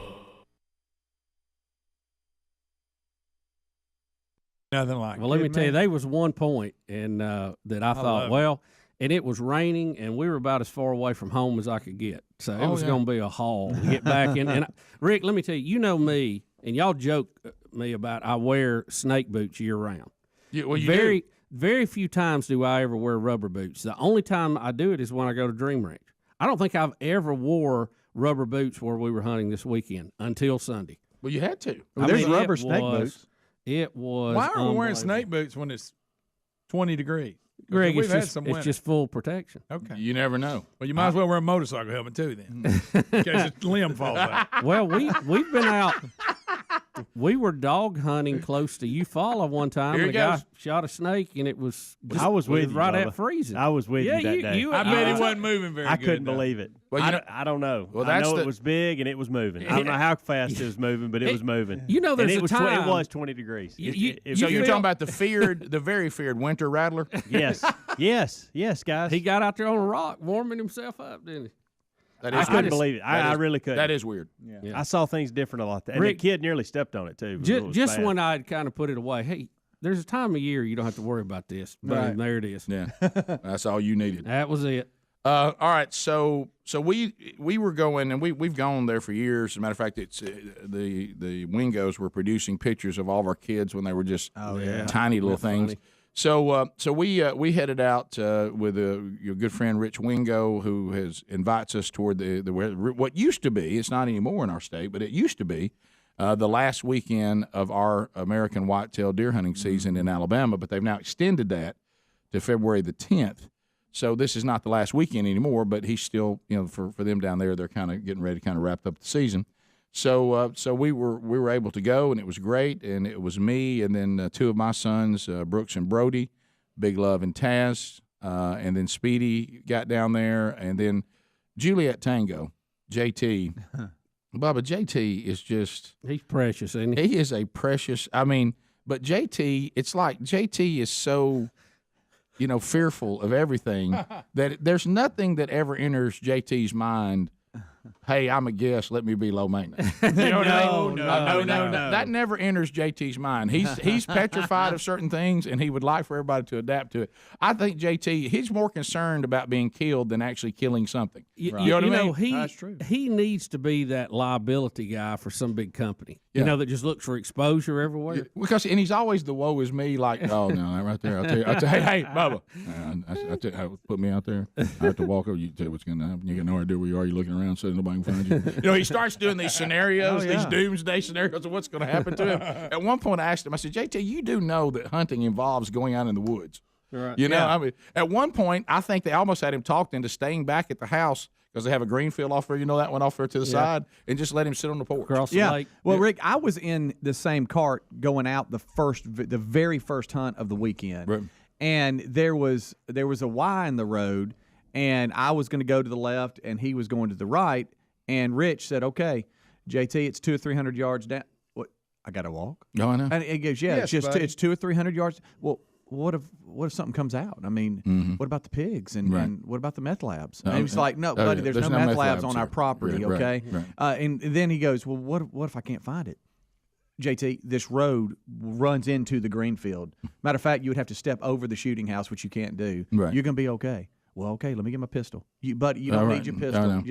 Nothing like. Well, let me tell you, there was one point and that I thought, and it was raining, and we were about as far away from home as I could get. So it was going to be a haul to get back in. And Rick, let me tell you, you know me, and y'all joke me about I wear snake boots year round. Yeah, well, you Very few times do I ever wear rubber boots. The only time I do it is when I go to Dream Ranch. I don't think I've ever wore rubber boots where we were hunting this weekend until Sunday. Well, you had to. Well, there's rubber snake boots. It was. Why are we wearing snake boots when it's 20 degrees? Greg, it's just full protection. Okay. You never know. Well, you might as well wear a motorcycle helmet too then, in case its limb falls out. Well, we've been out. We were dog hunting close to Eufaula one time. Here and a guy shot a snake, and it was. I was with you, right Bubba. at freezing. I was with you that day. I bet he wasn't moving very good. I couldn't believe it. Well, I don't know. Well, I know it was big and it was moving. I don't know how fast it was moving, but it was moving. There's and a time. It was 20 degrees. So you're talking about the very feared winter rattler? Yes, guys. He got out there on a rock, warming himself up, didn't he? I couldn't believe it. I really couldn't. That is weird. Yeah. I saw things different a lot. And the kid nearly stepped on it, too. Just when I'd kind of put it away, hey, there's a time of year you don't have to worry about this. Boom, there it is. Yeah, that's all you needed. That was it. All right, so we were going, and we've gone there for years. As a matter of fact, it's the Wingos were producing pictures of all of our kids when they were just tiny little things. Funny. So we headed out with your good friend Rich Wingo, who invites us toward the what used to be. It's not anymore in our state, but it used to be the last weekend of our American whitetail deer hunting season in Alabama. But they've now extended that to February the 10th. So this is not the last weekend anymore. But he's still, for them down there, they're kind of getting ready to kind of wrap up the season. So we were able to go, and it was great. And it was me, and then two of my sons, Brooks and Brody, Big Love and Taz, and then Speedy got down there, and then Juliet Tango, JT. Bubba, JT is just—he's precious, isn't he? He is a precious. But JT, it's like JT is so, fearful of everything that there's nothing that ever enters JT's mind. Hey, I'm a guest. Let me be low maintenance. You know what I mean? No. That never enters JT's mind. He's petrified of certain things, and he would like for everybody to adapt to it. I think JT, he's more concerned about being killed than actually killing something. You know what I mean? That's true. He needs to be that liability guy for some big company. Yeah. That just looks for exposure everywhere. And he's always the woe is me. Like, oh no, right there. I'll tell you. Hey, Bubba. Put me out there. I have to walk over. You tell you what's going to happen. You got no idea where you are. You're looking around so nobody can find you. He starts doing these scenarios, these doomsday scenarios of what's going to happen to him. At one point, I asked him. I said, JT, you do know that hunting involves going out in the woods. Right. At one point, I think they almost had him talked into staying back at the house because they have a green field off there, that one off there to the side, and just let him sit on the porch. Across the lake. Well, Rick, I was in the same cart going out the very first hunt of the weekend, right. And there was a Y in the road, and I was going to go to the left, and he was going to the right, and Rich said, "Okay, JT, it's 200 or 300 yards down. What? I got to walk." No, I know. And he goes, "Yeah, Yes, it's 200 or 300 yards." Well, what if something comes out? I mean, what about the pigs and what about the meth labs? And he was like, "No, buddy, there's no meth labs on our property, okay?" Right. And then he goes, "Well, what if I can't find it?" JT, this road runs into the green field. Matter of fact, you would have to step over the shooting house, which you can't do. Right. You're going to be okay. Well, okay, let me get my pistol. But you don't need your pistol.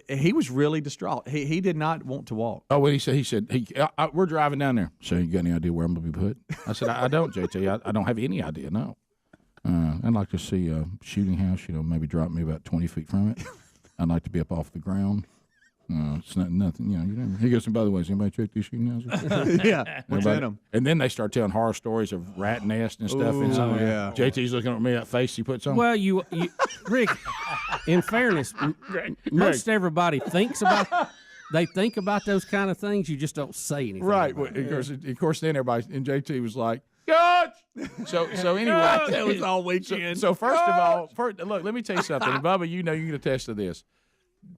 He was really distraught. He did not want to walk. Oh, what he said, we're driving down there. So you got any idea where I'm going to be put? I said, I don't, JT. I don't have any idea, no. I'd like to see a shooting house, maybe drop me about 20 feet from it. I'd like to be up off the ground. It's nothing. He goes, and by the way, has anybody checked these shooting houses? Yeah, what's in them? And then they start telling horror stories of rat nest and stuff. Yeah. JT's looking at me, that face he puts on. Well, you Rick, in fairness, most everybody thinks about. They think about those kind of things. You just don't say anything. Right. Well, of course, then everybody, and JT was like, "Coach, So anyway, that was all weekend. So first of all, look, let me tell you something. And Bubba, you can attest to this.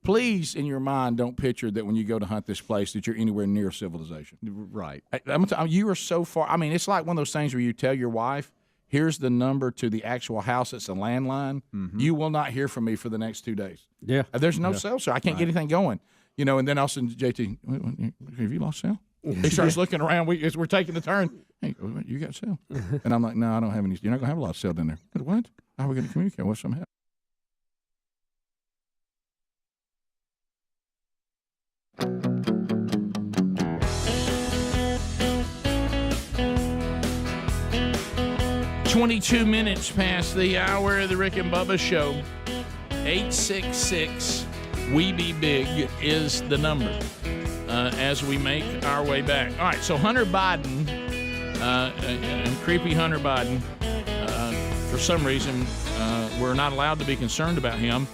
Please, in your mind, don't picture that when you go to hunt this place that you're anywhere near civilization. Right. I'm telling you, you are so far. I mean, it's like one of those things where you tell your wife, here's the number to the actual house. It's a landline. Mm-hmm. You will not hear from me for the next 2 days. Yeah. There's no cell, so I can't get anything going. And then all of a sudden, JT, have you lost cell? He starts looking around. We're taking the turn. Hey, you got cell? And I'm like, no, I don't have any. You're not going to have a lot of cell down there. What? How are we going to communicate? What's some help? "22 minutes past the hour of the Rick and Bubba Show. 866-WE-BE-BIG is the number as we make our way back. All right, so Hunter Biden, creepy Hunter Biden, for some reason, we're not allowed to be concerned about him.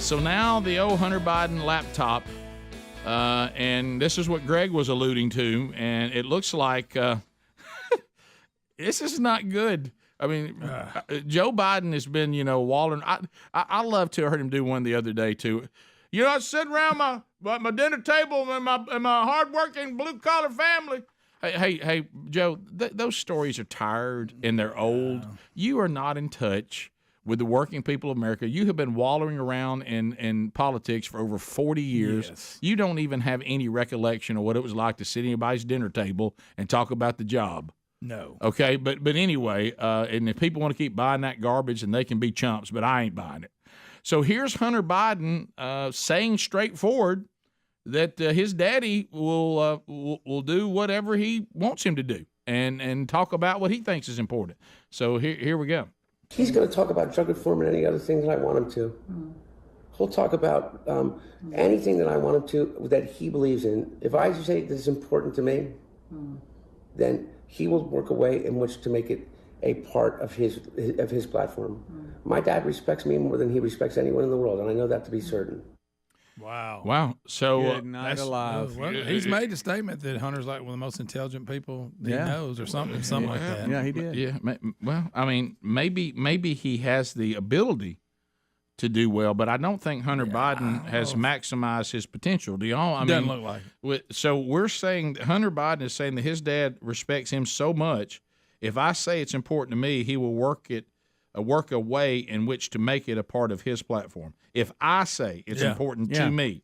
So now the old Hunter Biden laptop, and this is what Greg was alluding to, and it looks like this is not good. I mean, Joe Biden has been, walling. I love to heard him do one the other day too. I was sitting around my dinner table and my hardworking blue collar family. Hey, Joe, those stories are tired and they're old. You are not in touch with the working people of America. You have been wallowing around in politics for over 40 years. Yes. You don't even have any recollection of what it was like to sit at anybody's dinner table and talk about the job. No. Okay, but anyway, and if people want to keep buying that garbage, then they can be chumps, but I ain't buying it. So here's Hunter Biden saying straightforward that his daddy will do whatever he wants him to do and talk about what he thinks is important. So here we go. He's going to talk about drug reform and any other thing that I want him to. He'll talk about anything that I want him to that he believes in. If I say this is important to me, then he will work a way in which to make it a part of his platform. My dad respects me more than he respects anyone in the world, and I know that to be certain. Wow. So Good night alive. Well, he's made a statement that Hunter's like one of the most intelligent people he knows, or something like that. Yeah, he did. Yeah. Well, I mean, maybe he has the ability to do well, but I don't think Hunter Biden has maximized his potential. Do y'all? Doesn't look like it. So we're saying that Hunter Biden is saying that his dad respects him so much. If I say it's important to me, he will work a way in which to make it a part of his platform. If I say it's important to me,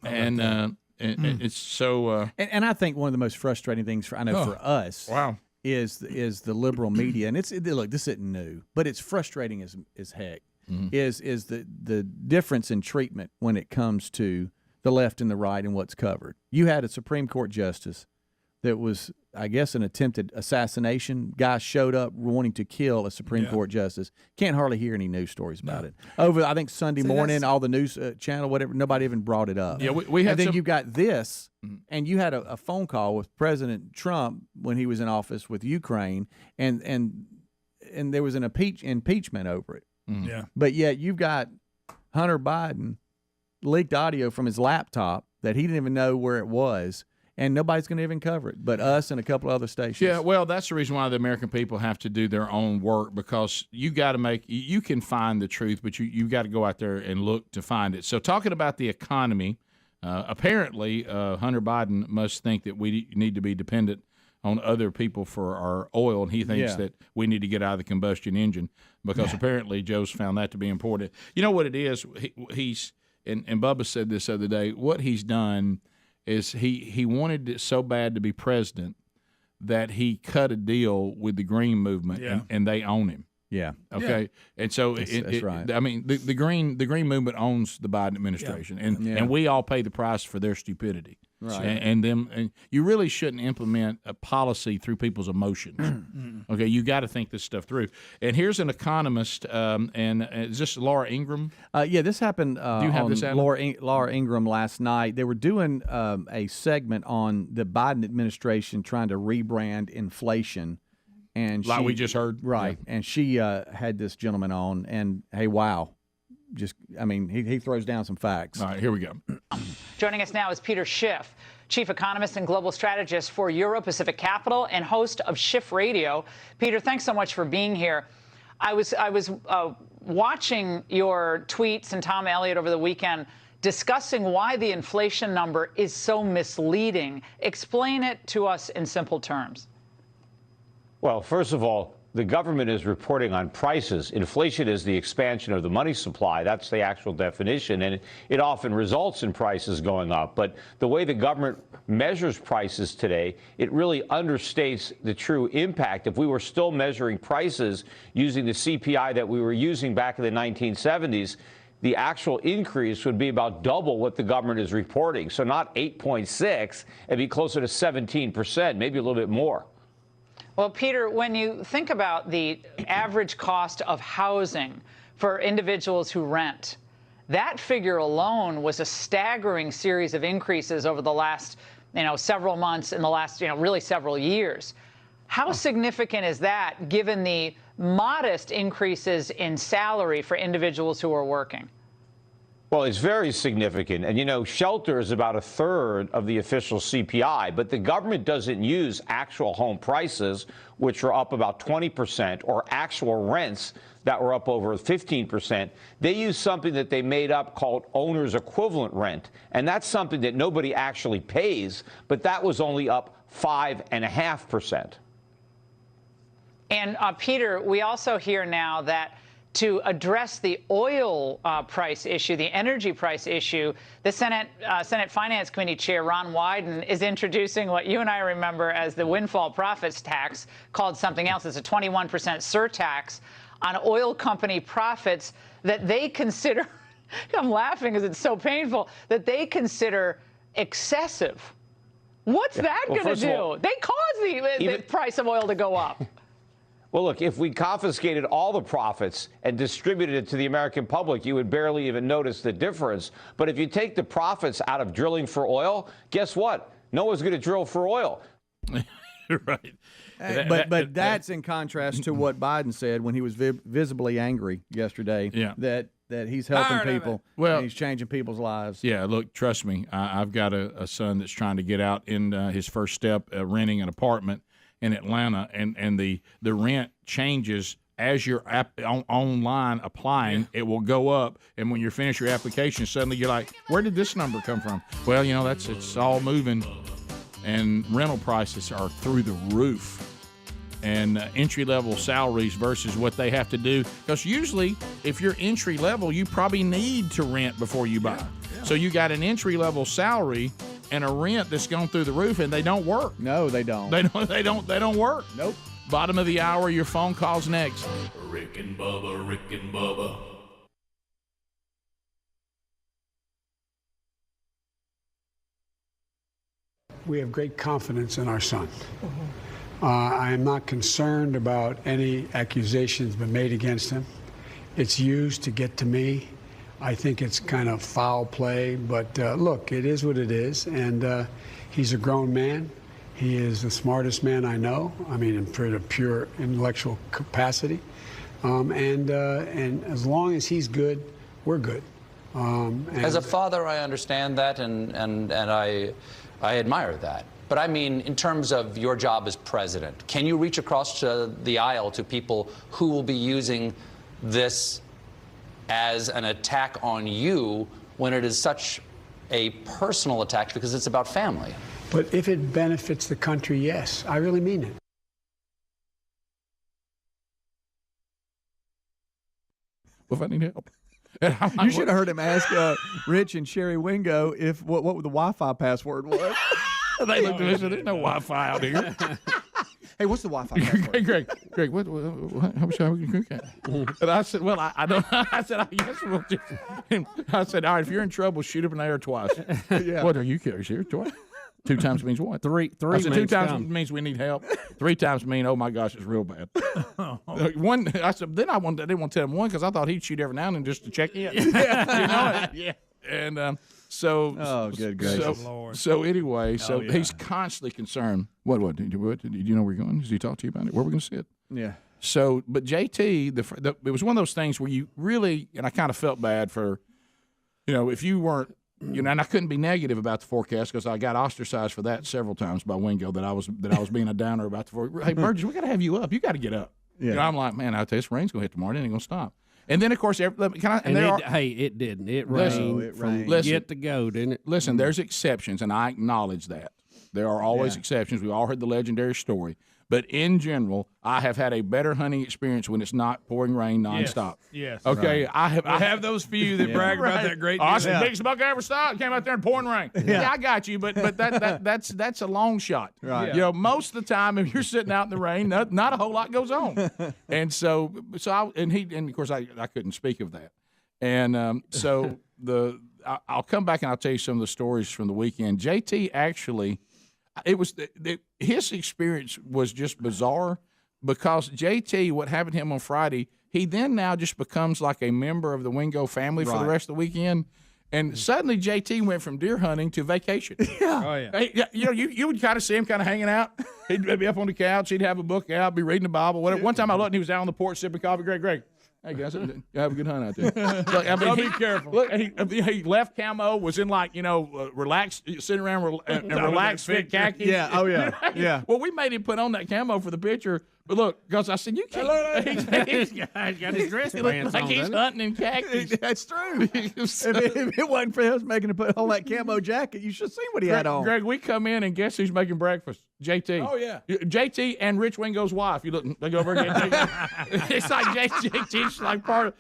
and it's so. And I think one of the most frustrating things for us. Wow. Is the liberal media, and look, this isn't new, but it's frustrating as heck. Mm-hmm. Is the difference in treatment when it comes to the left and the right and what's covered? You had a Supreme Court justice that was, I guess, an attempted assassination. Guy showed up wanting to kill a Supreme Court justice. Can't hardly hear any news stories about it. Over, I think, Sunday morning, all the news channel, whatever, nobody even brought it up. Yeah, we had and then you got this, and you had a phone call with President Trump when he was in office with Ukraine, and there was an impeachment over it. Mm-hmm. Yeah. But yet you've got Hunter Biden leaked audio from his laptop that he didn't even know where it was. And nobody's going to even cover it but us and a couple other stations. Yeah, well, that's the reason why the American people have to do their own work, because you can find the truth, but you got to go out there and look to find it. So talking about the economy, apparently Hunter Biden must think that we need to be dependent on other people for our oil, and he thinks that we need to get out of the combustion engine because apparently Joe's found that to be important. You know what it is? He's and Bubba said this the other day, what he's done is he wanted it so bad to be president that he cut a deal with the Green movement, and they own him. Yeah. Okay. Yeah. And so that's right. I mean, the Green movement owns the Biden administration, and we all pay the price for their stupidity. Right. And you really shouldn't implement a policy through people's emotions. Okay, you got to think this stuff through. And here's an economist, and is this Laura Ingraham? Yeah, this happened Do you have on this, Adam? Laura Ingraham last night. They were doing a segment on the Biden administration trying to rebrand inflation. And Like we just heard. Right. Yeah. And she had this gentleman on, and hey, wow. He throws down some facts. All right, here we go. Joining us now is Peter Schiff. chief economist and global strategist for Euro Pacific Capital and host of Shift Radio. Peter, thanks so much for being here. I was watching your tweets and Tom Elliott over the weekend discussing why the inflation number is so misleading. Explain it to us in simple terms. Well, first of all, the government is reporting on prices. Inflation is the expansion of the money supply. That's the actual definition, and it often results in prices going up. But the way the government measures prices today, it really understates the true impact. If we were still measuring prices using the CPI that we were using back in the 1970s, the actual increase would be about double what the government is reporting. So not 8.6, it'd be closer to 17%, maybe a little bit more. Well, Peter, when you think about the average cost of housing for individuals who rent, that figure alone was a staggering series of increases over the last, several months, in the last, really several years. How significant is that, given the modest increases in salary for individuals who are working? Well, it's very significant. And, shelter is about a third of the official CPI, but the government doesn't use actual home prices, which are up about 20%, or actual rents that were up over 15%. They use something that they made up called owner's equivalent rent. And that's something that nobody actually pays, but that was only up 5.5%. And Peter, we also hear now that to address the oil price issue, the energy price issue, the Senate Finance Committee Chair Ron Wyden is introducing what you and I remember as the windfall profits tax, called something else. It's a 21% surtax on oil company profits that they consider, I'm laughing because it's so painful, that they consider excessive. What's that going to do? They cause the price of oil to go up. Well, look, if we confiscated all the profits and distributed it to the American public, you would barely even notice the difference. But if you take the profits out of drilling for oil, guess what? No one's going to drill for oil. Right. But that's in contrast to what Biden said when he was visibly angry yesterday. Yeah. That he's helping people. And he's changing people's lives. Yeah, look, trust me, I've got a son that's trying to get out in his first step, renting an apartment in Atlanta, and the rent changes as you're online applying. It will go up, and when you finish your application, suddenly you're like, where did this number come from? Well, it's all moving, and rental prices are through the roof. And entry-level salaries versus what they have to do. Because usually, if you're entry-level, you probably need to rent before you buy. Yeah. So you got an entry-level salary and a rent that's gone through the roof, and they don't work. No, they don't. They don't work. Nope. Bottom of the hour, your phone calls next. Rick and Bubba, Rick and Bubba. We have great confidence in our son. I am not concerned about any accusations been made against him. It's used to get to me. I think it's kind of foul play, but look, it is what it is, and he's a grown man. He is the smartest man I know. I mean, in pure intellectual capacity, and as long as he's good, we're good. As a father, I understand that, and I admire that. But I mean, in terms of your job as president, can you reach across the aisle to people who will be using this as an attack on you when it is such a personal attack because it's about family? But if it benefits the country, yes, I really mean it. Well, if I need help. You should have heard him ask Rich and Sherry Wingo what the Wi-Fi password was. They looked at me and said, there's no Wi-Fi out here. Hey, what's the Wi-Fi password? Greg, what how much are we going to cook at? And I said, well, I don't know. I said, I guess we'll just. I said, all right, if you're in trouble, shoot up in the air twice. Yeah. What, are you serious? Twice? 2 times means what? Three I said, 2 means times come. means we need help. 3 times mean, oh my gosh, it's real bad. One, I said, then I didn't want to tell him one because I thought he'd shoot every now and then just to check in. Yeah. And so, oh, good gracious. So anyway, he's constantly concerned. What? Do you know where you're going? Does he talk to you about it? Where are we going to sit? Yeah. So, but JT, it was one of those things where you really, and I kind of felt bad for, if you weren't you know, and I couldn't be negative about the forecast because I got ostracized for that several times by Wingo that I was being a downer about the forecast. Hey, Burgess, we got to have you up. You got to get up. Yeah. You know, I'm like, man, I tell you, this rain's gonna hit tomorrow. It ain't gonna stop. And then, of course, Hey, it didn't. It rained from get to go, didn't it? Listen, there's exceptions, and I acknowledge that. There are always exceptions. We all heard the legendary story. But in general, I have had a better hunting experience when it's not pouring rain nonstop. Yes. Okay. Right. I have those few that brag about that great. I said, biggest buck I ever saw. Came out there in pouring rain. Yeah, I got you, but that's a long shot. Right. You know, most of the time, if you're sitting out in the rain, not a whole lot goes on. And so of course I couldn't speak of that. And so I'll come back and I'll tell you some of the stories from the weekend. JT actually. It was his experience was just bizarre because JT, what happened to him on Friday, he then now just becomes like a member of the Wingo family for the rest of the weekend. And suddenly JT went from deer hunting to vacation. Yeah. Oh, yeah. Hey, you know, you would kind of see him kind of hanging out. He'd be up on the couch. He'd have a book out, be reading the Bible. Whatever. One time I looked and he was out on the porch sipping coffee. Greg. Hey guys, you have a good hunt out there. Look, I mean, be careful. Look, he left camo, was in like relaxed, sitting around and relaxed fit khaki. Yeah. Oh yeah. Yeah. Well, we made him put on that camo for the picture, but look, because I said you can't. He's got his dress pants like on. he's hunting in khakis. That's true. If it wasn't for us making him put on that camo jacket, you should see what he had on. Greg, we come in and guess who's making breakfast? JT. Oh yeah. JT and Rich Wingo's wife. You look, they go over and get it's like JT's like part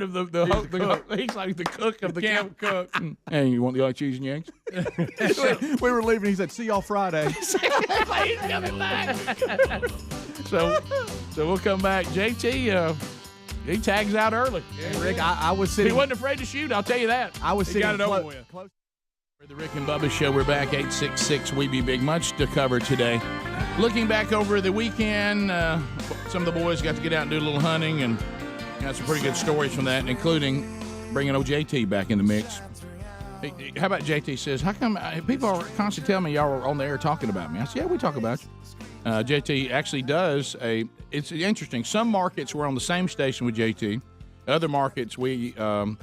of the he's like the cook of the camp cook. Hey, you want the cheese and eggs? We were leaving. He said, "See y'all Friday." He's coming back. So we'll come back. JT, he tags out early. Hey, Rick, I was He sitting. wasn't afraid to shoot. I'll tell you that. I was He sitting. got it over with. Close. For the Rick and Bubba Show, we're back 866 We Be Big. Much to cover today. Looking back over the weekend, some of the boys got to get out and do a little hunting, and got some pretty good stories from that, including bringing old JT back in the mix. Hey, how about JT says, how come people are constantly telling me y'all are on the air talking about me? I said, yeah, we talk about you. JT actually does it's interesting. Some markets we're on the same station with JT. Other markets we are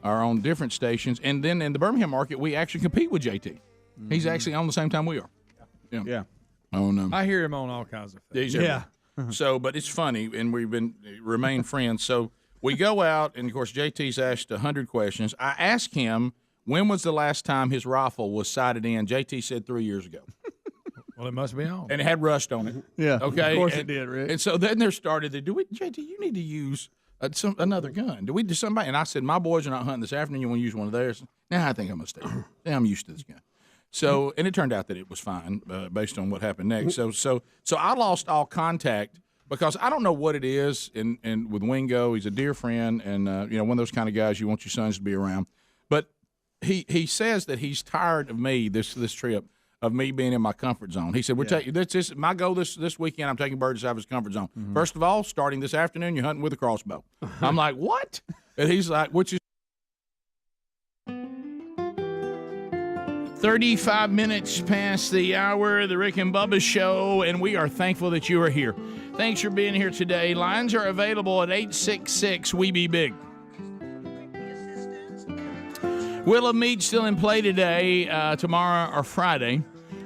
on different stations. And then in the Birmingham market, we actually compete with JT. Mm-hmm. He's actually on the same time we are. Yeah. Oh, no. I hear him on all kinds of things. Yeah. So, but it's funny, and we've remain friends. So we go out, and, of course, JT's asked 100 questions. I asked him, when was the last time his rifle was sighted in? JT said 3 years ago. Well, it must be on. And it had rust on it. Yeah. Okay. Of course it did, Rick. And so then there started JT, you need to use another gun. Do we do somebody? And I said, my boys are not hunting this afternoon. You want to use one of theirs? Nah, I think I'm going to stay here. I'm used to this gun. So, and it turned out that it was fine based on what happened next. So I lost all contact because I don't know what it is. And with Wingo, he's a dear friend, and one of those kind of guys you want your sons to be around. But he says that he's tired of me this trip, of me being in my comfort zone. He said, "We're taking this my goal this weekend. I'm taking Burgess out of his comfort zone. Mm-hmm. First of all, starting this afternoon, you're hunting with a crossbow." I'm like, "What?" And he's like, "Which is." 35 minutes past the hour of the Rick and Bubba Show, and we are thankful that you are here. Thanks for being here today. Lines are available at 866 We Be Big. Wheel of Meat still in play today, tomorrow or Friday.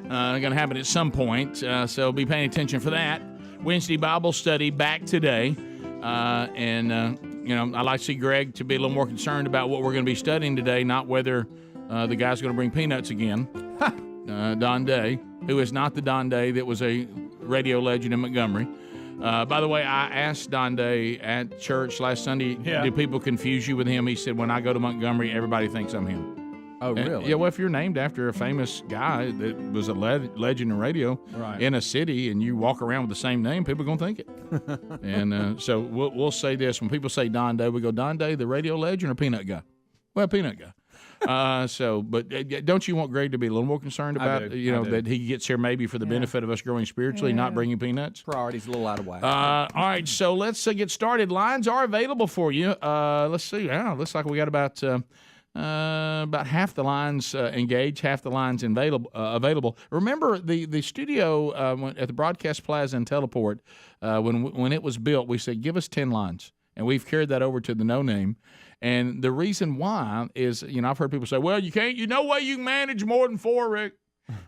Going to happen at some point, so be paying attention for that. Wednesday Bible study back today. I'd like to see Greg to be a little more concerned about what we're going to be studying today, not whether the guy's going to bring peanuts again. Don Day, who is not the Don Day that was a radio legend in Montgomery. By the way, I asked Don Day at church last Sunday, do people confuse you with him? He said, when I go to Montgomery, everybody thinks I'm him. Oh, really? Yeah, well, if you're named after a famous guy that was a legend in radio in a city and you walk around with the same name, people are going to think it. And so we'll say this. When people say Don Day, we go, Don Day, the radio legend or peanut guy? Well, peanut guy. But don't you want Greg to be a little more concerned about, that he gets here maybe for the benefit of us growing spiritually, not bringing peanuts? Priorities a little out of whack. All right, so let's get started. Lines are available for you. Let's see. Yeah, looks like we got about half the lines engaged, half the lines available. Remember the studio at the Broadcast Plaza and Teleport, when it was built, we said, give us 10 lines. And we've carried that over to the No Name. And the reason why is, I've heard people say, well, you no way you can manage more than 4, Rick.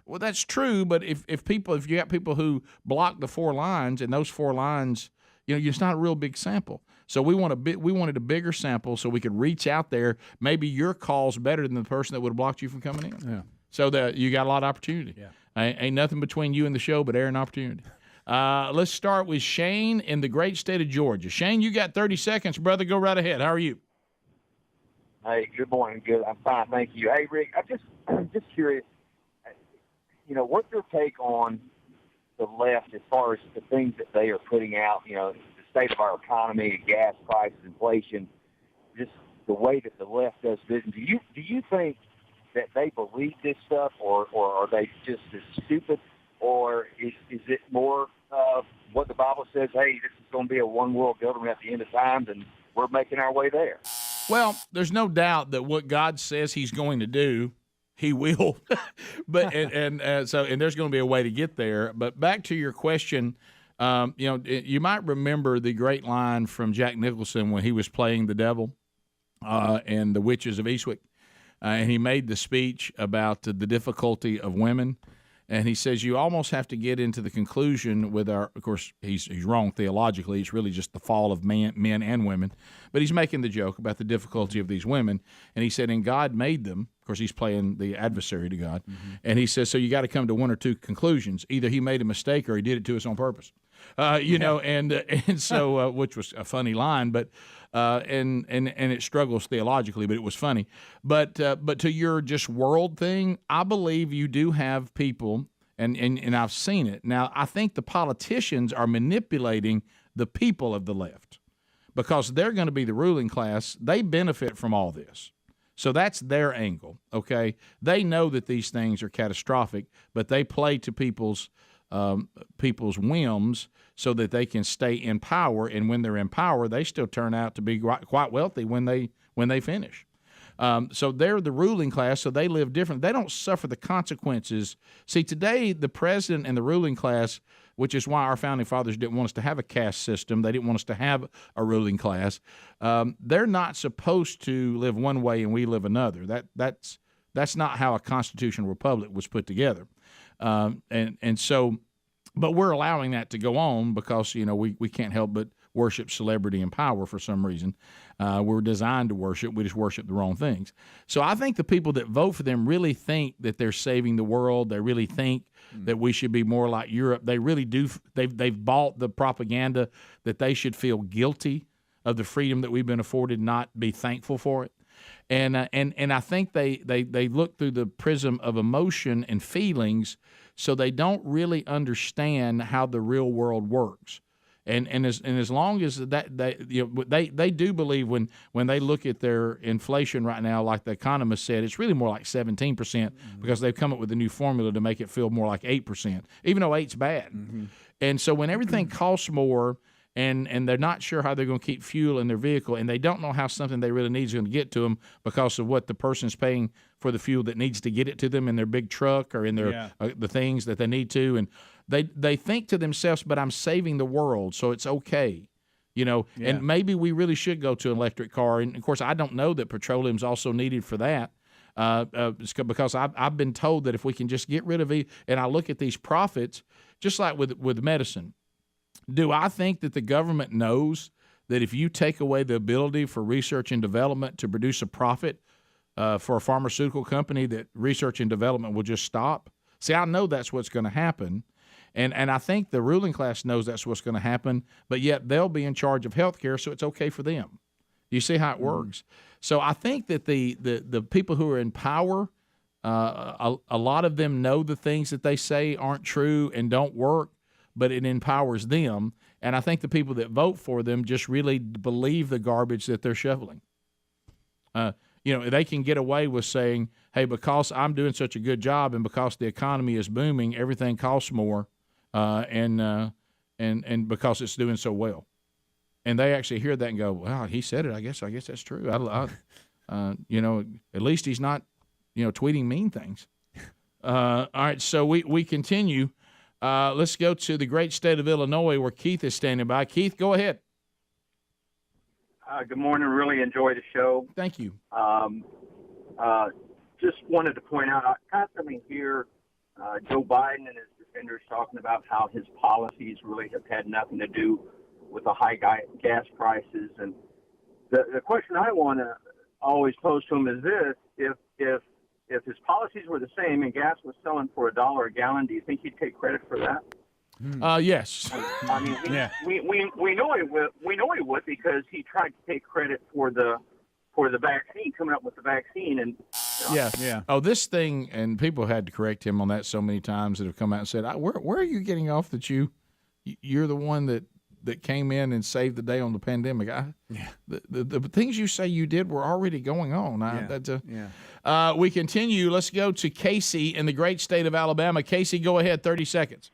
Well, that's true, but if you got people who block the 4 lines, and those 4 lines, it's not a real big sample. So we wanted a bigger sample so we could reach out there. Maybe your call's better than the person that would have blocked you from coming in. Yeah. So that you got a lot of opportunity. Yeah. Ain't nothing between you and the show but air and opportunity. Let's start with Shane in the great state of Georgia. Shane, you got 30 seconds, brother. Go right ahead. How are you? Hey, good morning. Good. I'm fine, thank you. Hey, Rick, I'm just curious, what's your take on the left as far as the things that they are putting out, the state of our economy, gas prices, inflation, just the way that the left does business. Do you think that they believe this stuff, or are they just as stupid, or is it more of what the Bible says, hey, this is going to be a one-world government at the end of times, and we're making our way there? Well, there's no doubt that what God says he's going to do, he will. But and there's going to be a way to get there. But back to your question, you might remember the great line from Jack Nicholson when he was playing the devil and the witches of Eastwick. And he made the speech about the difficulty of women. And he says you almost have to get into the conclusion with of course, he's wrong theologically. It's really just the fall of men and women. But he's making the joke about the difficulty of these women. And he said, and God made them. Of course, he's playing the adversary to God. Mm-hmm. And he says, so you got to come to one or two conclusions. Either he made a mistake or he did it to us on purpose. And so which was a funny line, but and it struggles theologically, but it was funny. But to your just world thing, I believe you do have people, and I've seen it. Now, I think the politicians are manipulating the people of the left because they're going to be the ruling class. They benefit from all this. So that's their angle, okay? They know that these things are catastrophic, but they play to people's whims so that they can stay in power, and when they're in power, they still turn out to be quite wealthy when they finish. So they're the ruling class, so they live different. They don't suffer the consequences. See, today the president and the ruling class, which is why our founding fathers didn't want us to have a caste system. They didn't want us to have a ruling class. They're not supposed to live one way and we live another. That's not how a constitutional republic was put together. But we're allowing that to go on because, we can't help but worship celebrity and power for some reason. We're designed to worship. We just worship the wrong things. So I think the people that vote for them really think that they're saving the world. They really think that we should be more like Europe. They really do. They've bought the propaganda that they should feel guilty of the freedom that we've been afforded, not be thankful for it. And I think they look through the prism of emotion and feelings, so they don't really understand how the real world works. And as long as they do believe when they look at their inflation right now, like the economist said, it's really more like 17% because they've come up with a new formula to make it feel more like 8%, even though 8's bad. Mm-hmm. And so when everything costs more, and they're not sure how they're going to keep fuel in their vehicle, and they don't know how something they really need is going to get to them because of what the person's paying for the fuel that needs to get it to them in their big truck or in their the things that they need to, and they think to themselves, but I'm saving the world, so it's okay. And maybe we really should go to an electric car. And, of course, I don't know that petroleum is also needed for that because I've been told that if we can just get rid of it, and I look at these profits, just like with medicine, do I think that the government knows that if you take away the ability for research and development to produce a profit for a pharmaceutical company, that research and development will just stop? See, I know that's what's going to happen. And I think the ruling class knows that's what's going to happen, but yet they'll be in charge of health care, so it's okay for them. You see how it works? So I think that the people who are in power, a lot of them know the things that they say aren't true and don't work, but it empowers them. And I think the people that vote for them just really believe the garbage that they're shoveling. They can get away with saying, hey, because I'm doing such a good job and because the economy is booming, everything costs more, and because it's doing so well. And they actually hear that and go, wow, he said it. I guess that's true. At least he's not, tweeting mean things. All right, so we continue. Let's go to the great state of Illinois where Keith is standing by. Keith, go ahead. Good morning. Really enjoy the show. Thank you. Just wanted to point out, I constantly hear Joe Biden and his defenders talking about how his policies really have had nothing to do with the high gas prices. And the question I want to always pose to him is this: if his policies were the same and gas was selling for $1 a gallon, do you think he'd take credit for that? Yes. I mean, we know he would. We know he would because he tried to take credit for the vaccine, coming up with the vaccine, and Yeah. Oh, this thing, and people had to correct him on that so many times that have come out and said, "Where are you getting off that you're the one that came in and saved the day on the pandemic?" The things you say you did were already going on. We continue. Let's go to Casey in the great state of Alabama. Casey, go ahead. 30 seconds.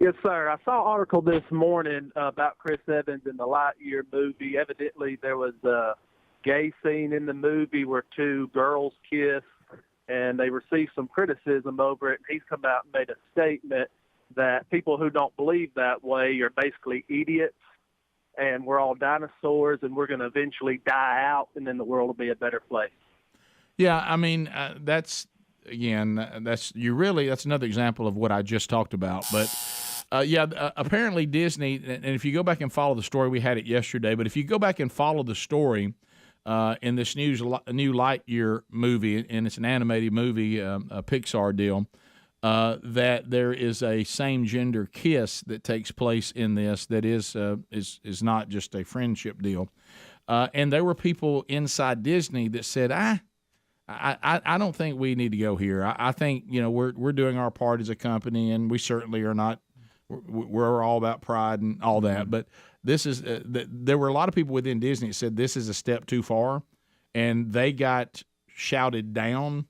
Yes, sir. I saw an article this morning about Chris Evans in the Lightyear movie. Evidently, there was a gay scene in the movie where two girls kiss, and they received some criticism over it. He's come out and made a statement that people who don't believe that way are basically idiots, and we're all dinosaurs, and we're going to eventually die out, and then the world will be a better place. Yeah, I mean, that's another example of what I just talked about. But apparently Disney, and if you go back and follow the story, we had it yesterday, but if you go back and follow the story in this new Lightyear movie, and it's an animated movie, a Pixar deal, that there is a same-gender kiss that takes place in this that is not just a friendship deal. And there were people inside Disney that said, I don't think we need to go here. I think, we're doing our part as a company, and we certainly are not. We're all about pride and all that. But this is there were a lot of people within Disney that said this is a step too far, and they got shouted down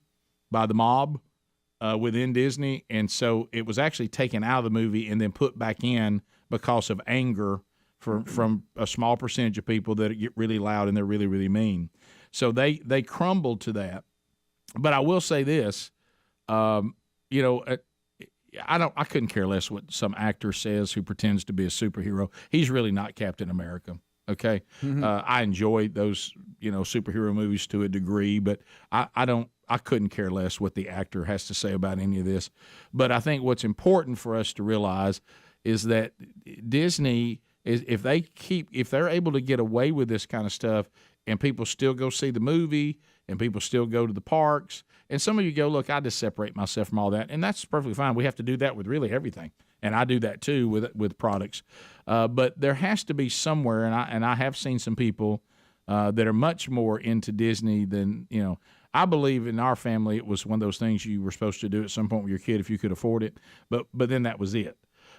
by the mob within Disney, and so it was actually taken out of the movie and then put back in because of anger from a small percentage of people that get really loud and they're really, really mean. So they crumbled to that. But I will say this, I couldn't care less what some actor says who pretends to be a superhero. He's really not Captain America. Okay, I enjoy those superhero movies to a degree, but I couldn't care less what the actor has to say about any of this. But I think what's important for us to realize is that Disney is if they're able to get away with this kind of stuff, and people still go see the movie, and people still go to the parks. And some of you go, look, I just separate myself from all that, and that's perfectly fine. We have to do that with really everything, and I do that too with products. But there has to be somewhere, and I have seen some people that are much more into Disney than I believe in our family it was one of those things you were supposed to do at some point with your kid if you could afford it, but then that was it.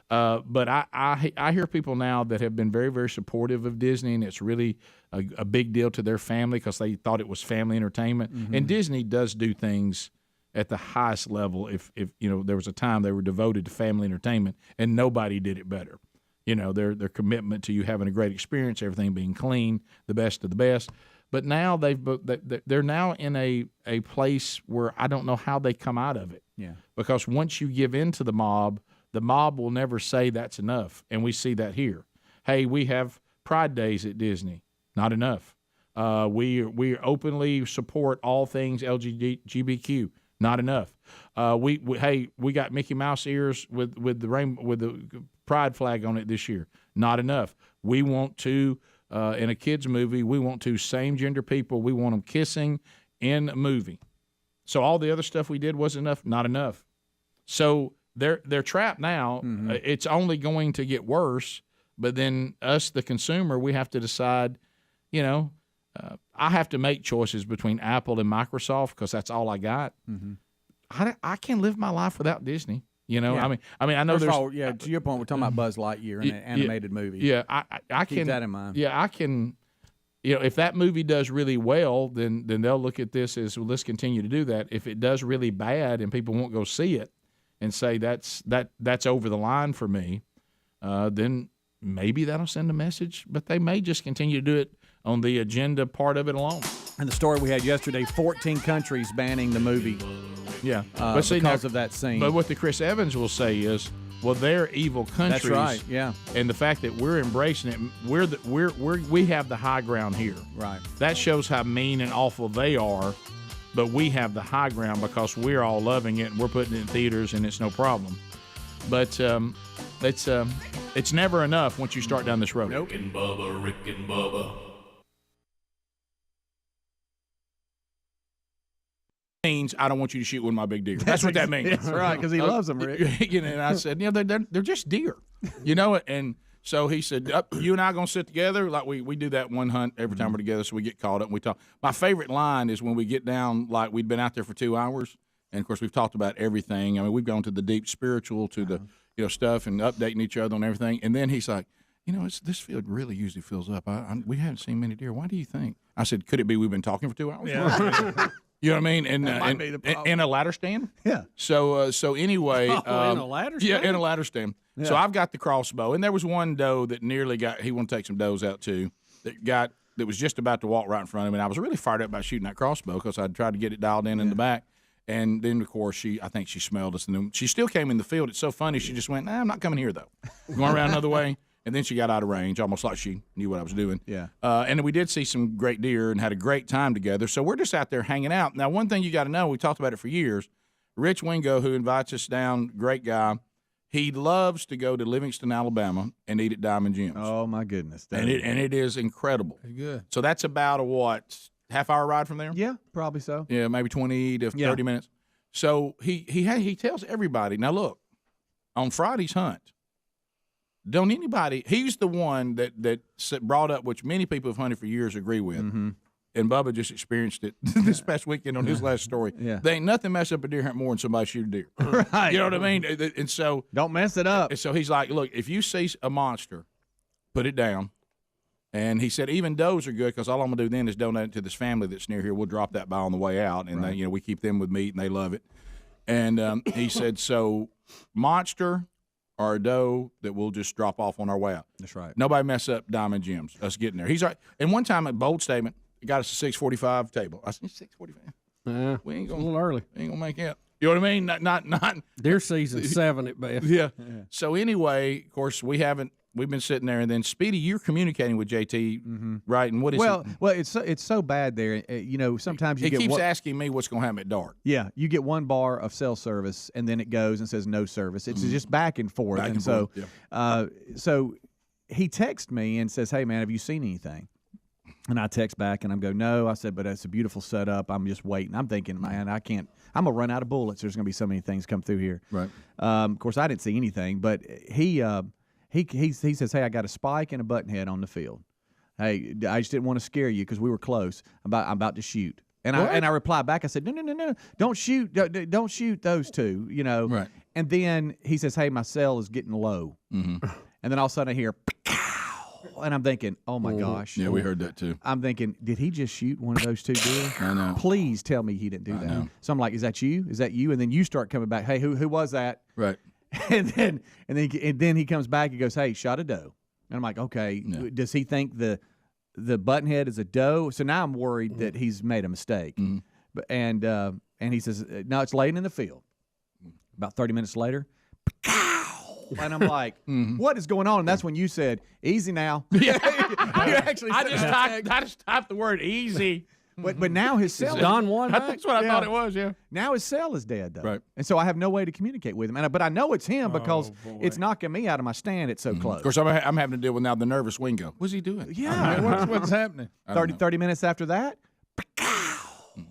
But I hear people now that have been very, very supportive of Disney, and it's really a big deal to their family because they thought it was family entertainment. Mm-hmm. And Disney does do things at the highest level. If there was a time they were devoted to family entertainment, and nobody did it better. Their commitment to you having a great experience, everything being clean, the best of the best. But now they're now in a place where I don't know how they come out of it. Yeah. Because once you give in to the mob will never say that's enough, and we see that here. Hey, we have Pride Days at Disney. Not enough. We openly support all things LGBTQ. Not enough. We got Mickey Mouse ears with the pride flag on it this year. Not enough. We want to in a kids movie. We want to same gender people. We want them kissing in a movie. So all the other stuff we did wasn't enough. Not enough. So they're trapped now. Mm-hmm. It's only going to get worse. But then us, the consumer, we have to decide. I have to make choices between Apple and Microsoft because that's all I got. Mm-hmm. I can't live my life without Disney. Yeah. I mean, I know First there's. of all, to your point, we're talking about Buzz Lightyear in an animated movie. Yeah, I keep that in mind. Yeah, I can. If that movie does really well, then they'll look at this as, well, let's continue to do that. If it does really bad and people won't go see it and say that's over the line for me, then maybe that'll send a message. But they may just continue to do it on the agenda part of it alone. And the story we had yesterday, 14 countries banning the movie. Yeah, because of that scene. But what the Chris Evans will say is, Well, they're evil countries. That's right. Yeah. And the fact that we're embracing it, we have the high ground here. Right. That shows how mean and awful they are, but we have the high ground because we're all loving it and we're putting it in theaters and it's no problem. But it's never enough once you start down this road. Rick and Bubba. Means I don't want you to shoot one of my big deer. That's what that means. That's right, because he loves them, Rick. And I said, they're just deer, And so he said, you and I are going to sit together. Like we do that one hunt every time we're together, so we get caught up and we talk. My favorite line is when we get down, like we'd been out there for 2 hours, and of course we've talked about everything. I mean, we've gone to the deep spiritual, to the stuff, and updating each other on everything. And then he's like, this field really usually fills up. We haven't seen many deer. Why do you think? I said, could it be we've been talking for 2 hours? Yeah. You know what I mean? And That might be the problem. in a ladder stand. Yeah. So anyway, in a ladder stand? Yeah, in a ladder stand. Yeah. So I've got the crossbow, and there was one doe that nearly got. He wanted to take some does out too. That was just about to walk right in front of me. And I was really fired up about shooting that crossbow because I tried to get it dialed in the back. And then of course I think she smelled us, and then she still came in the field. It's so funny. She just went, "Nah, I'm not coming here though. Going around another way." And then she got out of range, almost like she knew what I was doing. Yeah. And we did see some great deer and had a great time together. So we're just out there hanging out. Now, one thing you got to know, we talked about it for years. Rich Wingo, who invites us down, great guy, he loves to go to Livingston, Alabama, and eat at Diamond Jim's. Oh, my goodness. And it is incredible. Good. So that's about a, half-hour ride from there? Yeah, probably so. Yeah, maybe 20 to 30 minutes. So he tells everybody, now look, on Friday's hunt, don't anybody – he's the one that brought up, which many people have hunted for years agree with, and Bubba just experienced it this past weekend on his last story. Yeah. There ain't nothing mess up a deer hunt more than somebody shoot a deer. Right. You know what I mean? And so – don't mess it up. And so he's like, look, if you see a monster, put it down. And he said even does are good because all I'm going to do then is donate it to this family that's near here. We'll drop that by on the way out, and they, we keep them with meat, and they love it. And he said, so monster – or a doe that we'll just drop off on our way out. That's right. Nobody mess up Diamond Jim's, us getting there. He's right. And one time, a bold statement, he got us a 6:45 table. I said, 6:45? We ain't going a little early. We ain't going to make it. You know what I mean? Not deer season 7 at best. Yeah. So anyway, of course, we've been sitting there, and then Speedy, you're communicating with JT, right? And what is well, it's so bad there. Sometimes he keeps asking me what's going to happen at dark. Yeah, you get one bar of cell service, and then it goes and says no service. It's just back and forth. So he texts me and says, "Hey man, have you seen anything?" And I text back and I go, "No." I said, "But it's a beautiful setup. I'm just waiting." I'm thinking, man, I can't. I'm gonna run out of bullets. There's gonna be so many things come through here. Right. Of course, I didn't see anything, but he says, "Hey, I got a spike and a button head on the field. Hey, I just didn't want to scare you because we were close. I'm about to shoot." And I replied back. I said, "No, don't shoot those two. Right. And then he says, "Hey, my cell is getting low." And then all of a sudden I hear, and I'm thinking, "Oh my gosh!" Yeah, we heard that too. I'm thinking, did he just shoot one of those two deer? I know. Please tell me he didn't do that. Know. So I'm like, "Is that you? Is that you?" And then you start coming back. "Hey, who was that?" Right. And then he comes back. He goes, "Hey, shot a doe." And I'm like, "Okay, does he think the buttonhead is a doe?" So now I'm worried that he's made a mistake. But and he says, "No, it's laying in the field." About 30 minutes later, and I'm like, "What is going on?" And that's when you said, "Easy now." Yeah. You actually I said just typed the word easy. But now his cell is Don one. That's what I thought it was. Yeah. Now his cell is dead though, Right. and so I have no way to communicate with him. But I know it's him because it's knocking me out of my stand. It's so close. Of course, I'm having to deal with now the nervous Wingo. What's he doing? Yeah. What's happening? 30 minutes after that,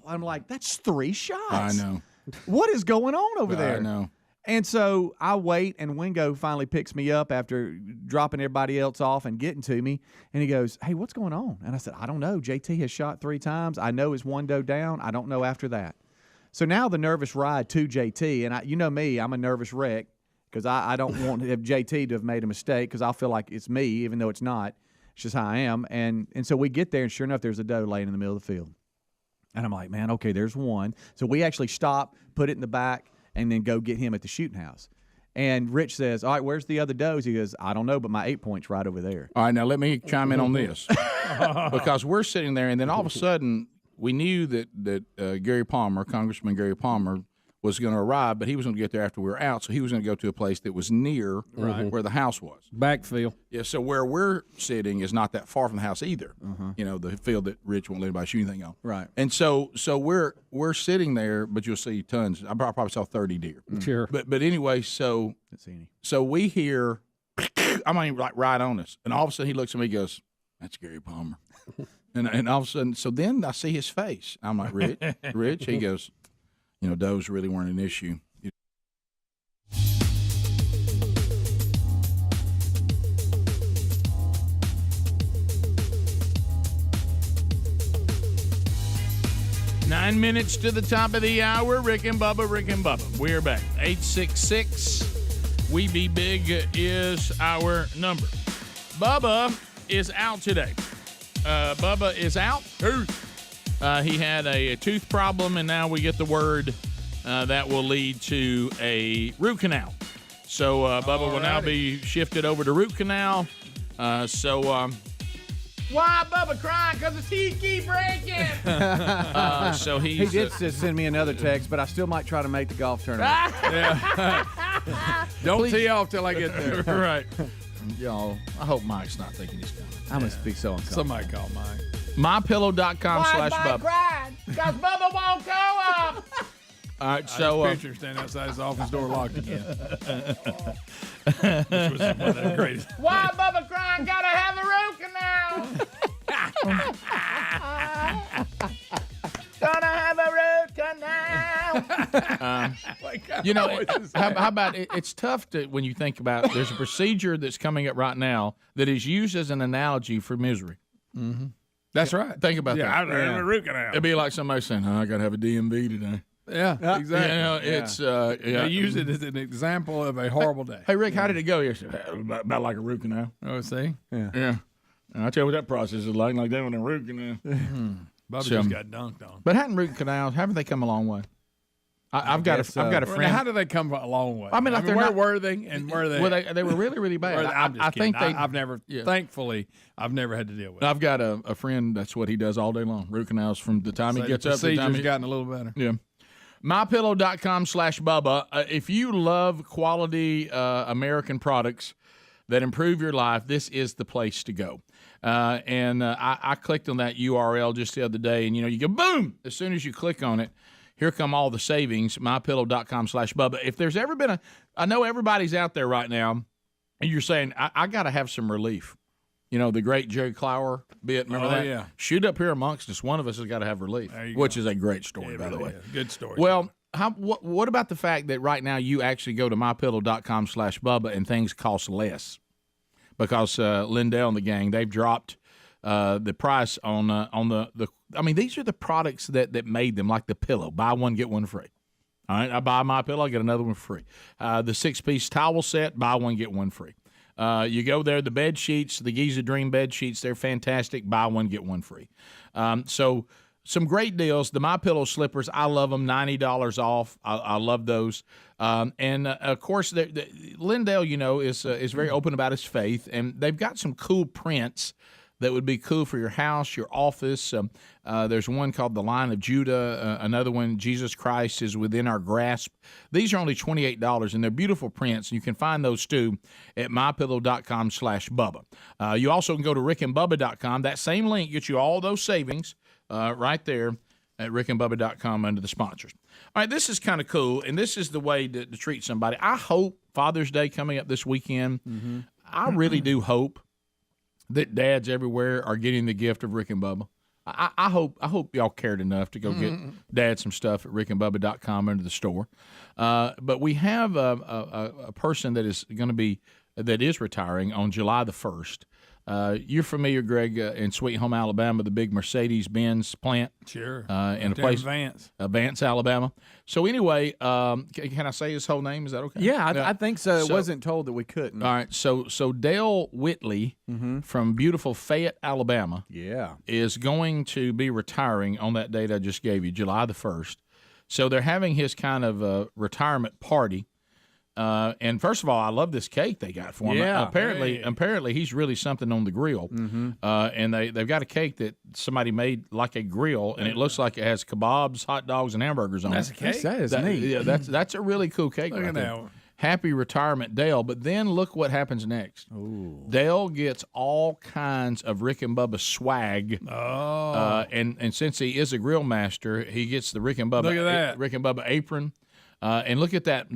I'm like, that's 3 shots. I know. What is going on over there? I know. And so I wait, and Wingo finally picks me up after dropping everybody else off and getting to me. And he goes, "Hey, what's going on?" And I said, "I don't know. JT has shot 3 times. I know his one doe down. I don't know after that." So now the nervous ride to JT, and you know me, I'm a nervous wreck because I don't want JT to have made a mistake because I'll feel like it's me, even though it's not. It's just how I am. And so we get there, and sure enough, there's a doe laying in the middle of the field. And I'm like, man, okay, there's one. So we actually stop, put it in the back, and then go get him at the shooting house. And Rich says, "All right, where's the other does?" He goes, "I don't know, but my 8-point's right over there." All right, now let me chime in on this. Because we're sitting there, and then all of a sudden, we knew that Gary Palmer, Congressman Gary Palmer, was going to arrive, but he was going to get there after we were out, so he was going to go to a place that was near where the house was. Backfield. Yeah, so where we're sitting is not that far from the house either. You know, the field that Rich won't let anybody shoot anything on. Right. And so we're sitting there, but you'll see tons. I probably saw 30 deer. Sure. But anyway, so we hear, I mean, like right on us, and all of a sudden he looks at me, and goes, "That's Gary Palmer," and all of a sudden, so then I see his face. I'm like, Rich. He goes, "You know, does really weren't an issue." Nine minutes to the top of the hour. Rick and Bubba. We're back. 866 We Be Big is our number. Bubba is out today. Bubba is out. He had a tooth problem, and now we get the word that will lead to a root canal. So Bubba will now be shifted over to root canal. Why Bubba crying? Because his teeth keep breaking. So he did send me another text, but I still might try to make the golf tournament. Don't tee off till I get there. Right. Y'all, I hope Mike's not thinking he's coming. I must be so uncomfortable. Somebody call Mike. MyPillow.com/Bubba. Because Bubba won't go up. All right, so picture standing outside his office door locked again. Which was one of the greatest. Why Bubba crying? Gotta have the root canal. Gonna have a root canal. You know, how about it's tough to when you think about there's a procedure that's coming up right now that is used as an analogy for misery. Mm-hmm. That's right. Think about that. I have a root canal. It'd be like somebody saying, "I got to have a DMV today." Yeah, exactly. You know, it's They use it as an example of a horrible day. Hey Rick, how did it go yesterday? About like a root canal. Oh, see? Yeah. And I'll tell you what that process is like that with a root canal. Bubba just got dunked on. But haven't root canals, haven't they come a long way? I've got a friend. How do they come a long way? I mean, like where were they and were they? Well, they were really, really bad. I'm just kidding. I've never, yeah. thankfully, I've never had to deal with it. I've got a friend, that's what he does all day long. Root canals from the time he gets up to the time procedure's gotten a little better. Yeah. MyPillow.com/Bubba. If you love quality American products that improve your life, this is the place to go. I clicked on that URL just the other day, and you go boom. As soon as you click on it, here come all the savings. MyPillow.com/Bubba. If there's ever been I know everybody's out there right now, and you're saying I got to have some relief. You know, the great Jerry Clower bit. Remember that? Yeah. Shoot up here amongst us. One of us has got to have relief, which is a great story, by the way. Good story. Well, what about the fact that right now you actually go to MyPillow.com/Bubba and things cost less? Because Lindell and the gang, they've dropped the price on the. I mean, these are the products that made them, like the pillow. Buy one, get one free. All right, I buy my pillow, I get another one free. The 6-piece towel set, buy one, get one free. You go there, the bed sheets, the Giza Dream bed sheets, they're fantastic. Buy one, get one free. So some great deals. The MyPillow slippers, I love them. $90 off. I love those. Of course, Lindell, is very open about his faith, and they've got some cool prints that would be cool for your house, your office. There's one called The Lion of Judah. Another one, Jesus Christ is Within Our Grasp. These are only $28, and they're beautiful prints. You can find those, too, at MyPillow.com/Bubba. You also can go to RickandBubba.com. That same link gets you all those savings right there at RickandBubba.com under the sponsors. All right, this is kind of cool, and this is the way to treat somebody. I hope Father's Day coming up this weekend, I really do hope that dads everywhere are getting the gift of Rick and Bubba. I hope y'all cared enough to go get dad some stuff at rickandbubba.com under the store. But we have a person that is retiring on July the 1st. You're familiar, Greg, in Sweet Home, Alabama, the big Mercedes-Benz plant. Sure. In a place, Vance, Alabama. So anyway, can I say his whole name? Is that okay? Yeah, I think so. It wasn't told that we couldn't. All right. So Dale Whitley from beautiful Fayette, Alabama, is going to be retiring on that date I just gave you, July the 1st. So they're having his kind of retirement party And first of all, I love this cake they got for him. Yeah. Apparently, he's really something on the grill. Mm-hmm. And they've got a cake that somebody made like a grill, and it looks like it has kebabs, hot dogs, and hamburgers on That's it. a cake? That is neat. Yeah, that's a really cool cake. Look right at there. that one. Happy retirement, Dale. But then look what happens next. Ooh. Dale gets all kinds of Rick and Bubba swag. Oh. And since he is a grill master, he gets the Rick and Bubba Look at that. Rick and Bubba apron. And look at that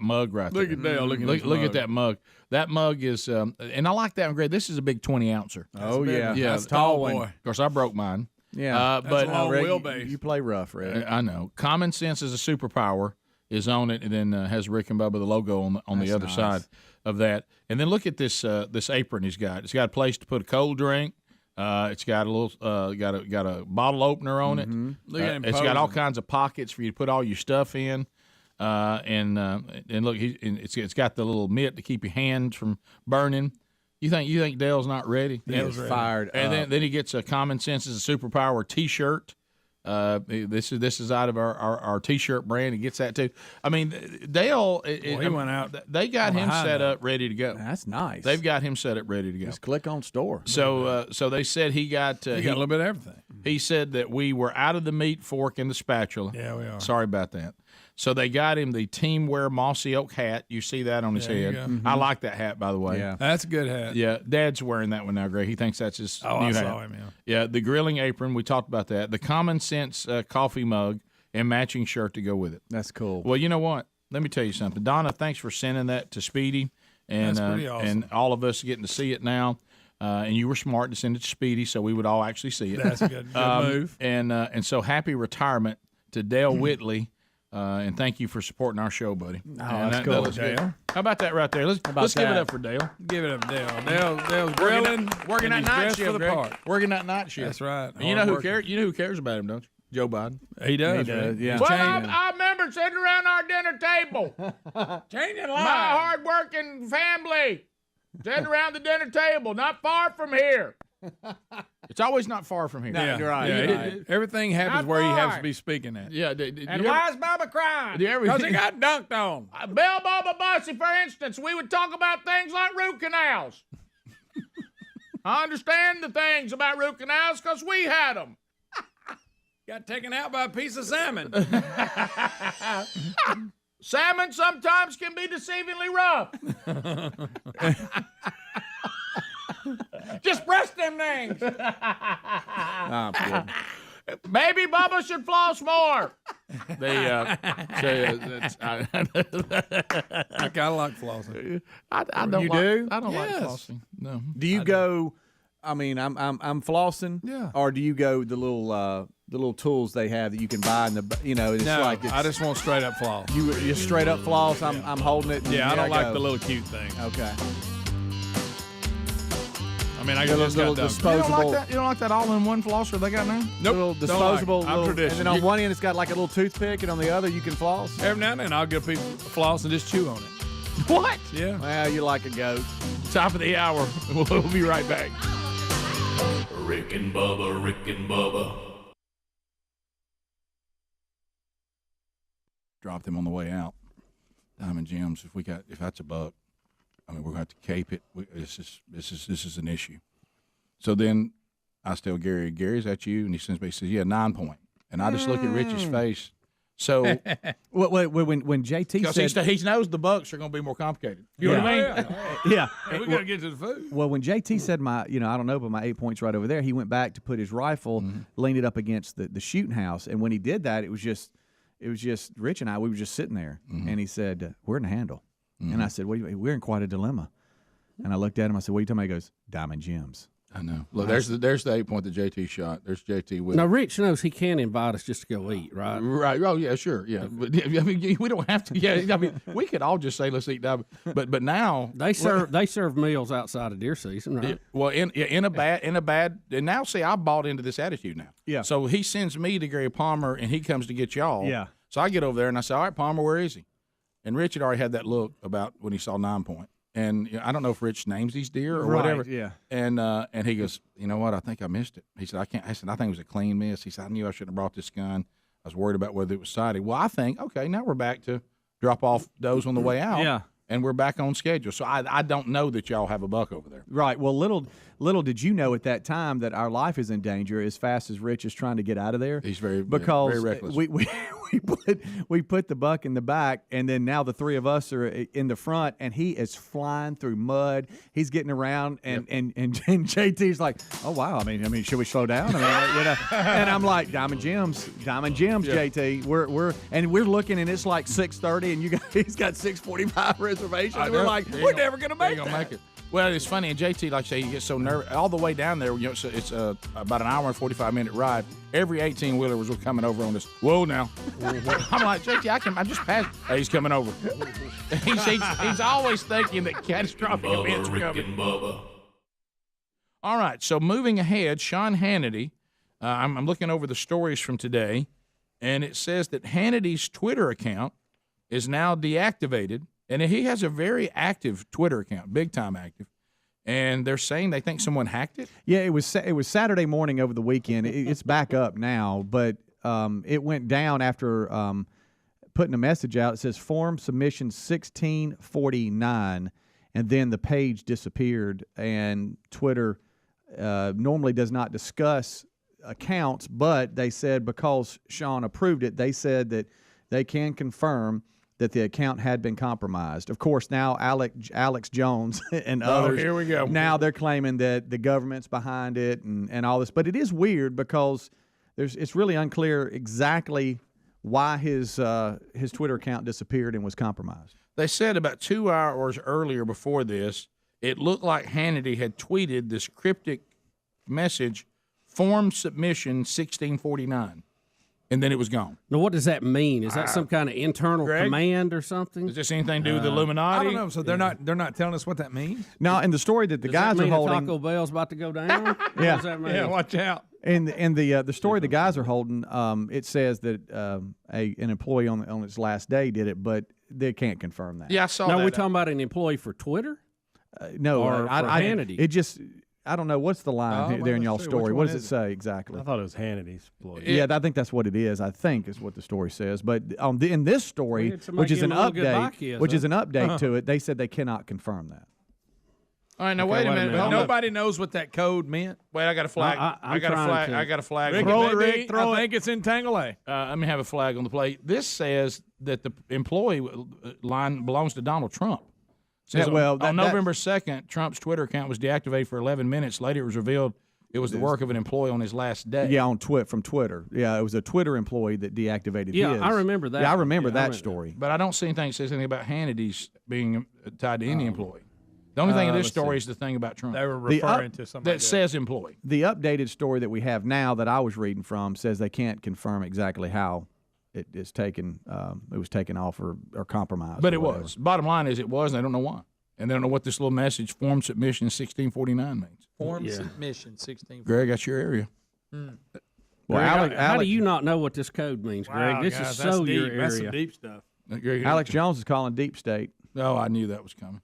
mug right there. Look at Dale. Look Look at that mug. That mug is, and I like that one, Greg. This is a big 20-ouncer. Oh, yeah. That's a tall boy. one. Of course, I broke mine. Yeah. But a long Red, wheelbase. you play rough, Red. I know. Common sense is a superpower is on it, and then has Rick and Bubba the logo on the other nice. side of that. And then look at this this apron he's got. It's got a place to put a cold drink. It's got a little got a bottle opener on it. Look at him It's got all posing. kinds of pockets for you to put all your stuff in. And look, it's got the little mitt to keep your hands from burning. You think Dale's not ready? Dale's ready. Fired And up. then he gets a Common Sense is a Superpower T-shirt. This is out of our T-shirt brand. He gets that too. I mean, Dale. He went out. They got on a him high set note. up, ready to go. That's nice. They've got him set up, ready to go. Just click on store. So they said he got He got a little bit of everything. He said that we were out of the meat fork and the spatula. Yeah, we are. Sorry about that. So they got him the Team Wear Mossy Oak hat. You see that on his There you head. go. I like that hat, by the way. Yeah. That's a good hat. Yeah, Dad's wearing that one now, Greg. He thinks that's his Oh, new I hat. saw him, yeah. Yeah, the grilling apron. We talked about that. The Common Sense coffee mug and matching shirt to go with it. That's cool. Well, you know what? Let me tell you something. Donna, thanks for sending that to Speedy. And, That's pretty awesome. and all of us getting to see it now. And you were smart to send it to Speedy so we would all actually see it. That's a good move. And so happy retirement to Dale Whitley. And thank you for supporting our show, buddy. Oh, that's cool, looks good. Dale. How about that right there? Let's give it that? up for Dale. Give it up, Dale. Dale's grilling, Working that and he's night dressed shift, for the Greg. part. Working that night shift. That's right. And you know who Hard cares? You know who cares about him, don't you? Joe Biden. He does. He does, Rick. yeah. He's Well, changing. I remember sitting around our dinner table. Changing My lives. hard-working family sitting around the dinner table, not far from here. It's always not far from here. Yeah, You're right. yeah, You're it- right. everything happens Not where he has far. to be speaking at. Yeah. And why is Bubba crying? Do you ever- Because he got dunked on. Bill Bubba Bussy, for instance, we would talk about things like root canals. I understand the things about root canals because we had them. Got taken out by a piece of salmon. Salmon sometimes can be deceivingly rough. Just press them things. I'm kidding. Maybe Bubba should floss more. I kind of like flossing. I don't You like, do? I don't like Yes. flossing. No. Do you go? I mean, I'm flossing. Yeah. Or do you go the little tools they have that you can buy in the it's No, like it's, I just want straight up floss. you just straight up floss. I'm holding it. and Yeah, I here don't like go. the little cute thing. Okay. I mean, I The just little got done. disposable. You don't like that all-in-one flosser they got now? Nope, Little don't disposable. like it. I'm little, and traditional. then on one end it's got like a little toothpick, and on the other you can floss. Every now and then I'll get a piece of floss and just chew on it. What? Yeah. Well, you like a goat. Top of the hour. We'll be right back. Rick and Bubba, Rick and Bubba. Drop them on the way out. Diamond Gems. If that's a buck, I mean, we're going to have to cape it. This is an issue. So then I tell Gary, is that you? And he sends me, he says, yeah, 9 point. And I just look at Rich's face. So Wait, when JT because said he knows the bucks are going to be more complicated. You know what I mean? yeah, Hey, we got to get to the food. well, when JT said I don't know, but my 8 points right over there, he went back to put his rifle, leaned it up against the shooting house, and when he did that, it was just Rich and I. We were just sitting there, and he said, "We're in a handle," and I said, "What do you mean? We're in quite a dilemma." And I looked at him. I said, "What are you talking about?" He goes, "Diamond Gems." I know. Look, there's the 8 point that JT shot. There's JT with. Now, Rich knows he can invite us just to go eat, right? Right. Oh, yeah, sure. Yeah. But, I mean, we don't have to. Yeah. I mean, we could all just say, let's eat diamond. But now. They serve meals outside of deer season, right? Well, in a bad. And now, see, I bought into this attitude now. Yeah. So he sends me to Gary Palmer, and he comes to get y'all. Yeah. So I get over there, and I say, all right, Palmer, where is he? And Rich had already had that look about when he saw 9 point. And I don't know if Rich names these deer or Right, whatever. yeah. And he goes, you know what? I think I missed it. He said, I think it was a clean miss. He said, I knew I shouldn't have brought this gun. I was worried about whether it was sighted. Well, I think, okay, now we're back to drop off those on the way out. Yeah. And we're back on schedule. So I don't know that y'all have a buck over there. Right. Well, little did you know at that time that our life is in danger as fast as Rich is trying to get out of there. He's very because reckless. we put the buck in the back, and then now the three of us are in the front, and he is flying through mud. He's getting around, and JT's like, "Oh wow! I mean, should we slow down?" And I'm like, "Diamond Gems, Yeah. JT. We're looking, and it's like 6:30, and he's got 6:45 reservations. We're like, we're never gonna make it. Well, it's funny, and JT, like I say, he gets so nervous. All the way down there, so it's about an hour and 45-minute ride. Every 18-wheeler was coming over on this. Whoa, now. I'm like, JT, I just passed. Hey, he's coming over. he's always thinking that catastrophic events are coming. All right, so moving ahead, Sean Hannity. I'm looking over the stories from today, and it says that Hannity's Twitter account is now deactivated. And he has a very active Twitter account, big time active. And they're saying they think someone hacked it. Yeah, it was Saturday morning over the weekend. It's back up now, but it went down after putting a message out. It says form submission 1649, and then the page disappeared. And Twitter normally does not discuss accounts, but they said because Sean approved it, they said that they can confirm that the account had been compromised. Of course, now Alex Jones and others, here we go. Now they're claiming that the government's behind it and all this. But it is weird because it's really unclear exactly why his Twitter account disappeared and was compromised. They said about 2 hours earlier before this, it looked like Hannity had tweeted this cryptic message, form submission 1649. And then it was gone. Now, what does that mean? Is that some kind of internal command or something? Does this anything to do with the Illuminati? I don't know. So they're not telling us what that means. Now, in the story that the guys are holding, Taco Bell's about to go down. What does that mean? Yeah, watch out. In the story the guys are holding, it says that an employee on its last day did it, but they can't confirm that. Yeah, I saw now, that. we're talking about an employee for Twitter? No, or for Hannity? It just. I don't know. What's the line there in y'all's story? What does it say exactly? I thought it was Hannity's employee. Yeah, I think that's what it is. I think is what the story says. But in this story, which is an update to it, they said they cannot confirm that. All right, now wait a minute. Nobody knows what that code meant. Wait, I got a flag. I got a flag. Rick, I think it's in Tangle A. Let me have a flag on the plate. This says that the employee line belongs to Donald Trump. Says on November 2nd, Trump's Twitter account was deactivated for 11 minutes. Later, it was revealed it was the work of an employee on his last day. Yeah, from Twitter. Yeah, it was a Twitter employee that deactivated his. I remember that. Yeah, I remember that story. But I don't see anything that says anything about Hannity's being tied to any employee. The only thing in this story is the thing about Trump. They were referring to somebody that says employee. The updated story that we have now that I was reading from says they can't confirm exactly how it is taken. It was taken off or compromised. But it was. Bottom line is it was, and I don't know why. And they don't know what this little message, form submission 1649 means. Form submission 1649. Greg, that's your area. Well, Greg, how do you not know what this code means, Greg? Wow, this guys, is so deep. your area. That's some deep stuff. Alex Jones is calling deep state. Oh, I knew that was coming.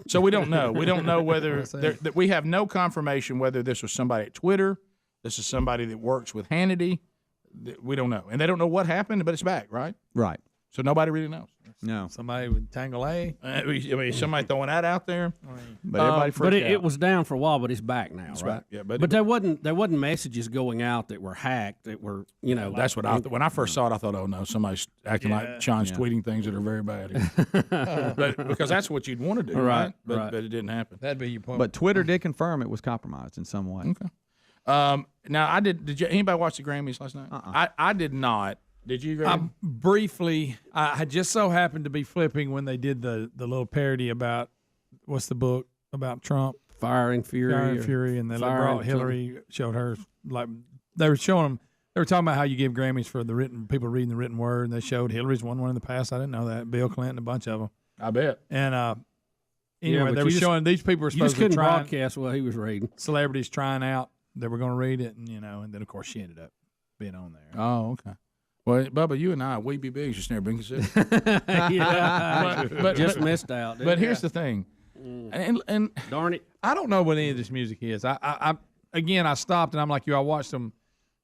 So we don't know. We don't know whether we have no confirmation whether this was somebody at Twitter. This is somebody that works with Hannity. We don't know, and they don't know what happened, but it's back, right? Right. So nobody really knows. No. Somebody with Tangle A. I mean, somebody throwing that out there. But it was down for a while, but it's back now, right? Back. Yeah, but there wasn't messages going out that were hacked that were that's what I when I first saw it. I thought, oh no, somebody's acting like Sean's tweeting things that are very bad. But because that's what you'd want to do, right? But it didn't happen. That'd be your point. But Twitter did confirm it was compromised in some way. Okay. Now I did. Did anybody watch the Grammys last night? I did not. Did you, Greg? Briefly, I had just so happened to be flipping when they did the little parody about what's the book about Trump, Fire and Fury, and they brought Hillary, showed her like they were showing them. They were talking about how you give Grammys for the written people reading the written word, and they showed Hillary's won one in the past. I didn't know that. Bill Clinton, a bunch of them. I bet. And anyway, they were showing these people were supposed to try broadcast while he was reading. Celebrities trying out. They were going to read it, and and then of course she ended up being on there. Oh, okay. Well, Bubba, you and I, we be big just never been considered. but just missed out. But here's the thing, and darn it, I don't know what any of this music is. I again, I stopped and I'm like you. I watched them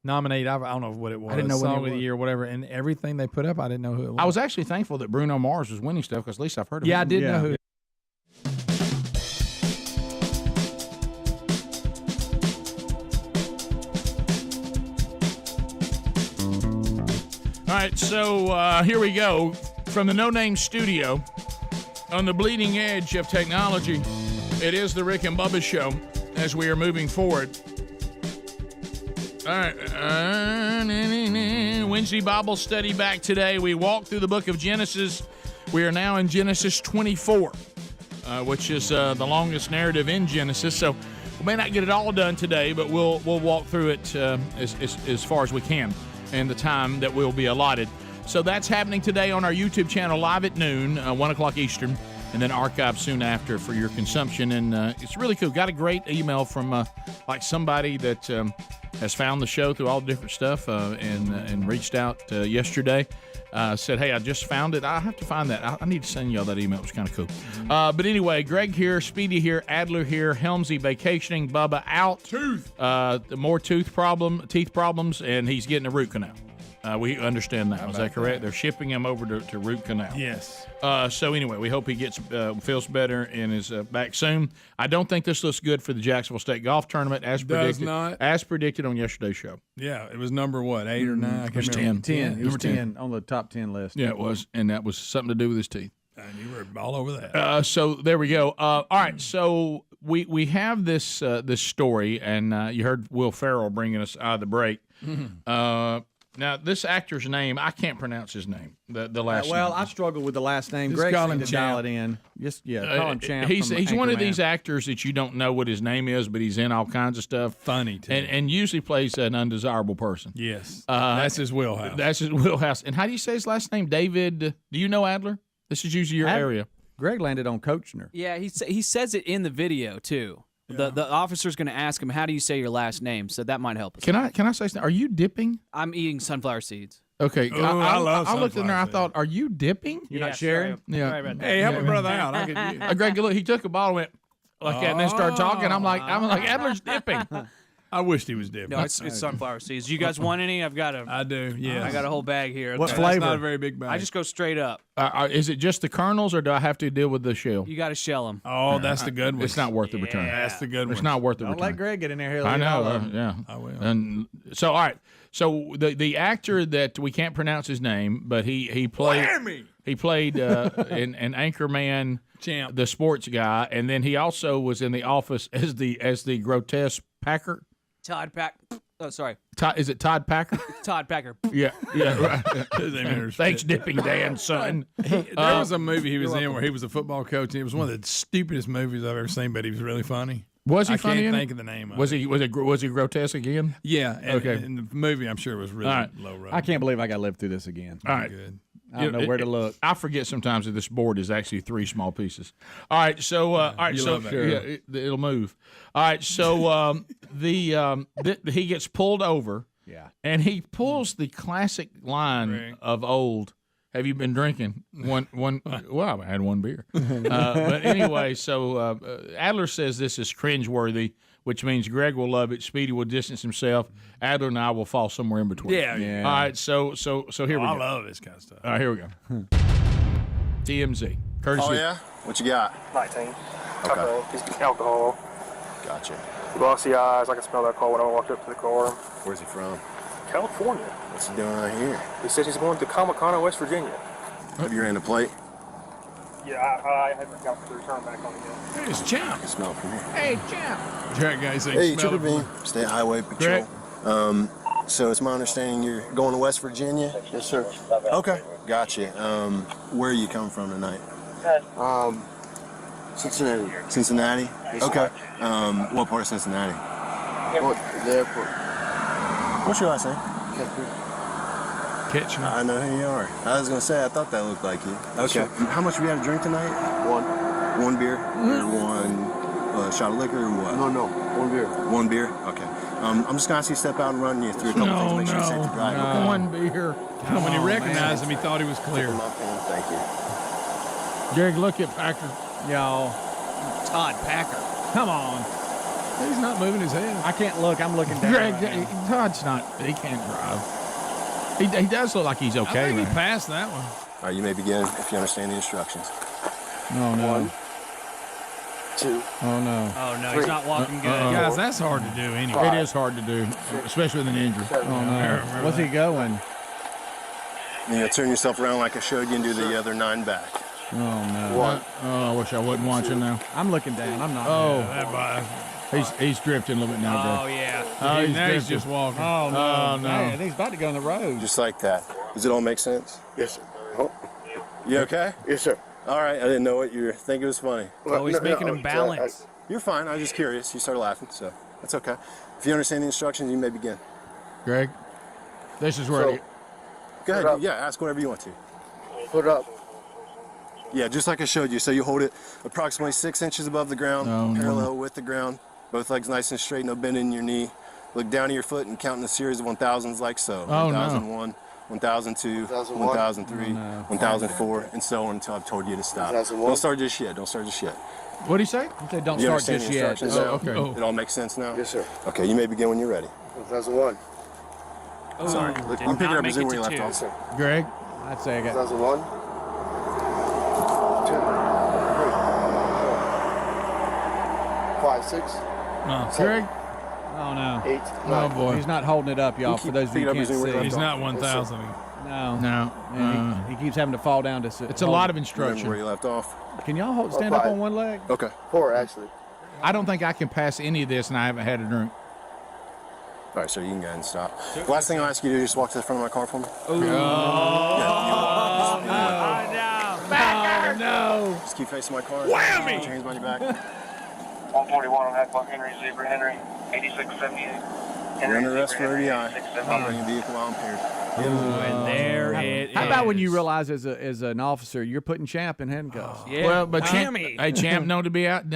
nominate. I don't know what it was. I didn't know what it Song of the was. Year, whatever, and everything they put up, I didn't know who it was. I was actually thankful that Bruno Mars was winning stuff because at least I've heard of him. I did know who. All right, so here we go. From the No Name Studio on the bleeding edge of technology, it is the Rick and Bubba Show as we are moving forward. All right. Wednesday Bible study back today. We walked through the book of Genesis. We are now in Genesis 24, which is the longest narrative in Genesis. So we may not get it all done today, but we'll walk through it as far as we can in the time that will be allotted. So that's happening today on our YouTube channel live at noon, 1 o'clock Eastern, and then archived soon after for your consumption. And it's really cool. Got a great email from like somebody that has found the show through all different stuff and reached out yesterday. Said, hey, I just found it. I have to find that. I need to send y'all that email. It was kind of cool. But anyway, Greg here, Speedy here, Adler here, Helmsy vacationing, Bubba out. More teeth problems, and he's getting a root canal. We understand that. Is that correct? They're shipping him over to root canal. Yes. So anyway, we hope he feels better and is back soon. I don't think this looks good for the Jacksonville State Golf Tournament as predicted on yesterday's show. Yeah, it was number what, 8 or 9? I It was can't remember. 10. It was 10 on the top 10 list. Yeah, it was, and that was something to do with his teeth. And you were all over that. So there we go. All right, so we have this this story, and you heard Will Ferrell bringing us out of the break. Now, this actor's name, I can't pronounce his name, the last name. Well, I struggle with the last name. Just Greg call seemed him to dial Champ. it in. Just call him Champ. He's one of Anchorman. these actors that you don't know what his name is, but he's in all kinds of stuff. Funny, too. And usually plays an undesirable person. Yes. That's his wheelhouse. And how do you say his last name? David, do you know Adler? This is usually your area. Greg landed on Koechner. Yeah, he says it in the video too. The officer's going to ask him, "How do you say your last name?" So that might help us. Can I say something? Are you dipping? I'm eating sunflower seeds. Okay, Ooh, I love I looked in there. I sunflower thought, "Are you dipping? You're not sharing." Yeah. Sorry about that. Hey, help a brother out. I could, Greg, look, he took a bottle, went like that, and then started talking. I'm like, Adler's dipping. I wished he was dipping. No, it's sunflower seeds. You guys want any? I've got a. I do. Yeah. I got a whole bag here. What That's flavor? not a very big bag. I just go straight up. Is it just the kernels, or do I have to deal with the shell? You got to shell them. Oh, that's the good one. It's not worth the return. That's the good one. It's not worth the Don't return. let Greg get in there. He'll I eat all know. of them. Yeah, I will. And so, all right. So the actor that we can't pronounce his name, but he played in Anchorman, Champ, the sports guy, and then he also was in The Office as the grotesque Packer. Todd Pack. Oh, sorry. Is it Todd Packer? Todd Packer. Yeah, right. Thanks, Dipping Dan, son. There was a movie he was in where he was a football coach, and it was one of the stupidest movies I've ever seen, but he was really funny. Was he I funny? can't in think it? of the name of Was it. he grotesque again? Yeah. And, Okay. And the movie, I'm sure, was really All right. low road. I can't believe I got to live through this again. All right. Good. I don't know where to look. I forget sometimes that this board is actually 3 small pieces. All right, so you love that. yeah, it'll move. All right, so he gets pulled over. Yeah. And he pulls the classic line of old. Have you been drinking? One. Well, I had one beer. But anyway, so Adler says this is cringeworthy, which means Greg will love it. Speedy will distance himself. Adler and I will fall somewhere in between. Yeah. All right, so here we go. I love this kind of stuff. All right, here we go. TMZ. Courtesy. Oh, yeah? What you got? 19. Okay. Piece of alcohol. Gotcha. Glossy eyes. I can smell that car when I walked up to the car. Where's he from? California. What's he doing right here? He said he's going to Comic-Con, West Virginia. Have you ran the plate? Yeah, I haven't got the return back on it yet. Hey, it's Champ. I can smell it from here. Hey, Champ. Jack guy saying Hey, smell Trooper it Bean, State Highway Patrol. So it's my understanding you're going to West Virginia? Yes, sir. Okay, gotcha. Where are you coming from tonight? Cincinnati. Cincinnati? Okay. What part of Cincinnati? The airport. What's your last name? Koechner. I know who you are. I was going to say, I thought that looked like you. Okay. How much have you had to drink tonight? One beer? Or one shot of liquor or what? No, one beer. One beer? Okay. I'm just going to ask you to step out and run you through a couple things, make sure you're safe to drive. Okay? One beer. When he recognized him, he thought he was clear. My pen, thank you. Greg, look at Packer. Y'all. Todd Packer. Come on. He's not moving his head. I can't look. I'm looking down. Greg, right now. Todd's not. He can't drive. He does look like he's okay. I think he man. passed that one. All right, you may begin if you understand the instructions. Oh, no. 1, 2. Oh, no. Oh, no, he's not walking good. Guys, that's hard to do anyway. It is hard to do, especially with an injury. Oh, no. What's he going? You know, turn yourself around like I showed you and do the other 9 back. Oh, no. 1. Oh, I wish I wasn't watching now. I'm looking down. I'm not. He's drifting a little bit now, Greg. yeah. Oh, Now he's drifting. just walking. Oh, no. Oh, no. Man, he's about to go on the road. Just like that. Does it all make sense? Yes, sir. Oh, You okay? yes, sir. All right, I didn't know what you were thinking. It was funny. Oh, he's making him balance. You're fine. I was just curious. You started laughing, so that's okay. If you understand the instructions, you may begin. Greg, this is where. Go ahead. Yeah, ask whatever you want to. Put up. Yeah, just like I showed you. So you hold it approximately 6 inches above the ground, Oh, no. parallel with the ground. Both legs nice and straight, no bend in your knee. Look down at your foot and count in a series of 1000s like so. Oh, no. 1001, 1002, 1001. 1003, Oh, no. 1004, and so on until I've told you to stop. 1001. Don't start just yet. Don't start just yet. What do you say? He said, don't You start understand just the yet. instructions Oh, now? okay. It all makes sense now? Yes, sir. Okay, you may begin when you're ready. 2001. Sorry. Look, you pick it up and where you left off. Sir. Greg, I'd say I got. 2001. 2, 3, 4, 5, 6, Greg. Oh, no. 8, 9. Oh boy, He's not holding it up, y'all, for those of you who can't see. He's not 1,000. No. no. Yeah, he keeps having to fall down to sit. It's a lot of Remember where instruction. you left off. Can y'all stand up on one leg? Okay. 4, actually. I don't think I can pass any of this, and I haven't had a drink. All right, sir, you can go ahead and stop. The last thing I'll ask you to do is just walk to the front of my car for me. No. Just keep facing my car. Whammy! Put your hands behind your back. 141 on that clock, Henry, Zebra, Henry, 8678. You're under arrest for ODI. Operating a vehicle while impaired. And there it is. How about when you realize as an officer you're putting Champ in handcuffs? Yeah. Well, but Champ, Tommy. hey, Champ, need to be out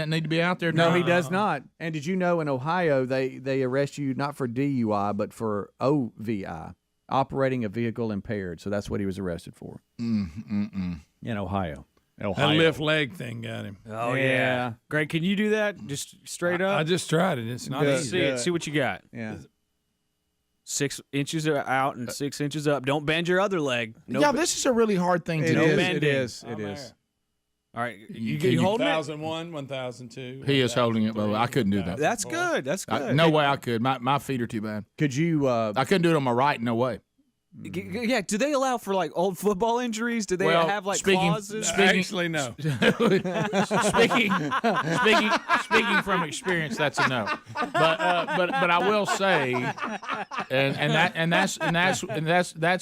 there. No, he does not. And did you know in Ohio they arrest you not for DUI but for OVI, operating a vehicle impaired. So that's what he was arrested for in Ohio. That lift leg thing got him. Oh, yeah. Greg, can you do that? Just straight up? I just tried it. It's not Let's easy. see it. See what you got. Yeah. 6 inches out and 6 inches up. Don't bend your other leg. No Yeah, this is a really hard thing to It do. is. bending. It is. It is. All right. You You holding it? 1,001, 1,00002. He is holding it, but I couldn't do that. That's good. That's good. No way I could. My feet are too bad. Could you? I couldn't do it on my right. No way. Yeah. Do they allow for like old football injuries? Do they have like clauses? Actually, no. speaking from experience, that's a no. But I will say, that's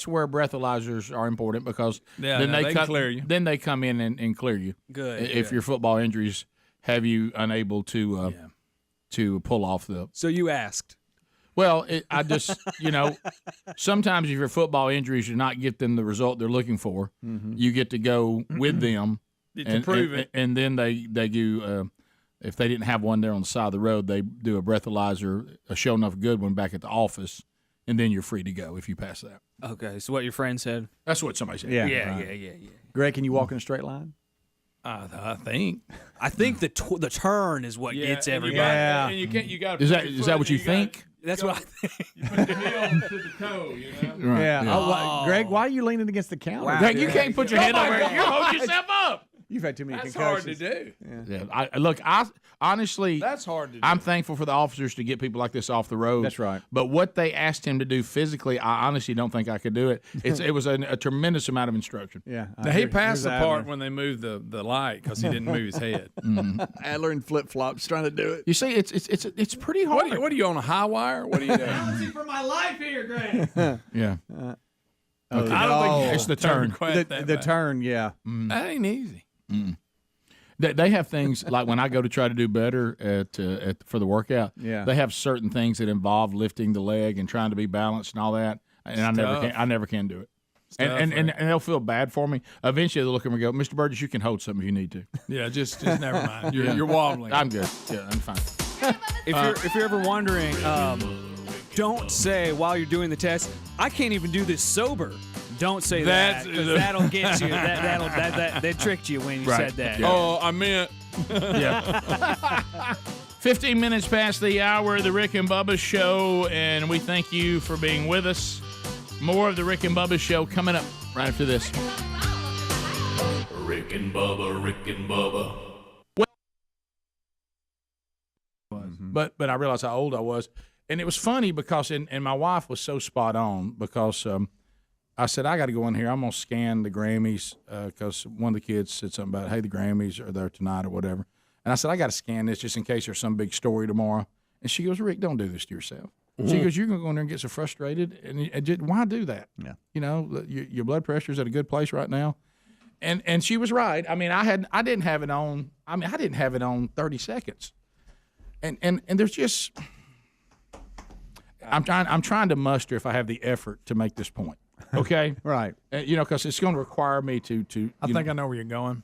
where breathalyzers are important because then they clear you. Then they come in and clear you. Good. If your football injuries have you unable to pull off the. So you asked. Well, I just, sometimes if your football injuries do not get them the result they're looking for, you get to go with them to prove it. And then they do, if they didn't have one there on the side of the road, they do a breathalyzer, a show enough good one back at the office, and then you're free to go if you pass that. Okay. So what your friend said? That's what somebody said. Yeah. Yeah. Greg, can you walk in a straight line? I think. I think the turn is what gets everybody. And you can't. You got. Is that what you think? That's what I think. You put the heel to the toe. Right. Yeah. Yeah. Oh, Greg, why are you leaning against the counter? Wow. Greg, you can't put your head over there. You hold yourself up. You've had too many That's hard concussions. to do. Yeah. I honestly, That's hard to do. I'm thankful for the officers to get people like this off the road. That's right. But what they asked him to do physically, I honestly don't think I could do it. It was a tremendous amount of instruction. Yeah. Now, he passed the part when they moved the light because he didn't move his head. Adler in flip flops trying to do it. You see, it's pretty hard. What are you on a high wire? What are you doing? for my life here, Greg. Yeah. I don't think It's the turn. The turn, yeah. That ain't easy. They have things like when I go to try to do better for the workout. Yeah. They have certain things that involve lifting the leg and trying to be balanced and all that. And I never can do it. And they'll feel bad for me. Eventually they'll look at me and go, Mr. Burgess, you can hold something if you need to. Yeah, just never mind. You're wobbling. I'm good. Yeah, I'm fine. If you're ever wondering, don't say while you're doing the test, I can't even do this sober. Don't say that, 'cause that'll get you. That tricked you when you said that. Yeah. Oh, I meant. Yeah. 15 minutes past the hour of the Rick and Bubba Show, and we thank you for being with us. More of the Rick and Bubba Show coming up right after this. Rick and Bubba, Rick and Bubba. But I realized how old I was. And it was funny because, and my wife was so spot on because I said, I got to go in here. I'm going to scan the Grammys because one of the kids said something about, hey, the Grammys are there tonight or whatever. And I said, I got to scan this just in case there's some big story tomorrow. And she goes, Rick, don't do this to yourself. Mm-hmm. She goes, you're going to go in there and get so frustrated. And why do that? Yeah. You know, your blood pressure's at a good place right now. And she was right. I mean, I didn't have it on 30 seconds. And there's just, I'm trying to muster if I have the effort to make this point. Okay. Right. You know, because it's going to require me to. I think I know where you're going.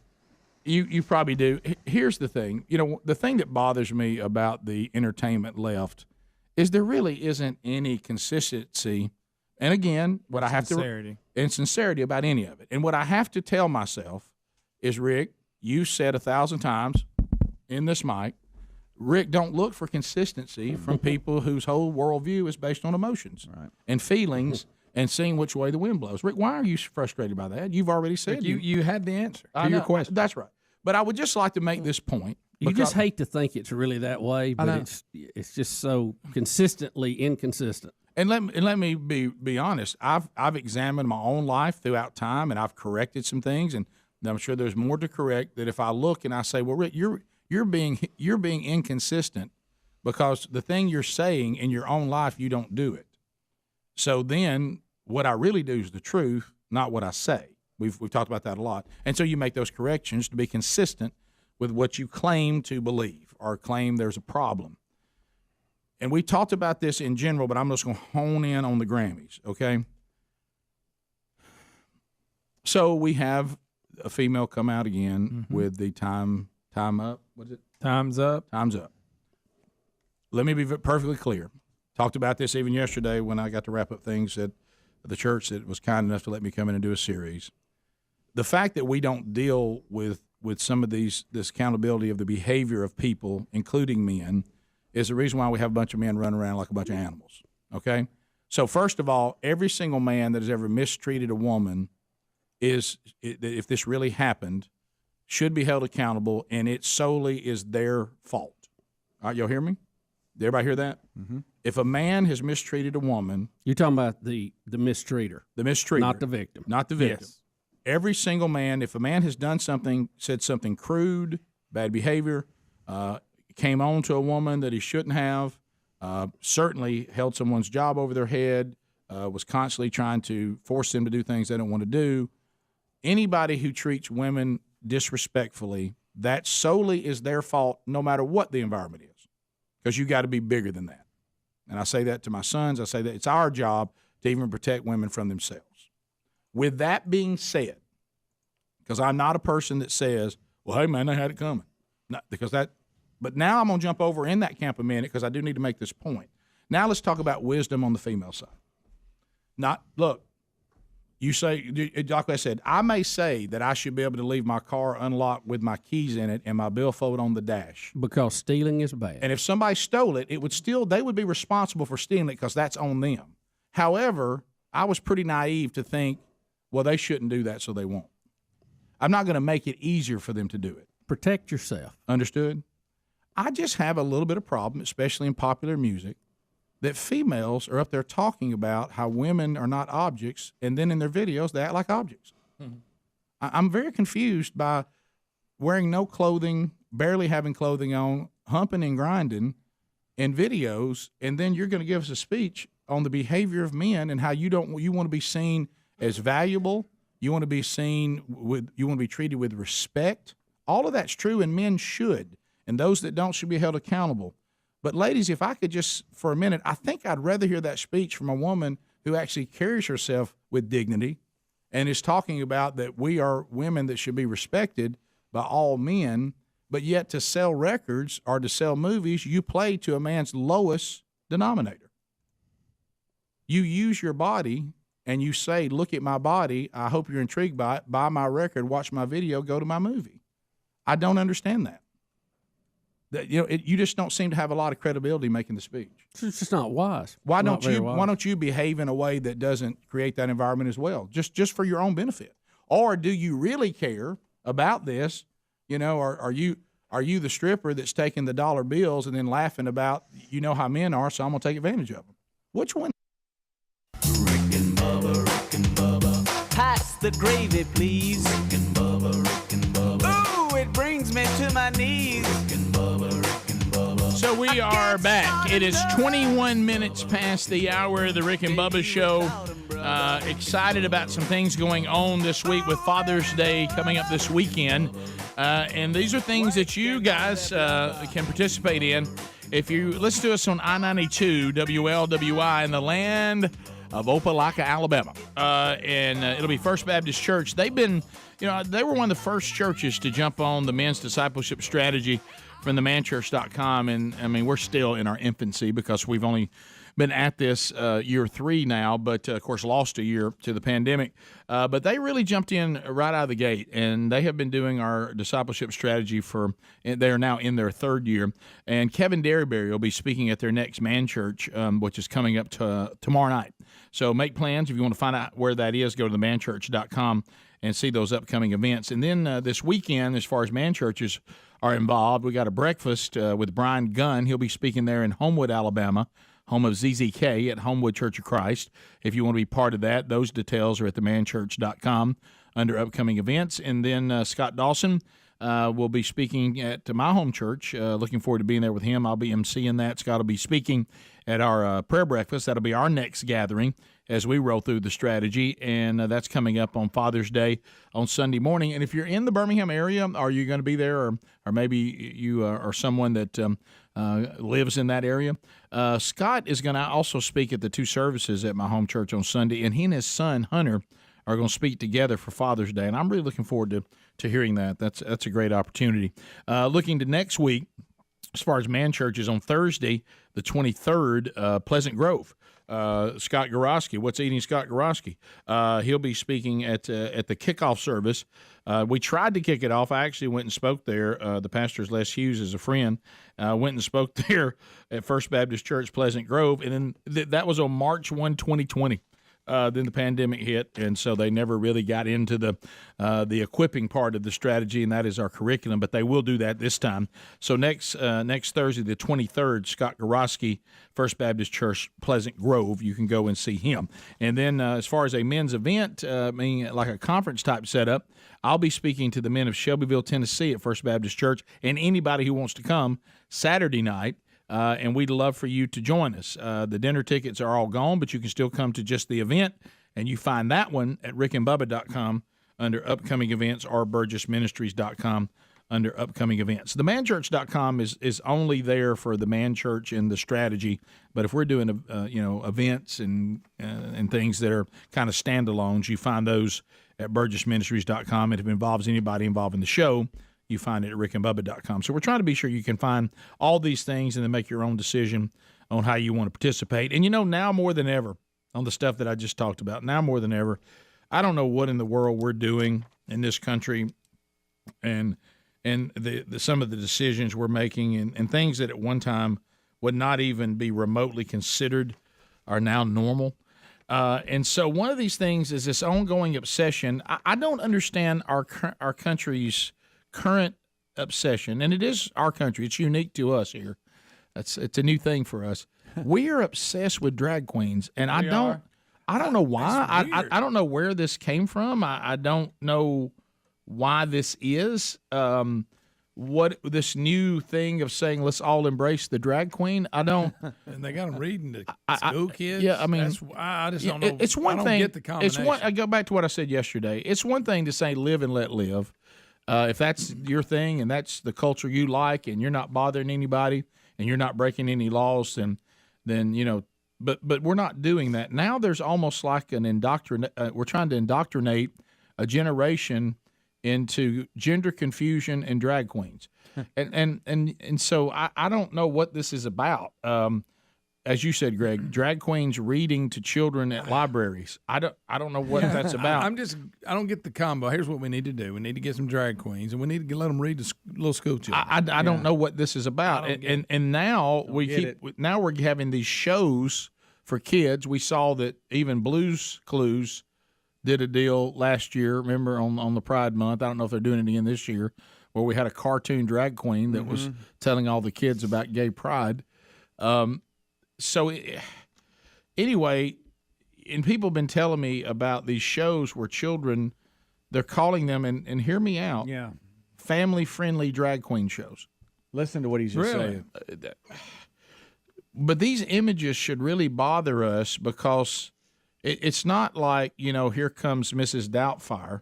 You probably do. Here's the thing. You know, the thing that bothers me about the entertainment left is there really isn't any consistency. And again, what I have and sincerity about any of it. And what I have to tell myself is, Rick, you said 1,000 times in this mic, Rick, don't look for consistency from people whose whole worldview is based on emotions and feelings and seeing which way the wind blows. Rick, why are you frustrated by that? You've already said Rick, you had the answer to your question. That's right. But I would just like to make this point. You just hate to think it's really that way, but it's just so consistently inconsistent. And let me be honest. I've examined my own life throughout time, and I've corrected some things, and I'm sure there's more to correct. That if I look and I say, well, Rick, you're being inconsistent because the thing you're saying in your own life, you don't do it. So then what I really do is the truth, not what I say. We've talked about that a lot. And so you make those corrections to be consistent with what you claim to believe or claim there's a problem. And we talked about this in general, but I'm just going to hone in on the Grammys, okay? So we have a female come out again with the time up. What is it? Time's up. Time's up. Let me be perfectly clear. Talked about this even yesterday when I got to wrap up things at the church that was kind enough to let me come in and do a series. The fact that we don't deal with some of this accountability of the behavior of people, including men, is the reason why we have a bunch of men running around like a bunch of animals, okay? So first of all, every single man that has ever mistreated a woman if this really happened, should be held accountable, and it solely is their fault. All right, y'all hear me? Did everybody hear that? Mm-hmm. If a man has mistreated a woman, you're talking about the mistreater, not the victim, not the victim. Yes. Every single man, if a man has done something, said something crude, bad behavior, came on to a woman that he shouldn't have, certainly held someone's job over their head, was constantly trying to force them to do things they don't want to do. Anybody who treats women disrespectfully, that solely is their fault, no matter what the environment is, because you got to be bigger than that. And I say that to my sons. I say that it's our job to even protect women from themselves. With that being said, because I'm not a person that says, well, hey, man, they had it coming. But now I'm going to jump over in that camp a minute because I do need to make this point. Now let's talk about wisdom on the female side. Look, you say, like I said, I may say that I should be able to leave my car unlocked with my keys in it and my billfold on the dash. Because stealing is bad. And if somebody stole it, they would be responsible for stealing it because that's on them. However, I was pretty naive to think, well, they shouldn't do that, so they won't. I'm not going to make it easier for them to do it. Protect yourself. Understood? I just have a little bit of problem, especially in popular music, that females are up there talking about how women are not objects, and then in their videos, they act like objects. Mm-hmm. I'm very confused by wearing no clothing, barely having clothing on, humping and grinding in videos, and then you're going to give us a speech on the behavior of men and how you want to be seen as valuable, you want to be treated with respect. All of that's true, and men should, and those that don't should be held accountable. But ladies, if I could just, for a minute, I think I'd rather hear that speech from a woman who actually carries herself with dignity and is talking about that we are women that should be respected by all men, but yet to sell records or to sell movies, you play to a man's lowest denominator. You use your body and you say, look at my body, I hope you're intrigued by it, buy my record, watch my video, go to my movie. I don't understand that. that you just don't seem to have a lot of credibility making the speech. It's just not wise. Why Not don't very you wise. Why don't you behave in a way that doesn't create that environment as well, just for your own benefit? Or do you really care about this? Or are you the stripper that's taking the dollar bills and then laughing about how men are, so I'm gonna take advantage of them? Which one? Pass the gravy, please. Ooh, it brings me to my knees. So we are back. It is 21 minutes past the hour of the Rick and Bubba Show. Excited about some things going on this week with Father's Day coming up this weekend. And these are things that you guys can participate in. If you listen to us on I-92, WLWI, in the land of Opelika, Alabama. And it'll be First Baptist Church. They've been, they were one of the first churches to jump on the men's discipleship strategy from the manchurch.com. And, I mean, we're still in our infancy because we've only been at this year 3 now, but, of course, lost a year to the pandemic. But they really jumped in right out of the gate, and they have been doing our discipleship strategy they are now in their 3rd year. And Kevin Derryberry will be speaking at their next Man Church, which is coming up tomorrow night. So make plans. If you want to find out where that is, go to themanchurch.com and see those upcoming events. And then this weekend, as far as man churches are involved, we got a breakfast with Brian Gunn. He'll be speaking there in Homewood, Alabama, home of ZZK at Homewood Church of Christ. If you want to be part of that, those details are at themanchurch.com under upcoming events. And then Scott Dawson will be speaking at my home church. Looking forward to being there with him. I'll be emceeing that. Scott will be speaking at our prayer breakfast. That'll be our next gathering as we roll through the strategy, and that's coming up on Father's Day on Sunday morning. And if you're in the Birmingham area, are you going to be there, or maybe you are someone that lives in that area? Scott is going to also speak at the 2 services at my home church on Sunday, and he and his son, Hunter, are going to speak together for Father's Day, and I'm really looking forward to hearing that. That's a great opportunity. Looking to next week, as far as man churches, on Thursday, the 23rd, Pleasant Grove. Scott Gorosky, What's Eating Scott Gorosky. He'll be speaking at the kickoff service. We tried to kick it off. I actually went and spoke there. The pastor's Les Hughes is a friend. Went and spoke there at First Baptist Church, Pleasant Grove, and then that was on March 1, 2020. Then the pandemic hit, and so they never really got into the equipping part of the strategy, and that is our curriculum. But they will do that this time. So next Thursday, the 23rd, Scott Gorosky, First Baptist Church, Pleasant Grove. You can go and see him. And then as far as a men's event, like a conference type setup, I'll be speaking to the men of Shelbyville, Tennessee, at First Baptist Church, and anybody who wants to come Saturday night. And we'd love for you to join us. The dinner tickets are all gone, but you can still come to just the event, and you find that one at rickandbubba.com under upcoming events or burgessministries.com under upcoming events. The manchurch.com is only there for the man church and the strategy, but if we're doing events and things that are kind of standalones, you find those at burgessministries.com. And if it involves anybody involved in the show, you find it at rickandbubba.com. So we're trying to be sure you can find all these things and then make your own decision on how you want to participate. And now more than ever, on the stuff that I just talked about, now more than ever, I don't know what in the world we're doing in this country and some of the decisions we're making and things that at one time would not even be remotely considered are now normal. And so one of these things is this ongoing obsession. I don't understand our country's current obsession, and it is our country. It's unique to us here. It's a new thing for us. We are obsessed with drag queens, and I don't know why. I don't know where this came from. I don't know why this is. What this new thing of saying let's all embrace the drag queen. I don't. And they got them reading to school kids. Yeah, I mean, I just don't know. It's one thing. Get the combination. I go back to what I said yesterday. It's one thing to say live and let live. If that's your thing and that's the culture you like, and you're not bothering anybody and you're not breaking any laws, then But we're not doing that now. There's almost like we're trying to indoctrinate a generation into gender confusion and drag queens, and so I don't know what this is about. as you said, Greg, drag queens reading to children at libraries. I don't know what that's about. I don't get the combo. Here's what we need to do. We need to get some drag queens, and we need to let them read to little school children. I don't know what this is about. And now we're having these shows for kids. We saw that even Blue's Clues did a deal last year, remember, on the Pride Month. I don't know if they're doing it again this year, where we had a cartoon drag queen that was telling all the kids about gay pride. Anyway, and people have been telling me about these shows where children, they're calling them, and hear me out, family-friendly drag queen shows. Listen to what he's just saying. But these images should really bother us because it's not like, here comes Mrs. Doubtfire,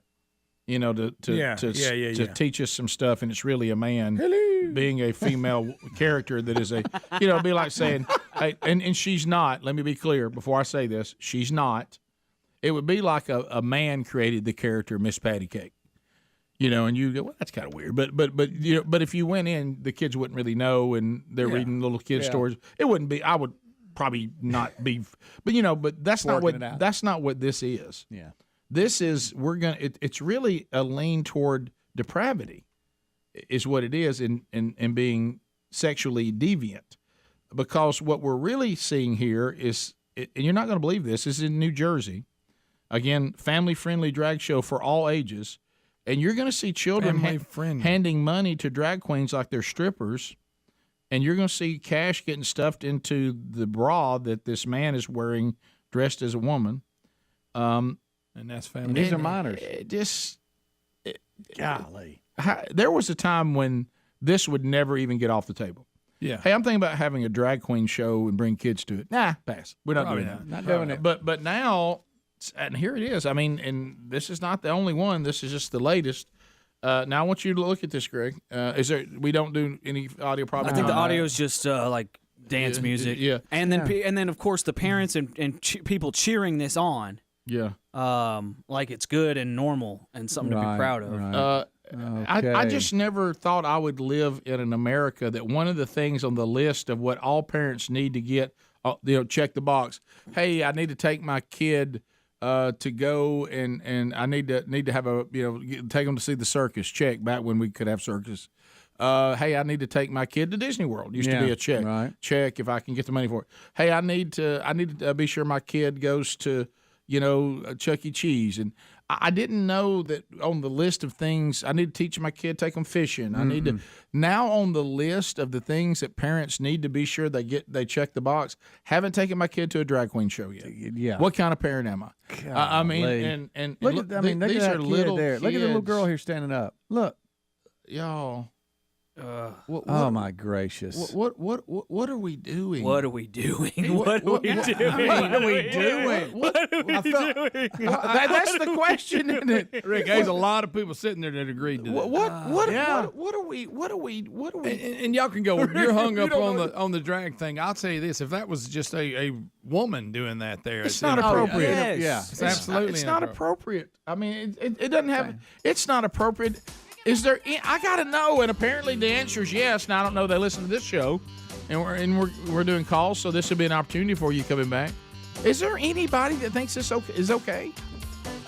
to teach us some stuff, and it's really a man being a female character that is it'd be like saying, hey, and she's not, let me be clear before I say this, she's not. It would be like a man created the character Miss Patty Cake. And you go, well, that's kind of weird. But if you went in, the kids wouldn't really know, and they're reading little kid stories. It wouldn't be. I would probably not be. But that's not what this is. Yeah, this is It's really a lean toward depravity, is what it is, in being sexually deviant. Because what we're really seeing here is, and you're not going to believe this. This is in New Jersey, again, family-friendly drag show for all ages. And you're going to see children handing money to drag queens like they're strippers, and you're going to see cash getting stuffed into the bra that this man is wearing dressed as a woman. And that's family. And these are minors. Golly. There was a time when this would never even get off the table. Yeah. Hey, I'm thinking about having a drag queen show and bring kids to it. Nah, pass. We're not doing that. Not doing it. But now... And here it is. I mean, and this is not the only one. This is just the latest. Now I want you to look at this, Greg. We don't do any audio problems? I think the audio is just like dance music. Yeah. And then of course the parents and people cheering this on. Yeah. Like it's good and normal and something to be proud of. Right. I just never thought I would live in an America that one of the things on the list of what all parents need to get, check the box. Hey, I need to take my kid to go and I need to have take them to see the circus. Check, back when we could have circus. Hey, I need to take my kid to Disney World. Used to be a check. Right. Check if I can get the money for it. Hey, I need to be sure my kid goes to Chuck E. Cheese. And I didn't know that on the list of things I need to teach my kid, take them fishing. I need to now on the list of the things that parents need to be sure they check the box. Haven't taken my kid to a drag queen show yet. Yeah. What kind of parent am I? I mean, and look at these are little there. kids. Look at the little girl here standing up. Look, y'all. Oh my gracious! What are we doing? What are we doing? What are we doing? What are we doing? What are we doing? That's the question, isn't it? Rick, there's a lot of people sitting there that agreed to that. What are we? And y'all can go. You're hung up on the drag thing. I'll tell you this: if that was just a woman doing that, it's not appropriate. Yeah, it's absolutely. It's not appropriate. I mean, it doesn't have. It's not appropriate. Is there? I gotta know, and apparently the answer is yes. Now I don't know. They listen to this show, and we're doing calls, so this will be an opportunity for you coming back. Is there anybody that thinks this is okay?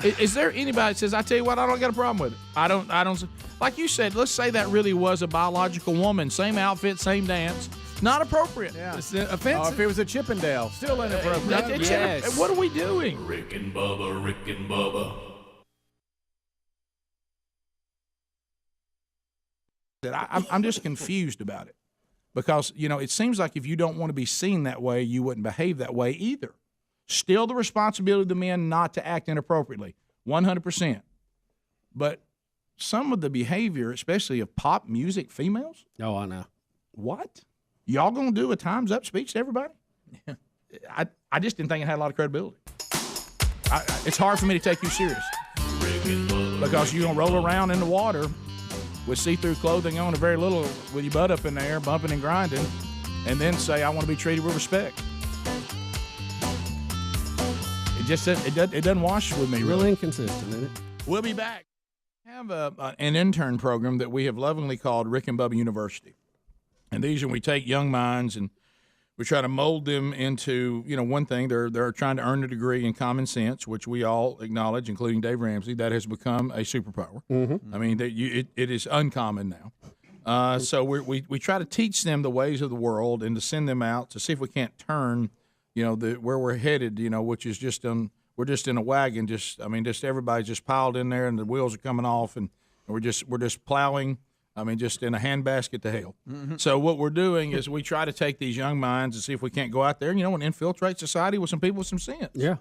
Is there anybody that says, I tell you what, I don't got a problem with it? I don't. Like you said, let's say that really was a biological woman, same outfit, same dance. Not appropriate. Yeah. It's offensive. If it was a Chippendale, still inappropriate. Yes. What are we doing? Rick and Bubba. I'm just confused about it because, it seems like if you don't want to be seen that way, you wouldn't behave that way either. Still the responsibility of the men not to act inappropriately, 100%. But some of the behavior, especially of pop music females. Oh, I know. What? Y'all going to do a time's up speech to everybody? I just didn't think it had a lot of credibility. It's hard for me to take you serious because you're going to roll around in the water with see-through clothing on, a very little, with your butt up in the air, bumping and grinding, and then say, I want to be treated with respect. It doesn't wash with me. Real inconsistent, isn't it? We'll be back. We have an intern program that we have lovingly called Rick and Bubba University. And these are, we take young minds and We try to mold them into, one thing. They're trying to earn a degree in common sense, which we all acknowledge, including Dave Ramsey. That has become a superpower. Mm-hmm. I mean, it is uncommon now. So we try to teach them the ways of the world and to send them out to see if we can't turn, where we're headed, which is we're just in a wagon. Just everybody's just piled in there and the wheels are coming off and we're just plowing. Just in a handbasket to hell. Mm-hmm. So what we're doing is we try to take these young minds and see if we can't go out there and, and infiltrate society with some people with some sense. Yeah.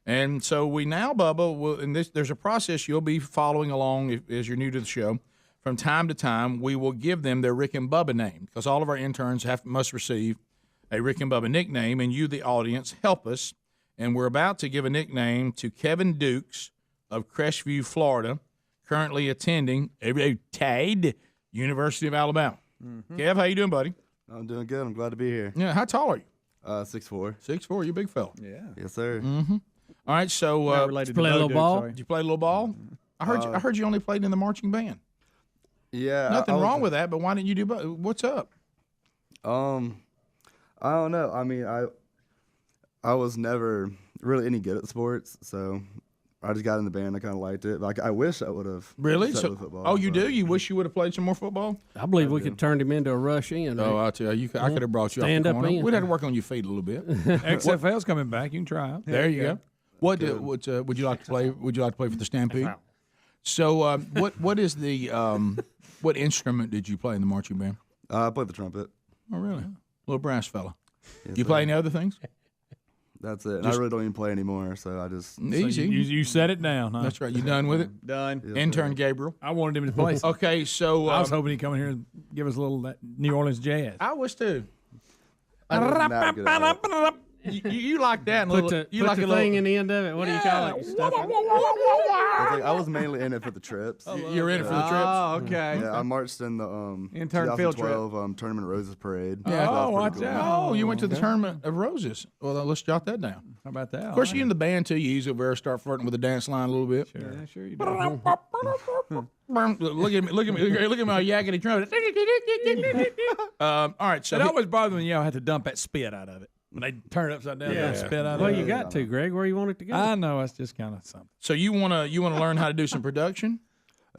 And so we now, Bubba, there's a process you'll be following along as you're new to the show. From time to time, we will give them their Rick and Bubba name because all of our interns must receive a Rick and Bubba nickname, and you, the audience, help us. And we're about to give a nickname to Kevin Dukes of Crestview, Florida, currently attending University of Alabama. Mm-hmm. Kev, how you doing, buddy? I'm doing good. I'm glad to be here. Yeah, how tall are you? 6'4". 6'4", you big fella. Yeah. Yes, sir. Mm-hmm. All right, so Not related to play a little ball? Did you play a little ball? I heard you only played in the marching band. Yeah. Nothing wrong with that, but why didn't you do both? What's up? I don't know. I mean, I was never really any good at sports, so I just got in the band. I kind of liked it. Like I wish I would have. Really? stuck with football, you do? You wish you would have played some more football? I believe we could turn him into a rush in. Oh, I'll tell you, I could have brought you Stand off the up corner. in. We'd have to work on your feet a little bit. XFL's coming back. You can try out. There you go. What would you like to play? Would you like to play for the Stampede? So, what is the what instrument did you play in the marching band? I played the trumpet. Oh, really? Little brass fella. Yes, You sir. play any other things? That's it. And Just- I really don't even play anymore, so I just Easy. You set it down, huh? That's right. You done with it? Done. Yes, Intern sir. Gabriel. I wanted him to play. Okay, so I was hoping he'd come in here and give us a little New Orleans jazz. I was too. I wasn't that good at it. You like that? Put the thing in the end of it. What do you call it? Stuff it? I was mainly in it for the trips. You're in it for the trips? Oh, okay. Yeah, I marched in the Intern field trip. 2012 Tournament of Roses parade. Yeah. So that was watch pretty cool. out. Oh, you went to the Tournament of Roses. Well, let's jot that down. How about that? Of course, you in the band too. You usually better start flirting with the dance line a little bit. Sure. Yeah, sure you do. Look at me! Look at my yakety trumpet. All right, so It always bothered me when y'all had to dump that spit out of it. When they turn it upside down, and spit out Well, of it. you got to, Greg. Where you want it to go? I know it's just kind of something. So you wanna learn how to do some production?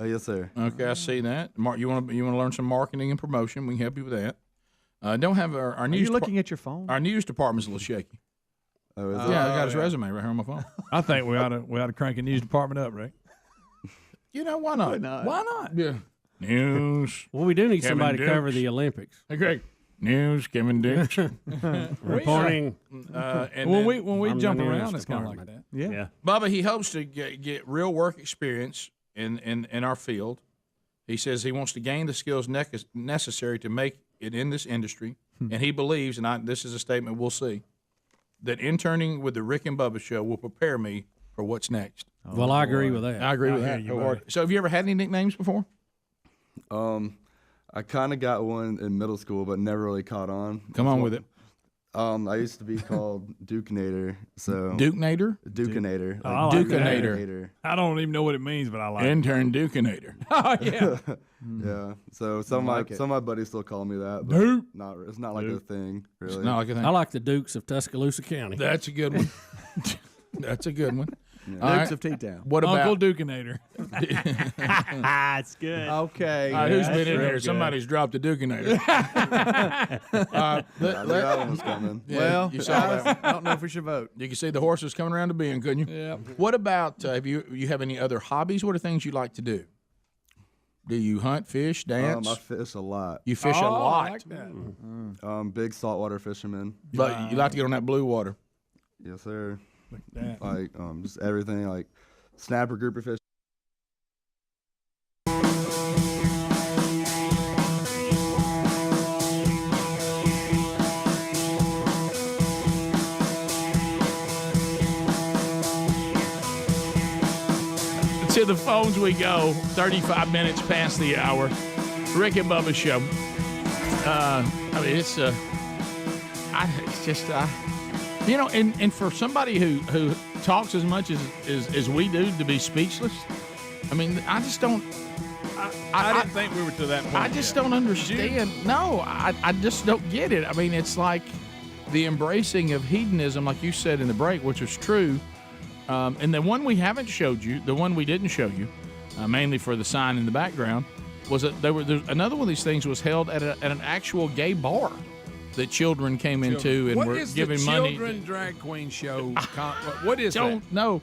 Yes, sir. Okay, I see that. Mark, you wanna learn some marketing and promotion? We can help you with that. Don't have our news. Are you looking at your phone? Our news department's a little shaky. Oh, is it? Yeah, I got his resume right here on my phone. I think we ought to crank a news department up, Rick. Why not? Why not? Yeah. News. Well, we do need Kevin somebody to cover Dukes. the Olympics. Hey, Greg. News. Kevin Dukes. Reporting. And when then- we I'm jump the news around, it's kind of like department. that. Yeah. Bubba, he hopes to get real work experience in our field. He says he wants to gain the skills necessary to make it in this industry, and he believes, and this is a statement we'll see, that interning with the Rick and Bubba Show will prepare me for what's next. Well, I agree with that. I agree with that. So have you ever had any nicknames before? I kind of got one in middle school, but never really caught on. Come on with it. I used to be called Dukenator. So Dukenator? Dukenator. I like that. Dukenator. I don't even know what it means, but I like it. Intern Dukenator. Oh, yeah. Yeah. So some of my buddies still call me that. But Duke. It's not like a thing, really. It's not like a thing. I like the Dukes of Tuscaloosa County. That's a good one. That's a good one. Dukes of T-Town. What about Uncle Dukinator? It's good. Okay. All right, who's been in real there? good. Somebody's dropped a Dukinator. I knew that one was coming. Yeah, Well, you saw that. I don't know if we should vote. You can see the horses coming around the bend, couldn't you? Yeah. What about have you have any other hobbies? What are things you like to do? Do you hunt, fish, dance? I fish a lot. You fish a I lot, like that. Big saltwater fisherman. but you like to get on that blue water. Yes, sir. That. Like just everything, like snapper, grouper fish. To the phones we go. 35 minutes past the hour. Rick and Bubba Show. It's just and for somebody who talks as much as we do to be speechless. I mean, I just don't. I didn't think we were to that point. I just yet. don't understand. No, I just don't get it. I mean, it's like the embracing of hedonism, like you said in the break, which was true. And the one we haven't showed you, the one we didn't show you, mainly for the sign in the background, was that another one of these things was held at an actual gay bar that children came into and were giving money. What is the children drag queen show? What is that? Don't know.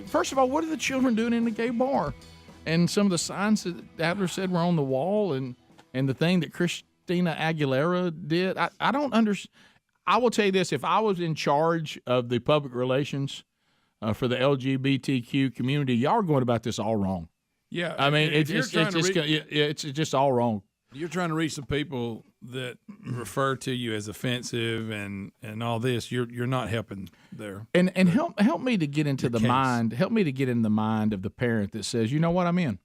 First of all, what are the children doing in the gay bar? And some of the signs that Adler said were on the wall, and the thing that Christina Aguilera did. I don't understand. I will tell you this: if I was in charge of the public relations for the LGBTQ community, y'all are going about this all wrong. Yeah, I mean, it's just all wrong. You're trying to reach some people that refer to you as offensive and all this. You're not helping there. And help me to get into the mind. Help me to get in the mind of the parent that says, you know what, I'm in.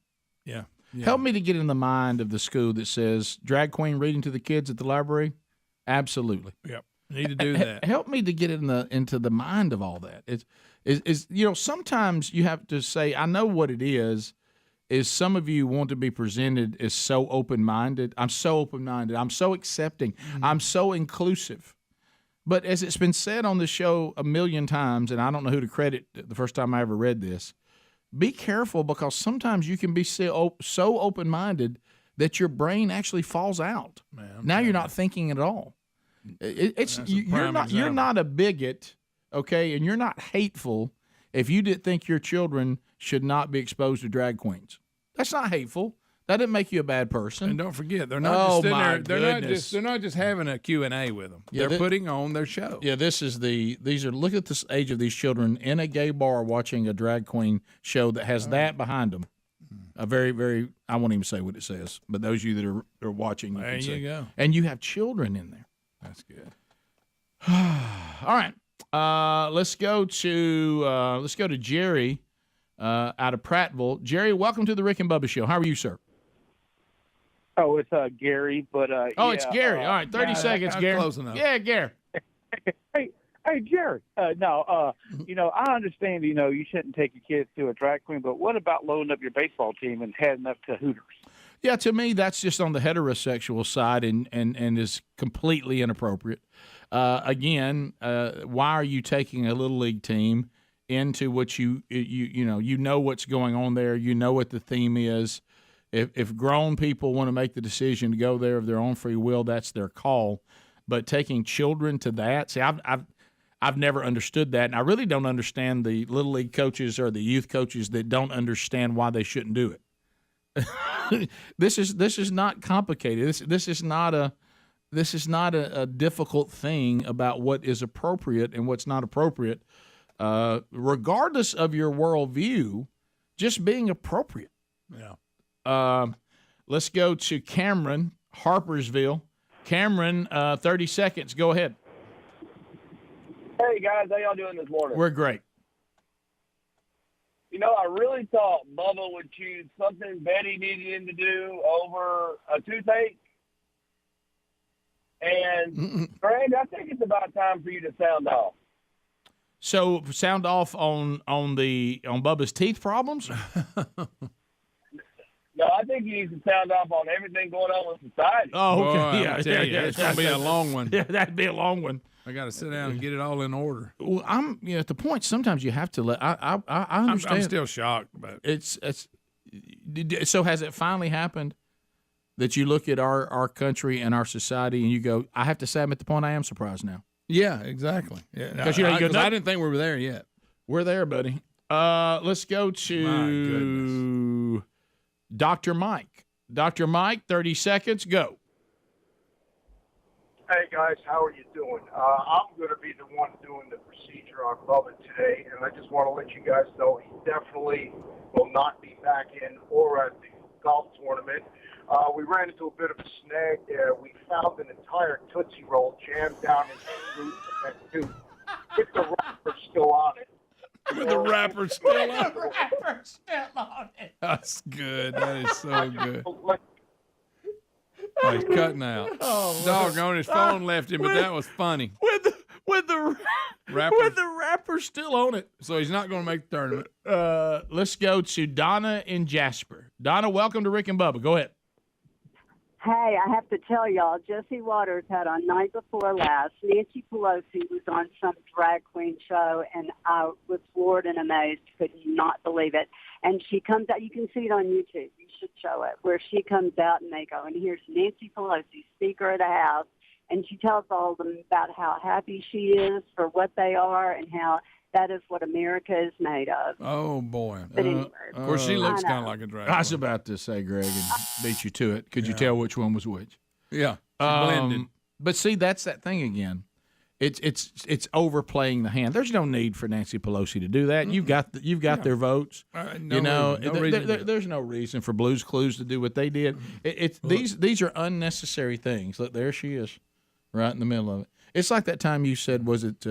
Yeah. Help me to get in the mind of the school that says drag queen reading to the kids at the library. Absolutely. Yep. Need to do that. Help me to get into the mind of all that. Is sometimes you have to say, I know what it is some of you want to be presented as so open-minded. I'm so open-minded. I'm so accepting. Mm-hmm. I'm so inclusive. But as it's been said on the show a million times, and I don't know who to credit the first time I ever read this, be careful, because sometimes you can be so open-minded that your brain actually falls out. Now you're not thinking at all. You're not a bigot, okay, and you're not hateful if you didn't think your children should not be exposed to drag queens. That's not hateful. That didn't make you a bad person. And don't forget, they're not just sitting there. They're not just having a Q&A with them. Yeah, they're putting on their show. Yeah, look at this age of these children in a gay bar watching a drag queen show that has that behind them. A very, very, I won't even say what it says, but those of you that are watching, there you go. And you have children in there. That's good. All right. Let's go to Jerry out of Prattville. Jerry, welcome to the Rick and Bubba Show. How are you, sir? Oh, it's Gary, but it's Gary. All right, 30 seconds, Gary. Close enough. Yeah, Gary. Hey, Jerry. I understand. You shouldn't take your kids to a drag queen, but what about loading up your baseball team and heading up to Hooters? Yeah, to me, that's just on the heterosexual side and is completely inappropriate. Again, why are you taking a little league team into what you know what's going on there? You know what the theme is. If grown people want to make the decision to go there of their own free will, that's their call. But taking children to that, see, I've never understood that, and I really don't understand the little league coaches or the youth coaches that don't understand why they shouldn't do it. This is not complicated. This is not a difficult thing about what is appropriate and what's not appropriate, regardless of your worldview. Just being appropriate. Yeah. Let's go to Cameron, Harpersville. Cameron, 30 seconds. Go ahead. Hey guys, how y'all doing this morning? We're great. I really thought Bubba would choose something Betty needed him to do over a toothache. And Greg, I think it's about time for you to sound off. So sound off on Bubba's teeth problems? No, I think he needs to sound off on everything going on with society. Oh, okay. Boy, yeah. It's gonna be a long one. Yeah, that'd be a long one. I got to sit down and get it all in order. Well, I'm at the point. Sometimes you have to let. I understand. I'm still shocked, but it's. So has it finally happened that you look at our country and our society and you go, I have to say, I'm at the point I am surprised now. Yeah, exactly. Yeah, because I didn't think we were there yet. We're there, buddy. Let's go to Dr. Mike. Dr. Mike, 30 seconds. Go. Hey guys, how are you doing? I'm going to be the one doing the procedure on Bubba today, and I just want to let you guys know he definitely will not be back in or at the golf tournament. We ran into a bit of a snag there. We found an entire Tootsie Roll jammed down his root and tooth with the wrapper still on it. With the wrapper still on it. Wrapper still on it. That's good. That is so good. Oh, he's cutting out. Doggone, his phone left him, but that was funny. With the wrapper still on it. So he's not going to make the tournament. Let's go to Donna in Jasper. Donna, welcome to Rick and Bubba. Go ahead. Hey, I have to tell y'all, Jesse Waters had on night before last. Nancy Pelosi was on some drag queen show, and I was floored and amazed, could not believe it. And she comes out, you can see it on YouTube, you should show it, where she comes out and they go, and here's Nancy Pelosi, Speaker of the House, and she tells all of them about how happy she is for what they are and how that is what America is made of. Oh, boy. But anyway. Of course, she looks kind of like a drag queen. I was about to say, Greg, and beat you to it. Could you tell which one was which? Yeah, blended. But see, that's that thing again. It's overplaying the hand. There's no need for Nancy Pelosi to do that. You've got their votes. There's no reason for Blue's Clues to do what they did. These are unnecessary things. Look, there she is, right in the middle of it. It's like that time you said, was it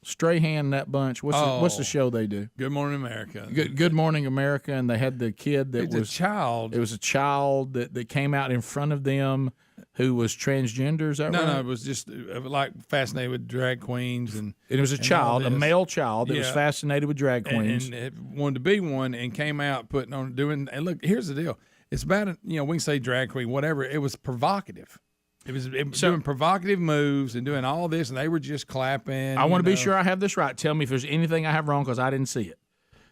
Strahan and that bunch? What's the show they do? Good Morning America. Good Morning America, and they had the kid that was a child. It was a child that came out in front of them who was transgender. Is that right? No, it was just like fascinated with drag queens, and it was a child, a male child that was fascinated with drag queens and wanted to be one, and came out putting on doing. And look, here's the deal: it's about we can say drag queen, whatever. It was provocative. It was doing provocative moves and doing all this, and they were just clapping. I want to be sure I have this right. Tell me if there's anything I have wrong, because I didn't see it.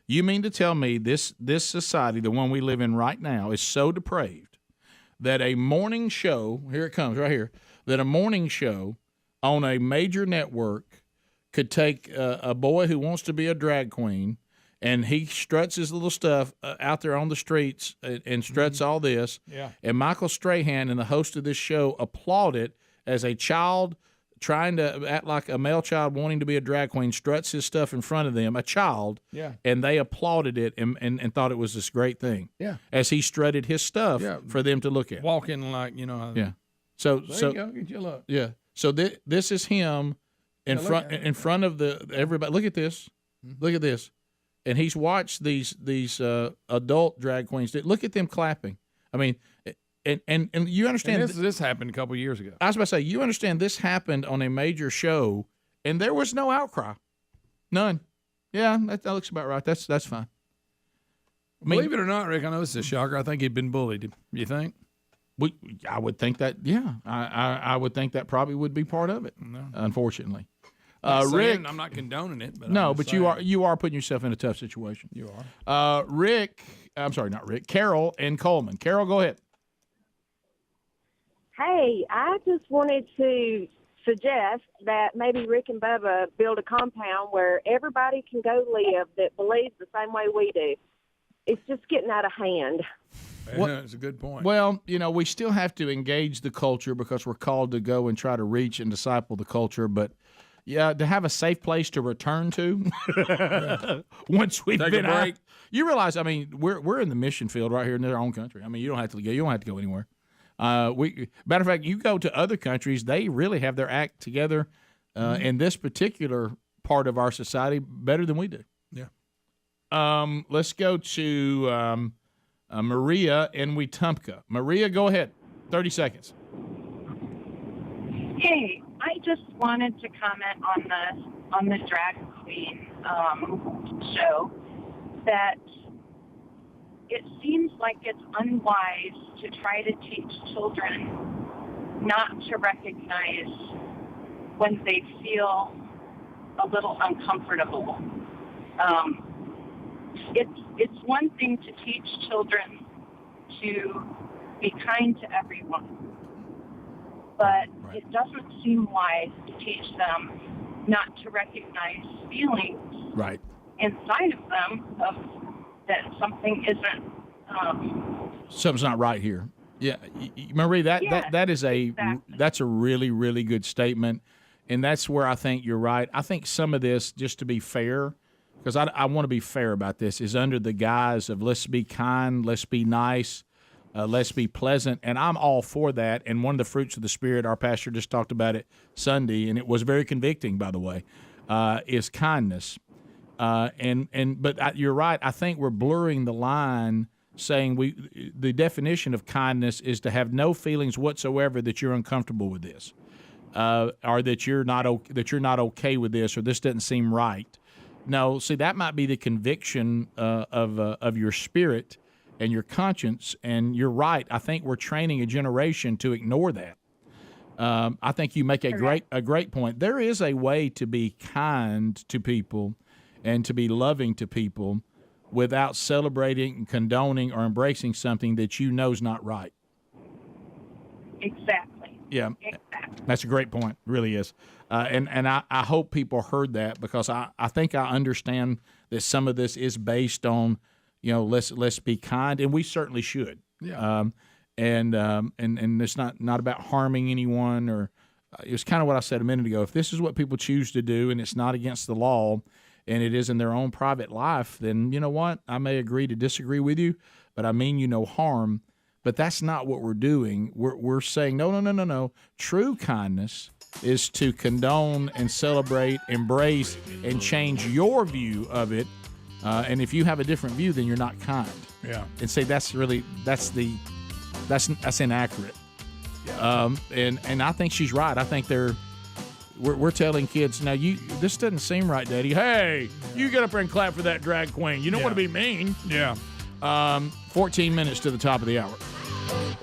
You mean to tell me this society, the one we live in right now, is so depraved that a morning show, here it comes right here, that a morning show on a major network could take a boy who wants to be a drag queen, and he struts his little stuff out there on the streets and struts all this. Yeah. And Michael Strahan and the host of this show applaud it as a child trying to act like a male child wanting to be a drag queen struts his stuff in front of them, a child. Yeah. And they applauded it and thought it was this great thing. Yeah. As he strutted his stuff for them to look at. Walking like, Yeah. So there you go. Get your look. Yeah. So this is him in front of everybody. Look at this. Look at this. And he's watched these adult drag queens. Look at them clapping. I mean, and you understand this happened a couple of years ago. I was about to say, you understand this happened on a major show, and there was no outcry, none. Yeah, that looks about right. That's fine. Believe it or not, Rick, I know this is a shocker. I think he'd been bullied. You think? I would think that. Yeah, I would think that probably would be part of it. No. Unfortunately. Rick, I'm not condoning it, but no, but you are putting yourself in a tough situation. You are. Rick, I'm sorry, not Rick. Carol and Coleman. Carol, go ahead. Hey, I just wanted to suggest that maybe Rick and Bubba build a compound where everybody can go live that believes the same way we do. It's just getting out of hand. That's a good point. Well, we still have to engage the culture because we're called to go and try to reach and disciple the culture, but yeah, to have a safe place to return to once we've been out. You realize, I mean, we're in the mission field right here in their own country. I mean, you don't have to go. You don't have to go anywhere. Matter of fact, you go to other countries, they really have their act together in this particular part of our society better than we do. Yeah. Let's go to Maria in Wetumpka. Maria, go ahead. 30 seconds. Hey, I just wanted to comment on the drag queen show that it seems like it's unwise to try to teach children not to recognize when they feel a little uncomfortable. It's one thing to teach children to be kind to everyone, but it doesn't seem wise to teach them not to recognize feelings inside of them of that something isn't something's not right here. Yeah, Marie, that is that's a really, really good statement, and that's where I think you're right. I think some of this, just to be fair, because I want to be fair about this, is under the guise of let's be kind, let's be nice, let's be pleasant, and I'm all for that. And one of the fruits of the Spirit, our pastor just talked about it Sunday, and it was very convicting, by the way, is kindness. But you're right. I think we're blurring the line, saying the definition of kindness is to have no feelings whatsoever that you're uncomfortable with this, or that you're not okay with this, or this doesn't seem right. No, see, that might be the conviction of your spirit, and your conscience. And you're right. I think we're training a generation to ignore that. I think you make a great point. There is a way to be kind to people and to be loving to people without celebrating, condoning, or embracing something that you know is not right. Exactly. Yeah, that's a great point. It really is. And I hope people heard that, because I think I understand that some of this is based on, let's be kind, and we certainly should. Yeah. And it's not about harming anyone, or it was kind of what I said a minute ago. If this is what people choose to do and it's not against the law and it is in their own private life, then you know what? I may agree to disagree with you, but I mean you no harm. But that's not what we're doing. We're saying, no. True kindness is to condone and celebrate, embrace, and change your view of it. And if you have a different view, then you're not kind. Yeah. And say that's inaccurate. Yeah. And I think she's right. I think we're telling kids now. This doesn't seem right, Daddy. Hey, you get up there and clap for that drag queen. You don't want to be mean. Yeah. 14 minutes to the top of the hour.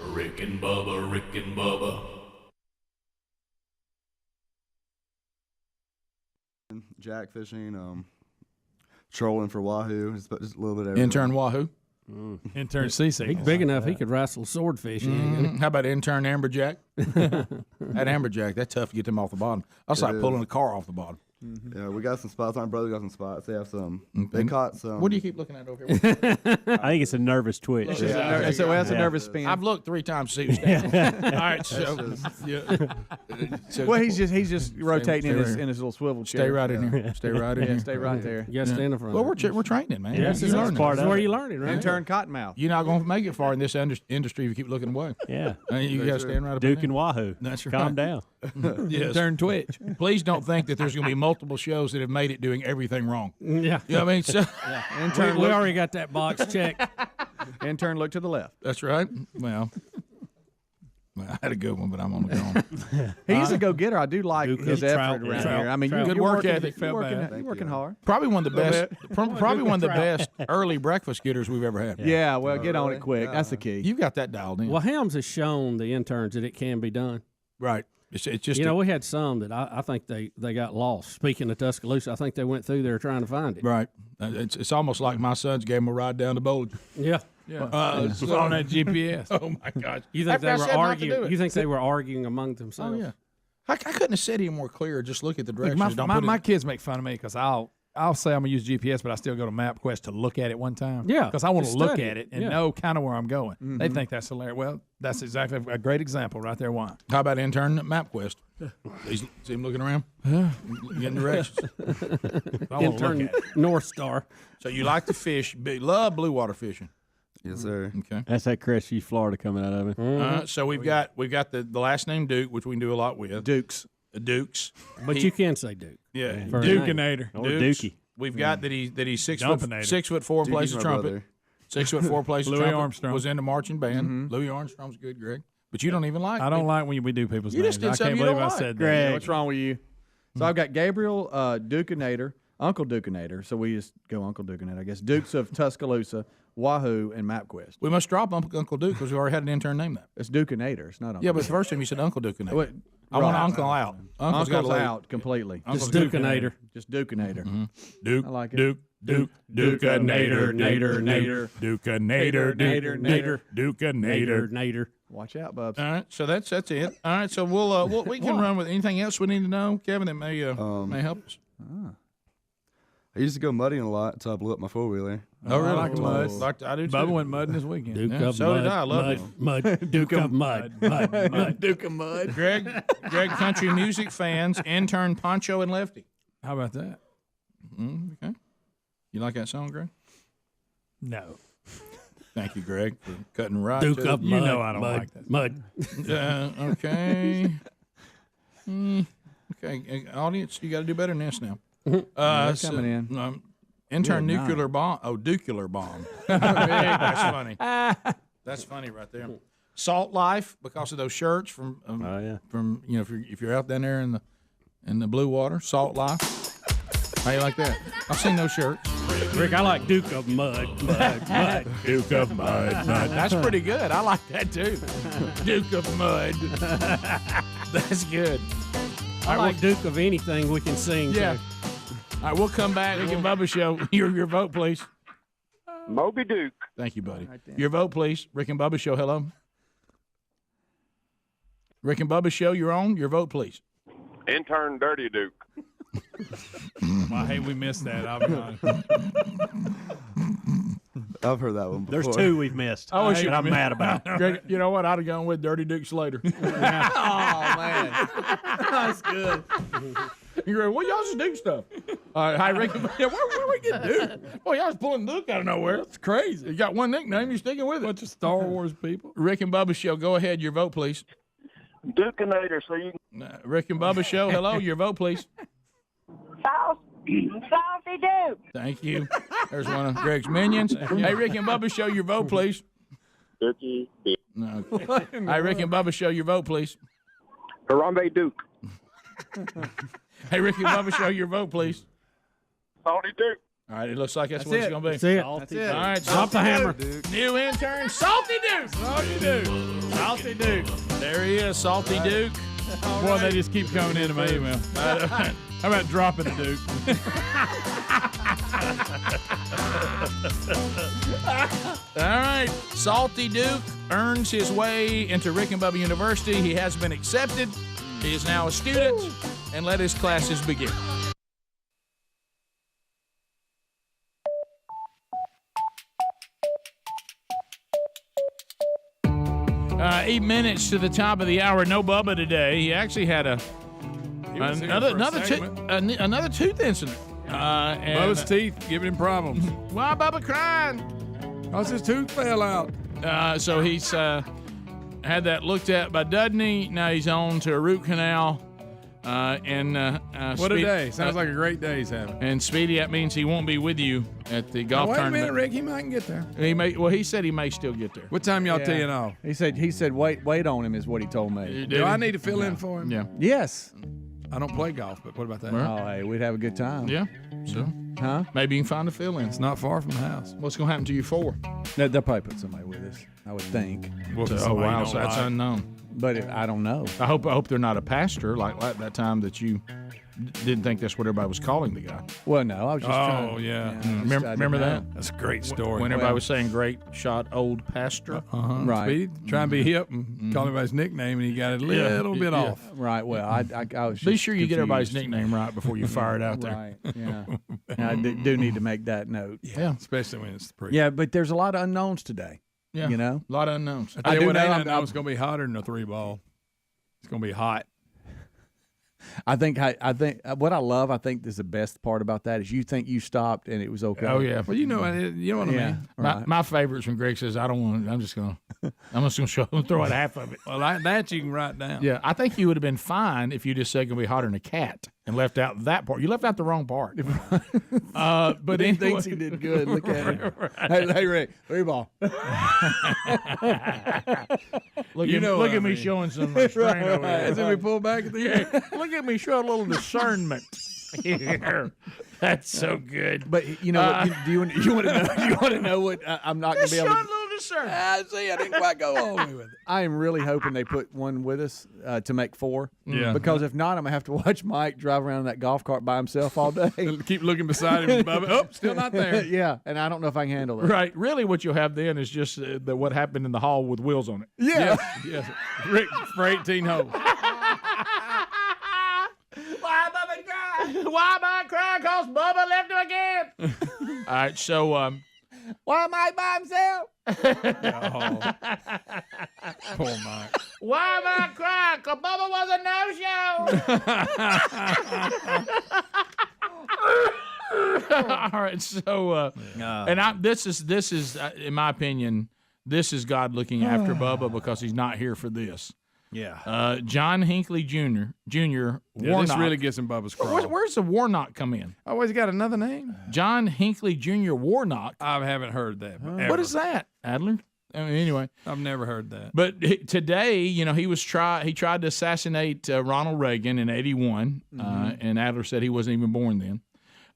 Rick and Bubba, Rick and Bubba. Jack fishing, trolling for wahoo, just a little bit of everything. Intern wahoo. Intern CC. He's big enough he could wrestle swordfish. How about intern amberjack? That amberjack, that's tough to get them off the bottom. That's like pulling a car off the bottom. Yeah, we got some spots. My brother got some spots. They have some. They caught some. What do you keep looking at over here? I think it's a nervous twitch. That's a nervous spin. I've looked 3 times to see who's down. All right, so well, he's just rotating in his little swivel chair. Stay right in here. Stay right in here. Stay right there. You got to stand in front. Well, we're training, man. Yes, You're learning. That's where you're learning, right? Intern Cottonmouth. You're not going to make it far in this industry if you keep looking away. Yeah. You got to stand right up Duke in and Wahoo. That's right. Calm down. Yes. Intern Twitch. Please don't think that there's going to be multiple shows that have made it doing everything wrong. Yeah. You know what I mean? So, Intern, we already got that box checked. Intern, look to the left. That's right. Well, I had a good one, but I'm on the go. He's a go-getter. I do like his effort around here. I mean, good work ethic. You're working hard. Probably one of the best. Probably one of the best early breakfast getters we've ever had. Yeah. Well, get on it quick. That's the key. You got that dialed in. Well, Helms has shown the interns that it can be done. Right. It's just we had some that I think they got lost. Speaking of Tuscaloosa, I think they went through there trying to find it. Right. It's almost like my sons gave him a ride down to Bowling. Yeah. Yeah. On that GPS. Oh my gosh. You think they were arguing? You think they were arguing among themselves? Oh yeah. I couldn't have said any more clear. Just look at the directions. My kids make fun of me because I'll say I'm gonna use GPS, but I still go to MapQuest to look at it one time. Yeah, because I want to just look study at it and yeah. know kind of where I'm going. Mm-hmm. They think that's hilarious. Well, that's exactly a great example right there. Why? How about intern MapQuest? See him looking around, getting directions. Intern North Star. So you like to fish? Love blue water fishing. Yes, sir. Okay. That's that Crestview, Florida coming out of it. So we've got the last name Duke, which we can do a lot with. Dukes. But you can say Duke. Yeah. Dukinator. Or Dookie. We've got that he's 6'4" 6'4" and plays the trumpet. 6'4" plays the Louis trumpet. Armstrong Was in the marching band. Louis Armstrong's good, Greg. But you don't even like. I don't like when we do people's You names. just did I something can't you believe don't I like. said Greg, that. what's wrong with you? So I've got Gabriel Dukinator, Uncle Dukinator. So we just go Uncle Dukinator, I guess. Dukes of Tuscaloosa, Wahoo, and MapQuest. We must drop Uncle Duke because we already had an intern name that. It's Dukinator. It's not Uncle. Yeah, but the first time you said Uncle Dukinator. What? I want Uncle out. Uncle's got to leave. out completely. Just Dukinator. Just Dukinator. Duke. I like it. Duke. Dukinator. Nader. Dukinator. Dukinator. Nader. Watch out, Bubs. All right, so that's it. All right, so we can run with anything else we need to know, Kevin, that may help us. I used to go mudding a lot until I blew up my 4-wheeler. Oh, really? I like mud. I do too. Bubba went mudding this weekend. Duke Yeah, of so mud. did I. I loved mud. Duke of mud. Mud. Duke of Mud. Greg, country music fans, intern Poncho and Lefty. How about that? Okay. You like that song, Greg? No. Thank you, Greg, for cutting right Duke to of it. mud. You know I don't mud, like that. Mud. Okay. Okay, audience, you got to do better than this now. They're coming in. Intern Good nuclear bomb. Oh, nuclear bomb. That's funny. That's funny right there. Salt Life because of those shirts from from if you're out down there in the blue water. Salt Life. How you like that? I've seen those shirts. Rick, I like Duke of Mud. Mud. Duke of Mud. That's pretty good. I like that too. Duke of Mud. That's good. I like Duke of anything we can sing. Yeah. To. All right, we'll come back. Rick and Bubba Show. Your vote, please. Moby Duke. Thank you, buddy. Your vote, please. Rick and Bubba Show. Hello. Rick and Bubba Show. You're on. Your vote, please. Intern Dirty Duke. I hate we missed that. I'll be honest. I've heard that one before. There's two we've missed. I wish I'm mad about. Greg, you know what? I'd have gone with Dirty Duke Slater. Oh, man. That's good. You're going, well, y'all just do stuff. All right, hi, Rick. Yeah, where we get Duke? Boy, y'all was pulling Duke out of nowhere. That's crazy. You got one nickname, you're sticking with it. Bunch of Star Wars people. Rick and Bubba Show, go ahead. Your vote, please. Dukinator, so you Rick and Bubba Show, hello. Your vote, please. Salty Duke. Thank you. There's one of Greg's minions. Hey, Rick and Bubba Show, your vote, please. Dookie. No. Hey, Rick and Bubba Show, your vote, please. Harambe Duke. Hey, Rick and Bubba Show, your vote, please. Salty Duke. All right, it looks like that's what it's going to be. That's it. Salty All right, Drop the hammer. New intern, Salty Duke. Salty Duke. Salty Duke. There he is, Salty Duke. Boy, they just keep coming into my email. How about dropping a Duke? All right, Salty Duke earns his way into Rick and Bubba University. He has been accepted. He is now a student, and let his classes begin. 8 minutes to the top of the hour. No Bubba today. He actually had another tooth incident. And Bubba's teeth giving him problems. Why Bubba crying? Because his tooth fell out. So he's had that looked at by Dudney. Now he's on to a root canal. What a day. Sounds like a great day he's having. And Speedy, that means he won't be with you at the golf wait tournament. a minute, Rick. He might get there. He said he may still get there. What time y'all teeing off? He said wait on him is what he told me. Do I need to fill in for him? Yeah. Yes. I don't play golf, but what about that? Oh, hey, we'd have a good time. Yeah. So, maybe you can find a fill-in. It's not far from the house. What's going to happen to you for? They'll probably put somebody with us, I would think. Oh, wow. So that's unknown. But I don't know. I hope they're not a pastor like that time that you didn't think that's what everybody was calling the guy. Well, no, I was just trying. Oh, yeah. Remember that? That's a great story. When everybody was saying great shot old pastor. Right. Speedy, try and be hip and call everybody's nickname, and he got it a little bit off. Right. Well, I was just Be sure you get confused. everybody's nickname right before you fire it out there. Right. Yeah. I do need to make that note. Yeah. Especially when it's pre. Yeah, but there's a lot of unknowns today. Yeah. You know? A lot of unknowns. I tell you what, know it's going to be hotter than a 3-ball. It's going to be hot. I think what I think is the best part about that is you think you stopped and it was okay. Oh yeah. Well, you know what I mean. Right. My favorite is when Greg says, "I don't want it. I'm just gonna throw out half of it." Well, that you can write down. Yeah, I think you would have been fine if you just said "gonna be hotter than a cat" and left out that part. You left out the wrong part. But he anyway. thinks he did good. Look at him. Right. Hey, Rick, 3-ball. Look at me showing some restraint over there. As if we pull back at the end. Look at me show a little discernment here. That's so good. But you know what? Do you want to know what I'm not going to be able to? Show a little discernment. See, I didn't quite go all the way with it. I am really hoping they put one with us to make 4. Yeah. Because if not, I'm going to have to watch Mike drive around in that golf cart by himself all day. Keep looking beside him. Bubba. Oh, still not there. Yeah, and I don't know if I can handle it. Right. Really, what you'll have then is just what happened in the hall with wheels on it. Yeah. Yes. Rick for 18 holes. Why Bubba cry? Why Mike cry? Cause Bubba left him again. All right, so why Mike by himself? Poor Mike. Why Mike cry? Cause Bubba was a no-show. All right, so and this is in my opinion, this is God looking after Bubba because he's not here for this. Yeah. John Hinckley Jr. Warnock. This really gets in Bubba's crawl. Where's the Warnock come in? Oh, he's got another name? John Hinckley Jr. Warnock. I haven't heard that. What is that, Adler? I mean, anyway. I've never heard that. But today, he tried to assassinate Ronald Reagan in 81, and Adler said he wasn't even born then.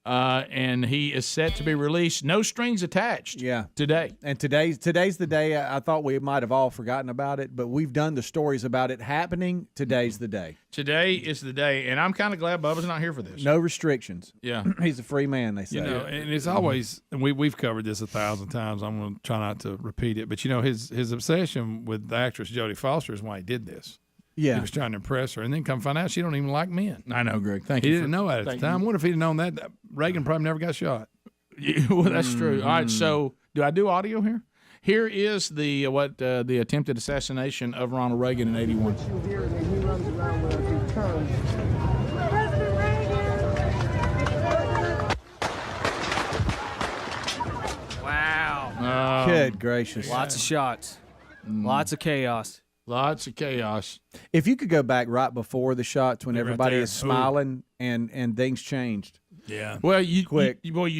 and he is set to be released. No strings attached. Yeah. Today. And today's the day. I thought we might have all forgotten about it, but we've done the stories about it happening. Today's the day. Today is the day, and I'm kind of glad Bubba's not here for this. No restrictions. Yeah. He's a free man, they say. You know, and it's always, and we've covered this 1,000 times. I'm going to try not to repeat it, but, you know, his obsession with the actress Jodie Foster is why he did this. Yeah. He was trying to impress her, and then come find out she don't even like men. I know, Greg. Thank he you. He didn't know that at the time. I wonder if he'd known that, Reagan probably never got shot. Well, that's true. All right, so do I do audio here? Here is the attempted assassination of Ronald Reagan in '81. Wow. Good gracious. Lots of shots. Lots of chaos. Lots of chaos. If you could go back right before the shots when Right everybody there. is smiling and things changed. Yeah. Well, you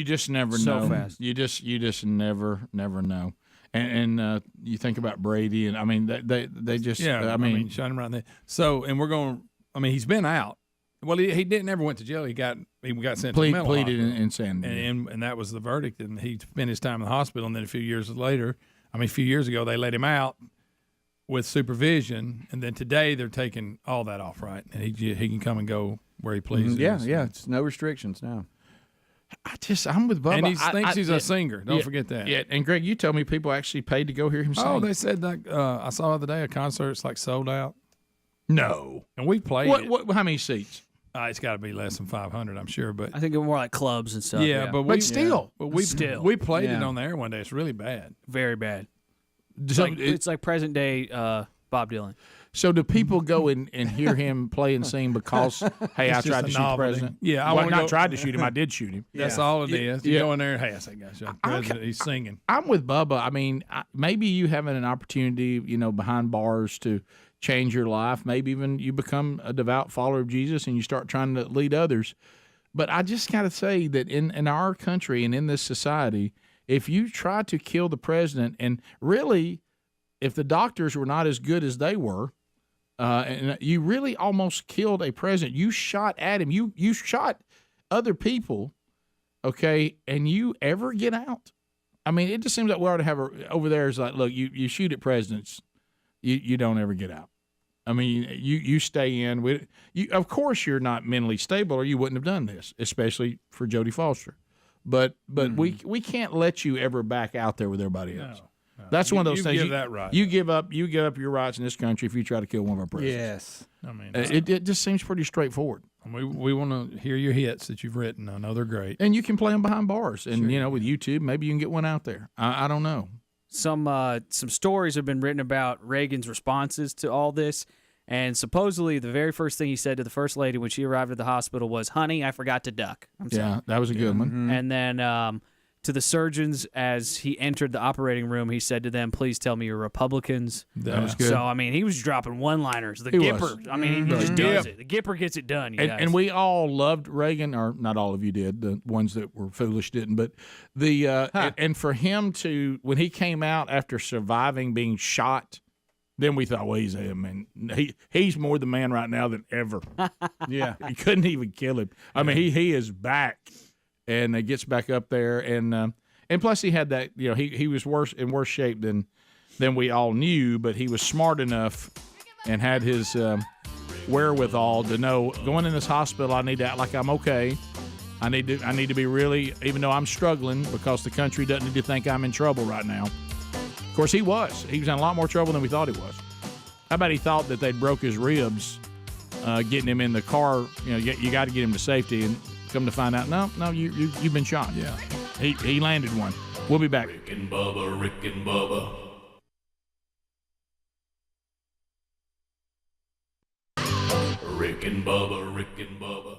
just never So know. fast. You just never know. And you think about Brady, and I mean they just Yeah, I mean shot him right there. So, and we're going. I mean, he's been out. Well, he didn't never went to jail. He got sent to the mental pleaded hospital. insanity, and that was the verdict. And he spent his time in the hospital. And then a few years ago, they let him out with supervision. And then today they're taking all that off, right? And he can come and go where he pleases. Yeah, it's no restrictions now. I'm with Bubba. And he thinks he's a singer. Don't forget that. Yeah, and Greg, you told me people actually paid to go hear him sing. Oh, they said that. I saw the other day a concert. It's like sold out. No. And we played it. How many seats? It's got to be less than 500, I'm sure. But I think it's more like clubs and stuff. yeah, but we played Yeah. it on the air one day. It's really bad. Very bad. So It's like present day Bob Dylan. So do people go and hear him play and sing because, hey, I It's just tried a to shoot the novelty. president? Yeah, I well, wanna not go- tried to shoot him. I did shoot him. That's all it is. You Yeah. go in there, hey, I say, gosh, president, he's singing. I'm with Bubba. I mean, maybe you having an opportunity, behind bars to change your life. Maybe even you become a devout follower of Jesus and you start trying to lead others. But I just got to say that in our country and in this society, if you try to kill the president, and really, if the doctors were not as good as they were, and you really almost killed a president. You shot at him. You shot other people, okay, and you ever get out? I mean, it just seems like we ought to have over there is like, look, you shoot at presidents, you don't ever get out. I mean, you stay in. Of course, you're not mentally stable, or you wouldn't have done this, especially for Jodie Foster. But we can't let you ever back out there with everybody else. That's one of those things. Give that right. You give up your rights in this country if you try to kill one of our presidents. Yes. I mean, it just seems pretty straightforward. We want to hear your hits that you've written. I know they're great. And you can play them behind bars. And, with YouTube, maybe you can get one out there. I don't know. Some stories have been written about Reagan's responses to all this. And supposedly the very first thing he said to the First Lady when she arrived at the hospital was, "Honey, I forgot to duck." Yeah, that was a good one. And then to the surgeons as he entered the operating room, he said to them, "Please tell me you're Republicans." That was good. So, I mean, he was dropping one-liners. The He Gipper. was. I mean, he just does it. The Gipper gets it done, you guys. And we all loved Reagan, or not all of you did. The ones that were foolish didn't. But and for him to, when he came out after surviving being shot, then we thought, well, he's him, man. He's more the man right now than ever. Yeah, he couldn't even kill him. I mean, he is back, and he gets back up there, and plus he had that. He was in worse shape than we all knew, but he was smart enough and had his wherewithal to know, going in this hospital, I need to act like I'm okay. I need to be really, even though I'm struggling, because the country doesn't need to think I'm in trouble right now. Of course, he was. He was in a lot more trouble than we thought he was. How about he thought that they'd broke his ribs, getting him in the car? You got to get him to safety, and come to find out, no, you've been shot. Yeah, he landed one. We'll be back. Rick and Bubba, Rick and Bubba. Rick and Bubba, Rick and Bubba.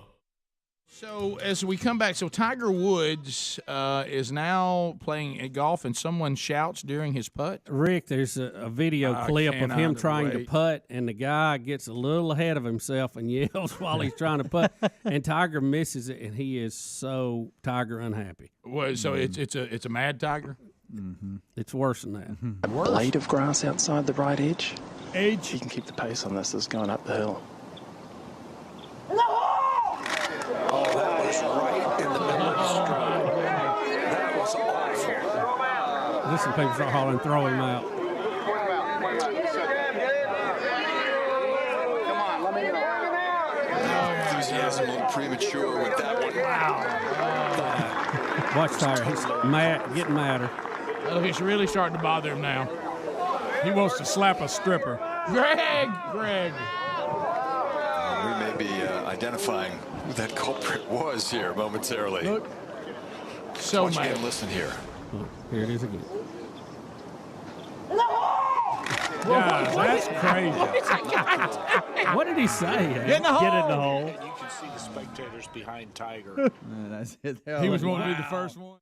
So as we come back, Tiger Woods is now playing golf, and someone shouts during his putt. Rick, there's a video clip of him trying to putt, and the guy gets a little ahead of himself and yells while he's trying to putt, and Tiger misses it, and he is so Tiger unhappy. Well, so it's a mad Tiger. Mm-hmm. It's worse than that. Blade of grass outside the right edge. You can keep the pace on this. It's going up the hill. Oh, that was right in the middle of Listen, people start hollering, throw him out. Enthusiasm a little premature with that one. Watch Tyler. He's mad, getting madder. Well, it's really starting to bother him now. He wants to slap a stripper. Greg! We may be identifying who that culprit was here momentarily. Look. So Watch mad. again, listen here. Look, here it is again. Yeah, that's crazy. What did he say? Get in the hole. And you can see the spectators behind Tiger. That's it. He was going to be the first one.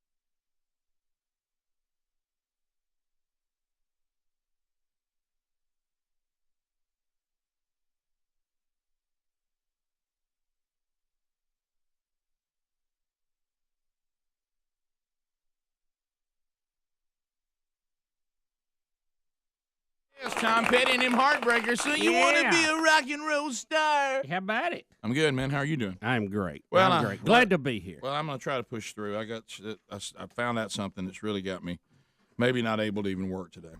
It's Tom Petty and them Heartbreakers. So you want to be a rock and roll star? How about it? I'm good, man. How are you doing? I'm great. Well, I'm great. Glad to be here. Well, I'm going to try to push through. I found out something that's really got me maybe not able to even work today.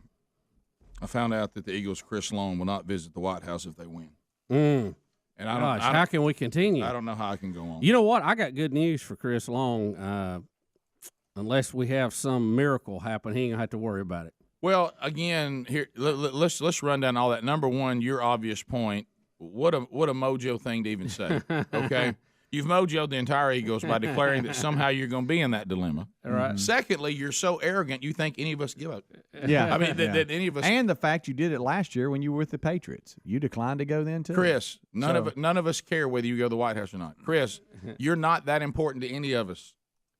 I found out that the Eagles' Chris Long will not visit the White House if they win. And I how can we continue? I don't know how I can go on. You know what? I got good news for Chris Long. Unless we have some miracle happen, he ain't gonna have to worry about it. Well, again, here let's run down all that. Number one, your obvious point. What a mojo thing to even say. Okay, you've mojoed the entire Eagles by declaring that somehow you're going to be in that dilemma. All right. Secondly, you're so arrogant you think any of us give up. Yeah, I mean that any of us. And the fact you did it last year when you were with the Patriots, you declined to go then too. Chris, none of us care whether you go to the White House or not. Chris, you're not that important to any of us.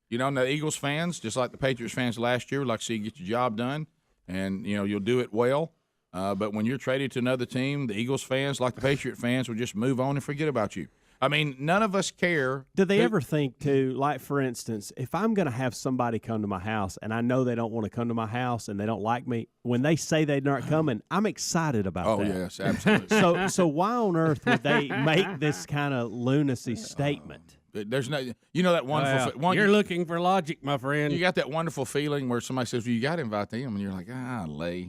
You know, and the Eagles fans, just like the Patriots fans last year, would like to see you get your job done. And, you know, you'll do it well. But when you're traded to another team, the Eagles fans, like the Patriot fans, will just move on and forget about you. I mean, none of us care. Do they ever think, too, like, for instance, if I'm going to have somebody come to my house and I know they don't want to come to my house and they don't like me, when they say they're not coming, I'm excited about that. Oh, yes, absolutely. So why on earth would they make this kind of lunacy statement? There's no, you know that wonderful. You're looking for logic, my friend. You got that wonderful feeling where somebody says, "Well, you got to invite them," and you're like,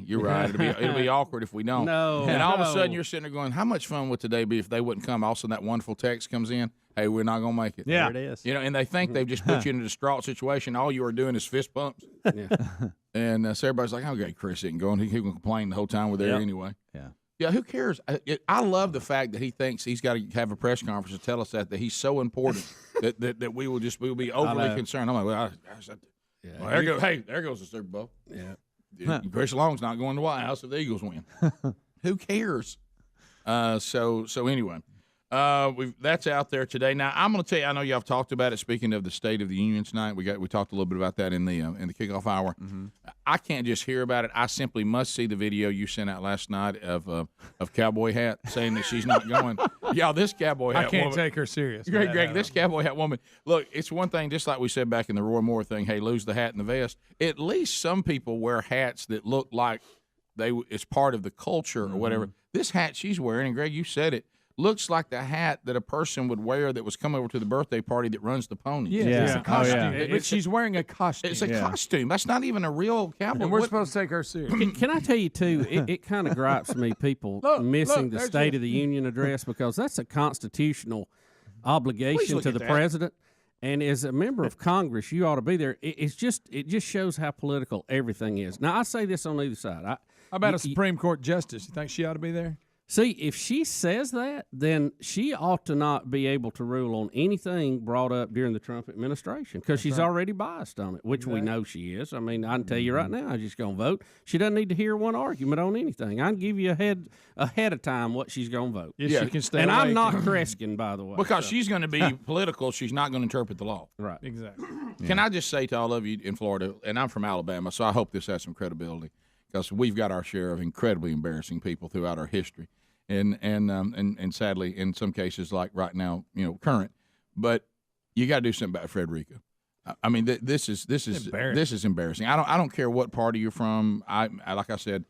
you're right. It'll be awkward if we don't. No, and all of a sudden you're sitting there going, "How much fun would today be if they wouldn't come?" Also, that wonderful text comes in, "Hey, we're not gonna make it." Yeah, there it is. You know, and they think they've just put you in a distraught situation. All you are doing is fist bumps. Yeah. And so everybody's like, "Okay, Chris isn't going. He can complain the whole time we're there anyway." Yeah. Yeah, who cares? I love the fact that he thinks he's got to have a press conference to tell us that he's so important that we will be overly concerned. I'm like, well, there goes the Super Bowl. Yeah. Chris Long's not going to the White House if the Eagles win. Who cares? So anyway, that's out there today. Now I'm going to tell you. I know y'all have talked about it. Speaking of the State of the Union tonight, we talked a little bit about that in the kickoff hour. Mm-hmm. I can't just hear about it. I simply must see the video you sent out last night of Cowboy Hat saying that she's not going. Y'all, this Cowboy Hat I can't woman, take her serious. Greg, this Cowboy Hat woman. Look, it's one thing, just like we said back in the Roy Moore thing. Hey, lose the hat and the vest. At least some people wear hats that look like it's part of the culture or whatever. This hat she's wearing, and Greg, you said it, looks like the hat that a person would wear that was come over to the birthday party that runs the ponies. Yeah. It's a costume. But she's wearing a costume. It's a costume. That's not even a real cowboy. And we're supposed to take her serious. Can I tell you, too, it kind of gripes me, people missing the State of the Union address, because that's a constitutional obligation to the president. And as a member of Congress, you ought to be there. It just shows how political everything is. Now, I say this on either side. How about a Supreme Court justice? You think she ought to be there? See, if she says that, then she ought to not be able to rule on anything brought up during the Trump administration, because she's already biased on it, which we know she is. I mean, I can tell you right now, I'm just going to vote. She doesn't need to hear one argument on anything. I can give you ahead of time what she's going to vote. She can stay and awake. I'm not Kreskin, by the way. Because she's going to be political. She's not going to interpret the law. Right. Exactly. Can I just say to all of you in Florida, and I'm from Alabama, so I hope this has some credibility, because we've got our share of incredibly embarrassing people throughout our history. And sadly, in some cases, like right now, current. But you got to do something about Frederica. I mean, this is embarrassing. I don't care what party you're from. Like I said,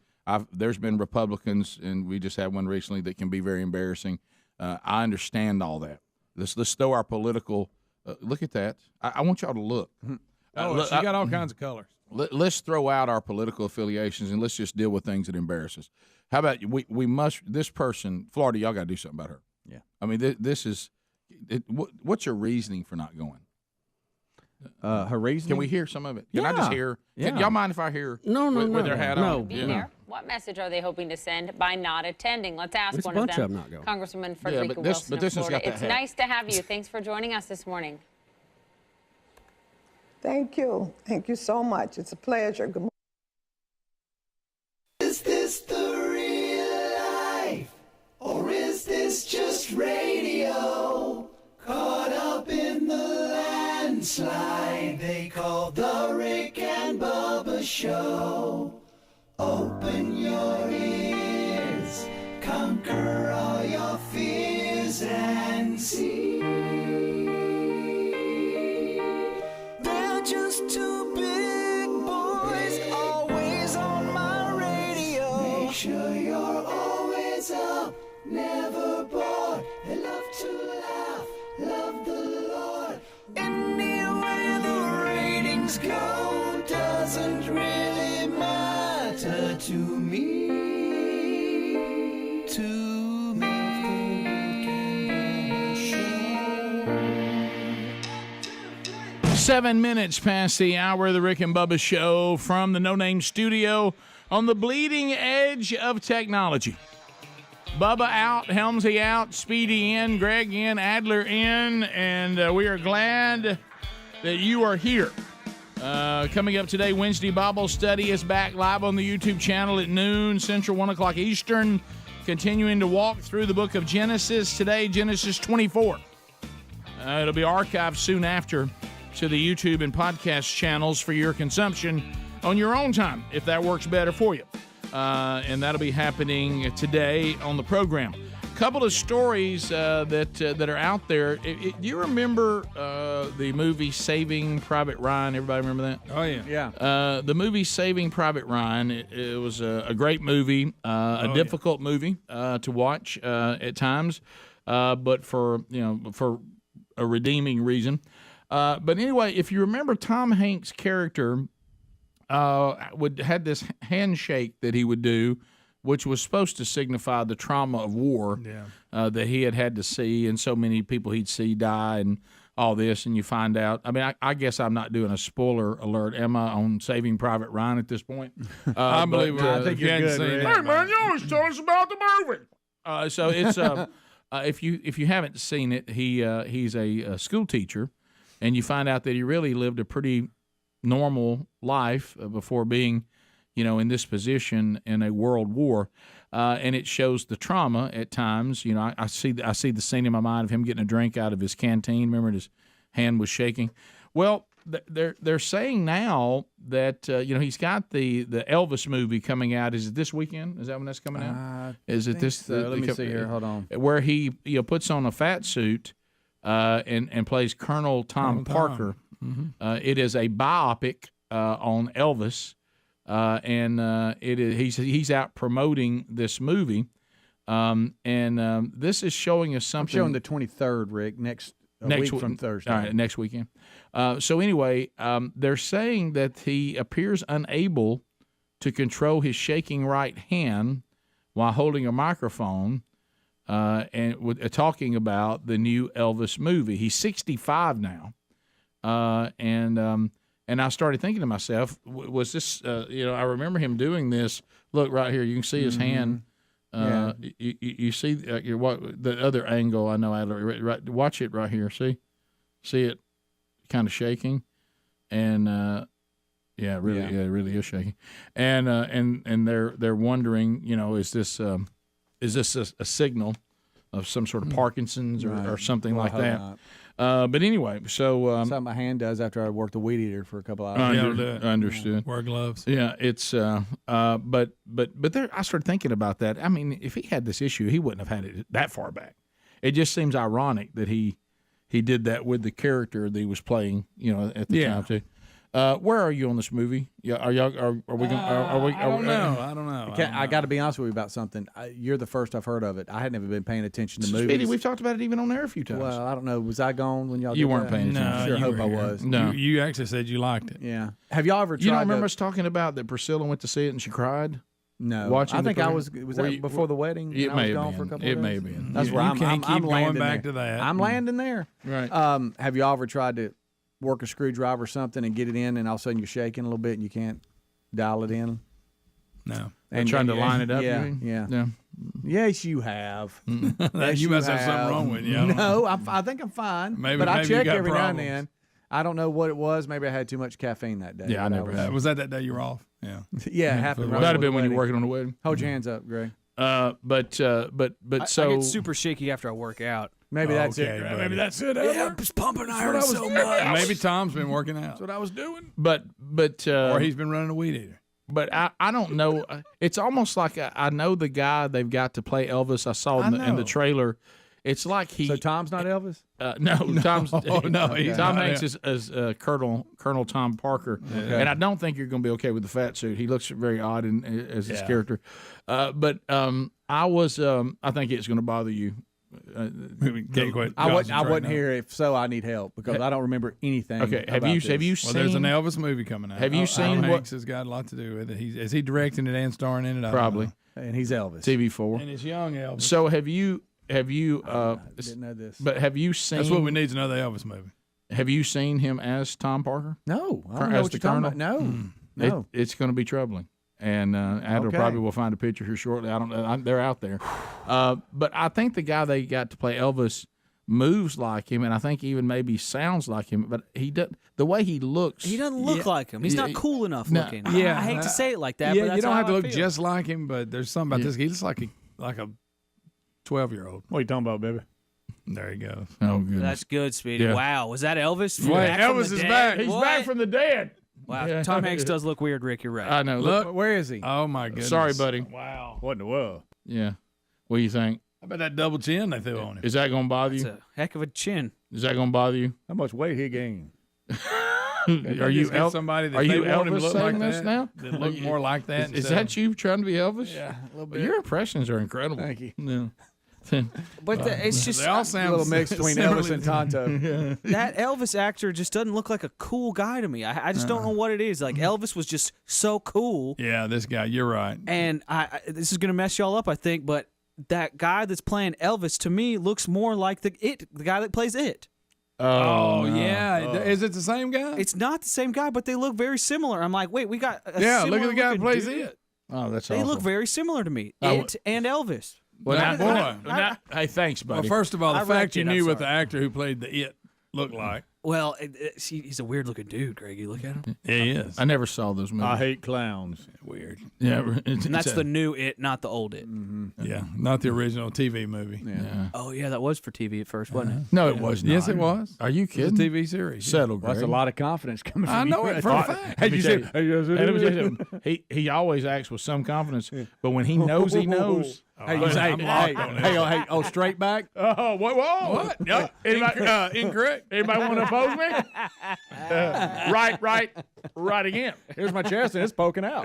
there's been Republicans, and we just had one recently that can be very embarrassing. I understand all that. Let's throw our political. Look at that. I want y'all to look. She got all kinds of colors. let's throw out our political affiliations and let's just deal with things that embarrass us. How about we must, this person, Florida, y'all got to do something about her. Yeah. I mean, this is, what's your reasoning for not going? Her reasoning? Can we hear some of it? Can I just hear? Y'all mind if I hear with their hat on? Be there. What message are they hoping to send by not attending? Let's ask one of them. Congresswoman Frederica Wilson of Florida. It's nice to have you. Thanks for joining us this morning. Thank you. Thank you so much. It's a pleasure. Good morning. Is this the real life? Or is this just radio? Caught up in the landslide they call the Rick and Bubba Show. Open your ears, conquer all your fears and see. They're just two big boys, always on my radio. Make sure you're always up, never bored. They love to laugh, love the Lord. Anywhere the ratings go doesn't really matter to me. 7 minutes past the hour of the Rick and Bubba Show from the No Name Studio on the bleeding edge of technology. Bubba out, Helmsy out, Speedy in, Greg in, Adler in, and we are glad that you are here. Coming up today, Wednesday Bible Study is back live on the YouTube channel at noon Central, 1 o'clock Eastern. Continuing to walk through the book of Genesis today, Genesis 24. It'll be archived soon after to the YouTube and podcast channels for your consumption on your own time, if that works better for you. And that'll be happening today on the program. Couple of stories that are out there. Do you remember the movie Saving Private Ryan? Everybody remember that? Oh, yeah. Yeah. The movie Saving Private Ryan, it was a great movie, difficult movie to watch at times, but for a redeeming reason. But anyway, if you remember, Tom Hanks' character had this handshake that he would do, which was supposed to signify the trauma of war that he had to see, and so many people he'd see die and all this, and you find out. I mean, I guess I'm not doing a spoiler alert, am I, on Saving Private Ryan at this point? I believe I think you're good. Hey, man, you always tell us about the movie. So it's if you haven't seen it, he's a school teacher, and you find out that he really lived a pretty normal life before being, in this position in a world war, and it shows the trauma at times. I see the scene in my mind of him getting a drink out of his canteen. Remember, his hand was shaking. Well, they're saying now that he's got the Elvis movie coming out. Is it this weekend? Is that when that's coming out? Is it this? So. Let me see here. Hold on. Where he puts on a fat suit and plays Colonel Tom Parker. Mm-hmm. It is a biopic on Elvis. And he's out promoting this movie, and this is showing us something. I'm showing the 23rd, Rick, next week from Thursday. All right, next weekend. So anyway, they're saying that he appears unable to control his shaking right hand while holding a microphone, and talking about the new Elvis movie. He's 65 now, and I started thinking to myself, was this, I remember him doing this. Look right here. You can see his hand. You see the other angle. I know. Right, watch it right here. See it kind of shaking. And, it really is shaking. And they're wondering, is this a signal of some sort of Parkinson's or something like that? Not. But anyway, so something my hand does after I work the weed eater for a couple hours. Understood. Wear gloves. Yeah, it's but there, I started thinking about that. I mean, if he had this issue, he wouldn't have had it that far back. It just seems ironic that he did that with the character that he was playing, at the time too. Where are you on this movie? Yeah, are we going? Are we? I don't know. I got to be honest with you about something. You're the first I've heard of it. I had never been paying attention to movies. Speedy, we've talked about it even on air a few times. Well, I don't know. Was I gone when y'all? You did weren't that? paying attention. I sure hope I was. No, you actually said you liked it. Yeah. Have y'all ever tried? You don't remember us talking about that Priscilla went to see it and she cried? No. Watching I think the I was. Was that before the wedding? It may have been. For a couple It of may days? have been. That's where You I'm. can't I'm keep landing going back there. to that. I'm landing there. Right. Have you all ever tried to work a screwdriver or something and get it in, and all of a sudden you're shaking a little bit and you can't dial it in? No. And trying to line it up. Yeah. You mean? Yeah. Yes, you have. Yes, You must have something wrong with you. I don't know. No, I think I'm fine. Maybe- but I maybe you check got every problems. now and then. I don't know what it was. Maybe I had too much caffeine that day. Yeah, I but never had. Was that day you were off? Yeah. Yeah, it happened. Right That'd have before been when you the were wedding. working on the wedding. Hold your hands up, Greg. But I so get super shaky after I work out. Maybe that's Okay, it. Greg. buddy. Maybe that's it. Yeah, I'm just pumping iron so much. Maybe Tom's been working out. That's what I was doing. But Or he's been running a weed eater. But I don't know. It's almost like I know the guy they've got to play Elvis. I saw in the trailer. It's like he. So Tom's not Elvis? No, Tom's. no, he's Tom not. Hanks is Colonel Tom Parker, and I don't think you're going to be okay with the fat suit. He looks very odd as his character. But I was. I think it's going to bother you. Can't quit. I wasn't here. If so, I need help because I don't remember anything. Okay, have about you this. seen? Well, there's an Elvis movie coming out. Have you seen Tom what? Hanks has got a lot to do with it. Is he directing it and starring in it? I don't Probably. know. And he's Elvis. TV4. And it's young Elvis. So have you? Didn't know this. But have you seen? That's what we need to know. The Elvis movie. Have you seen him as Tom Parker? No, I don't know As what the you're talking Colonel? about. No. It's going to be troubling. And Adler Okay. probably will find a picture here shortly. I don't know. They're out there. But I think the guy they got to play Elvis moves like him, and I think even maybe sounds like him. But he does the way he looks. He doesn't look like him. He's not cool enough looking. Yeah. I hate to say it like that, Yeah, but that's you don't how have to I look feel. just like him, but there's something about this. He looks like a 12-year-old. What are you talking about, baby? There he goes. Oh, goodness. That's good, Speedy. Yeah. Wow, was that Elvis? Wait, Back from Elvis the is dead? back. He's What? back from the dead. Wow, Yeah. Tom Hanks does look weird, Rick. You're right. I know. Look, Where is he? Oh my goodness. Sorry, buddy. Wow. What in the world? Yeah. What do you think? How about that double chin they threw on him? Is that going to bother It's you? a heck of a chin. Is that going to bother you? How much weight he gained? Are you somebody that Are they you want him to Elvis look saying like this that? now? That look more like that? Is instead that you trying to be Elvis? Yeah, a little bit. Your impressions are incredible. Thank you. Yeah. But it's just They all sound A little mix between Elvis and Tonto. that Elvis actor just doesn't look like a cool guy to me. I just don't know what it is. Like Elvis was just so cool, Yeah, this guy. You're right. and this is gonna mess y'all up, I think. But that guy that's playing Elvis to me looks more like the guy that plays it. Oh, no. yeah. Is it the same guy? It's not the same guy, but they look very similar. I'm like, wait, we got a Yeah, look at the guy who similar-looking plays dude. it. Oh, that's They awesome. look very similar to me. Oh, It and Elvis. Well, Now, boy. hey, thanks, buddy. Well, first of all, the I fact wrecked you it, I'm knew what the sorry. actor who played the It looked like. Well, he's a weird looking dude, Greg. You look at him. Yeah, he is. I never saw those movies. I hate clowns. Weird. Yeah, And that's the new It, not the old It. Yeah, not the original TV movie. Yeah. Oh yeah, that was for TV at first, wasn't it? No, it was not. Yes, it was. Are you It's a kidding? TV series. Settle, Well, that's Greg. a lot of confidence coming from I you. know it for a fact. Let me tell you- Hey, yes, it Hey, let me is. tell you something. He always acts with some confidence, but when he knows, he knows. Hey, you say, I'm locked on this. hey, straight back. Oh, what? Yeah, incorrect. Anybody want to oppose me? Right again. Here's my chest and it's poking out.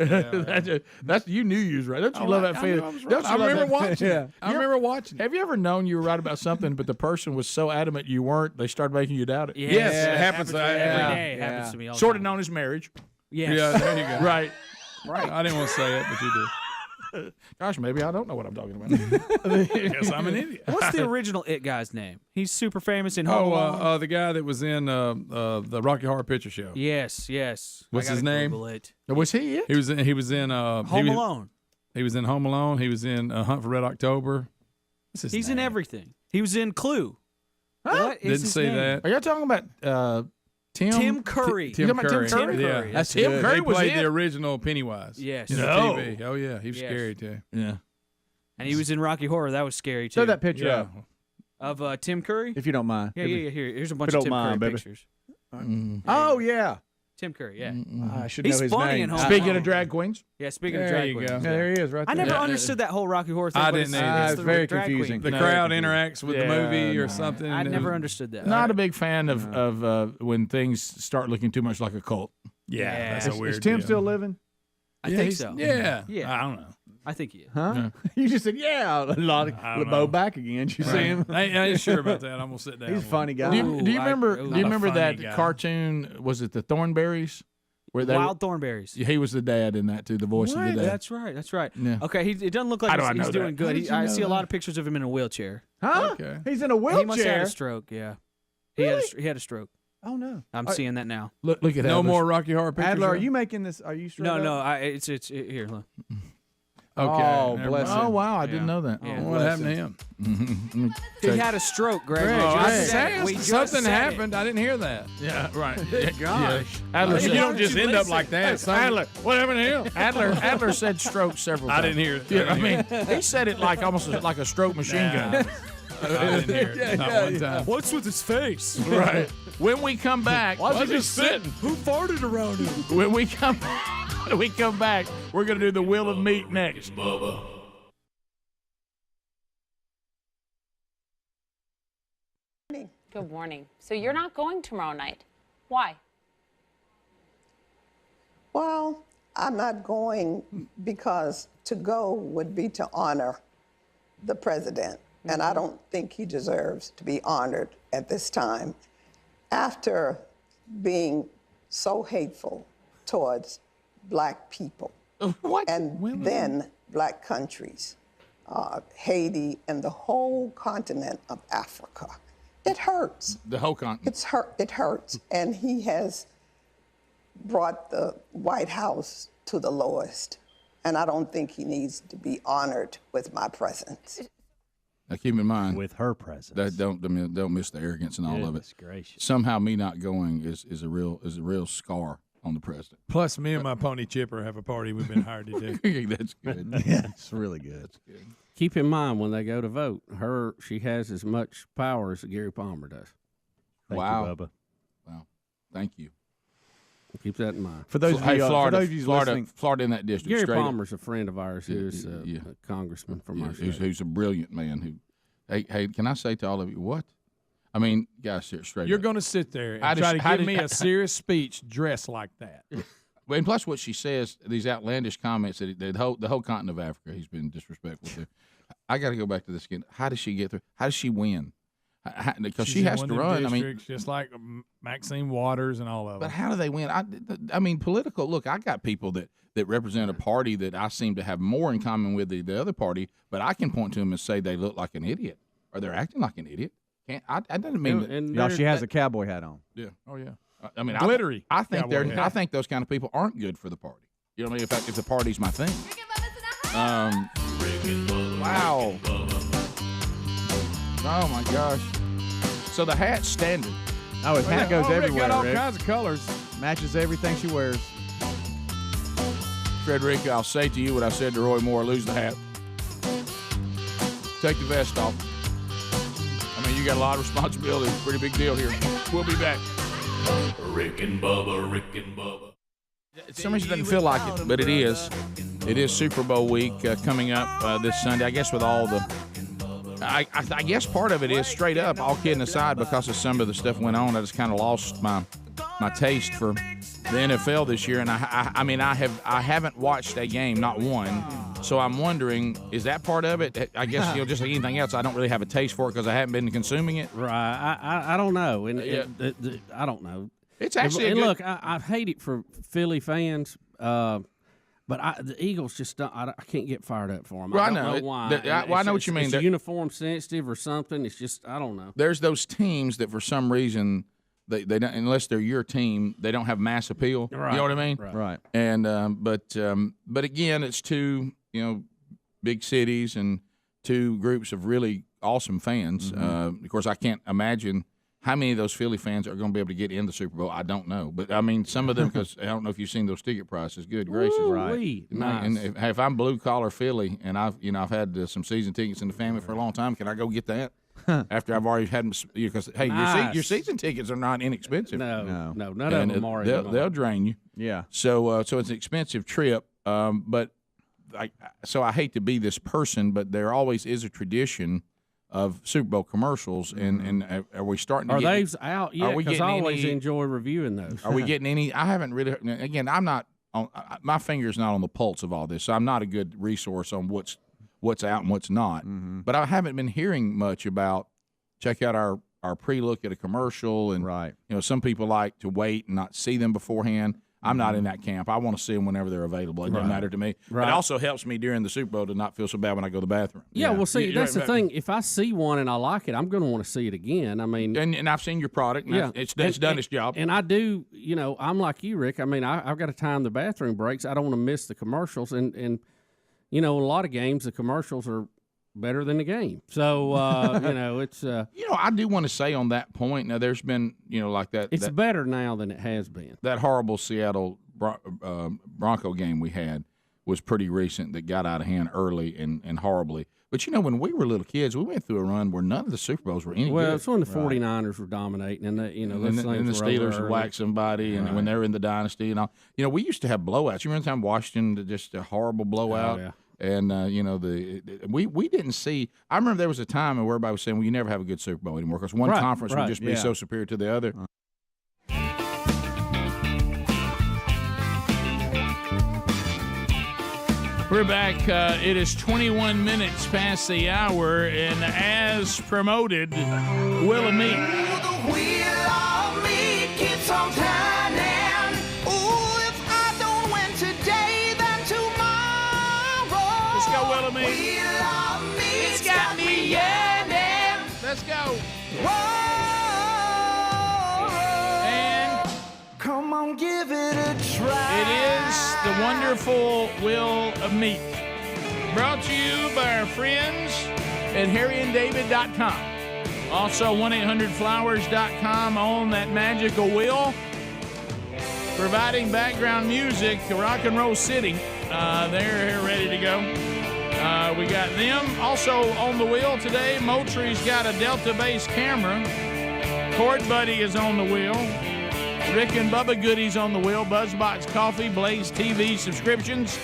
That's you knew you was right. Don't you love that feeling? Don't you I love remember that- watching. Yeah. it. I remember watching. it. Have you ever known you were right about something, but the person was so adamant you weren't, they started making you doubt it? Yes, it happens every yeah. day. It happens to me all the Sort of time. known as marriage. Yes. Yeah, there you go. Right. Right. I didn't want to say it, but you did. Gosh, maybe I don't know what I'm talking about. Yes, I'm an idiot. What's the original It guy's name? He's super famous in Home Alone. Oh, the guy that was in the Rocky Horror Picture Show. Yes. What's I his gotta name? Google it. Was he it? He was in Home Alone. He was in Home Alone. He was in Hunt for Red October. What's his He's name? in everything. He was in Clue. What is Didn't his see name? that. Are y'all talking about Tim Curry. Tim You talking about Curry. Tim Curry? Yeah, That's Tim good. Curry He was played it? the original Pennywise. Yes. In the No. TV. Oh yeah, he was Yes. scary too. Yeah. And he was in Rocky Horror. That was scary too. Show that picture Yeah. up, Of Tim Curry. if you don't mind. Yeah. Here's a bunch you of don't Tim mind, Curry baby. pictures. Oh, yeah. Tim Curry. Yeah. I should He's know his funny name. in Home Speaking Alone. of drag queens, Yeah. Speaking of There drag you queens. go. Yeah, there he is, right I there. never understood that whole Rocky Horror thing. I but didn't it's- either. it's It's very drag queen. confusing. The No, crowd confusing. interacts with the Yeah, movie or no. something. I never understood that. not a big fan of when things start looking too much like a cult. Yeah, that's a weird. Is Tim deal. still living? I think so. Yeah. Yeah. I don't know. I think he is. Huh? You just said, yeah, a lot of Bo back again. You see him? I ain't sure about that. I'm gonna sit down. He's a funny guy. Do you remember? Do you remember that guy. cartoon? Was it the Thornberrys? Where they Wild Thornberries. He was the dad in that too. The voice of the dad. That's right. That's right. Yeah. Okay, it doesn't look like he's doing that? good. I see a lot of pictures of him in a wheelchair. Huh? Okay. He's in a wheelchair. He must have had a stroke. Yeah. Really? He had a stroke. Oh no! I'm seeing that now. Look at no Adler's. more Rocky Horror Picture Adler, Show? are you making this? Are you straight No, up? it's here. Look. Okay. Oh, bless him. Oh wow, I didn't know that. Yeah. What happened to him? He had a stroke, Greg. Something happened. I didn't hear that. Yeah, right. Gosh. Adler You said, don't just end up like that. Adler, What happened to him? Adler said stroke several times. I didn't hear it. Yeah, I mean, he said it like almost like a stroke machine gun. I didn't hear it. Not one time. What's with his face? Right. When we come back, Why is he just sitting? Who farted around him? when we come back, we're gonna do the Wheel of Meat next. Bubba. Good morning. So you're not going tomorrow night. Why? Well, I'm not going because to go would be to honor the president, and I don't think he deserves to be honored at this time. After being so hateful towards black people, and then black countries, Haiti and the whole continent of Africa, it hurts. The whole continent. It hurts, and he has brought the White House to the lowest, and I don't think he needs to be honored with my presence. Now keep in mind, with her presence, that don't miss the arrogance and all of it. Gracious. Somehow, me not going is a real scar on the president. Plus, me and my pony Chipper have a party we've been hired to do. That's good. Yeah, it's really good. That's good. Keep in mind when they go to vote, she has as much power as Gary Palmer does. Thank Wow. you, Bubba. Wow. Thank you. Keep that in mind. For those of you, Florida, for those of you listening, Florida in that district. Gary straight up. Palmer's a friend of ours who's a congressman from our state. Who's a brilliant man. Hey, can I say to all of you, what? I mean, guys, straight You're up. going to sit there and try to give me a serious speech dressed like that. And plus what she says, these outlandish comments that the whole continent of Africa he's been disrespectful to. I got to go back to this again. How does she get through? How does she win? Because she has to run. I mean, just like Maxine Waters and all of them. but how do they win? I mean, political. Look, I got people that represent a party that I seem to have more in common with the other party, but I can point to them and say they look like an idiot or they're acting like an idiot. I doesn't mean. Y'all, she has a cowboy hat on. Yeah. Oh yeah. I mean, glittery. I think cowboy hat. I think those kind of people aren't good for the party. You know what I mean? If the party's my thing. Wow. Oh my gosh. So the hat's standard. Oh, his hat goes Rick everywhere. got all Rick. kinds of colors. Matches everything she wears. Frederick, I'll say to you what I said to Roy Moore: lose the hat. Take the vest off. I mean, you got a lot of responsibility. Pretty big deal here. We'll be back. Rick and Bubba, Rick and Bubba. Some reason it doesn't feel like it, but it is. It is Super Bowl week coming up this Sunday. I guess with all the, I guess part of it is straight up, all kidding aside, because of some of the stuff went on. I just kind of lost my taste for the NFL this year, and I mean I haven't watched a game, not one. So I'm wondering, is that part of it? I guess just like anything else, I don't really have a taste for it because I haven't been consuming it. Right. I don't know, and I don't know. It's actually and look, I hate it for Philly fans, but the Eagles just don't. I can't get fired up for them. Well, I don't know why. I know what you mean. It's uniform sensitive or something. It's just I don't know. There's those teams that for some reason they don't, unless they're your team, they don't have mass appeal. Right. You know what I mean? Right. And but again, it's two big cities and two groups of really awesome fans. Of course, I can't imagine how many of those Philly fans are going to be able to get in the Super Bowl. I don't know, but I mean some of them, because I don't know if you've seen those ticket prices. Good gracious, right? Nice. And if I'm blue collar Philly and I've had some season tickets in the family for a long time, can I go get that? After I've already had them, because hey, your season tickets are not inexpensive. No, none of them are. They'll drain you. Yeah. So it's an expensive trip, but I hate to be this person, but there always is a tradition of Super Bowl commercials, and are we starting to Are get those out yet? Because I always enjoy reviewing those. Are we getting any? I haven't really. Again, I'm not on. My finger's not on the pulse of all this, so I'm not a good resource on what's out and what's not. But I haven't been hearing much about. Check out our pre-look at a commercial, and some people like to wait and not see them beforehand. I'm not in that camp. I want to see them whenever they're available. It doesn't matter to me. It also helps me during the Super Bowl to not feel so bad when I go to the bathroom. Yeah, well, see, that's the thing. If I see one and I like it, I'm going to want to see it again. I mean, and I've seen your product. And it's done its job. And I do. I'm like you, Rick. I mean, I've got to time the bathroom breaks. I don't want to miss the commercials. And a lot of games, the commercials are better than the game. So, it's... I do want to say on that point, now there's been, like that... It's better now than it has been. That horrible Seattle Bronco game we had was pretty recent that got out of hand early and horribly. But, when we were little kids, we went through a run where none of the Super Bowls were any good. Well, it's when the 49ers were dominating, and the Steelers would whack somebody, and when they were in the dynasty and all. We used to have blowouts. You remember the time Washington, just a horrible blowout? Oh, yeah. And we didn't see. I remember there was a time where everybody was saying, "Well, you never have a good Super Bowl anymore because one conference would just be so superior to the other." We're back. It is 21 minutes past the hour, and as promoted, Wheel of Meat. The wheel of meat keeps on turning. Ooh, if I don't win today, then tomorrow. Let's go, Wheel of Meat. Wheel of meat. It's got me yearning. Let's go. Whoa. And come on, give it a try. it is the wonderful Wheel of Meat. Brought to you by our friends at harryanddavid.com. Also, 1-800-Flowers.com on that magical wheel. Providing background music to Rock and Roll City. They're here ready to go. We got them. Also on the wheel today, Moultrie's got a Delta-based camera. Court Buddy is on the wheel. Rick and Bubba Goodies on the wheel. Buzzbox Coffee, Blaze TV subscriptions.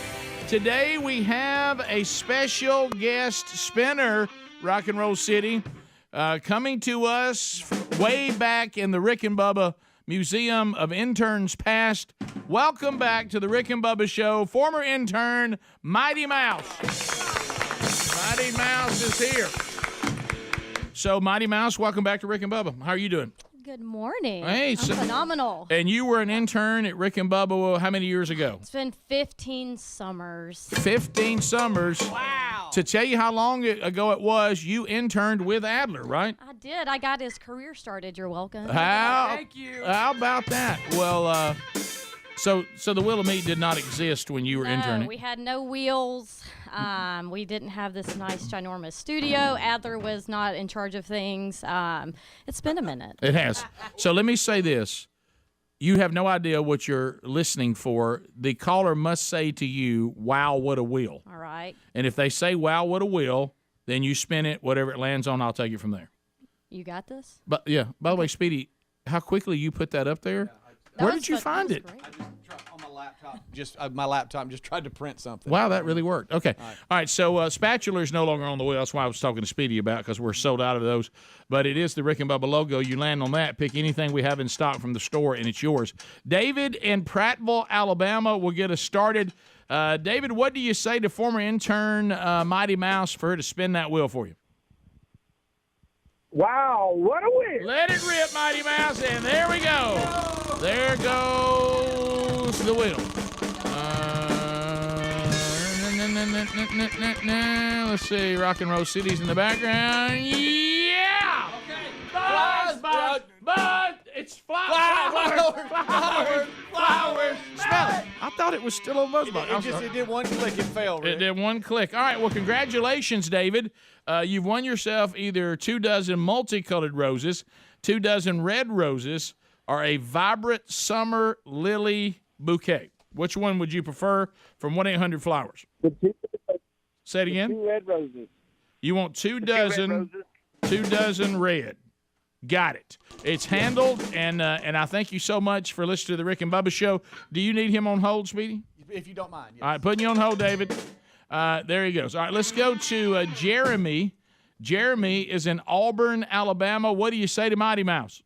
Today we have a special guest spinner, Rock and Roll City, coming to us way back in the Rick and Bubba Museum of Interns Past. Welcome back to the Rick and Bubba Show, former intern Mighty Mouse. Mighty Mouse is here. So, Mighty Mouse, welcome back to Rick and Bubba. How are you doing? Good morning. Hey, I'm phenomenal. And you were an intern at Rick and Bubba how many years ago? It's been 15 summers. 15 summers. Wow. To tell you how long ago it was, you interned with Adler, right? I did. I got his career started. You're welcome. Thank you. How about that? Well, so the Wheel of Meat did not exist when you were interning? We had no wheels. We didn't have this nice, ginormous studio. Adler was not in charge of things. It's been a minute. It has. So let me say this. You have no idea what you're listening for. The caller must say to you, wow, what a wheel. All right. And if they say, wow, what a wheel, then you spin it, whatever it lands on, I'll take it from there. You got this? But yeah, by the way, Speedy, how quickly you put that up there? Where did you find it? On my laptop. My laptop just tried to print something. Wow, that really worked. Okay. All right, so spatula is no longer on the wheel. That's why I was talking to Speedy about, because we're sold out of those. But it is the Rick and Bubba logo. You land on that, pick anything we have in stock from the store, and it's yours. David in Prattville, Alabama will get us started. David, what do you say to former intern Mighty Mouse for her to spin that wheel for you? Wow, what a win! Let it rip, Mighty Mouse, and there we go. There goes the wheel. Let's see, Rock and Roll City's in the background. Yeah! Okay. Buzz! It's flowers! Smell it. I thought it was still on Buzzbox. It did one click, it failed. It did one click. All right, well, congratulations, David. You've won yourself either 24 multicolored roses, 24 red roses, or a vibrant summer lily bouquet. Which one would you prefer from 1-800-Flowers? Say it again. 2 red roses. You want 24 red. Got it. It's handled, and I thank you so much for listening to the Rick and Bubba Show. Do you need him on hold, Speedy? If you don't mind. Yes. All right, putting you on hold, David. There he goes. All right, let's go to Jeremy Jeremy is in Auburn, Alabama. What do you say to Mighty Mouse?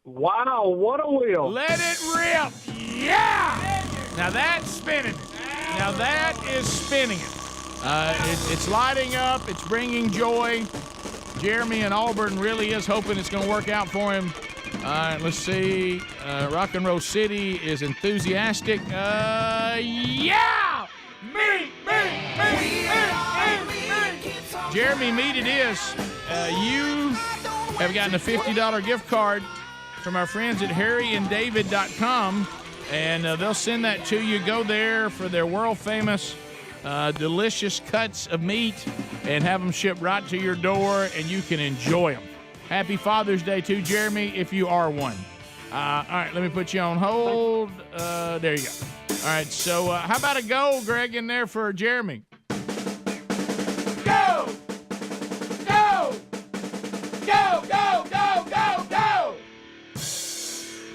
Wow, what a wheel. Let it rip. Yeah! Now that's spinning. Now that is spinning it. It's lighting up. It's bringing joy. Jeremy in Auburn really is hoping it's going to work out for him. Let's see. Rock and Roll City is enthusiastic. Yeah! Me! Jeremy, meat it is. You have gotten a $50 gift card from our friends at harryanddavid.com, and they'll send that to you. Go there for their world-famous delicious cuts of meat and have them shipped right to your door, and you can enjoy them. Happy Father's Day to Jeremy if you are one. All right, let me put you on hold. There you go. All right, so how about a go, Greg, in there for Jeremy? Go! Go! Go, go, go, go, go!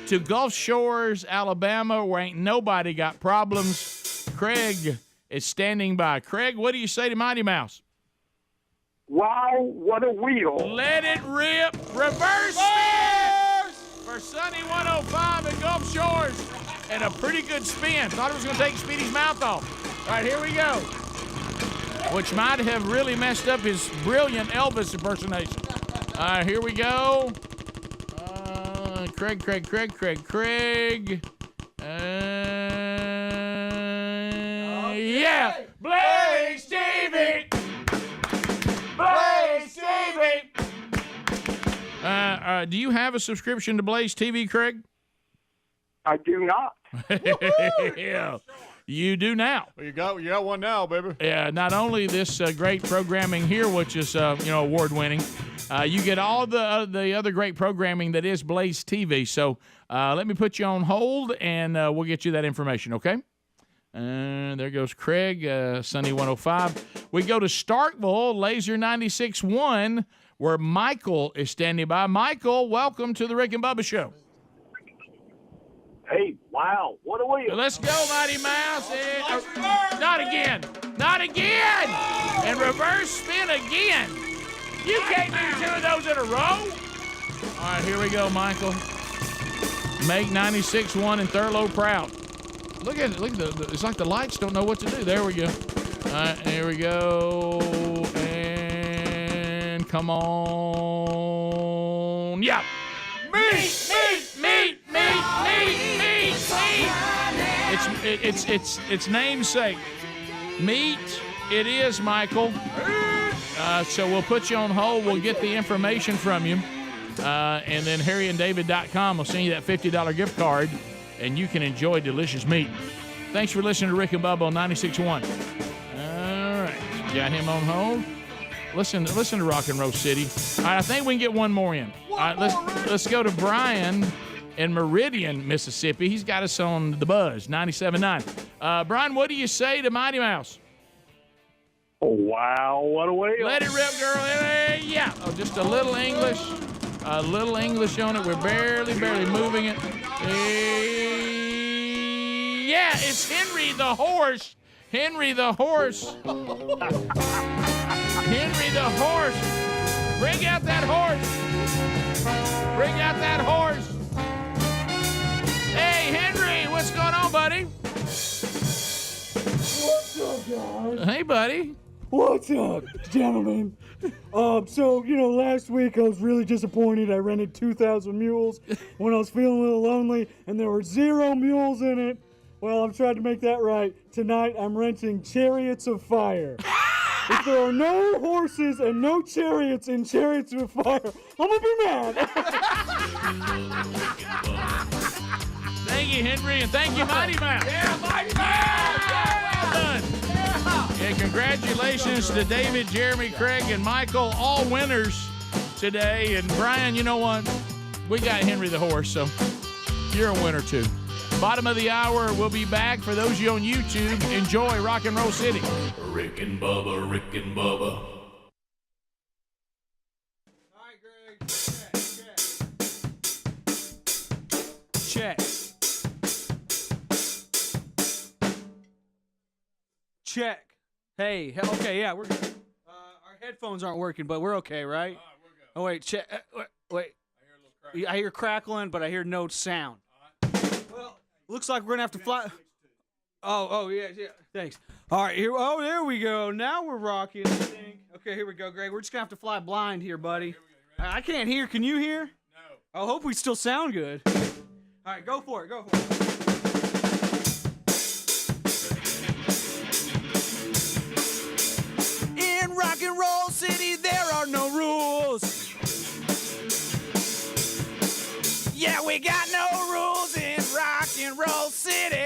To Gulf Shores, Alabama, where ain't nobody got problems, Craig is standing by. Craig, what do you say to Mighty Mouse? Wow, what a wheel. Let it rip. Reverse spin for Sunny 105 at Gulf Shores. And a pretty good spin. Thought it was going to take Speedy's mouth off. All right, here we go. Which might have really messed up his brilliant Elvis impersonation. All right, here we go. Craig. Yeah. Blaze TV. Blaze TV. Do you have a subscription to Blaze TV, Craig? I do not. Yeah, you do now. Well, you got one now, baby. Yeah. Not only this great programming here, which is award winning, you get all the other great programming that is Blaze TV. So let me put you on hold, and we'll get you that information. Okay. There goes Craig, Sunny 105. We go to Starkville, Laser 96.1, where Michael is standing by. Michael, welcome to the Rick and Bubba Show. Hey, wow, what a wheel. Let's go, Mighty Mouse. Not again. Not again. And reverse spin again. You can't do two of those in a row. All right, here we go, Michael. Make 96.1 and Thurlow proud. Look at the it's like the lights don't know what to do. There we go. All right, here we go. And come on. Yeah. Meat. It's namesake. Meat it is, Michael. So we'll put you on hold. We'll get the information from you. And then harryanddavid.com will send you that $50 gift card, and you can enjoy delicious meat. Thanks for listening to Rick and Bubba on 96.1. All right. Got him on hold. Listen to Rock and Roll City. All right, I think we can get one more in. All right, let's go to Brian in Meridian, Mississippi. He's got us on the Buzz, 97.9. Brian, what do you say to Mighty Mouse? Oh, wow, what a wheel. Let it rip, girl. Yeah. Oh, just a little English. A little English on it. We're barely moving it. Yeah, it's Henry the horse. Henry the horse. Henry the horse. Bring out that horse. Bring out that horse. Hey, Henry, what's going on, buddy? What's up, guys? Hey, buddy. What's up, gentlemen? So, last week I was really disappointed. I rented 2,000 mules when I was feeling a little lonely, and there were 0 mules in it. Well, I'm trying to make that right. Tonight I'm renting Chariots of Fire. If there are no horses and no chariots in Chariots of Fire, I'm gonna be mad. Thank you, Henry, and thank you, Mighty Mouse. Yeah, Mighty Mouse! Well done. And congratulations to David, Jeremy, Craig, and Michael, all winners today. And Brian, you know what? We got Henry the horse, so you're a winner too. Bottom of the hour, we'll be back. For those of you on YouTube, enjoy Rock and Roll City. Rick and Bubba, Rick and Bubba. Check. Hey, okay, yeah, we're good. headphones aren't working, but we're okay, right? Oh, wait. Wait. I hear crackling, but I hear no sound. Well, looks like we're going to have to fly. Oh, yeah. Thanks. All right, here. Oh, there we go. Now we're rocking, I think. Okay, here we go, Greg. We're just going to have to fly blind here, buddy. I can't hear. Can you hear? No. I hope we still sound good. All right, go for it. In rock and roll city, there are no rules. Yeah, we got no rules in rock and roll city.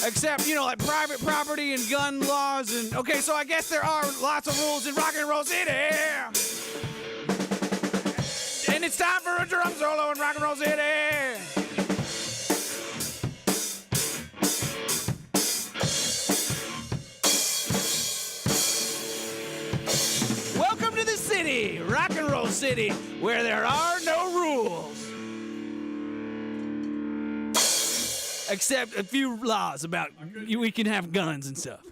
Except, like private property and gun laws and... Okay, so I guess there are lots of rules in rock and roll city. And it's time for a drum solo in rock and roll city. Welcome to the city, rock and roll city, where there are no rules. Except a few laws about we can have guns and stuff.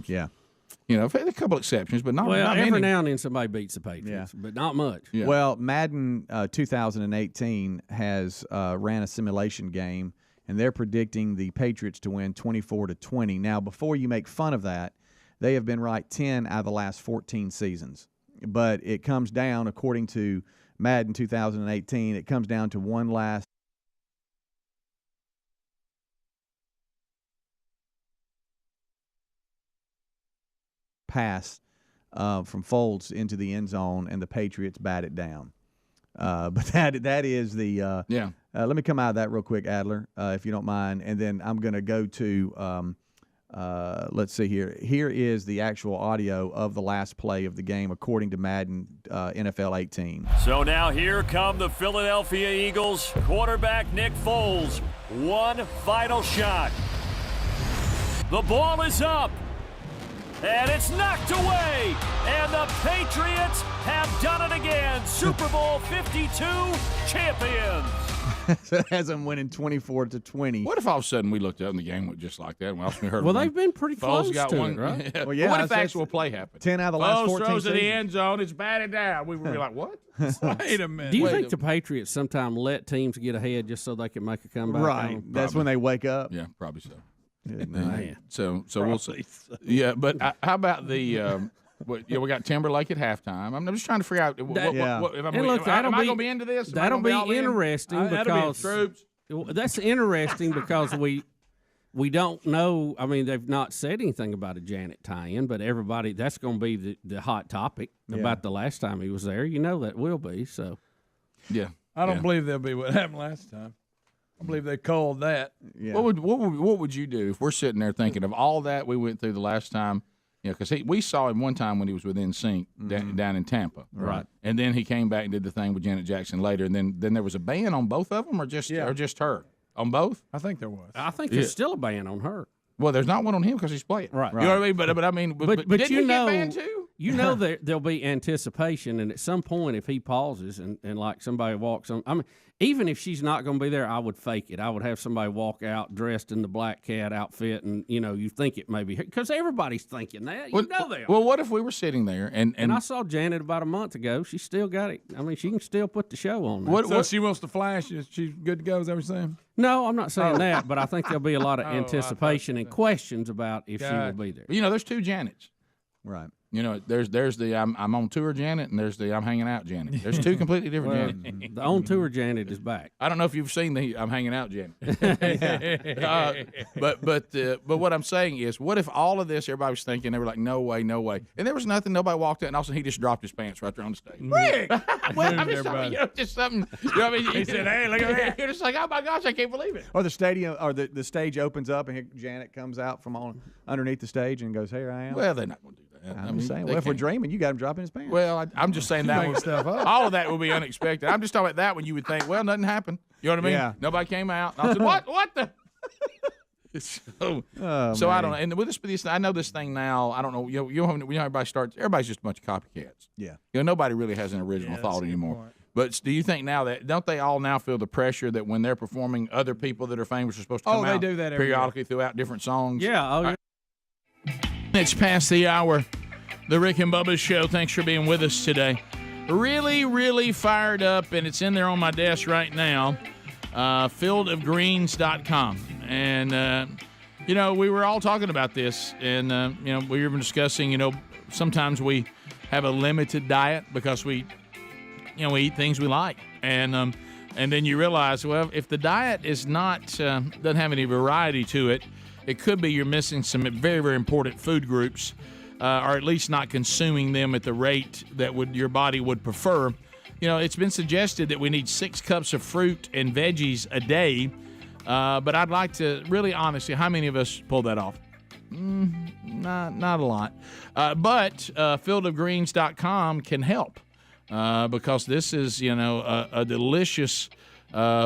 Yeah. I've had a couple exceptions, but not every many. now and then somebody beats the Patriots, but not much. Yeah. Well, Madden 2018 has ran a simulation game, and they're predicting the Patriots to win 24-20. Now, before you make fun of that, they have been right 10 out of the last 14 seasons. But it comes down, according to Madden 2018, it comes down to one last pass from Foles into the end zone, and the Patriots bat it down. But that is the let me come out of that real quick, Adler, if you don't mind, and then I'm going to go to let's see here. Here is the actual audio of the last play of the game, according to Madden NFL 18. So now here come the Philadelphia Eagles. Quarterback Nick Foles. One final shot. The ball is up. And it's knocked away. And the Patriots have done it again. Super Bowl 52 champions. So it has them winning 24-20. What if all of a sudden we looked up and the game went just like that? And we heard they've been pretty close got to one, it, right? Yeah. Well, yeah, what if the actual play happened? 10 out of the last 14 throws to the seasons. end zone. It's batted down. We would be like, what? Wait a minute. Do you think the Patriots sometimes let teams get ahead just so they can make a comeback? Right. That's when they wake up. Yeah, probably so. Man. So we'll see. Yeah, but how about the? We got Timberlake at halftime. I'm just trying to figure out. Am I going to be into this? That'll be interesting because troops. That's interesting because we don't know. I mean, they've not said anything about a Janet tie-in, but that's going to be the hot topic about the last time he was there. That will be so. Yeah, I don't believe that'll be what happened last time. I believe they called that. Yeah. What would you do if we're sitting there thinking of all that we went through the last time? Because we saw him one time when he was with NSYNC down in Tampa, right? And then he came back and did the thing with Janet Jackson later, and then there was a ban on both of them, or just her on both. I think there was. I think there's still a ban on her. Well, there's not one on him because he's playing. Right. You know what I mean? But I mean, but did he get banned too? There'll be anticipation, and at some point, if he pauses and like somebody walks on, I mean, even if she's not going to be there, I would fake it. I would have somebody walk out dressed in the black cat outfit, and you think it may be her because everybody's thinking that. They are. Well, what if we were sitting there and I saw Janet about a month ago. She still got it. I mean, she can still put the show on. What she wants to flash? Is she good to go? Is that what you're saying? No, I'm not saying that, but I think there'll be a lot of anticipation and questions about if she will be there. There's two Janets. Right. There's the I'm on tour Janet, and there's the I'm hanging out Janet. There's two completely different Janets. The on tour Janet is back. I don't know if you've seen the I'm hanging out Janet. But what I'm saying is, what if all of this everybody was thinking, they were like, no way, and there was nothing. Nobody walked out, and all of a sudden he just dropped his pants right there on the stage. Rick, just something. He said, "Hey, look at that." You're just like, oh my gosh, I can't believe it. Or the stadium, or the stage opens up, and Janet comes out from underneath the stage and goes, "Here I am." Well, they're not going to do that. I'm just saying. Well, if we're dreaming, you got him dropping his pants. Well, I'm just saying that stuff up. All of that would be unexpected. I'm just talking about that when you would think, well, nothing happened. You know what I mean? Yeah. Nobody came out. I said, what the? So I don't know. And with this, I know this thing now. I don't know. Everybody starts. Everybody's just a bunch of copycats. Yeah. Nobody really has an original thought anymore. But do you think now that don't they all now feel the pressure that when they're performing, other people that are famous are supposed to come they out do that every periodically throughout different songs? Yeah. It's past the hour. The Rick and Bubba Show. Thanks for being with us today. Really, really fired up, and it's in there on my desk right now. Fieldofgreens.com. And, we were all talking about this, and, we were even discussing, sometimes we have a limited diet because we eat things we like. And then you realize, well, if the diet is not, doesn't have any variety to it, it could be you're missing some very, very important food groups, or at least not consuming them at the rate that your body would prefer. It's been suggested that we need 6 cups of fruit and veggies a day, but I'd like to really honestly, how many of us pull that off? Not a lot. But fieldofgreens.com can help because this is, a delicious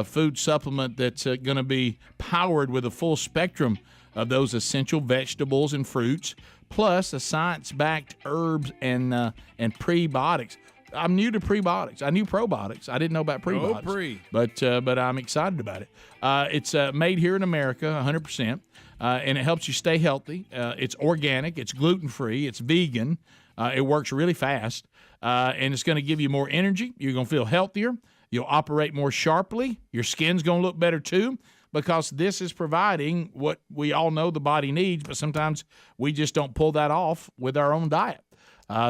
food supplement that's going to be powered with a full spectrum of those essential vegetables and fruits, plus a science-backed herbs and prebiotics. I'm new to prebiotics. I knew probiotics. I didn't know about prebiotics. But I'm excited about it. It's made here in America, 100%, and it helps you stay healthy. It's organic. It's gluten-free. It's vegan. It works really fast, and it's going to give you more energy. You're going to feel healthier. You'll operate more sharply. Your skin's going to look better too, because this is providing what we all know the body needs, but sometimes we just don't pull that off with our own diet.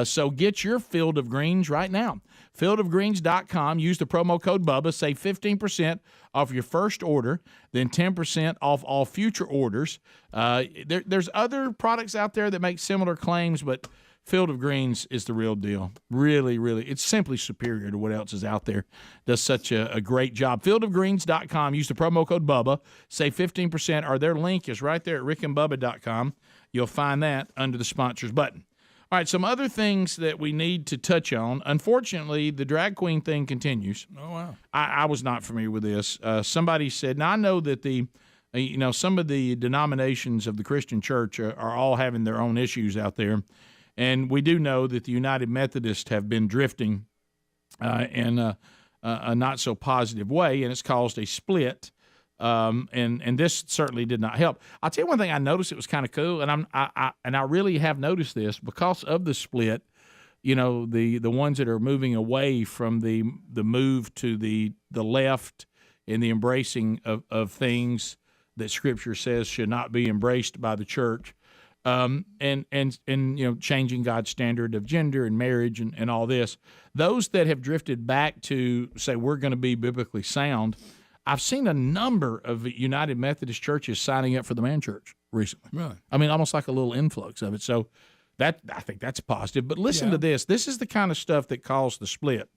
So get your Field of Greens right now. Fieldofgreens.com. Use the promo code Bubba. Save 15% off your first order, then 10% off all future orders. There's other products out there that make similar claims, but Field of Greens is the real deal. Really, really. It's simply superior to what else is out there. Does such a great job. Fieldofgreens.com. Use the promo code Bubba. Save 15%, or their link is right there at rickandbubba.com. You'll find that under the sponsors button. All right, some other things that we need to touch on. Unfortunately, the drag queen thing continues. Oh, wow. I was not familiar with this. Somebody said, now I know that some of the denominations of the Christian church are all having their own issues out there. And we do know that the United Methodists have been drifting in a not so positive way, and it's caused a split. And this certainly did not help. I'll tell you one thing I noticed. It was kind of cool, and I really have noticed this because of the split. The ones that are moving away from the move to the left and the embracing of things that Scripture says should not be embraced by the church. And changing God's standard of gender and marriage and all this. Those that have drifted back to say we're going to be biblically sound, I've seen a number of United Methodist churches signing up for the man church recently. Really? I mean, almost like a little influx of it. So I think that's positive. But listen to this. This is the kind of stuff that caused the split.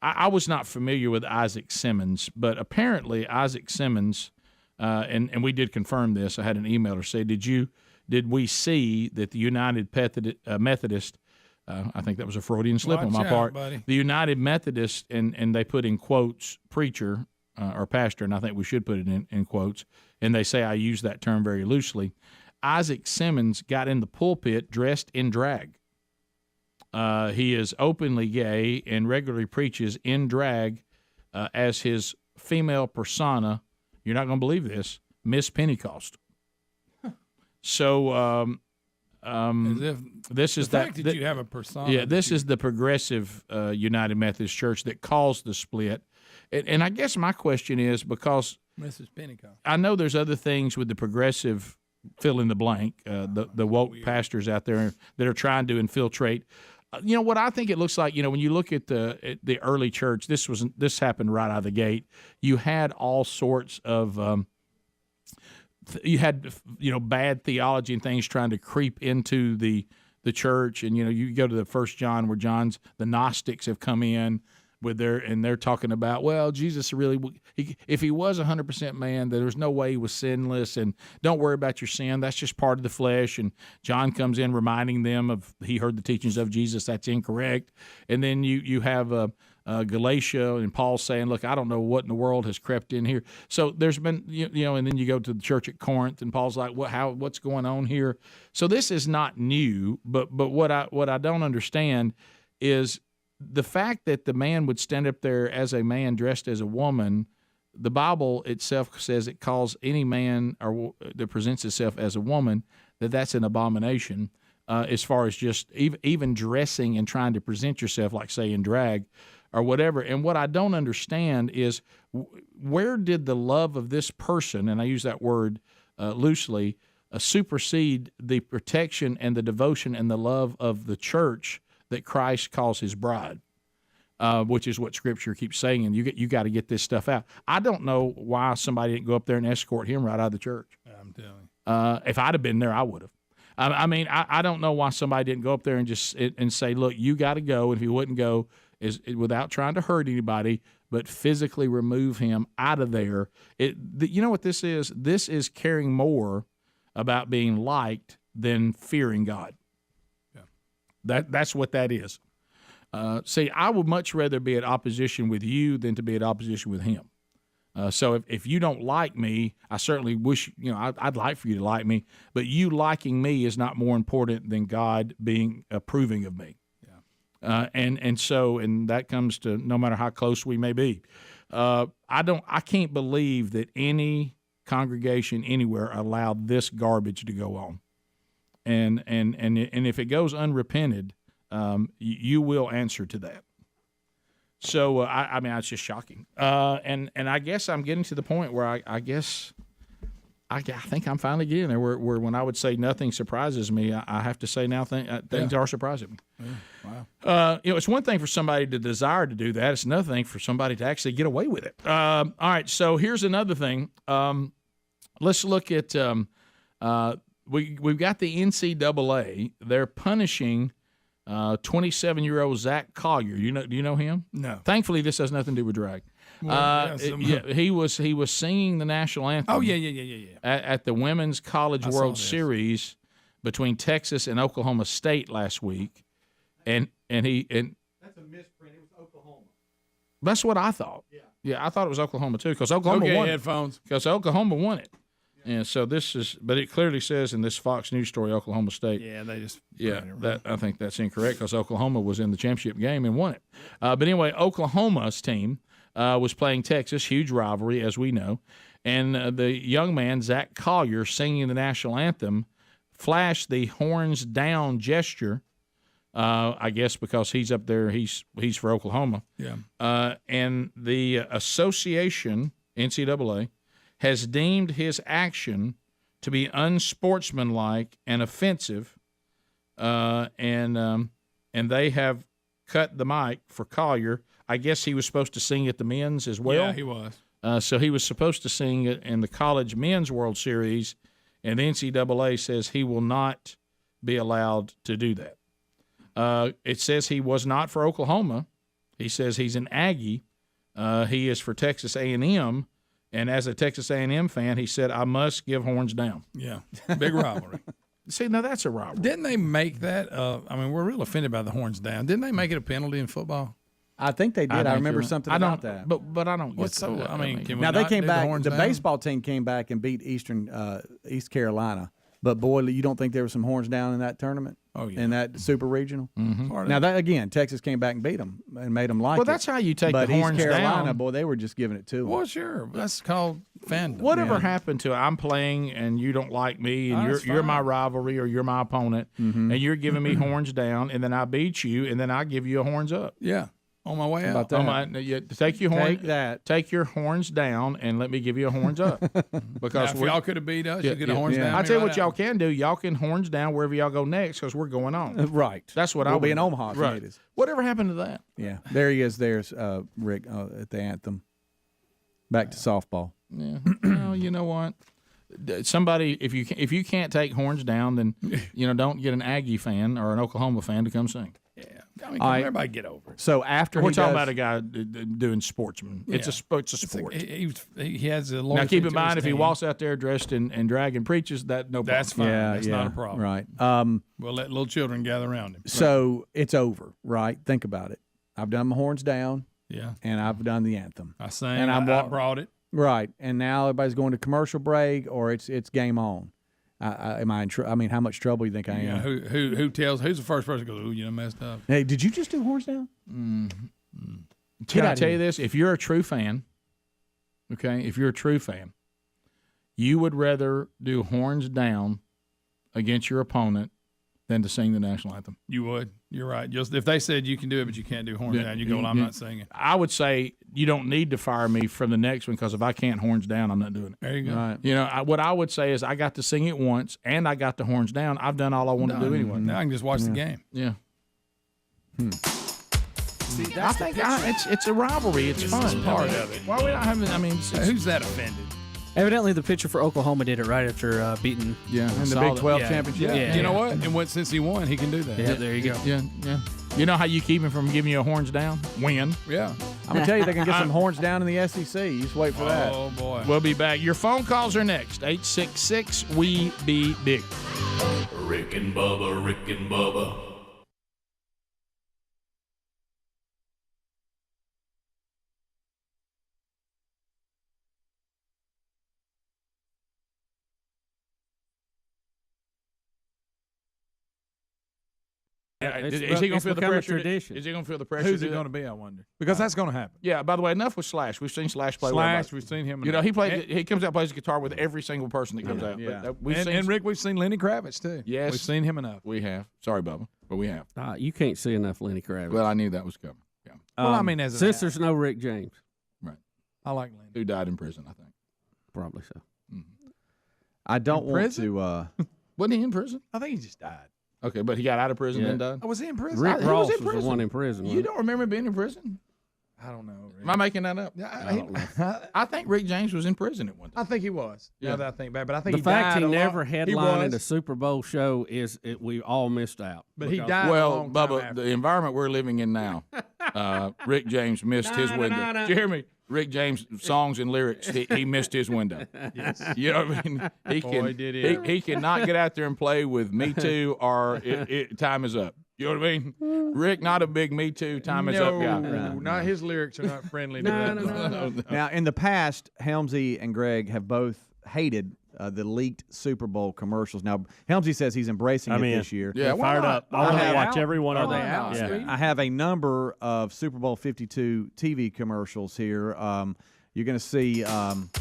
I was not familiar with Isaac Simmons, but apparently Isaac Simmons, and we did confirm this. I had an emailer say, did we see that the United Methodist, I think that was a Freudian slip on my part, buddy. The United Methodist, and they put in quotes, preacher or pastor, and I think we should put it in quotes, and they say I use that term very loosely. Isaac Simmons got in the pulpit dressed in drag. He is openly gay and regularly preaches in drag as his female persona. You're not going to believe this, Miss Pentecost. So this is the fact that you have a persona. Yeah, this is the progressive United Methodist Church that caused the split. And I guess my question is, because Mrs. Pentecost, I know there's other things with the progressive fill in the blank, the woke pastors out there that are trying to infiltrate. What I think it looks like, when you look at the early church, this happened right out of the gate. You had all sorts of you had bad theology and things trying to creep into the church, and you go to the 1 John where the Gnostics have come in with they're talking about, well, Jesus really, if he was 100% man, there's no way he was sinless, and don't worry about your sin, that's just part of the flesh. And John comes in reminding them of he heard the teachings of Jesus, that's incorrect. And then you have Galatia and Paul saying, look, I don't know what in the world has crept in here. So there's been, and then you go to the church at Corinth, and Paul's like, what's going on here? So this is not new, but what I don't understand is the fact that the man would stand up there as a man dressed as a woman, the Bible itself says it calls any man or that presents itself as a woman, that's an abomination. As far as just even dressing and trying to present yourself, like say in drag or whatever. And what I don't understand is where did the love of this person, and I use that word loosely, supersede the protection and the devotion and the love of the church that Christ calls his bride, which is what Scripture keeps saying. And you got to get this stuff out. I don't know why somebody didn't go up there and escort him right out of the church. I'm telling you. If I'd have been there, I would have. I mean, I don't know why somebody didn't go up there and just and say, look, you got to go. And if he wouldn't go, without trying to hurt anybody, but physically remove him out of there. You know what this is? This is caring more about being liked than fearing God. Yeah. That's what that is. See, I would much rather be at opposition with you than to be at opposition with him. So if you don't like me, I certainly wish, I'd like for you to like me, but you liking me is not more important than God being approving of me. Yeah. And that comes to no matter how close we may be. I can't believe that any congregation anywhere allowed this garbage to go on. And if it goes unrepented, you will answer to that. So, I mean, it's just shocking. And I guess I'm getting to the point where I think I'm finally getting there where when I would say nothing surprises me, I have to say now things are surprising me. Yeah. Wow. It's one thing for somebody to desire to do that. It's another thing for somebody to actually get away with it. All right, so here's another thing. Let's look at we've got the NCAA. They're punishing 27-year-old Zach Collier. Do you know him? No. Thankfully, this has nothing to do with drag. Well, he was singing the national anthem. Oh yeah. At the Women's College World Series between Texas and Oklahoma State last week, and that's a misprint. It was Oklahoma. That's what I thought. Yeah, I thought it was Oklahoma too because Oklahoma won. Headphones. Because Oklahoma won it. And so but it clearly says in this Fox News story, Oklahoma State. Yeah, they just. I think that's incorrect because Oklahoma was in the championship game and won it. But anyway, Oklahoma's team was playing Texas, huge rivalry, as we know. And the young man, Zach Collier, singing the national anthem, flashed the horns down gesture, I guess because he's up there, he's for Oklahoma. Yeah. And the association, NCAA, has deemed his action to be unsportsmanlike and offensive, and they have cut the mic for Collier. I guess he was supposed to sing at the men's as well. Yeah, he was. So he was supposed to sing it in the College Men's World Series, and the NCAA says he will not be allowed to do that. It says he was not for Oklahoma. He says he's an Aggie. He is for Texas A&M. And as a Texas A&M fan, he said, I must give horns down. Yeah, big rivalry. See, now that's a rivalry. Didn't they make that? We're real offended by the horns down. Didn't they make it a penalty in football? I think they did. I remember something about that. But I don't get so. That. I mean, can we now not they came do back. The down? baseball team came back and beat East Carolina. But boy, you don't think there was some horns down in that tournament? Oh yeah, in that super regional. Mm-hmm. Now that again, Texas came back and beat them and made them like it. Well, that's how you take but the horns East Carolina, down. Boy, they were just giving it to them. Well, sure, that's called fandom. Whatever happened to I'm playing and you don't like me and you're my rivalry or you're my opponent and you're giving me horns down and then I beat you and then I give you a horns up. Yeah. On my way out. Take your horns down and let me give you a horns up. Because if y'all could have beat us, you get a horns down. I'll tell you what y'all can do. Y'all can horns down wherever y'all go next because we're going on. Right. That's what we'll be in Omaha. Right. Whatever happened to that? Yeah. There he is. There's Rick at the anthem. Back to softball. Yeah. Well, you know what? Somebody, if you can't take horns down, then don't get an Aggie fan or an Oklahoma fan to come sing. Yeah. I mean, everybody get over it. So after we're talking about a guy doing sportsman. It's a sport. He has a now. Keep in mind, if he walks out there dressed in drag and preaches, no problem. That's fine. That's not a problem. Right. We'll let little children gather around him. So it's over. Right. Think about it. I've done my horns down. Yeah. And I've done the anthem. I sang. And I brought it. Right. And now everybody's going to commercial break or it's game on. Am I in trouble? I mean, how much trouble do you think I am? Yeah, who's the first person that goes, ooh, messed up? Hey, did you just do horns down? Can I tell you this? If you're a true fan, okay, you would rather do horns down against your opponent than to sing the national anthem. You would. You're right. Just if they said you can do it, but you can't do horns down, you go, well, I'm not singing. I would say you don't need to fire me from the next one because if I can't horns down, I'm not doing it. There you go. Right. What I would say is I got to sing it once and I got the horns down. I've done all I want to do anyway. Now I can just watch the game. Yeah. See, I think it's a rivalry. It's fun. Part of it. Why are we not having? I mean, who's that offended? Evidently, the pitcher for Oklahoma did it right after beating. Yeah, in the Big 12 championship. Yeah. You know what? And since he won, he can do that. Yeah, there you go. Yeah. You know how you keep him from giving you a horns down? Win. Yeah. I'm going to tell you, they can get some horns down in the SEC. You just wait for that. Oh, boy. We'll be back. Your phone calls are next. 866-WE-BE-BIG. Rick and Bubba, Rick and Bubba. Is he going to feel the pressure? Tradition. Is he going to feel the pressure? Who's it going to be, I wonder? Because that's going to happen. Yeah, by the way, enough with Slash. We've seen Slash play. We've seen him. You know, he comes out and plays the guitar with every single person that comes out. Yeah. But, and Rick, we've seen Lenny Kravitz, too. Yes. We've seen him enough. We have. Sorry, Bubba, but we have. You can't see enough Lenny Kravitz. Well, I knew that was coming. Yeah. Well, I mean, since there's no Rick James. Right. I like Lenny. Who died in prison, I think. Probably so. Mm-hmm. I don't want to. Wasn't he in prison? I think he just died. Okay, but he got out of prison and died? Oh, was he in prison? Rick Ross was the one in prison. You don't remember being in prison? I don't know. Rick. Am I making that up? I think Rick James was in prison at one time. I think he was. Yeah. Now that I think back, but I think the fact he never he headlined a Super Bowl show is we all missed out. But he died. Well, Bubba, the environment we're living in now, Rick James missed his window. Did you hear me? Rick James songs and lyrics, he missed his window. Yes. You know what I mean? He cannot get out there and play with Me Too or Time Is Up. You know what I mean? Rick, not a big Me Too, Time Is Up guy. No, not his lyrics are not friendly to that. No. Now, in the past, Helmsy and Greg have both hated the leaked Super Bowl commercials. Now, Helmsy says he's embracing it this year. Yeah, fired up. I want to watch every one of them. Yeah. I have a number of Super Bowl 52 TV commercials here. You're going to see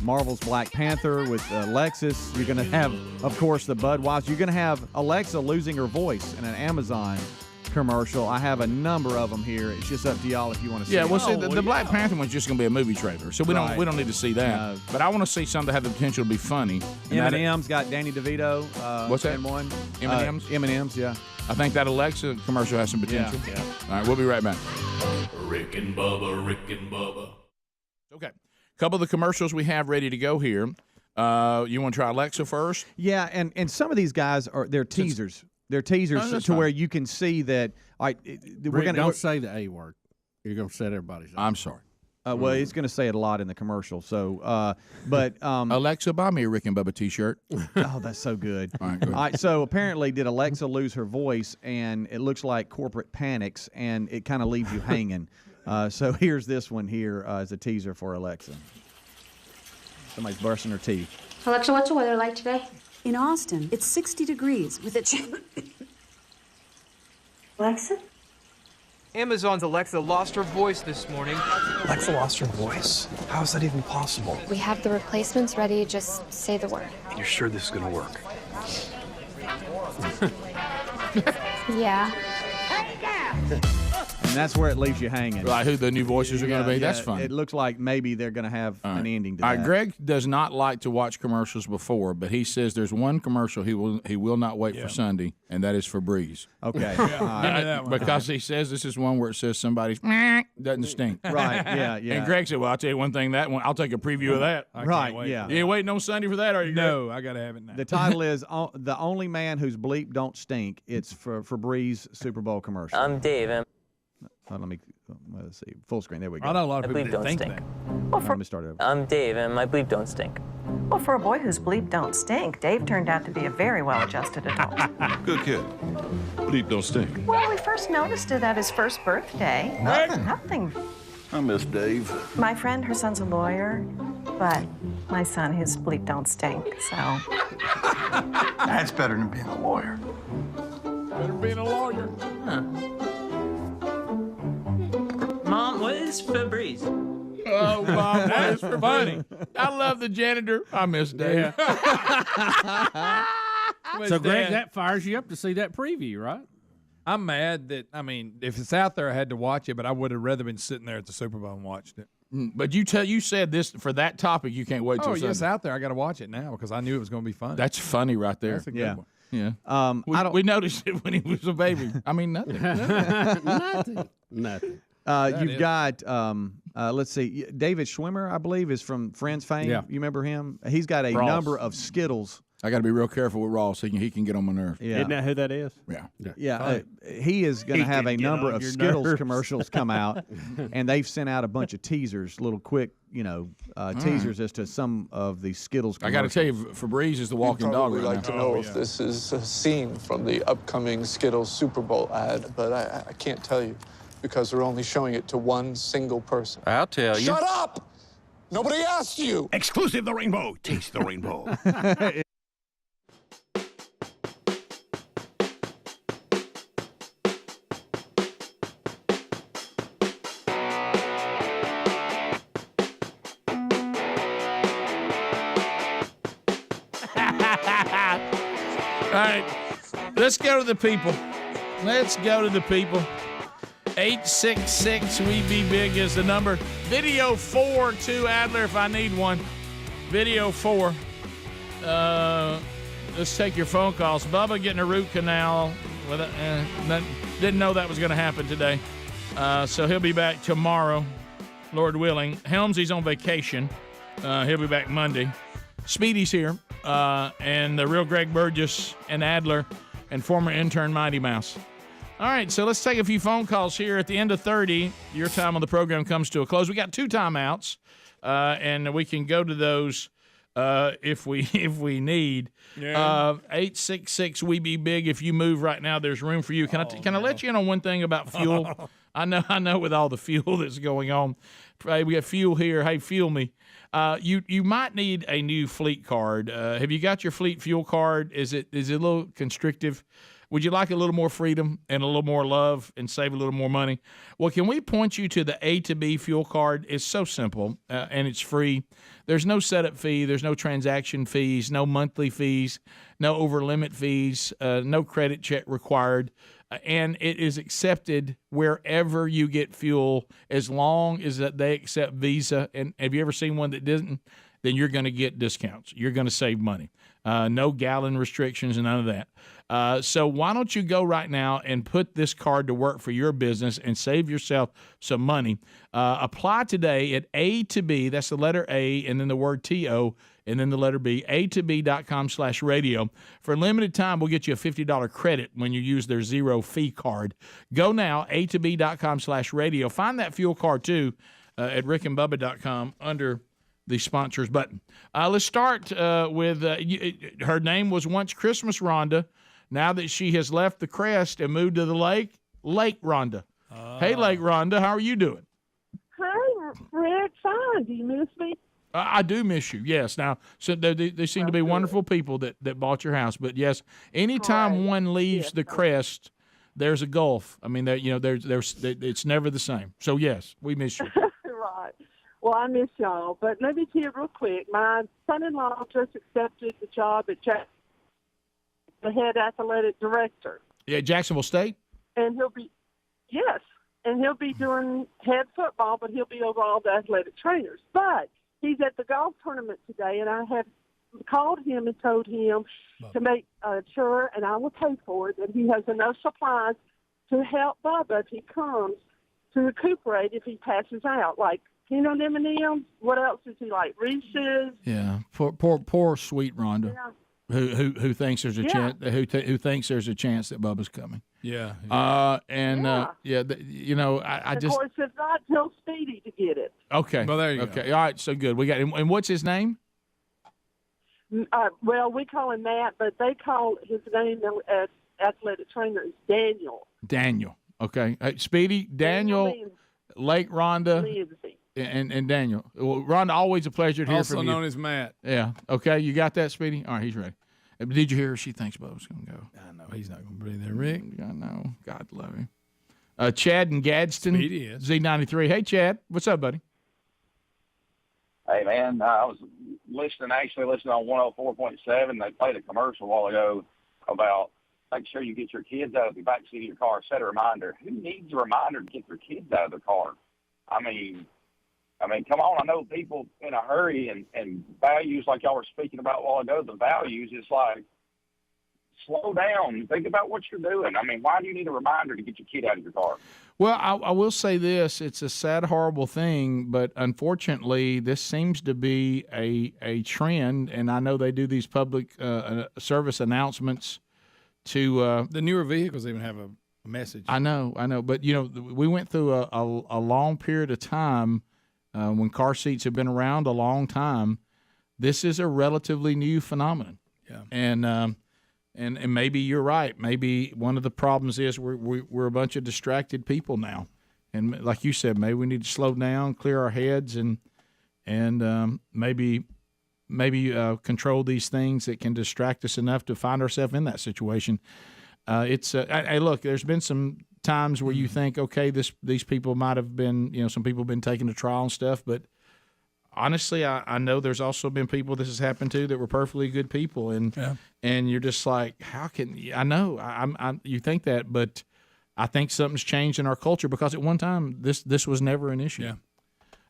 Marvel's Black Panther with Lexus. You're going to have, of course, the Budweiser. You're going to have Alexa losing her voice in an Amazon commercial. I have a number of them here. It's just up to y'all if you want to see. Yeah, well, see, the Black Panther one's just going to be a movie trailer, so we don't need to see that. But I want to see something that has the potential to be funny. M&M's got Danny DeVito. What's that? In one. M&M's. M&M's, yeah. I think that Alexa commercial has some potential. Yeah. All right, we'll be right back. Rick and Bubba, Rick and Bubba. Okay, a couple of the commercials we have ready to go here. You want to try Alexa first? Yeah, and some of these guys they're teasers. They're teasers to where you can see that. All right, don't say the A word. You're going to set everybody's. I'm sorry. Well, he's going to say it a lot in the commercial. So, but Alexa, buy me a Rick and Bubba T-shirt. Oh, that's so good. All right, go ahead. All right, so apparently, did Alexa lose her voice? And it looks like corporate panics, and it kind of leaves you hanging. So here's this one here as a teaser for Alexa. Somebody's brushing her teeth. Alexa, what's the weather like today? In Austin, it's 60 degrees with a Alexa? Amazon's Alexa lost her voice this morning. Alexa lost her voice? How is that even possible? We have the replacements ready. Just say the word. You're sure this is going to work? Yeah. And that's where it leaves you hanging. Like who the new voices are going to be? That's fun. It looks like maybe they're going to have an ending to All that. right, Greg does not like to watch commercials before, but he says there's one commercial he will not wait for Sunday, and that is for Breeze. Okay. Because he says this is one where it says somebody's doesn't stink. Right, yeah. And Greg said, well, I'll tell you one thing, that one, I'll take a preview of that. Yeah. You ain't waiting on Sunday for that, are you, Greg? No, I got to have it now. The title is The Only Man Whose Bleep Don't Stink. It's for Breeze Super Bowl commercial. I'm Dave. Let's see. Full screen. There we go. I know a lot of people don't think stink. that. Let me start over. I'm Dave, and my bleep don't stink. Well, for a boy whose bleep don't stink, Dave turned out to be a very well-adjusted adult. Good kid. Bleep don't stink. Well, we first noticed it at his first birthday. Nothing. I miss Dave. My friend, her son's a lawyer, but my son, his bleep don't stink, so. That's better than being a lawyer. Better being a lawyer. Huh. Mom, what is Febreze? Oh, Mom, that is funny. I love the janitor. I miss Dad. So, Greg, that fires you up to see that preview, right? I'm mad that, I mean, if it's out there, I had to watch it, but I would have rather been sitting there at the Super Bowl and watched it. But you said this for that topic. You can't wait till Sunday. It's Sunday. out there. I got to watch it now because I knew it was going to be funny. That's funny right there. That's a good one. Yeah. We noticed it when he was a baby. I mean, nothing. Nothing. You've got, let's see, David Schwimmer, I believe, is from Friends fame. Yeah. You remember him? He's got a Ross. number of Skittles. I got to be real careful with Ross. He can get on my nerves. Yeah. Isn't that who that is? Yeah. He is going to He have can a get number on of your Skittles nerves. commercials come out, and they've sent out a bunch of teasers, little quick, teasers as to some of the Skittles I commercials. got to tell you, Febreze is the walking You'd dog probably right like now. to know if this is a scene from the upcoming Skittles Super Bowl ad, but I can't tell you because they're only showing it to one single person. I'll tell you. Shut up! Nobody asked you! Exclusive the rainbow. Taste the rainbow. All right, let's go to the people. Let's go to the people. 866 We Be Big is the number. Video 4 to Adler if I need one. Video 4. Let's take your phone calls. Bubba getting a root canal. Didn't know that was going to happen today. So he'll be back tomorrow, Lord willing. Helmsy's on vacation. He'll be back Monday. Speedy's here. And the real Greg Burgess and Adler and former intern Mighty Mouse. All right, so let's take a few phone calls here. At the end of 30, your time on the program comes to a close. We got 2 timeouts, and we can go to those if we need. Yeah. 866 We Be Big. If you move right now, there's room for you. Can I let you in on one thing about fuel? I know with all the fuel that's going on. Hey, we got fuel here. Hey, fuel me. You might need a new fleet card. Have you got your fleet fuel card? Is it a little constrictive? Would you like a little more freedom and a little more love and save a little more money? Well, can we point you to the A to B fuel card? It's so simple and it's free. There's no setup fee. There's no transaction fees, no monthly fees, no over limit fees, no credit check required. And it is accepted wherever you get fuel as long as that they accept Visa. And have you ever seen one that didn't? Then you're going to get discounts. You're going to save money. No gallon restrictions and none of that. So why don't you go right now and put this card to work for your business and save yourself some money. Apply today at A to B. That's the letter A and then the word T-O and then the letter B, A2B.com/radio. For a limited time, we'll get you a $50 credit when you use their zero fee card. Go now, A2B.com/radio. Find that fuel card, too, at rickandbubba.com under the sponsors button. Let's start with her name was once Christmas Rhonda. Now that she has left the crest and moved to the lake, Lake Rhonda. Hey, Lake Rhonda, how are you doing? Hi, Rick. Fine. Do you miss me? I do miss you, yes. Now, so they seem to be wonderful people that bought your house. But, yes, anytime one leaves the crest, there's a gulf. I mean, it's never the same. So, yes, we miss you. Right. Well, I miss y'all. But let me tell you real quick. My son-in-law just accepted the job at the head athletic director. Yeah, Jacksonville State? And he'll be doing head football, but he'll be over all the athletic trainers. But he's at the golf tournament today, and I have called him and told him to make sure, and I will pay for it, that he has enough supplies to help Bubba if he comes to recuperate if he passes out, like peanut M&Ms. What else is he like? Reese's. Yeah, poor sweet Rhonda, Yeah. who thinks there's a chance who thinks there's a chance that Bubba's coming. Yeah. I Of just course, if not, tell Speedy to get it. okay. Well, there you go. Okay, all right, so good. We got him. And what's his name? Well, we call him Matt, but they call his name as athletic trainer is Daniel. Daniel. Okay, Speedy, Daniel, Lindsay. Lake Rhonda. Lindsay. and Daniel. Well, Rhonda, always a pleasure to hear Also from you. known as Matt. Yeah. Okay, you got that, Speedy? All right, he's ready. Did you hear her? She thinks Bubba's going to go. I know he's not going to be there, Rick. I know. God love him. Chad in Gadsden, Speedy is. Z93. Hey, Chad. What's up, buddy? Hey, man, I was listening on 104.7. They played a commercial a while ago about make sure you get your kids out of the back seat of your car. Set a reminder. Who needs a reminder to get their kids out of the car? I mean, come on. I know people in a hurry and values like y'all were speaking about a while ago, the values, it's like, slow down. Think about what you're doing. I mean, why do you need a reminder to get your kid out of your car? Well, I will say this. It's a sad, horrible thing, but unfortunately, this seems to be a trend, and I know they do these public service announcements to the newer vehicles even have a message. I know. But, we went through a long period of time when car seats have been around a long time. This is a relatively new phenomenon. Yeah. And maybe you're right. Maybe one of the problems is we're a bunch of distracted people now, and like you said, maybe we need to slow down, clear our heads, and maybe control these things that can distract us enough to find ourselves in that situation. Hey, look, there's been some times where you think, okay, these people might have been, some people have been taken to trial and stuff, but honestly, I know there's also been people this has happened to that were perfectly good people, and you're just like, how can I know? You think that, but I think something's changed in our culture because at one time this was never an issue. Yeah.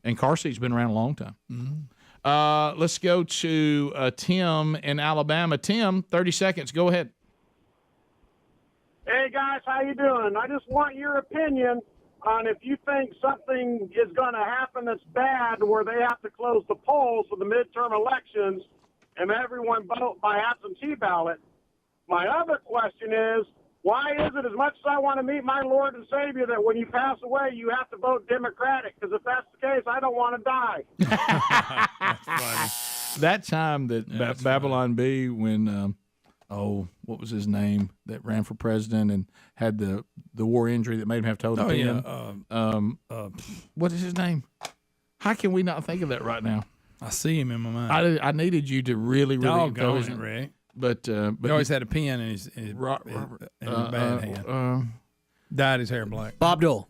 And car seats been around a long time. Mm-hmm. Let's go to Tim in Alabama. Tim, 30 seconds. Go ahead. Hey guys, how you doing? I just want your opinion on if you think something is going to happen that's bad where they have to close the polls for the midterm elections and everyone vote by absentee ballot. My other question is, why is it, as much as I want to meet my Lord and Savior, that when you pass away, you have to vote Democratic? Because if that's the case, I don't want to die. That's funny. That time that Babylon B, when what was his name that ran for president and had the war injury that made him have to hold a pen? What is his name? How can we not think of that right now? I see him in my mind. I needed you to really throw his Rick. But he always had a pen in his bad hand. Dyed his hair black. Bob Dole.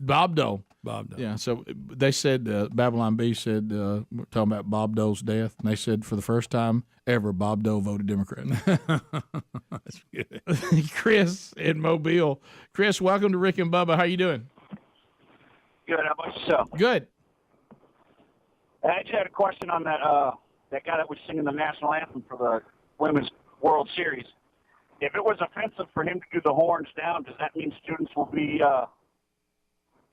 Yeah, so they said, Babylon B said, we're talking about Bob Dole's death, and they said for the first time ever, Bob Dole voted Democrat. That's good. Chris in Mobile. Chris, welcome to Rick and Bubba. How you doing? Good. How about yourself? Good. I just had a question on that guy that was singing the national anthem for the Women's World Series. If it was offensive for him to do the horns down, does that mean students will be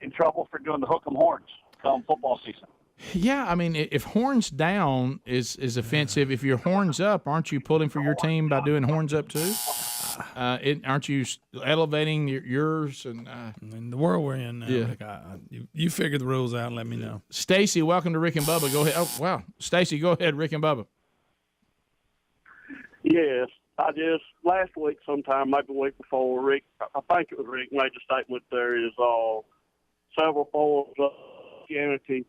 in trouble for doing the hook 'em horns come football season? Yeah, I mean, if horns down is offensive, if your horns up, aren't you pulling for your team by doing horns up too? Aren't you elevating yours? And in the world we're in now, yeah. You figure the rules out and let me know. Stacy, welcome to Rick and Bubba. Go ahead. Oh, wow. Stacy, go ahead, Rick and Bubba. Yes, I just last week sometime, maybe the week before, Rick, I think it was Rick, made a statement there is several forms of Christianity.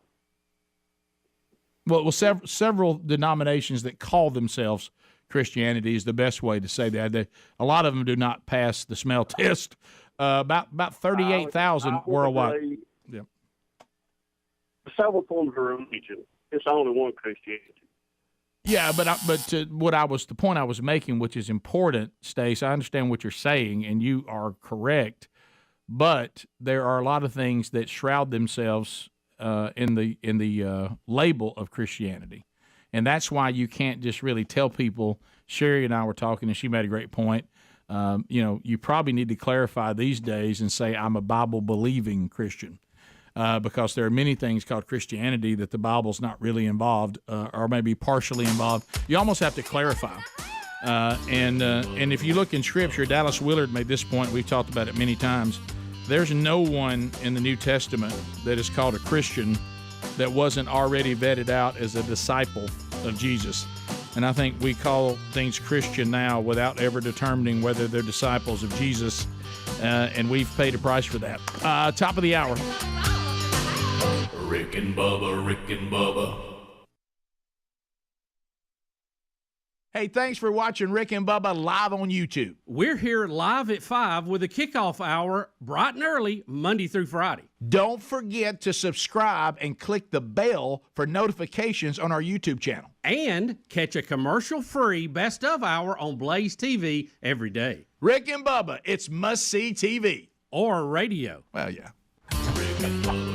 Well, several denominations that call themselves Christianity is the best way to say that. A lot of them do not pass the smell test. About 38,000 worldwide. Yeah. Several forms of religion. It's only one Christianity. Yeah, but the point I was making, which is important, Stace. I understand what you're saying, and you are correct. But there are a lot of things that shroud themselves in the label of Christianity, and that's why you can't just really tell people. Sherry and I were talking, and she made a great point. You probably need to clarify these days and say I'm a Bible-believing Christian, because there are many things called Christianity that the Bible's not really involved, or maybe partially involved. You almost have to clarify. And if you look in Scripture, Dallas Willard made this point. We've talked about it many times. There's no one in the New Testament that is called a Christian that wasn't already vetted out as a disciple of Jesus. And I think we call things Christian now without ever determining whether they're disciples of Jesus, and we've paid a price for that. Top of the hour. Rick and Bubba, Rick and Bubba. Hey, thanks for watching Rick and Bubba live on YouTube. We're here live at 5 with a kickoff hour, bright and early, Monday through Friday. Don't forget to subscribe and click the bell for notifications on our YouTube channel. And catch a commercial-free Best of Hour on Blaze TV every day. Rick and Bubba, it's must-see TV. Or radio. Well, yeah. Rick and Bubba.